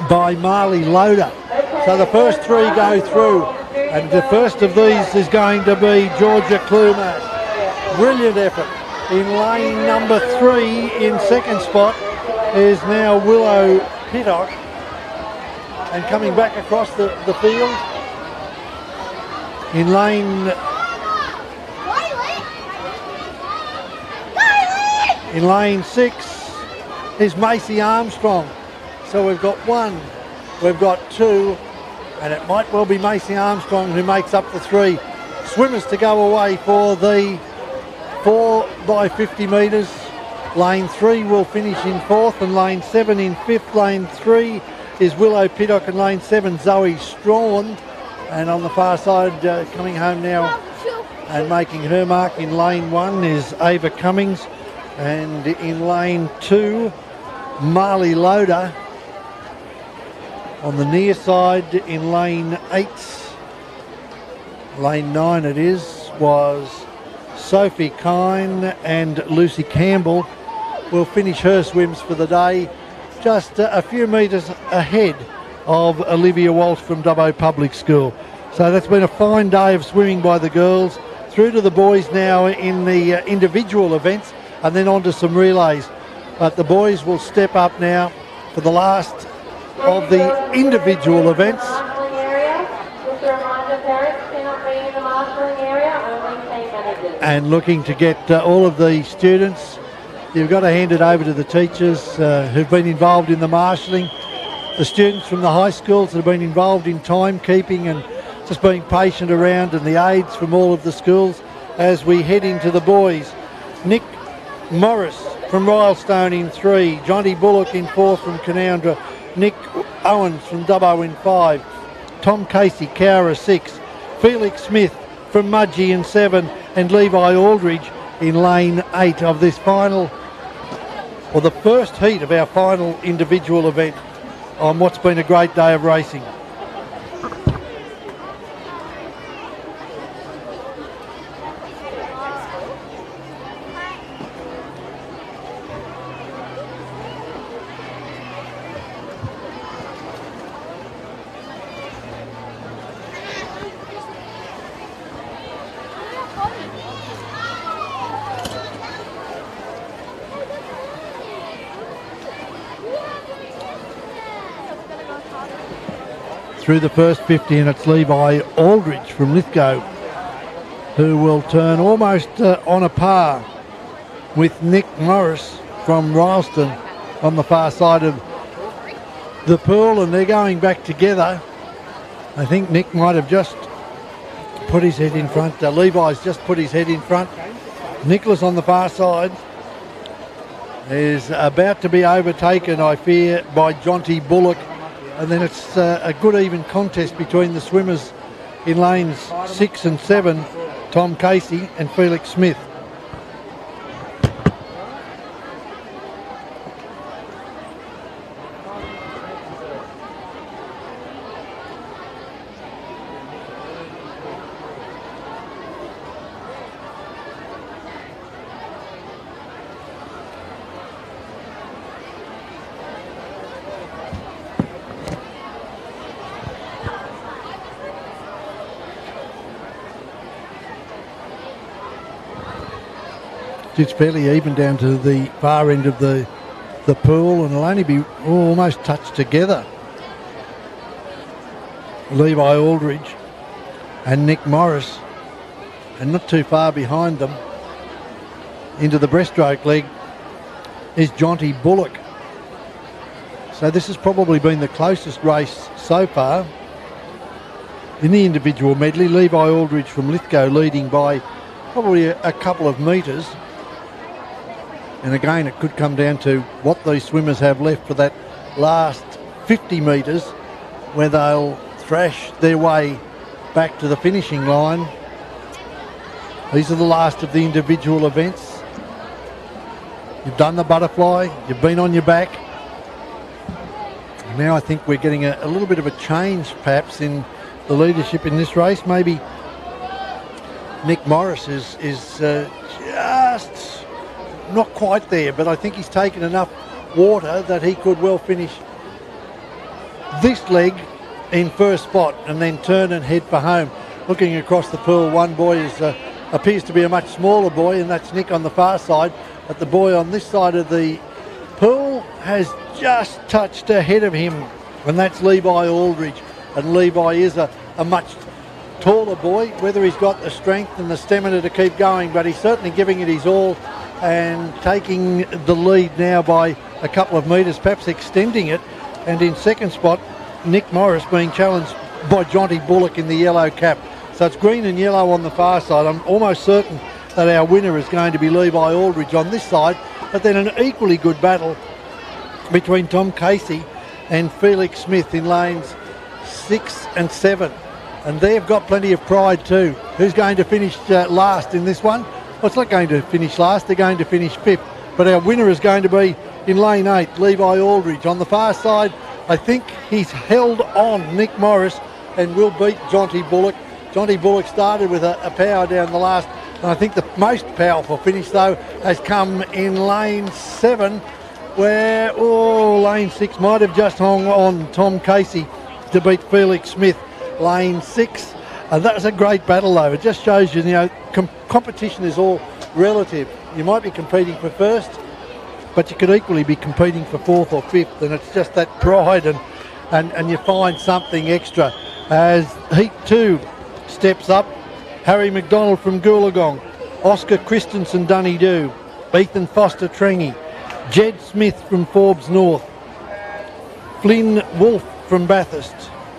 by Marley Loader. So the first 3 go through, and the first of these is going to be Georgia Klumas. Brilliant effort. In lane number 3 in second spot is now Willow Pittock, and coming back across the field in lane 6 is Macy Armstrong. So we've got 1, we've got 2, and it might well be Macy Armstrong who makes up the 3 swimmers to go away for the 4 by 50 metres. Lane 3 will finish in 4th, and lane 7 in 5th. Lane 3 is Willow Pittock, and lane 7 Zoe Strawn. And on the far side, coming home now and making her mark in lane 1 is Ava Cummings, and in lane 2 Marley Loader. On the near side in lane 8, lane 9 it is, was Sophie Kine, and Lucy Campbell will finish her swims for the day just a few metres ahead of Olivia Walsh from Dubbo Public School. So that's been a fine day of swimming by the girls. Through to the boys now in the individual events, and then on to some relays. But the boys will step up now for the last of the individual events. Marshalling area. Just a reminder, parents cannot be in the marshalling area, only team managers. And looking to get all of the students, you've got to hand it over to the teachers who've been involved in the marshalling, the students from the high schools that have been involved in timekeeping and just being patient around, and the aides from all of the schools as we head into the boys. Nick Morris from Rylestone in 3, Johnny Bullock in 4 from Canoundra, Nick Owens from Dubbo in 5, Tom Casey Cowra 6, Felix Smith from Mudgee in 7, and Levi Aldridge in lane 8 of this final, or the first heat of our final individual event on what's been a great day of racing. Through the first 50, and it's Levi Aldridge from Lithgow who will turn almost on a par with Nick Morris from Rylestone on the far side of the pool, and they're going back together. I think Nick might have just put his head in front. Levi's just put his head in front. Nicholas on the far side is about to be overtaken, I fear, by Jonty Bullock. And then it's a good even contest between the swimmers in lanes 6 and 7, Tom Casey and Felix Smith. It's fairly even down to the far end of the pool, and it'll only be almost touched together. Levi Aldridge and Nick Morris, and not too far behind them into the breaststroke leg is Jonty Bullock. So this has probably been the closest race so far. In the individual medley, Levi Aldridge from Lithgow leading by probably a couple of metres. And again, it could come down to what these swimmers have left for that last 50 metres, where they'll thrash their way back to the finishing line. These are the last of the individual events. You've done the butterfly, you've been on your back. Now I think we're getting a little bit of a change perhaps in the leadership in this race. Maybe Nick Morris is just not quite there, but I think he's taken enough water that he could well finish this leg in first spot and then turn and head for home. Looking across the pool, one boy appears to be a much smaller boy, and that's Nick on the far side, but the boy on this side of the pool has just touched ahead of him, and that's Levi Aldridge. And Levi is a much taller boy, whether he's got the strength and the stamina to keep going, but he's certainly giving it his all and taking the lead now by a couple of metres, perhaps extending it. And in second spot, Nick Morris being challenged by Jonty Bullock in the yellow cap. So it's green and yellow on the far side. I'm almost certain that our winner is going to be Levi Aldridge on this side, but then an equally good battle between Tom Casey and Felix Smith in lanes 6 and 7. And they've got plenty of pride too. Who's going to finish last in this one? Well, it's not going to finish last, they're going to finish 5th. But our winner is going to be in lane 8, Levi Aldridge. On the far side, I think he's held on Nick Morris and will beat Jonty Bullock. Jonty Bullock started with a power down the last, and I think the most powerful finish though has come in lane 7, where lane 6 might have just hung on Tom Casey to beat Felix Smith. Lane 6, and that was a great battle though. It just shows you, competition is all relative. You might be competing for first, but you could equally be competing for 4th or 5th, and it's just that pride and you find something extra. As Heat 2 steps up, Harry McDonald from Goolagong, Oscar Christensen Dunedoo, Ethan Foster Trengy, Jed Smith from Forbes North, Flynn Wolfe from Bathurst,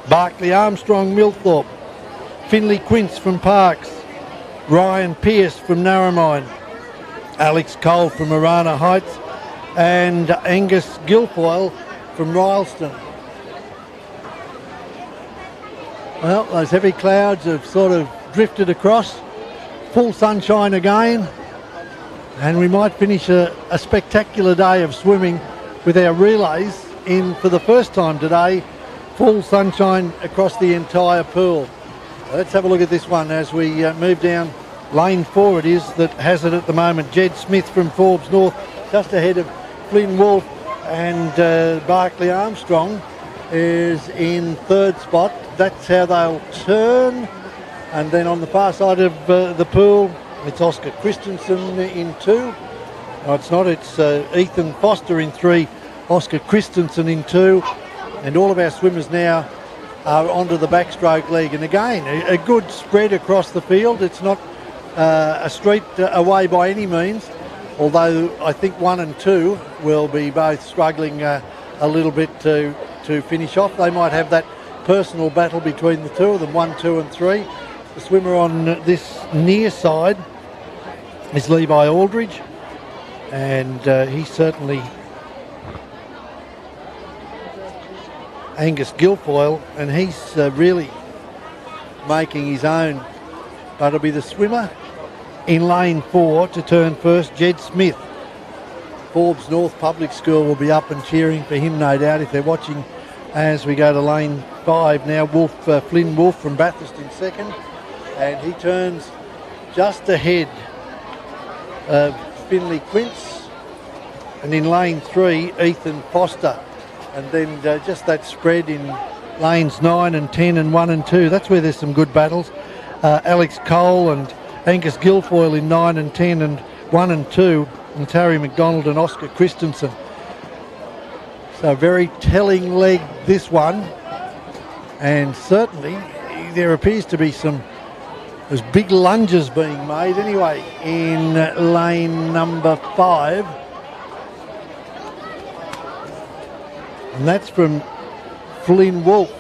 Barclay Armstrong Millthorpe, Finley Quince from Parks, Ryan Pearce from Narromine, Alex Cole from Arana Heights, and Angus Guilfoyle from Rylstone. Well, those heavy clouds have sort of drifted across. Full sunshine again, and we might finish a spectacular day of swimming with our relays in for the first time today. Full sunshine across the entire pool. Let's have a look at this one as we move down lane 4. It is that has it at the moment. Jed Smith from Forbes North, just ahead of Flynn Wolfe, and Barclay Armstrong is in 3rd spot. That's how they'll turn. And then on the far side of the pool, it's Oscar Christensen in 2. No, it's not. It's Ethan Foster in 3, Oscar Christensen in 2. And all of our swimmers now are onto the backstroke leg. And again, a good spread across the field. It's not a street away by any means, although I think 1 and 2 will be both struggling a little bit to finish off. They might have that personal battle between the two of them, 1, 2 and 3. The swimmer on this near side is Levi Aldridge, and he's certainly Angus Guilfoyle, and he's really making his own. But it'll be the swimmer in lane 4 to turn first, Jed Smith. Forbes North Public School will be up and cheering for him, no doubt, if they're watching as we go to lane 5 now. Flynn Wolfe from Bathurst in 2nd, and he turns just ahead of Finley Quince, and in lane 3 Ethan Foster. And then just that spread in lanes 9 and 10 and 1 and 2. That's where there's some good battles. Alex Cole and Angus Guilfoyle in 9 and 10 and 1 and 2. And Terry McDonald and Oscar Christensen. So very telling leg, this one. And certainly there appears to be there's big lunges being made anyway in lane number 5. And that's from Flynn Wolfe,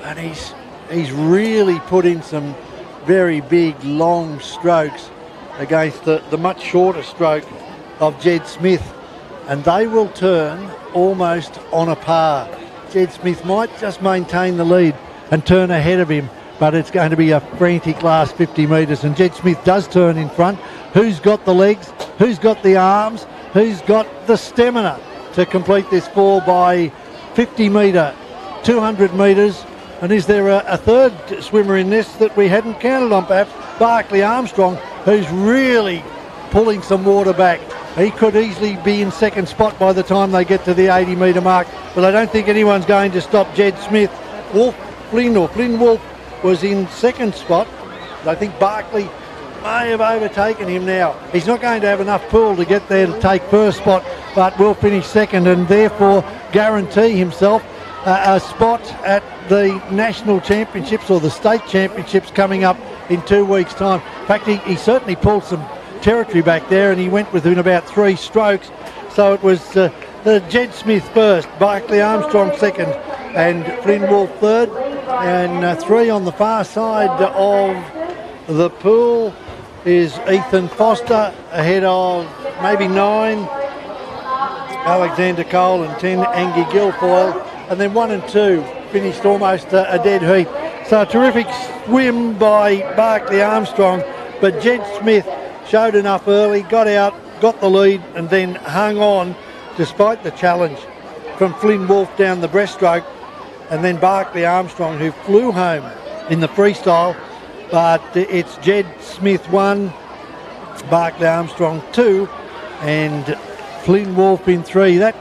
and he's really put in some very big long strokes against the much shorter stroke of Jed Smith, and they will turn almost on a par. Jed Smith might just maintain the lead and turn ahead of him, but it's going to be a frantic last 50 metres, and Jed Smith does turn in front. Who's got the legs? Who's got the arms? Who's got the stamina to complete this 4 by 50 metre, 200 metres And is there a third swimmer in this that we hadn't counted on, perhaps? Barclay Armstrong, who's really pulling some water back. He could easily be in second spot by the time they get to the 80 metre mark, but I don't think anyone's going to stop Jed Smith. Flynn Wolf was in second spot. I think Barclay may have overtaken him now. He's not going to have enough pool to get there to take first spot, but will finish second and therefore guarantee himself a spot at the national championships or the state championships coming up in 2 weeks' time. In fact, he certainly pulled some territory back there, and he went within about 3 strokes. So it was Jed Smith first, Barclay Armstrong second, and Flynn Wolf third, and 3 on the far side of the pool is Ethan Foster ahead of maybe 9 Alexander Cole and 10 Angie Guilfoyle, and then 1 and 2 finished almost a dead heat. So a terrific swim by Barclay Armstrong, but Jed Smith showed enough early, got out, got the lead, and then hung on despite the challenge from Flynn Wolf down the breaststroke, and then Barclay Armstrong, who flew home in the freestyle. But it's Jed Smith 1, Barclay Armstrong 2, and Flynn Wolf in 3. That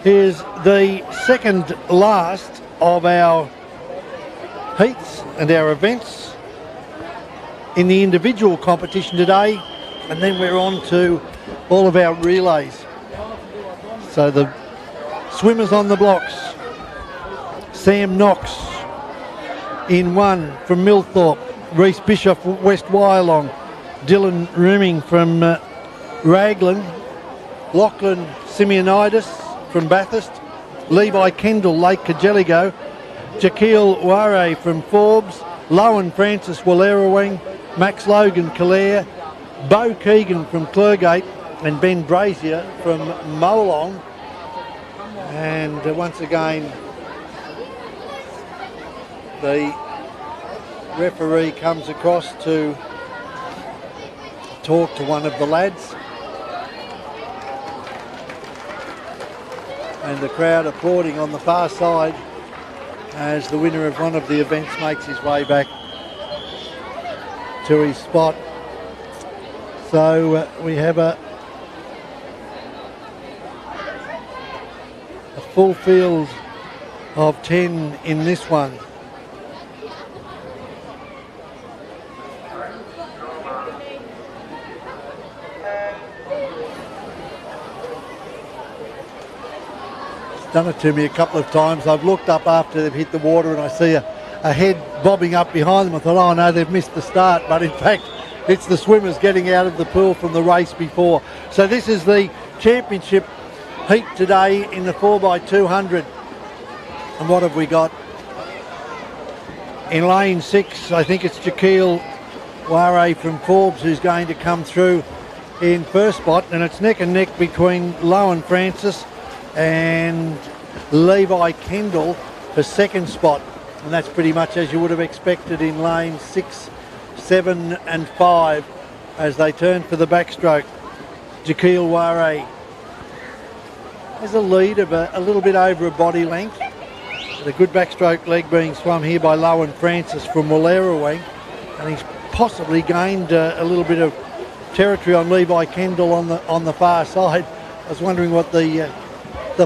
is the second last of our heats and our events in the individual competition today, and then we're on to all of our relays. So the swimmers on the blocks: Sam Knox in 1 from Millthorpe, Reece Bishop West Wyalong, Dylan Rimming from Raglan, Lachlan Simeonitis from Bathurst, Levi Kendall Lake Kajeligo, Jaquil Ware from Forbes, Lowen Francis Wallerawang, Max Logan Kalair, Bo Keegan from Clergate, and Ben Brazier from Molong. And once again, the referee comes across to talk to one of the lads, and the crowd applauding on the far side as the winner of one of the events makes his way back to his spot. So we have a full field of 10 in this one. It's done it to me a couple of times. I've looked up after they've hit the water and I see a head bobbing up behind them. I thought, oh no, they've missed the start, but in fact it's the swimmers getting out of the pool from the race before. So this is the championship heat today in the 4x200. And what have we got? In lane 6, I think it's Jaquil Ware from Forbes who's going to come through in first spot, and it's neck and neck between Lowen Francis and Levi Kendall for second spot, and that's pretty much as you would have expected in lane 6, 7 and 5 as they turn for the backstroke. Jaquil Ware has a lead of a little bit over a body length. The good backstroke leg being swum here by Lowen Francis from Wallerawang, and he's possibly gained a little bit of territory on Levi Kendall on the far side. I was wondering what the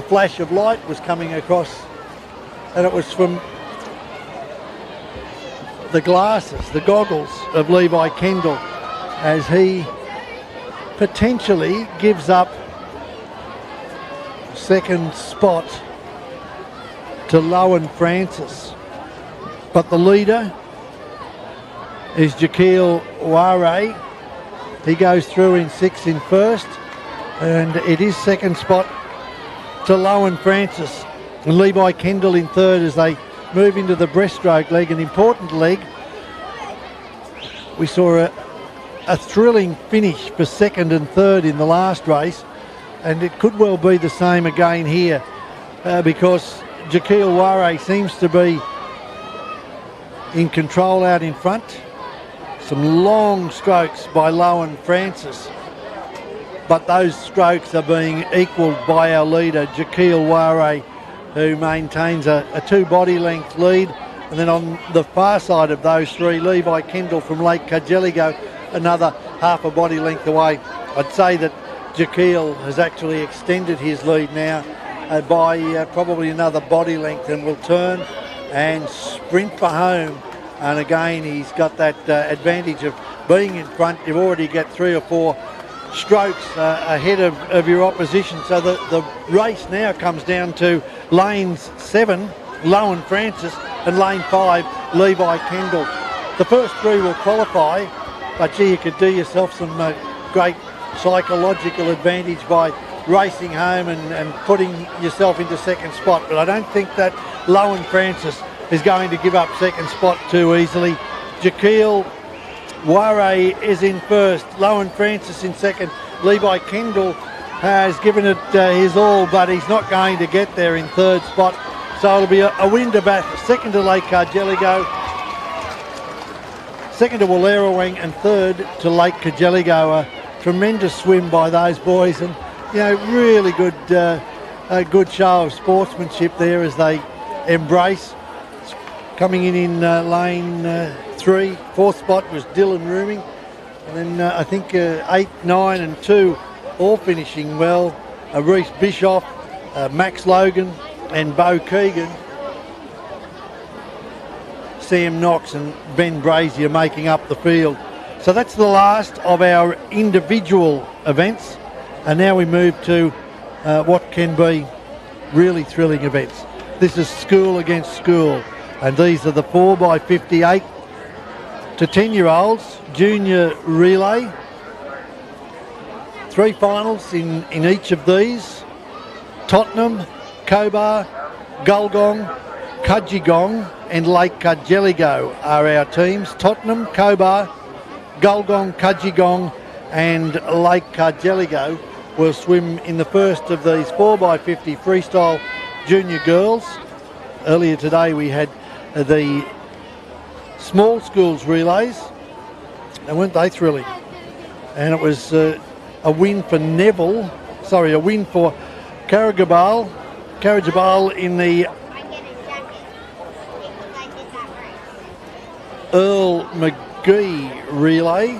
flash of light was coming across, and it was from the glasses, the goggles of Levi Kendall, as he potentially gives up second spot to Lowen Francis. But the leader is Jaquil Ware. He goes through in 6 in first, and it is second spot to Lowen Francis and Levi Kendall in third as they move into the breaststroke leg, an important leg. We saw a thrilling finish for second and third in the last race, and it could well be the same again here because Jaquil Ware seems to be in control out in front. Some long strokes by Lowen Francis, but those strokes are being equalled by our leader, Jaquil Ware, who maintains a 2 body length lead And then on the far side of those three, Levi Kendall from Lake Cargelligo, another half a body length away. I'd say that Jaquil has actually extended his lead now by probably another body length, and will turn and sprint for home. And again, he's got that advantage of being in front. You've already got 3 or 4 strokes ahead of your opposition. So the race now comes down to lanes 7, Lowen Francis, and lane 5, Levi Kendall. The first 3 will qualify, but gee, you could do yourself some great psychological advantage by racing home and putting yourself into second spot. But I don't think that Lowen Francis is going to give up second spot too easily. Jaquil Ware is in first, Lowen Francis in second. Levi Kendall has given it his all, but he's not going to get there in third spot. So it'll be a win to Bath, second to Lake Cargelligo, second to Wallerawang, and third to Lake Cargelligo. A tremendous swim by those boys, and you know, really good good show of sportsmanship there as they embrace. Coming in lane 3, fourth spot was Dylan Rooming, and then I think 8, 9 and 2 all finishing well. Reese Bischoff, Max Logan and Bo Keegan, Sam Knox and Ben Brazier making up the field. So that's the last of our individual events, and now we move to what can be really thrilling events. This is school against school, and these are the 4x58 to 10-year-olds junior relay. 3 finals in each of these. Tottenham, Cobar, Gulgong, Kudgegong and Lake Cargelligo are our teams. Tottenham, Cobar, Gulgong, Kudgegong and Lake Cargelligo will swim in the first of these 4x50 freestyle junior girls. Earlier today we had the small schools relays, and weren't they thrilling? And it was a win for a win for Karajabal in the Earl McGee relay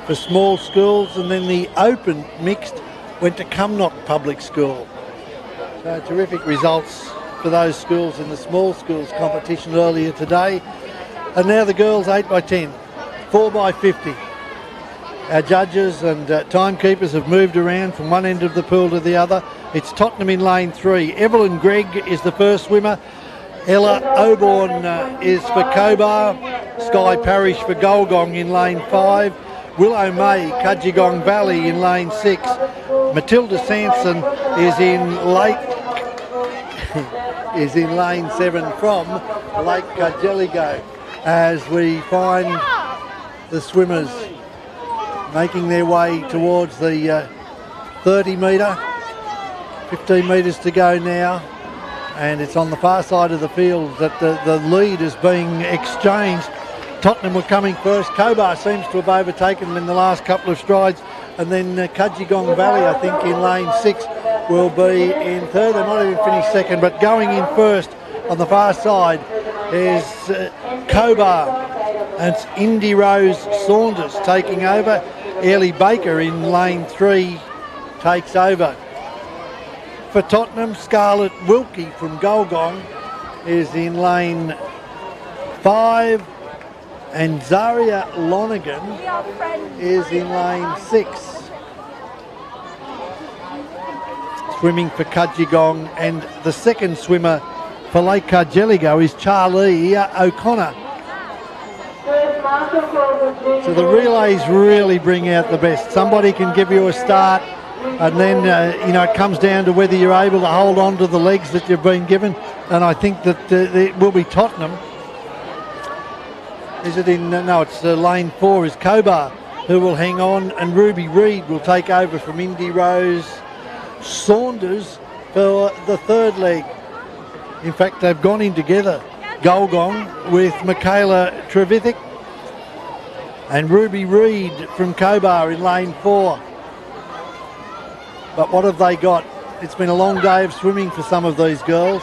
for small schools, and then the open mixed went to Cumnock Public School. So terrific results for those schools in the small schools competition earlier today. And now the girls 8x10, 4x50. Our judges and timekeepers have moved around from one end of the pool to the other. It's Tottenham in lane 3. Evelyn Gregg is the first swimmer. Ella Oborn is for Cobar. Sky Parish for Gulgong in lane 5. Willow May, Kudgegong Valley in lane 6. Matilda Sanson is in lane 7 from Lake Cargelligo, as we find the swimmers making their way towards the 30 metre. 15 metres to go now, and it's on the far side of the field that the lead is being exchanged. Tottenham were coming first. Cobar seems to have overtaken them in the last couple of strides, and then Kudgegong Valley, I think, in lane 6 will be in third. They might even finish second, but going in first on the far side is Cobar, and it's Indy Rose Saunders taking over. Ellie Baker in lane 3 takes over. For Tottenham, Scarlett Wilkie from Gulgong is in lane 5, and Zaria Lonergan is in lane 6. Swimming for Kudgegong, and the second swimmer for Lake Cargelligo is Charlie O'Connor. So the relays really bring out the best. Somebody can give you a start, and then it comes down to whether you're able to hold on to the legs that you've been given. And I think that it will be Tottenham. Is it in? No, it's lane 4 is Cobar who will hang on, and Ruby Reid will take over from Indy Rose Saunders for the third leg. In fact, they've gone in together, Gulgong with Michaela Trevithick and Ruby Reid from Cobar in lane 4. But what have they got? It's been a long day of swimming for some of these girls.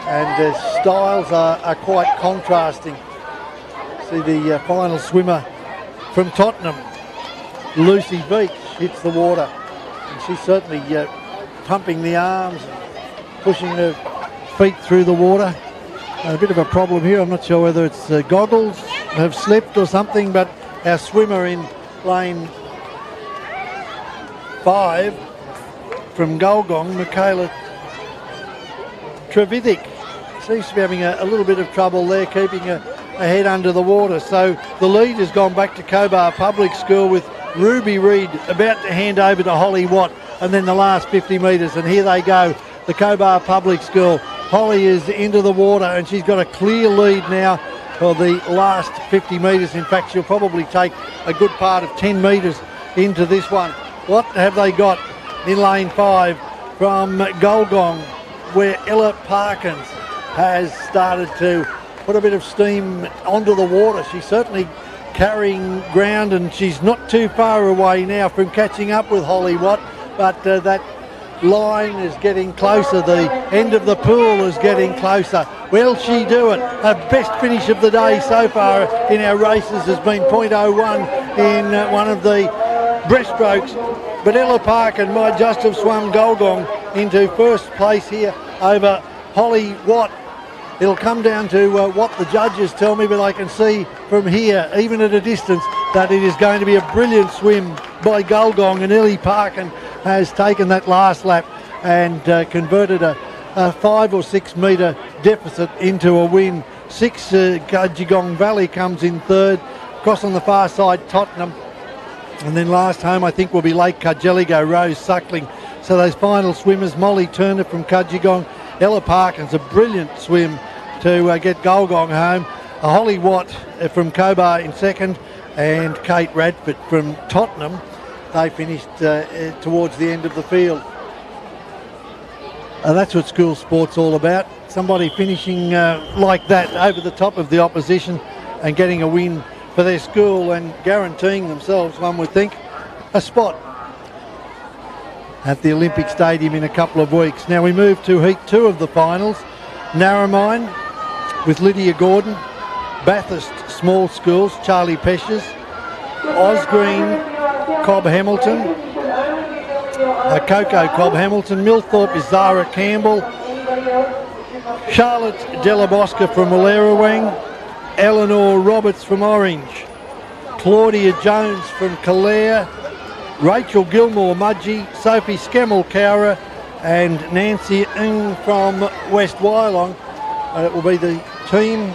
and their styles are quite contrasting. See the final swimmer from Tottenham, Lucy Beach, hits the water, and she's certainly pumping the arms, pushing her feet through the water. A bit of a problem here. I'm not sure whether it's goggles have slipped or something, but our swimmer in lane 5 from Gulgong, Michaela Trevidic, seems to be having a little bit of trouble there, keeping her head under the water. So the lead has gone back to Cobar Public School, with Ruby Reid about to hand over to Holly Watt, and then the last 50 metres, and here they go, the Cobar Public School. Holly is into the water, and she's got a clear lead now for the last 50 metres. In fact, she'll probably take a good part of 10 metres into this one. What have they got in lane 5 from Gulgong, where Ella Parkins has started to put a bit of steam onto the water? She's certainly carrying ground, and she's not too far away now from catching up with Holly Watt, but that line is getting closer. The end of the pool is getting closer. Will she do it? Her best finish of the day so far in our races has been .01 in one of the breaststrokes. But Ella Parkin might just have swum Gulgong into first place here over Holly Watt. It'll come down to what the judges tell me, but I can see from here, even at a distance, that it is going to be a brilliant swim by Gulgong, and Ellie Parkin has taken that last lap and converted a 5 or 6 metre deficit into a win. 6 Gajigong Valley comes in third. Across on the far side, Tottenham. And then last home, I think, will be Lake Cargelligo, Rose Suckling. So those final swimmers, Molly Turner from Kajigong, Ella Parkins, a brilliant swim to get Gulgong home. Holly Watt from Cobar in second, and Kate Radford from Tottenham. They finished towards the end of the field. That's what school sport's all about. Somebody finishing like that over the top of the opposition and getting a win for their school, and guaranteeing themselves, one would think, a spot at the Olympic Stadium in a couple of weeks. Now we move to Heat 2 of the finals. Narromine with Lydia Gordon, Bathurst Small Schools, Charlie Peshes, Osgreen, Cobb Hamilton, Coco Cobb Hamilton, Millthorpe is Zara Campbell, Charlotte Delabosca from Wallerawang, Eleanor Roberts from Orange, Claudia Jones from Calare, Rachel Gilmore Mudgee, Sophie Skemmel Cowra, and Nancy Ng from West Wyalong. It will be the team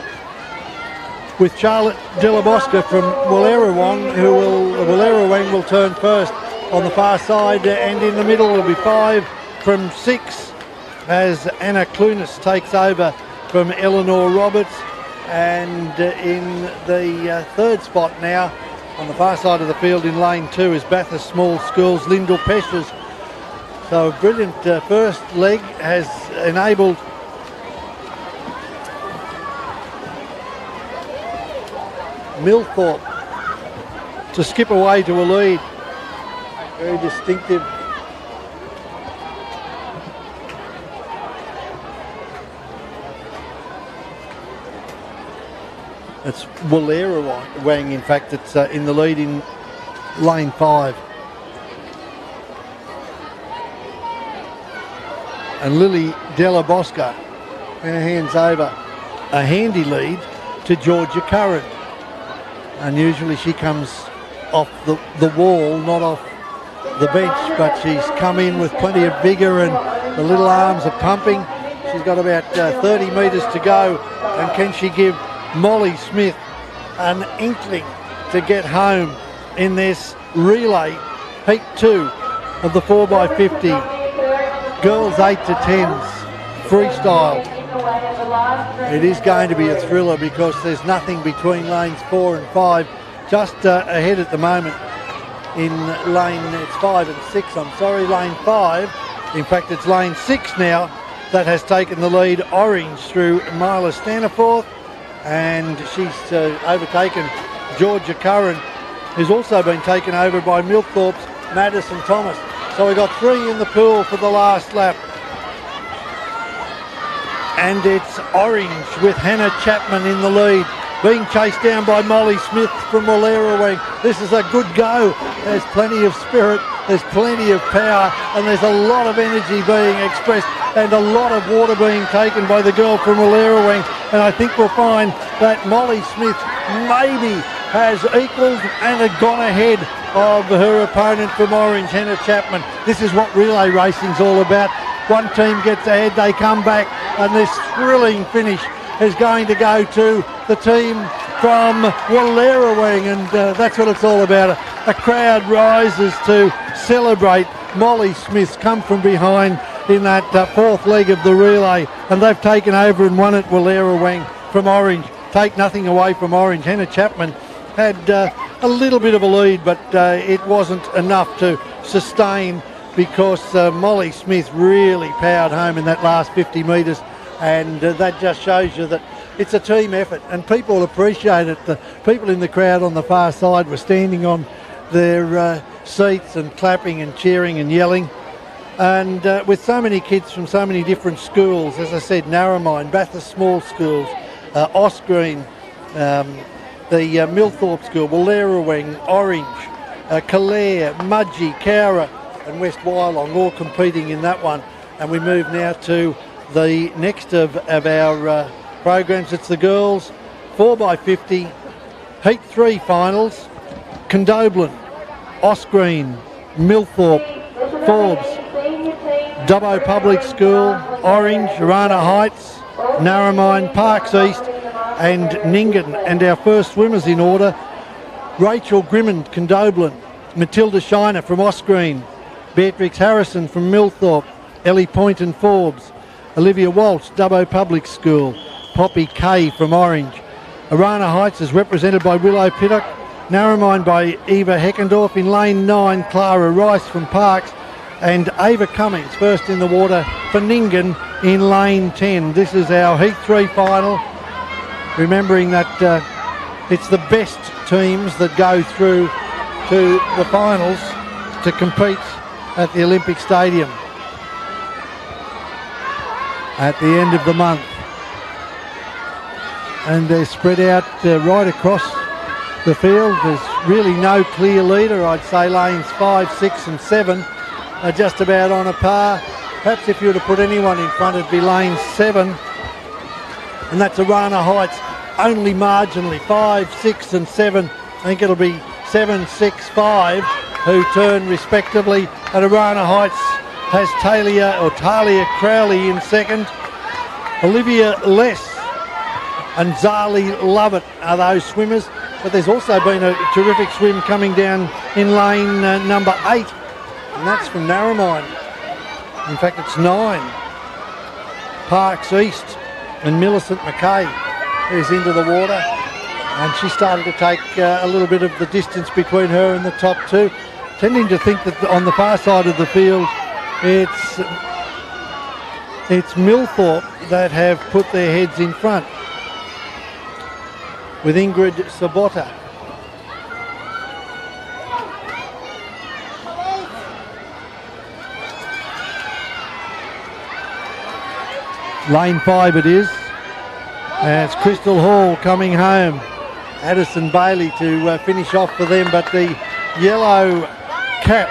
with Charlotte Delabosca from Wallerawang, Wallerawang will turn first on the far side, and in the middle will be 5 from 6 as Anna Clunas takes over from Eleanor Roberts. And in the third spot now on the far side of the field in lane 2 is Bathurst Small Schools, Lyndall Peshes. So a brilliant first leg has enabled Millthorpe to skip away to a lead. Very distinctive. It's Wallerawang, in fact, it's in the lead in lane 5. And Lily Delabosca hands over a handy lead to Georgia Curran. Unusually, she comes off the wall, not off the bench, but she's come in with plenty of vigour, and the little arms are pumping. She's got about 30 metres to go, and can she give Molly Smith an inkling to get home in this relay, Heat 2 of the 4x50 girls 8 to 10s freestyle. It is going to be a thriller because there's nothing between lanes 4 and 5, just ahead at the moment in lane, it's 5 and 6, I'm sorry, lane 5. In fact, it's lane 6 now that has taken the lead. Orange through Mila Staniforth, and she's overtaken Georgia Curran, who's also been taken over by Millthorpe's Madison Thomas. So we've got 3 in the pool for the last lap. and it's Orange with Hannah Chapman in the lead, being chased down by Molly Smith from Wallerawang. This is a good go. There's plenty of spirit, there's plenty of power, and there's a lot of energy being expressed and a lot of water being taken by the girl from Wallerawang. And I think we'll find that Molly Smith maybe has equalled and had gone ahead of her opponent from Orange, Hannah Chapman. This is what relay racing's all about. One team gets ahead, they come back, and this thrilling finish is going to go to the team from Wallerawang, and that's what it's all about. A crowd rises to celebrate Molly Smith's come from behind in that fourth leg of the relay, and they've taken over and won it, Wallerawang, from Orange. Take nothing away from Orange. Hannah Chapman had a little bit of a lead, but it wasn't enough to sustain, because Molly Smith really powered home in that last 50 metres, and that just shows you that it's a team effort and people appreciate it. The people in the crowd on the far side were standing on their seats and clapping and cheering and yelling, and with so many kids from so many different schools, as I said, Narromine, Bathurst Small Schools, Osgreen, the Millthorpe School, Wallerawang, Orange, Calare, Mudgee, Cowra and West Wyalong all competing in that one. And we move now to the next of our programs. It's the girls 4x50 Heat 3 finals. Condoblin, Osgreen, Millthorpe, Forbes, Dubbo Public School, Orange, Arana Heights, Narromine, Parks East and Nyngan. And our first swimmers in order: Rachel Grimmond, Condoblin; Matilda Shiner from Osgreen; Beatrix Harrison from Millthorpe; Ellie Poynton, Forbes; Olivia Walsh, Dubbo Public School; Poppy Kay from Orange. Arana Heights is represented by Willow Pittock; Narromine by Eva Heckendorf. In lane 9, Clara Rice from Parks, and Ava Cummings first in the water for Nyngan in lane 10. This is our Heat 3 final, remembering that it's the best teams that go through to the finals to compete at the Olympic Stadium at the end of the month. And they're spread out right across the field. There's really no clear leader. I'd say lanes 5, 6 and 7 are just about on a par. Perhaps if you were to put anyone in front, it'd be lane 7, and that's Arana Heights only marginally. 5, 6 and 7. I think it'll be 7, 6, 5 who turn respectively. And Arana Heights has Talia Crowley in second. Olivia Less and Zali Lovett are those swimmers, but there's also been a terrific swim coming down in lane number 8, and that's from Narromine. In fact, it's 9. Parks East and Millicent McKay is into the water, and she started to take a little bit of the distance between her and the top two. Tending to think that on the far side of the field, it's Millthorpe that have put their heads in front, with Ingrid Sabota. Lane 5 it is. And it's Crystal Hall coming home. Addison Bailey to finish off for them, but the yellow cap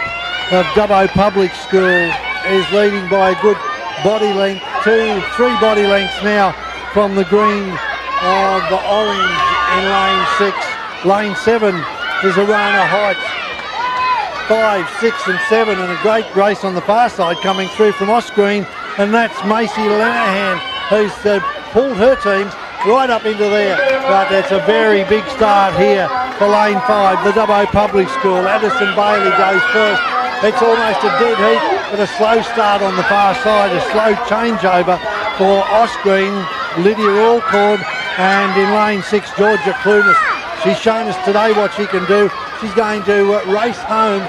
of Dubbo Public School is leading by a good body length, 2, 3 body lengths now from the green of the Orange in lane 6. Lane 7 is Arana Heights. 5, 6 and 7, and a great race on the far side coming through from Osgreen, and that's Macy Lenihan, who's pulled her team right up into there. But it's a very big start here for lane 5, the Dubbo Public School. Addison Bailey goes first. It's almost a dead heat, but a slow start on the far side, a slow changeover for Osgreen, Lydia Alcorn, and in lane 6, Georgia Clunas. She's shown us today what she can do. She's going to race home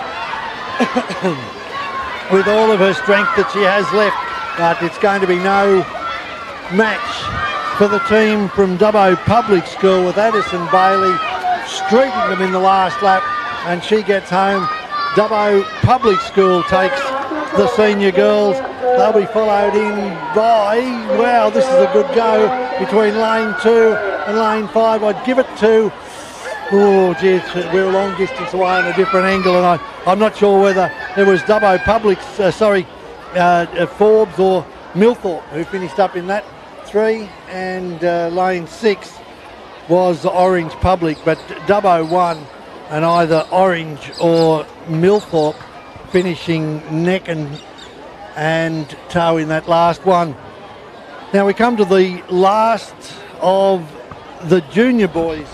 with all of her strength that she has left, but it's going to be no match for the team from Dubbo Public School, with Addison Bailey streaking them in the last lap, and she gets home. Dubbo Public School takes the senior girls. They'll be followed in by, wow, this is a good go between lane 2 and lane 5. I'd give it to, oh geez, we're a long distance away on a different angle, and I'm not sure whether it was Dubbo Publics, Forbes or Millthorpe who finished up in that 3, and lane 6 was Orange Public, but Dubbo won, and either Orange or Millthorpe finishing neck and toe in that last one. Now we come to the last of the junior boys.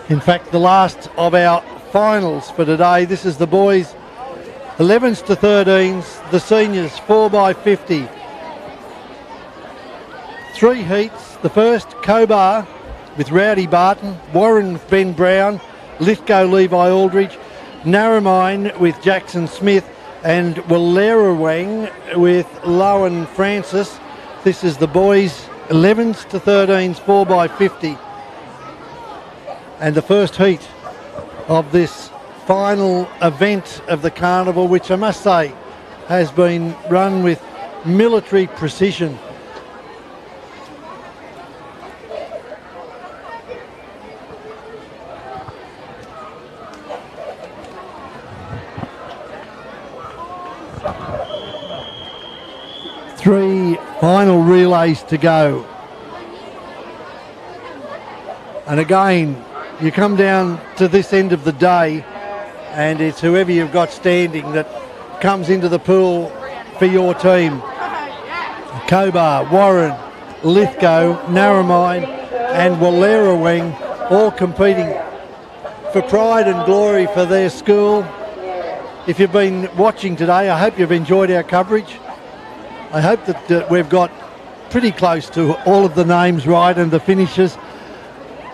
In fact, the last of our finals for today. This is the boys 11s to 13s, the seniors 4x50. 3 heats. The first, Cobar with Rowdy Barton, Warren with Ben Brown, Lithgow Levi Aldridge, Narromine with Jackson Smith, and Wallerawang with Lowen Francis. This is the boys 11s to 13s 4x50. And the first heat of this final event of the carnival, which I must say has been run with military precision. Three final relays to go. And again, you come down to this end of the day and it's whoever you've got standing that comes into the pool for your team. Cobar, Warren, Lithgow, Narromine and Wallerawang all competing for pride and glory for their school. If you've been watching today, I hope you've enjoyed our coverage. I hope that we've got pretty close to all of the names right and the finishes.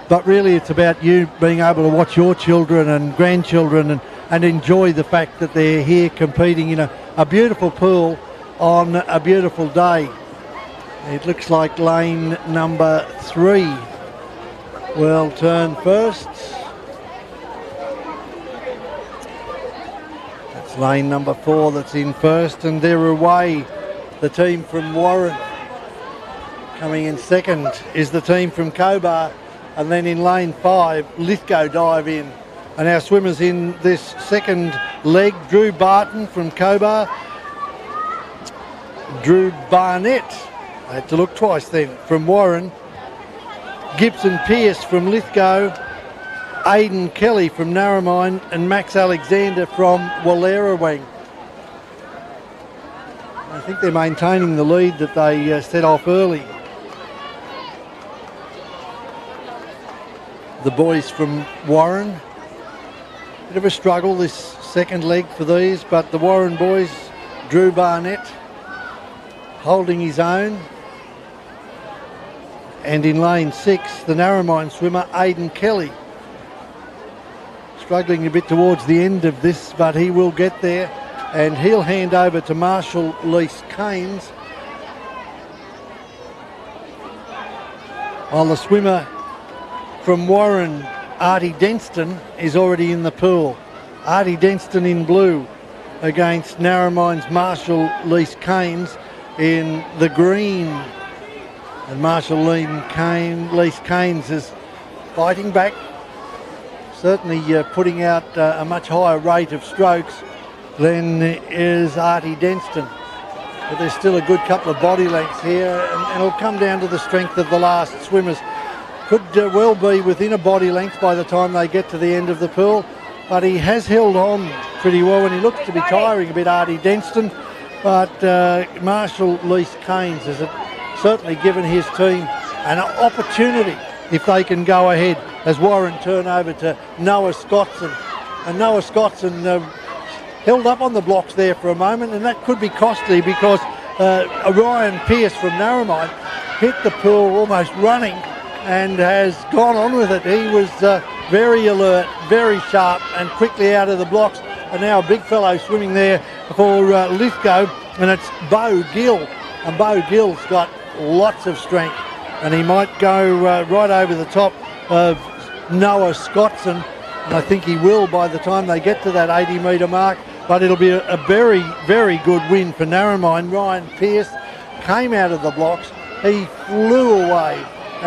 But really it's about you being able to watch your children and grandchildren and enjoy the fact that they're here competing in a beautiful pool on a beautiful day. It looks like lane number 3 will turn first. That's lane number 4 that's in first, and they're away. The team from Warren. Coming in second is the team from Cobar. And then in lane 5, Lithgow dive in. And our swimmers in this second leg, Drew Barton from Cobar. Drew Barnett, I had to look twice then, from Warren. Gibson Pearce from Lithgow. Aidan Kelly from Narromine. And Max Alexander from Wallerawang. I think they're maintaining the lead that they set off early. The boys from Warren. Bit of a struggle this second leg for these, but the Warren boys, Drew Barnett holding his own. And in lane 6, the Narromine swimmer, Aidan Kelly. Struggling a bit towards the end of this, but he will get there. And he'll hand over to Marshall Lease Keynes. While the swimmer from Warren, Artie Denston, is already in the pool. Artie Denston in blue against Narromine's Marshall Lease Keynes in the green. And Marshall Lease Keynes is fighting back, certainly putting out a much higher rate of strokes than is Artie Denston. But there's still a good couple of body lengths here, and it'll come down to the strength of the last swimmers. Could well be within a body length by the time they get to the end of the pool, but he has held on pretty well, and he looks to be tiring a bit, Artie Denston. But Marshall Lease Keynes has certainly given his team an opportunity if they can go ahead, as Warren turn over to Noah Scottson. And Noah Scottson held up on the blocks there for a moment, and that could be costly because Ryan Pearce from Narromine hit the pool almost running and has gone on with it. He was very alert, very sharp, and quickly out of the blocks. And now a big fellow swimming there for Lithgow, and it's Beau Gill. And Beau Gill's got lots of strength, and he might go right over the top of Noah Scottson. and I think he will by the time they get to that 80-metre mark. But it'll be a very, very good win for Narromine. Ryan Pearce came out of the blocks. He flew away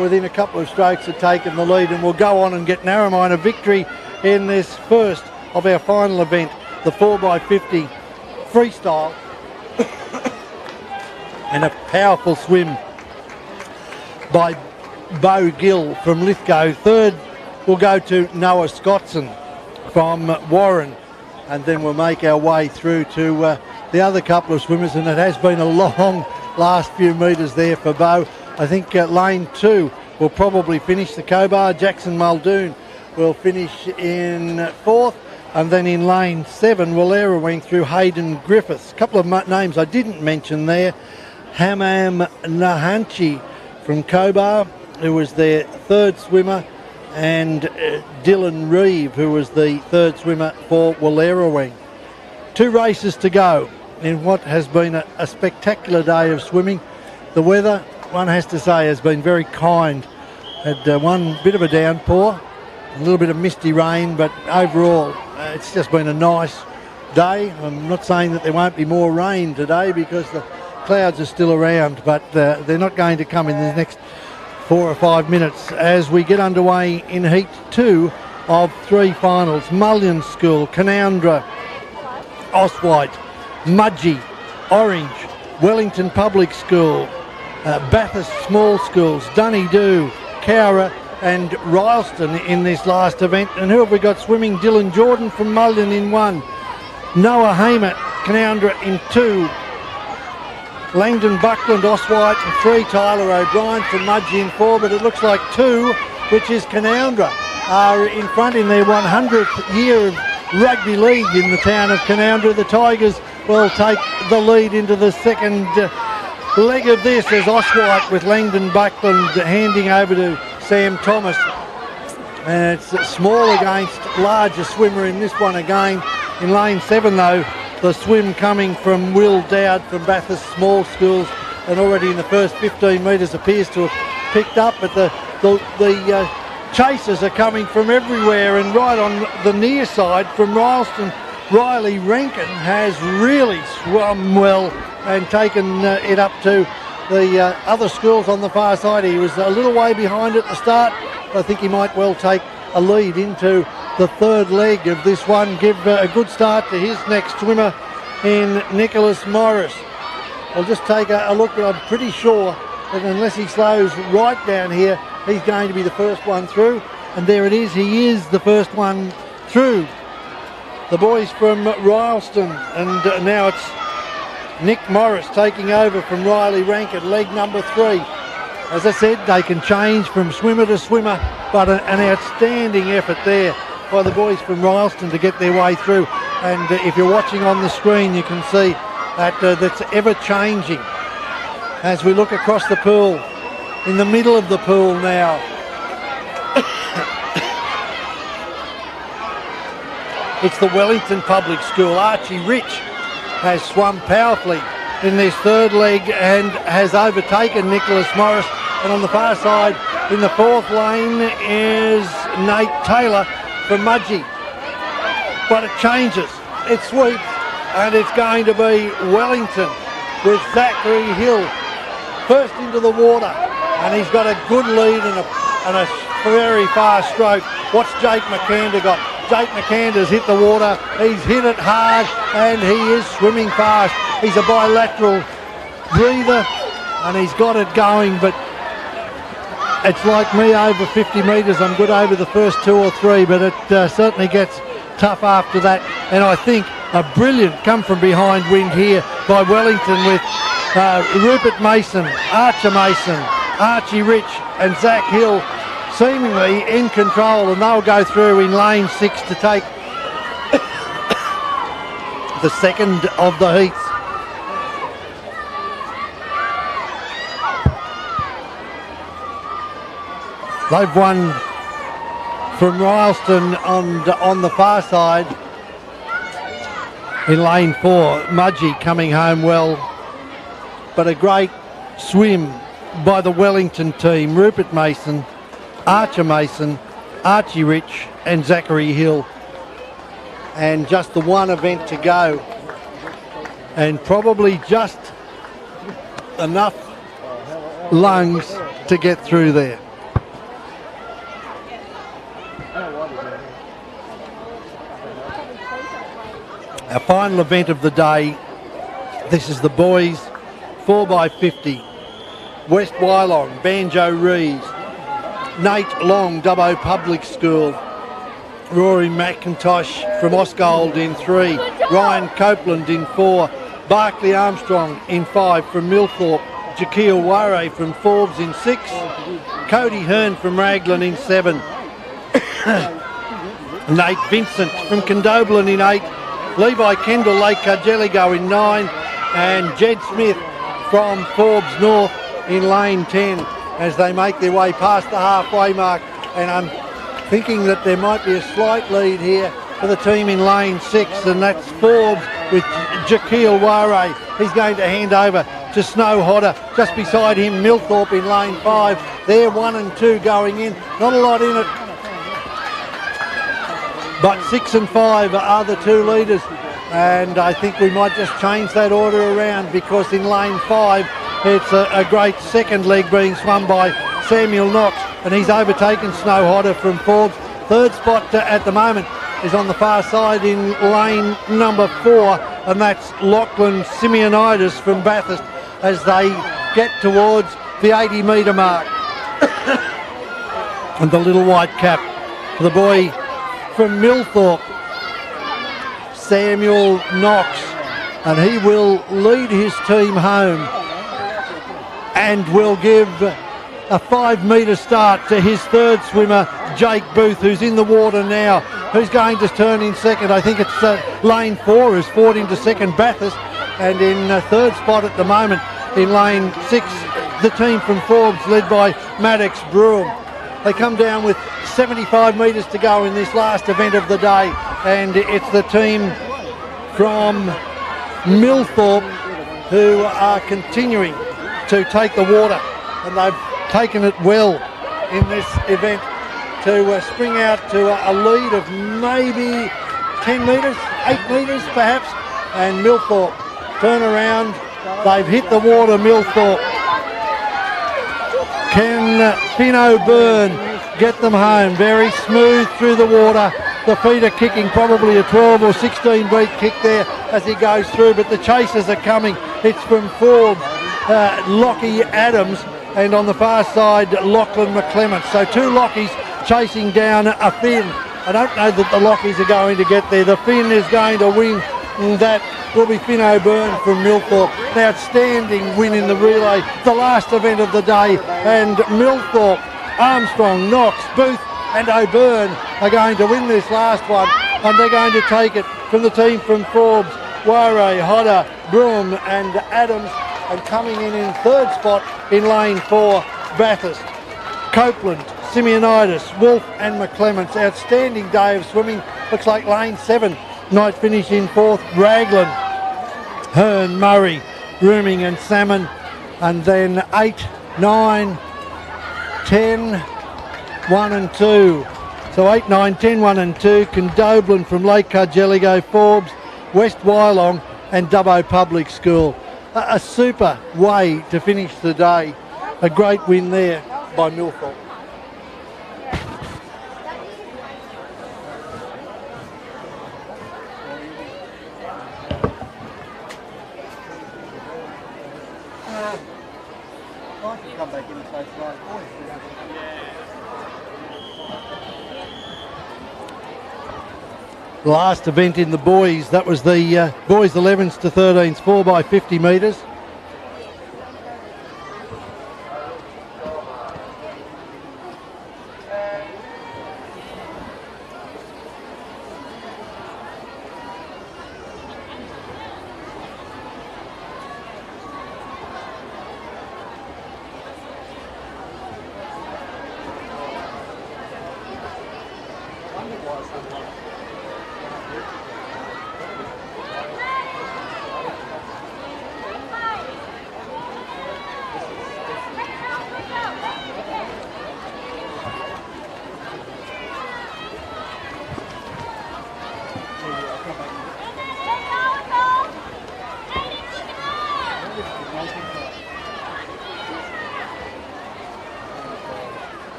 within a couple of strokes had taken the lead, and will go on and get Narromine a victory in this first of our final event, the 4x50 freestyle. And a powerful swim by Bo Gill from Lithgow. Third will go to Noah Scottson from Warren, and then we'll make our way through to the other couple of swimmers, and it has been a long last few metres there for Bo. I think lane 2 will probably finish the Cobar. Jackson Muldoon will finish in 4th, and then in lane 7 Walera went through Hayden Griffiths. A couple of names I didn't mention there. Hamam Nahanchi from Cobar, who was their third swimmer, and Dylan Reeve, who was the third swimmer for Wallerawang. 2 races to go in what has been a spectacular day of swimming. The weather, one has to say, has been very kind. Had one bit of a downpour, a little bit of misty rain, but overall it's just been a nice day. I'm not saying that there won't be more rain today because the clouds are still around, but they're not going to come in the next 4 or 5 minutes as we get underway in Heat 2 of 3 finals. Mullion School, Canoundra, Oswhite, Mudgee, Orange, Wellington Public School, Bathurst Small Schools, Dunedoo, Cowra and Rylstone in this last event. And who have we got swimming? Dylan Jordan from Mullion in 1, Noah Hamer, Canoundra in 2, Langdon Buckland, Oswhite and 3, Tyler O'Brien from Mudgee in 4, but it looks like 2, which is Canoundra, are in front in their 100th year of rugby league in the town of Canoundra. The Tigers will take the lead into the second leg of this as Oswhite with Langdon Buckland handing over to Sam Thomas. And it's small against larger swimmer in this one again. In lane 7 though, the swim coming from Will Dowd from Bathurst Small Schools, and already in the first 15 metres appears to have picked up, but the chasers are coming from everywhere, and right on the near side from Rylstone, Riley Rankin has really swum well and taken it up to the other schools on the far side. He was a little way behind at the start, but I think he might well take a lead into the third leg of this one. Give a good start to his next swimmer in Nicholas Morris. I'll just take a look, but I'm pretty sure that unless he slows right down here, he's going to be the first one through. And there it is, he is the first one through. The boys from Rylstone, and now it's Nick Morris taking over from Riley Rankin, leg number 3. As I said, they can change from swimmer to swimmer, but an outstanding effort there by the boys from Rylstone to get their way through. And if you're watching on the screen, you can see that that's ever changing as we look across the pool. In the middle of the pool now, it's the Wellington Public School. Archie Rich has swum powerfully in this third leg and has overtaken Nicholas Morris. And on the far side, in the 4th lane, is Nate Taylor from Mudgee. But it changes, it sweeps, and it's going to be Wellington with Zachary Hill first into the water, and he's got a good lead and a very fast stroke. What's Jake McCander got? Jake McCander's hit the water, he's hit it hard, and he is swimming fast. He's a bilateral breather, and he's got it going, but it's like me over 50 metres. I'm good over the first 2 or 3, but it certainly gets tough after that. And I think a brilliant come from behind win here by Wellington with Rupert Mason, Archer Mason, Archie Rich and Zach Hill seemingly in control, and they'll go through in lane 6 to take the second of the heats. They've won from Rylstone on the far side in lane 4. Mudgee coming home well, but a great swim by the Wellington team. Rupert Mason, Archer Mason Archie Rich and Zachary Hill. And just the one event to go. And probably just enough lungs to get through there. Our final event of the day, this is the boys 4x50. West Wyalong, Banjo Reeves, Nate Long, Dubbo Public School, Rory McIntosh from Osgold in 3, Ryan Copeland in 4, Barclay Armstrong in 5 from Millthorpe, Jaquil Ware from Forbes in 6, Cody Hearn from Raglan in 7, Nate Vincent from Condobolin in 8, Levi Kendall, Lake Cargelligo in 9, and Jed Smith from Forbes North in lane 10 as they make their way past the halfway mark. And I'm thinking that there might be a slight lead here for the team in lane 6, and that's Forbes with Jaquil Ware. He's going to hand over to Snow Hodder. Just beside him, Millthorpe in lane 5. They're 1 and 2 going in. Not a lot in it, but 6 and 5 are the 2 leaders. And I think we might just change that order around, because in lane 5, it's a great second leg being swum by Samuel Knox, and he's overtaken Snow Hodder from Forbes. Third spot at the moment is on the far side in lane number 4, and that's Lachlan Simeonitis from Bathurst as they get towards the 80-metre mark. And the little white cap for the boy from Millthorpe, Samuel Knox, and he will lead his team home and will give a 5-metre start to his third swimmer, Jake Booth, who's in the water now, who's going to turn in second. I think it's lane 4 who's fought into second, Bathurst, and in third spot at the moment in lane 6, the team from Forbes led by Maddox Broom. They come down with 75 metres to go in this last event of the day, and it's the team from Millthorpe who are continuing to take the water, and they've taken it well in this event to spring out to a lead of maybe 10 metres, 8 metres perhaps, and Millthorpe turn around. They've hit the water, Millthorpe. Can Finn O'Byrne get them home? Very smooth through the water. The feet are kicking, probably a 12 or 16 beat kick there as he goes through, but the chasers are coming. It's from Forbes, Lockie Adams, and on the far side, Lachlan McClements. So 2 Lockies chasing down a Finn. I don't know that the Lockies are going to get there. The Finn is going to win. That will be Finn O'Byrne from Millthorpe. An outstanding win in the relay, the last event of the day, and Millthorpe, Armstrong, Knox, Booth and O'Byrne are going to win this last one, and they're going to take it from the team from Forbes, Ware, Hodder, Broom and Adams, and coming in third spot in lane 4, Bathurst, Copeland, Simeonitis, Wolf and McClements. Outstanding day of swimming. Looks like lane 7, night finish in 4th, Raglan, Hearn, Murray, Rooming and Salmon, and then 8, 9, 10, 1 and 2. So 8, 9, 10, 1 and 2, Condobolin from Lake Cargelligo, Forbes, West Wyalong and Dubbo Public School. A super way to finish the day. A great win there by Millthorpe. Last event in the boys, that was the boys 11s to 13s, 4x50 metres.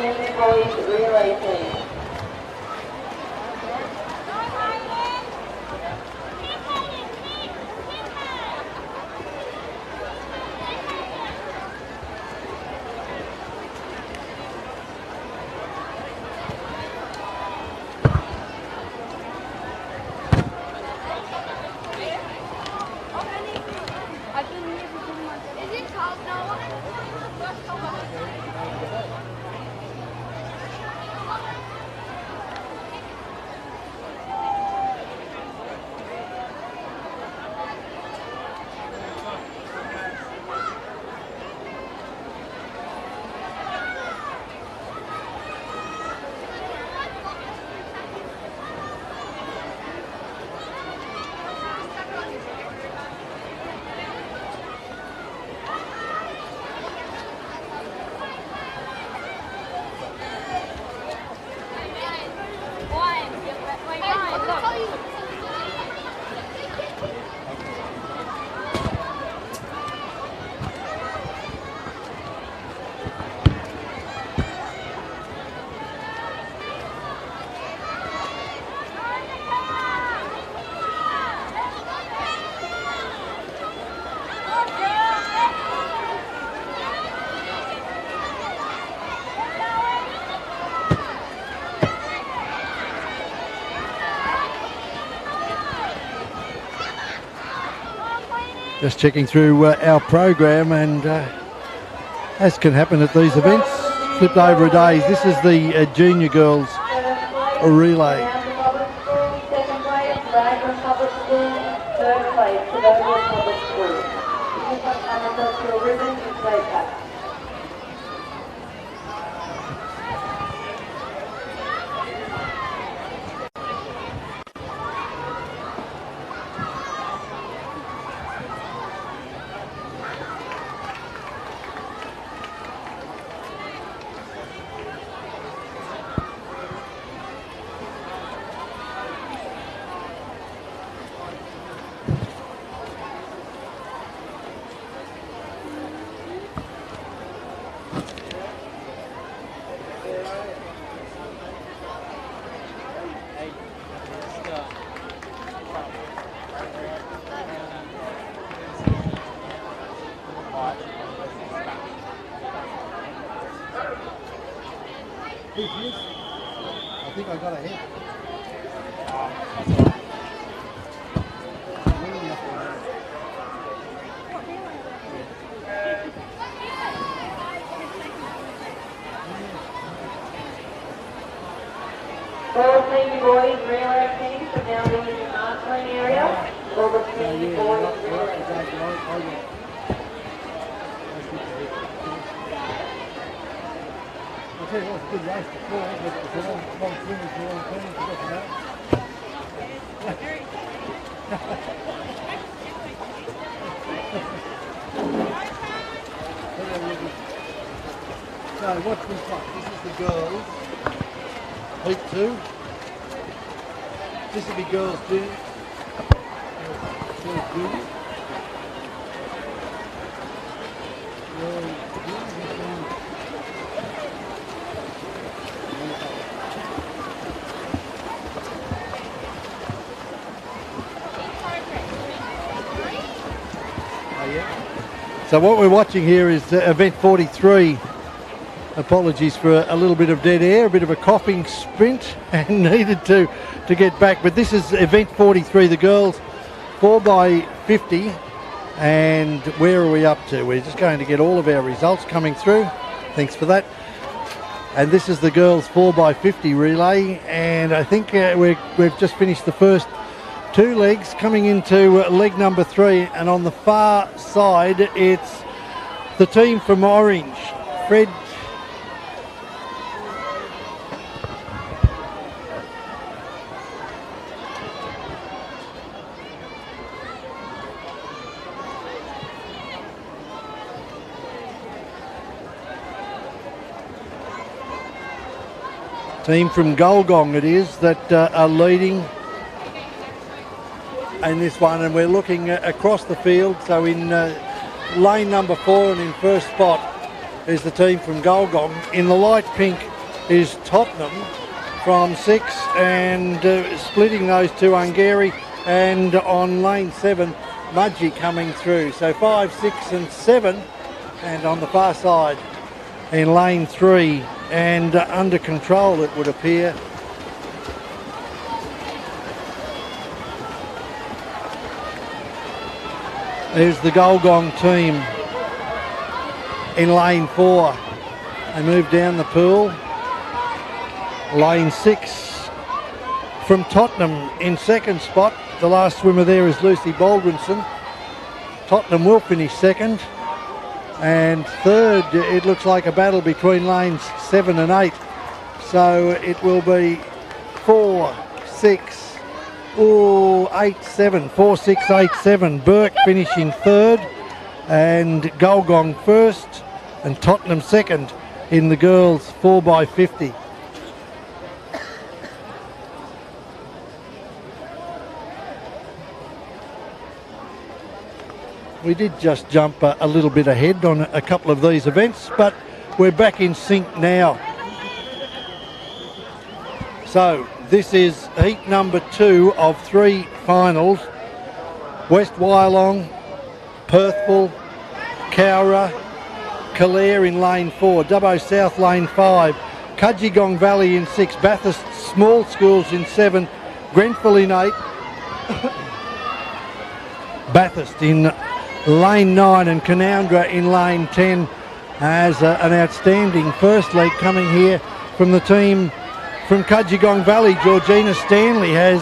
Senior Boys Relay Team. Just checking through our program, and as can happen at these events, flipped over a days. This is the junior girls relay. Public School, second place, Raglan Public School, third place, Sedonia Public School. You can come across your ribbon and play back. I think I got a hit. All senior boys relay teams are now leaving the marching area. All the senior boys relay teams. I'll tell you what, it's a good race before, but it's a long swing, it's a long turn, it's got that. So what's this one? This is the girls. Heat 2. This will be girls junior. Girls junior. So what we're watching here is event 43. Apologies for a little bit of dead air, a bit of a coughing sprint, and needed to get back. But this is event 43, the girls 4x50. And where are we up to? We're just going to get all of our results coming through. Thanks for that. And this is the girls 4x50 relay. And I think we've just finished the first two legs, coming into leg number 3, and on the far side it's the team from Orange. Fred team from Golgong it is that are leading in this one, and we're looking across the field. So in lane number 4 and in first spot is the team from Golgong. In the light pink is Tottenham from 6, and splitting those two, Ungary, and on lane 7, Mudgee coming through. So 5, 6 and 7, and on the far side in lane 3, and under control it would appear. There's the Golgong team in lane 4. They move down the pool. Lane 6 from Tottenham in second spot. The last swimmer there is Lucy Baldwinson. Tottenham will finish second. And third, it looks like a battle between lanes 7 and 8. So it will be 4, 6, 8, 7. 4, 6, 8, 7. Burke finishing third, and Golgong first, and Tottenham second in the girls 4x50. We did just jump a little bit ahead on a couple of these events, but we're back in sync now. So this is heat number 2 of 3 finals. West Wyalong, Perthville, Cowra, Calare in lane 4, Dubbo South lane 5, Cudgegong Valley in 6, Bathurst Small Schools in 7, Grenfell in 8, Bathurst in lane 9, and Canoundra in lane 10 as an outstanding first leg coming here from the team from Cudgegong Valley. Georgina Stanley has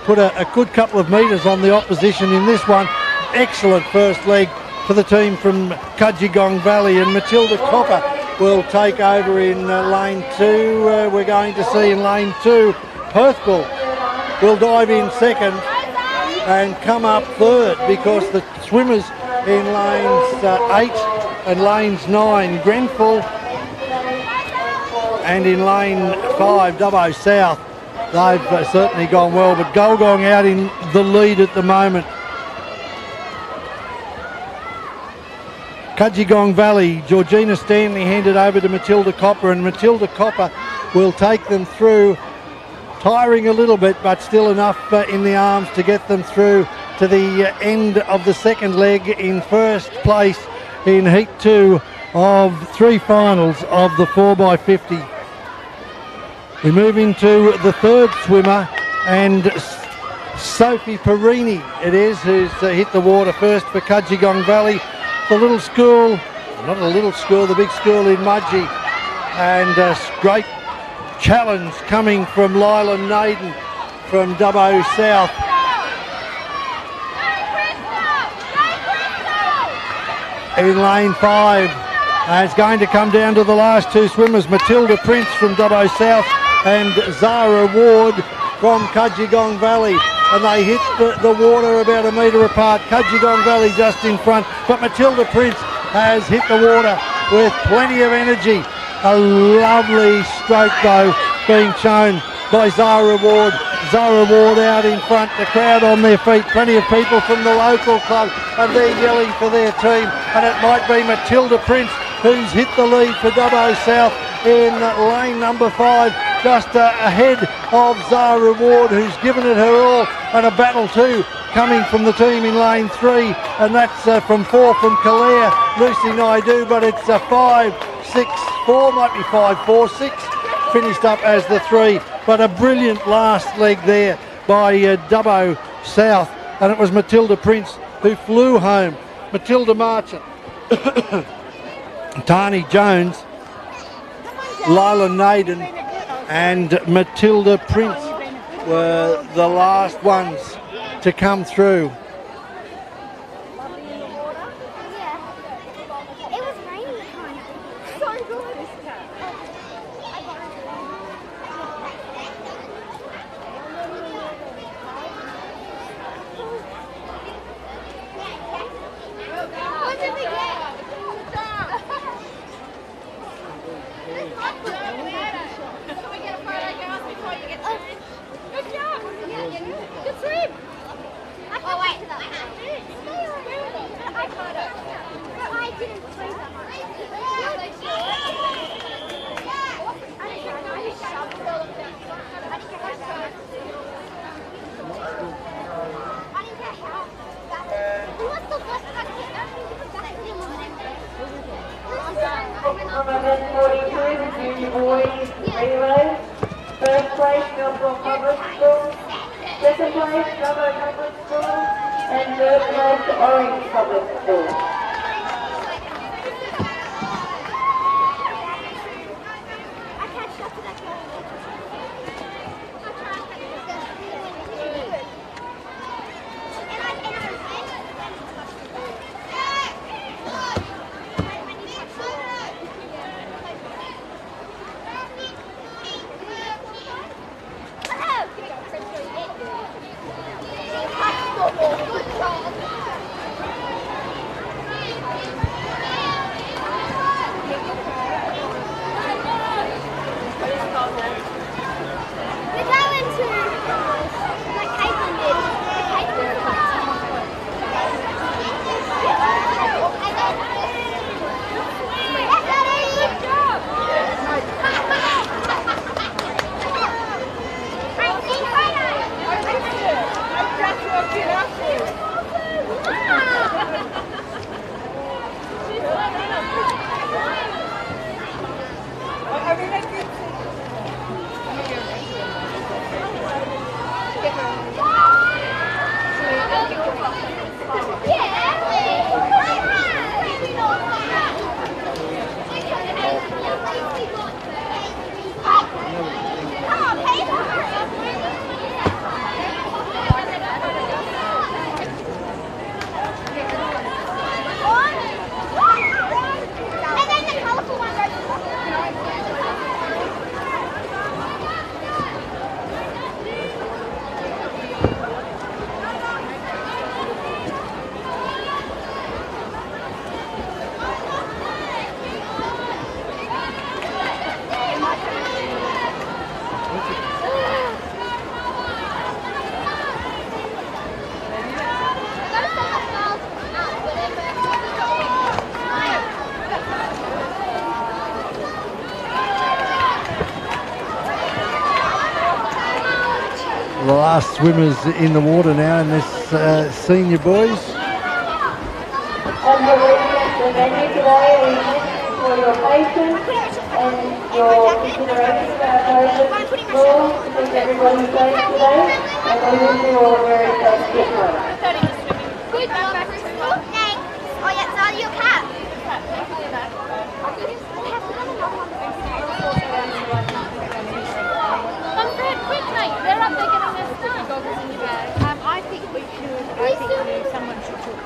put a good couple of metres on the opposition in this one. Excellent first leg for the team from Cudgegong Valley, and Matilda Copper will take over in lane 2. We're going to see in lane 2 Perthville will dive in second and come up third, because the swimmers in lanes 8 and lanes 9, Grenfell, and in lane 5, Dubbo South, they've certainly gone well, but Golgong out in the lead at the moment. Cudgegong Valley, Georgina Stanley handed over to Matilda Copper, and Matilda Copper will take them through, tiring a little bit, but still enough in the arms to get them through to the end of the second leg in first place in heat 2 of 3 finals of the 4x50. We move into the third swimmer, and Sophie Perini it is, who's hit the water first for Cudgegong Valley. The little school, not a little school, the big school in Mudgee, and a great challenge coming from Lila Naden from Dubbo South. In lane 5, it's going to come down to the last 2 swimmers, Matilda Prince from Dubbo South and Zara Ward from Cudgegong Valley, and they hit the water about a metre apart. Cudgegong Valley just in front, but Matilda Prince has hit the water with plenty of energy. A lovely stroke though being shown by Zara Ward. Zara Ward out in front, the crowd on their feet, plenty of people from the local club, and they're yelling for their team, and it might be Matilda Prince who's hit the lead for Dubbo South in lane number 5, just ahead of Zara Ward, who's given it her all, and a battle too coming from the team in lane 3, and that's from 4 from Calare, Lucy Naidu, but it's 5, 6, 4, might be 5, 4, 6, finished up as the 3, but a brilliant last leg there by Dubbo South, and it was Matilda Prince who flew home. Matilda Marchant, Tani Jones, Lila Naden and Matilda Prince were the last ones to come through. It was raining kind of. So good. What did we get? Can we get a photo, girls, before you get through? Good job. Good swim. Oh, wait. I didn't swim. boys relay. First place, Melbourne Public School. Second place, Dubbo Public School. And third place, Orange Public School. The last swimmers in the water now in this senior boys. And we're leaving at the venue today. We thank you for your patience and your consideration for our COVID rules. I think everybody's safe today, and we wish you all a very safe trip home. Good job. Thanks. Oh yeah, it's out of your cap. Quick, mate. They're up there getting their stuff. Goggles in your bag. I think we should. I think someone should talk.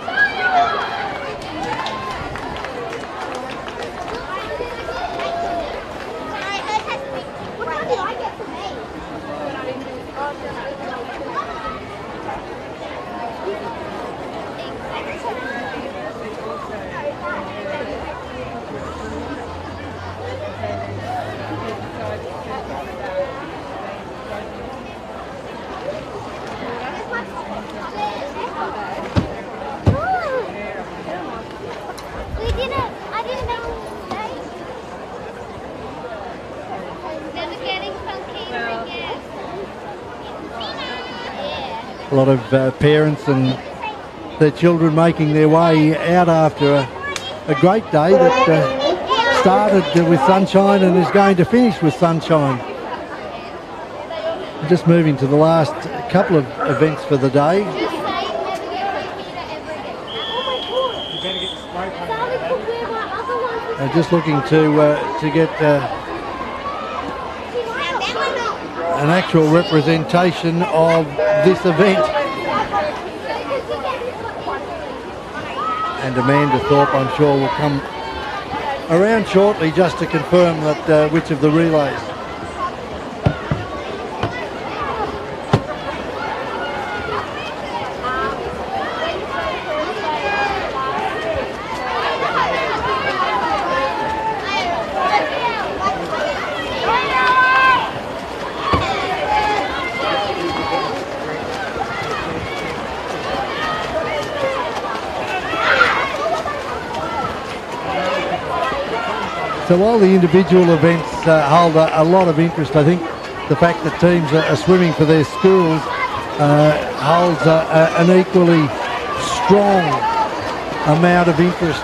What time did I get from me? I didn't make a mistake. Never getting funky again. A lot of parents and their children making their way out after a great day that started with sunshine and is going to finish with sunshine. Just moving to the last couple of events for the day. Just looking to get an actual representation of this event. And Amanda Thorpe, I'm sure, will come around shortly just to confirm that which of the relays. So while the individual events hold a lot of interest, I think the fact that teams are swimming for their schools holds an equally strong amount of interest.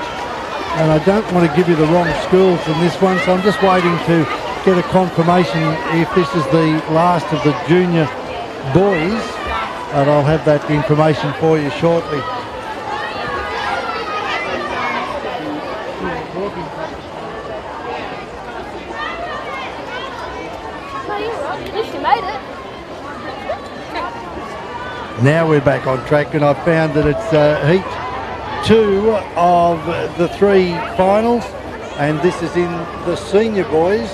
And I don't want to give you the wrong schools in this one, so I'm just waiting to get a confirmation if this is the last of the junior boys, and I'll have that information for you shortly. At least you made it. Now we're back on track, and I've found that it's heat 2 of the 3 finals, and this is in the senior boys,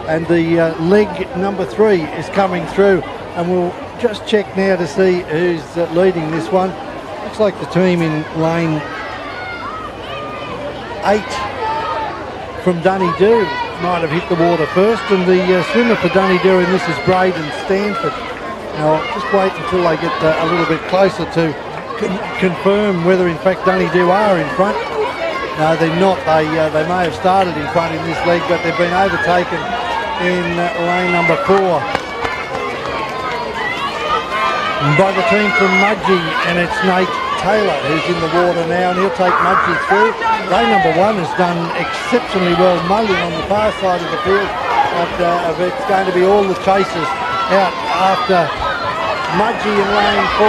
and the leg number 3 is coming through, and we'll just check now to see who's leading this one. Looks like the team in lane 8 from Dunedoo might have hit the water first, and the swimmer for Dunedoo in this is Braden Stanford. Now, I'll just wait until they get a little bit closer to confirm whether in fact Dunedoo are in front. No, they're not. They may have started in front in this leg, but they've been overtaken in lane number 4 by the team from Mudgee, and it's Nate Taylor who's in the water now, and he'll take Mudgee through. Lane number 1 has done exceptionally well, mulling on the far side of the field, but it's going to be all the chasers out after Mudgee in lane 4,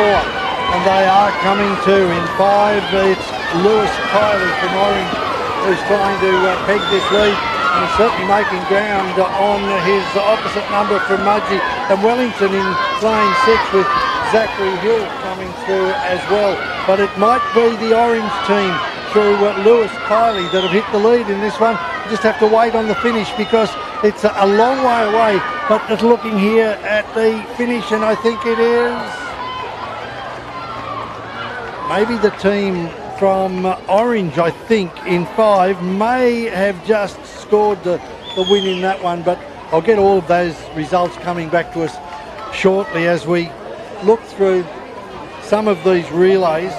and they are coming to in 5. It's Lewis Kiley from Orange who's trying to peg this lead, and he's certainly making ground on his opposite number from Mudgee, and Wellington in lane 6 with Zachary Hill coming through as well. But it might be the Orange team through Lewis Kiley that have hit the lead in this one. You just have to wait on the finish because it's a long way away. But just looking here at the finish, and I think it is maybe the team from Orange, I think, in 5 may have just scored the win in that one. But I'll get all of those results coming back to us shortly as we look through some of these relays,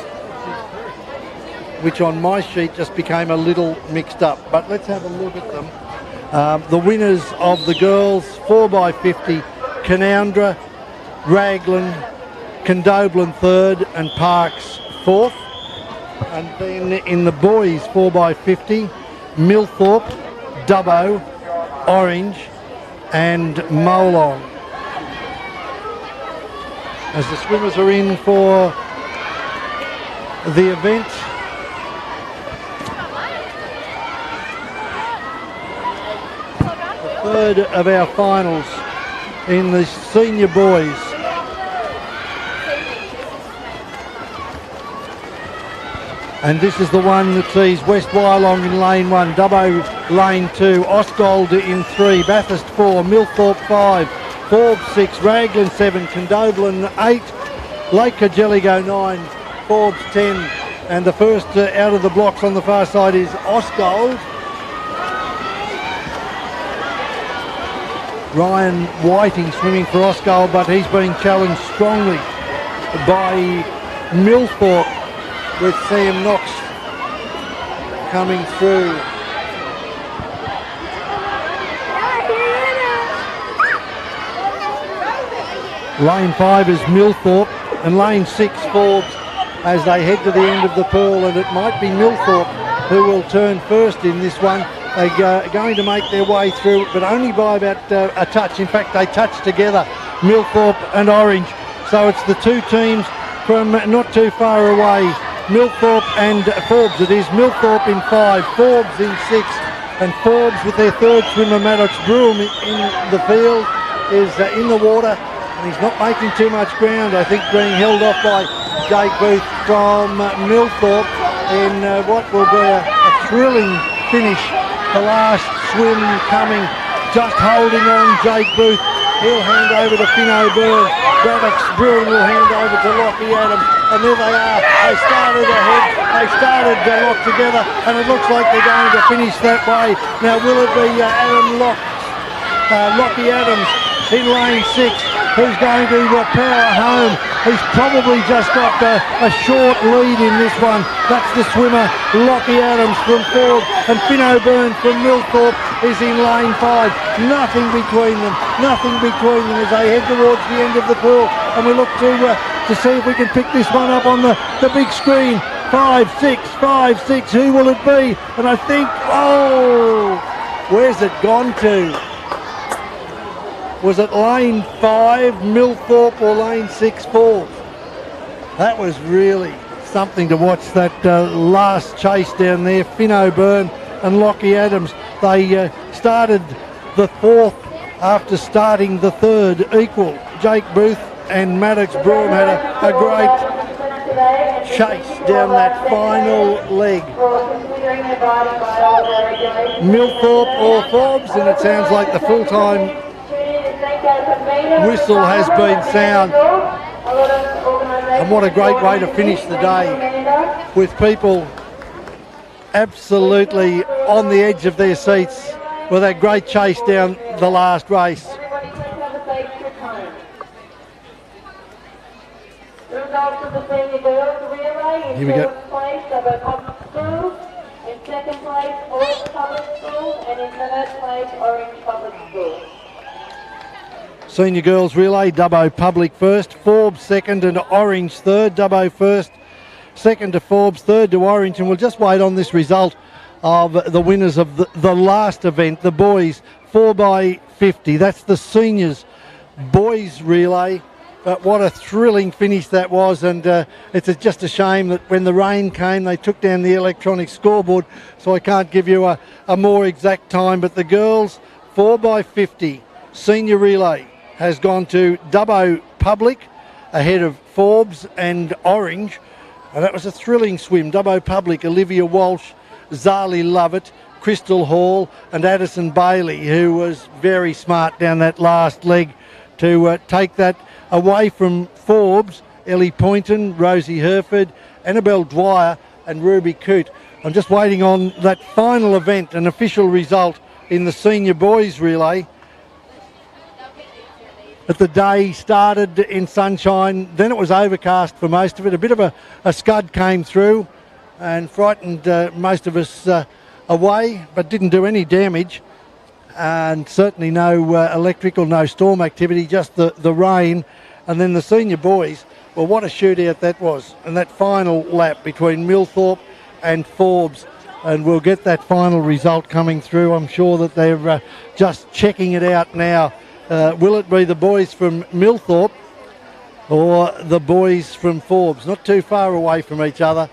which on my sheet just became a little mixed up. But let's have a look at them. The winners of the girls 4x50, Canoundra, Raglan, Condobolin 3rd and Parks 4th. And then in the boys 4x50, Millthorpe, Dubbo, Orange and Molong. As the swimmers are in for the event, the 3rd of our finals in the senior boys. And this is the one that sees West Wyalong in lane 1, Dubbo lane 2, Osgold in 3, Bathurst 4, Millthorpe 5, Forbes 6, Raglan 7, Condobolin 8, Lake Cargelligo 9, Forbes 10, and the first out of the blocks on the far side is Osgold. Ryan Whiting swimming for Osgold, but he's being challenged strongly by Millthorpe with Sam Knox coming through. Lane 5 is Millthorpe, and lane 6 Forbes as they head to the end of the pool, and it might be Millthorpe who will turn first in this one. They're going to make their way through, but only by about a touch. In fact, they touch together, Millthorpe and Orange. So it's the two teams from not too far away, Millthorpe and Forbes. It is Millthorpe in 5, Forbes in 6, and Forbes with their 3rd swimmer, Maddox Broom, in the field, is in the water. And he's not making too much ground, I think, being held off by Jake Booth from Millthorpe in what will be a thrilling finish. The last swim coming, just holding on Jake Booth. He'll hand over to Fino Byrne. Maddox Broom will hand over to Lockie Adams. And there they are. They started ahead. They started locked together, and it looks like they're going to finish that way. Now, will it be Lockie Adams in lane 6? Who's going to power home? He's probably just got a short lead in this one. That's the swimmer, Lockie Adams from Forbes, and Fino Byrne from Millthorpe is in lane 5. Nothing between them as they head towards the end of the pool. And we look to see if we can pick this one up on the big screen. 5, 6, 5, 6, who will it be? And I think, where's it gone to? Was it lane 5, Millthorpe, or lane 6, Forbes? That was really something to watch, that last chase down there. Finn O'Byrne and Lockie Adams, they started the 4th after starting the 3rd equal. Jake Booth and Maddox Broom had a great chase down that final leg. Millthorpe or Forbes, and it sounds like the full-time whistle has been sound. And what a great way to finish the day, with people absolutely on the edge of their seats with that great chase down the last race. The results of the senior girls relay: in Here we go. first place, Dubbo Public Schools; in second place, Orange Public Schools; and in third place, Orange Public Schools. Senior girls relay, Dubbo Public first, Forbes second and Orange third. Dubbo first, second to Forbes, third to Orange, and we'll just wait on this result of the winners of the last event, the boys 4x50. That's the seniors boys relay. But what a thrilling finish that was, and it's just a shame that when the rain came they took down the electronic scoreboard, so I can't give you a more exact time. But the girls 4x50 senior relay has gone to Dubbo Public ahead of Forbes and Orange, and that was a thrilling swim. Dubbo Public, Olivia Walsh, Zali Lovett, Crystal Hall and Addison Bailey, who was very smart down that last leg to take that away from Forbes. Ellie Poynton, Rosie Herford, Annabelle Dwyer and Ruby Coote. I'm just waiting on that final event, an official result in the senior boys relay. But the day started in sunshine, then it was overcast for most of it. A bit of a scud came through and frightened most of us away, but didn't do any damage. And certainly no electrical, no storm activity, just the rain. And then the senior boys, well, what a shootout that was. And that final lap between Millthorpe and Forbes. And we'll get that final result coming through. I'm sure that they're just checking it out now. Will it be the boys from Millthorpe or the boys from Forbes? Not too far away from each other,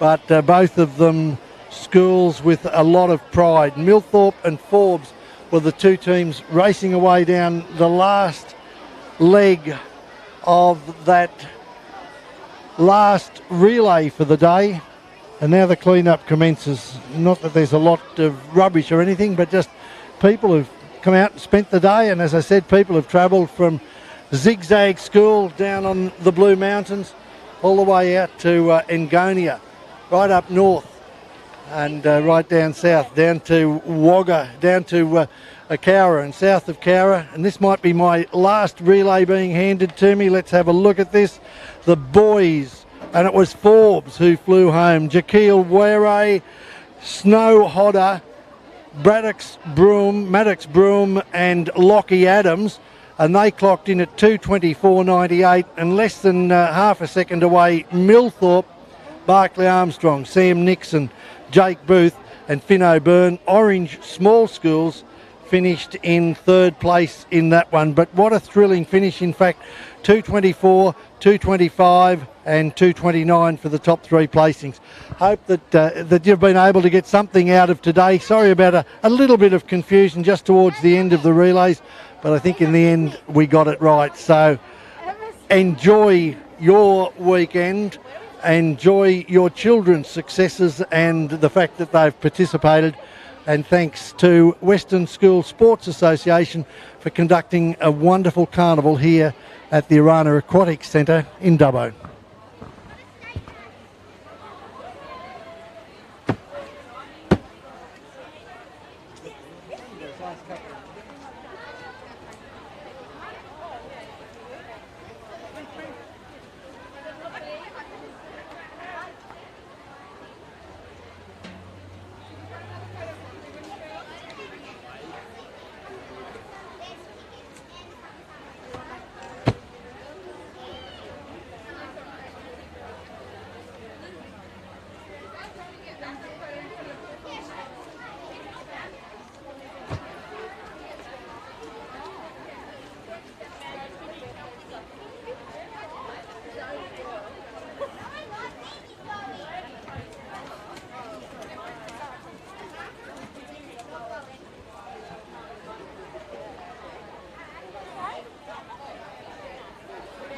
but both of them schools with a lot of pride. Millthorpe and Forbes were the two teams racing away down the last leg of that last relay for the day. And now the clean-up commences. Not that there's a lot of rubbish or anything, but just people who've come out and spent the day. And as I said, people have travelled from Zigzag School down on the Blue Mountains all the way out to Engonia, right up north and right down south, down to Wagga, down to Cowra and south of Cowra. And this might be my last relay being handed to me. Let's have a look at this. The boys, and it was Forbes who flew home. Jaquil Were, Snow Hodder, Maddox Broom and Lockie Adams, and they clocked in at 2:24.98, and less than half a second away Millthorpe, Barclay Armstrong, Sam Nixon, Jake Booth and Finn O'Byrne. Orange Small Schools finished in third place in that one. But what a thrilling finish. In fact, 2:24, 2:25 and 2:29 for the top three placings. Hope that you've been able to get something out of today. Sorry about a little bit of confusion just towards the end of the relays, but I think in the end we got it right. So enjoy your weekend, enjoy your children's successes and the fact that they've participated. And thanks to Western School Sports Association for conducting a wonderful carnival here at the Arana Aquatic Centre in Dubbo. Last couple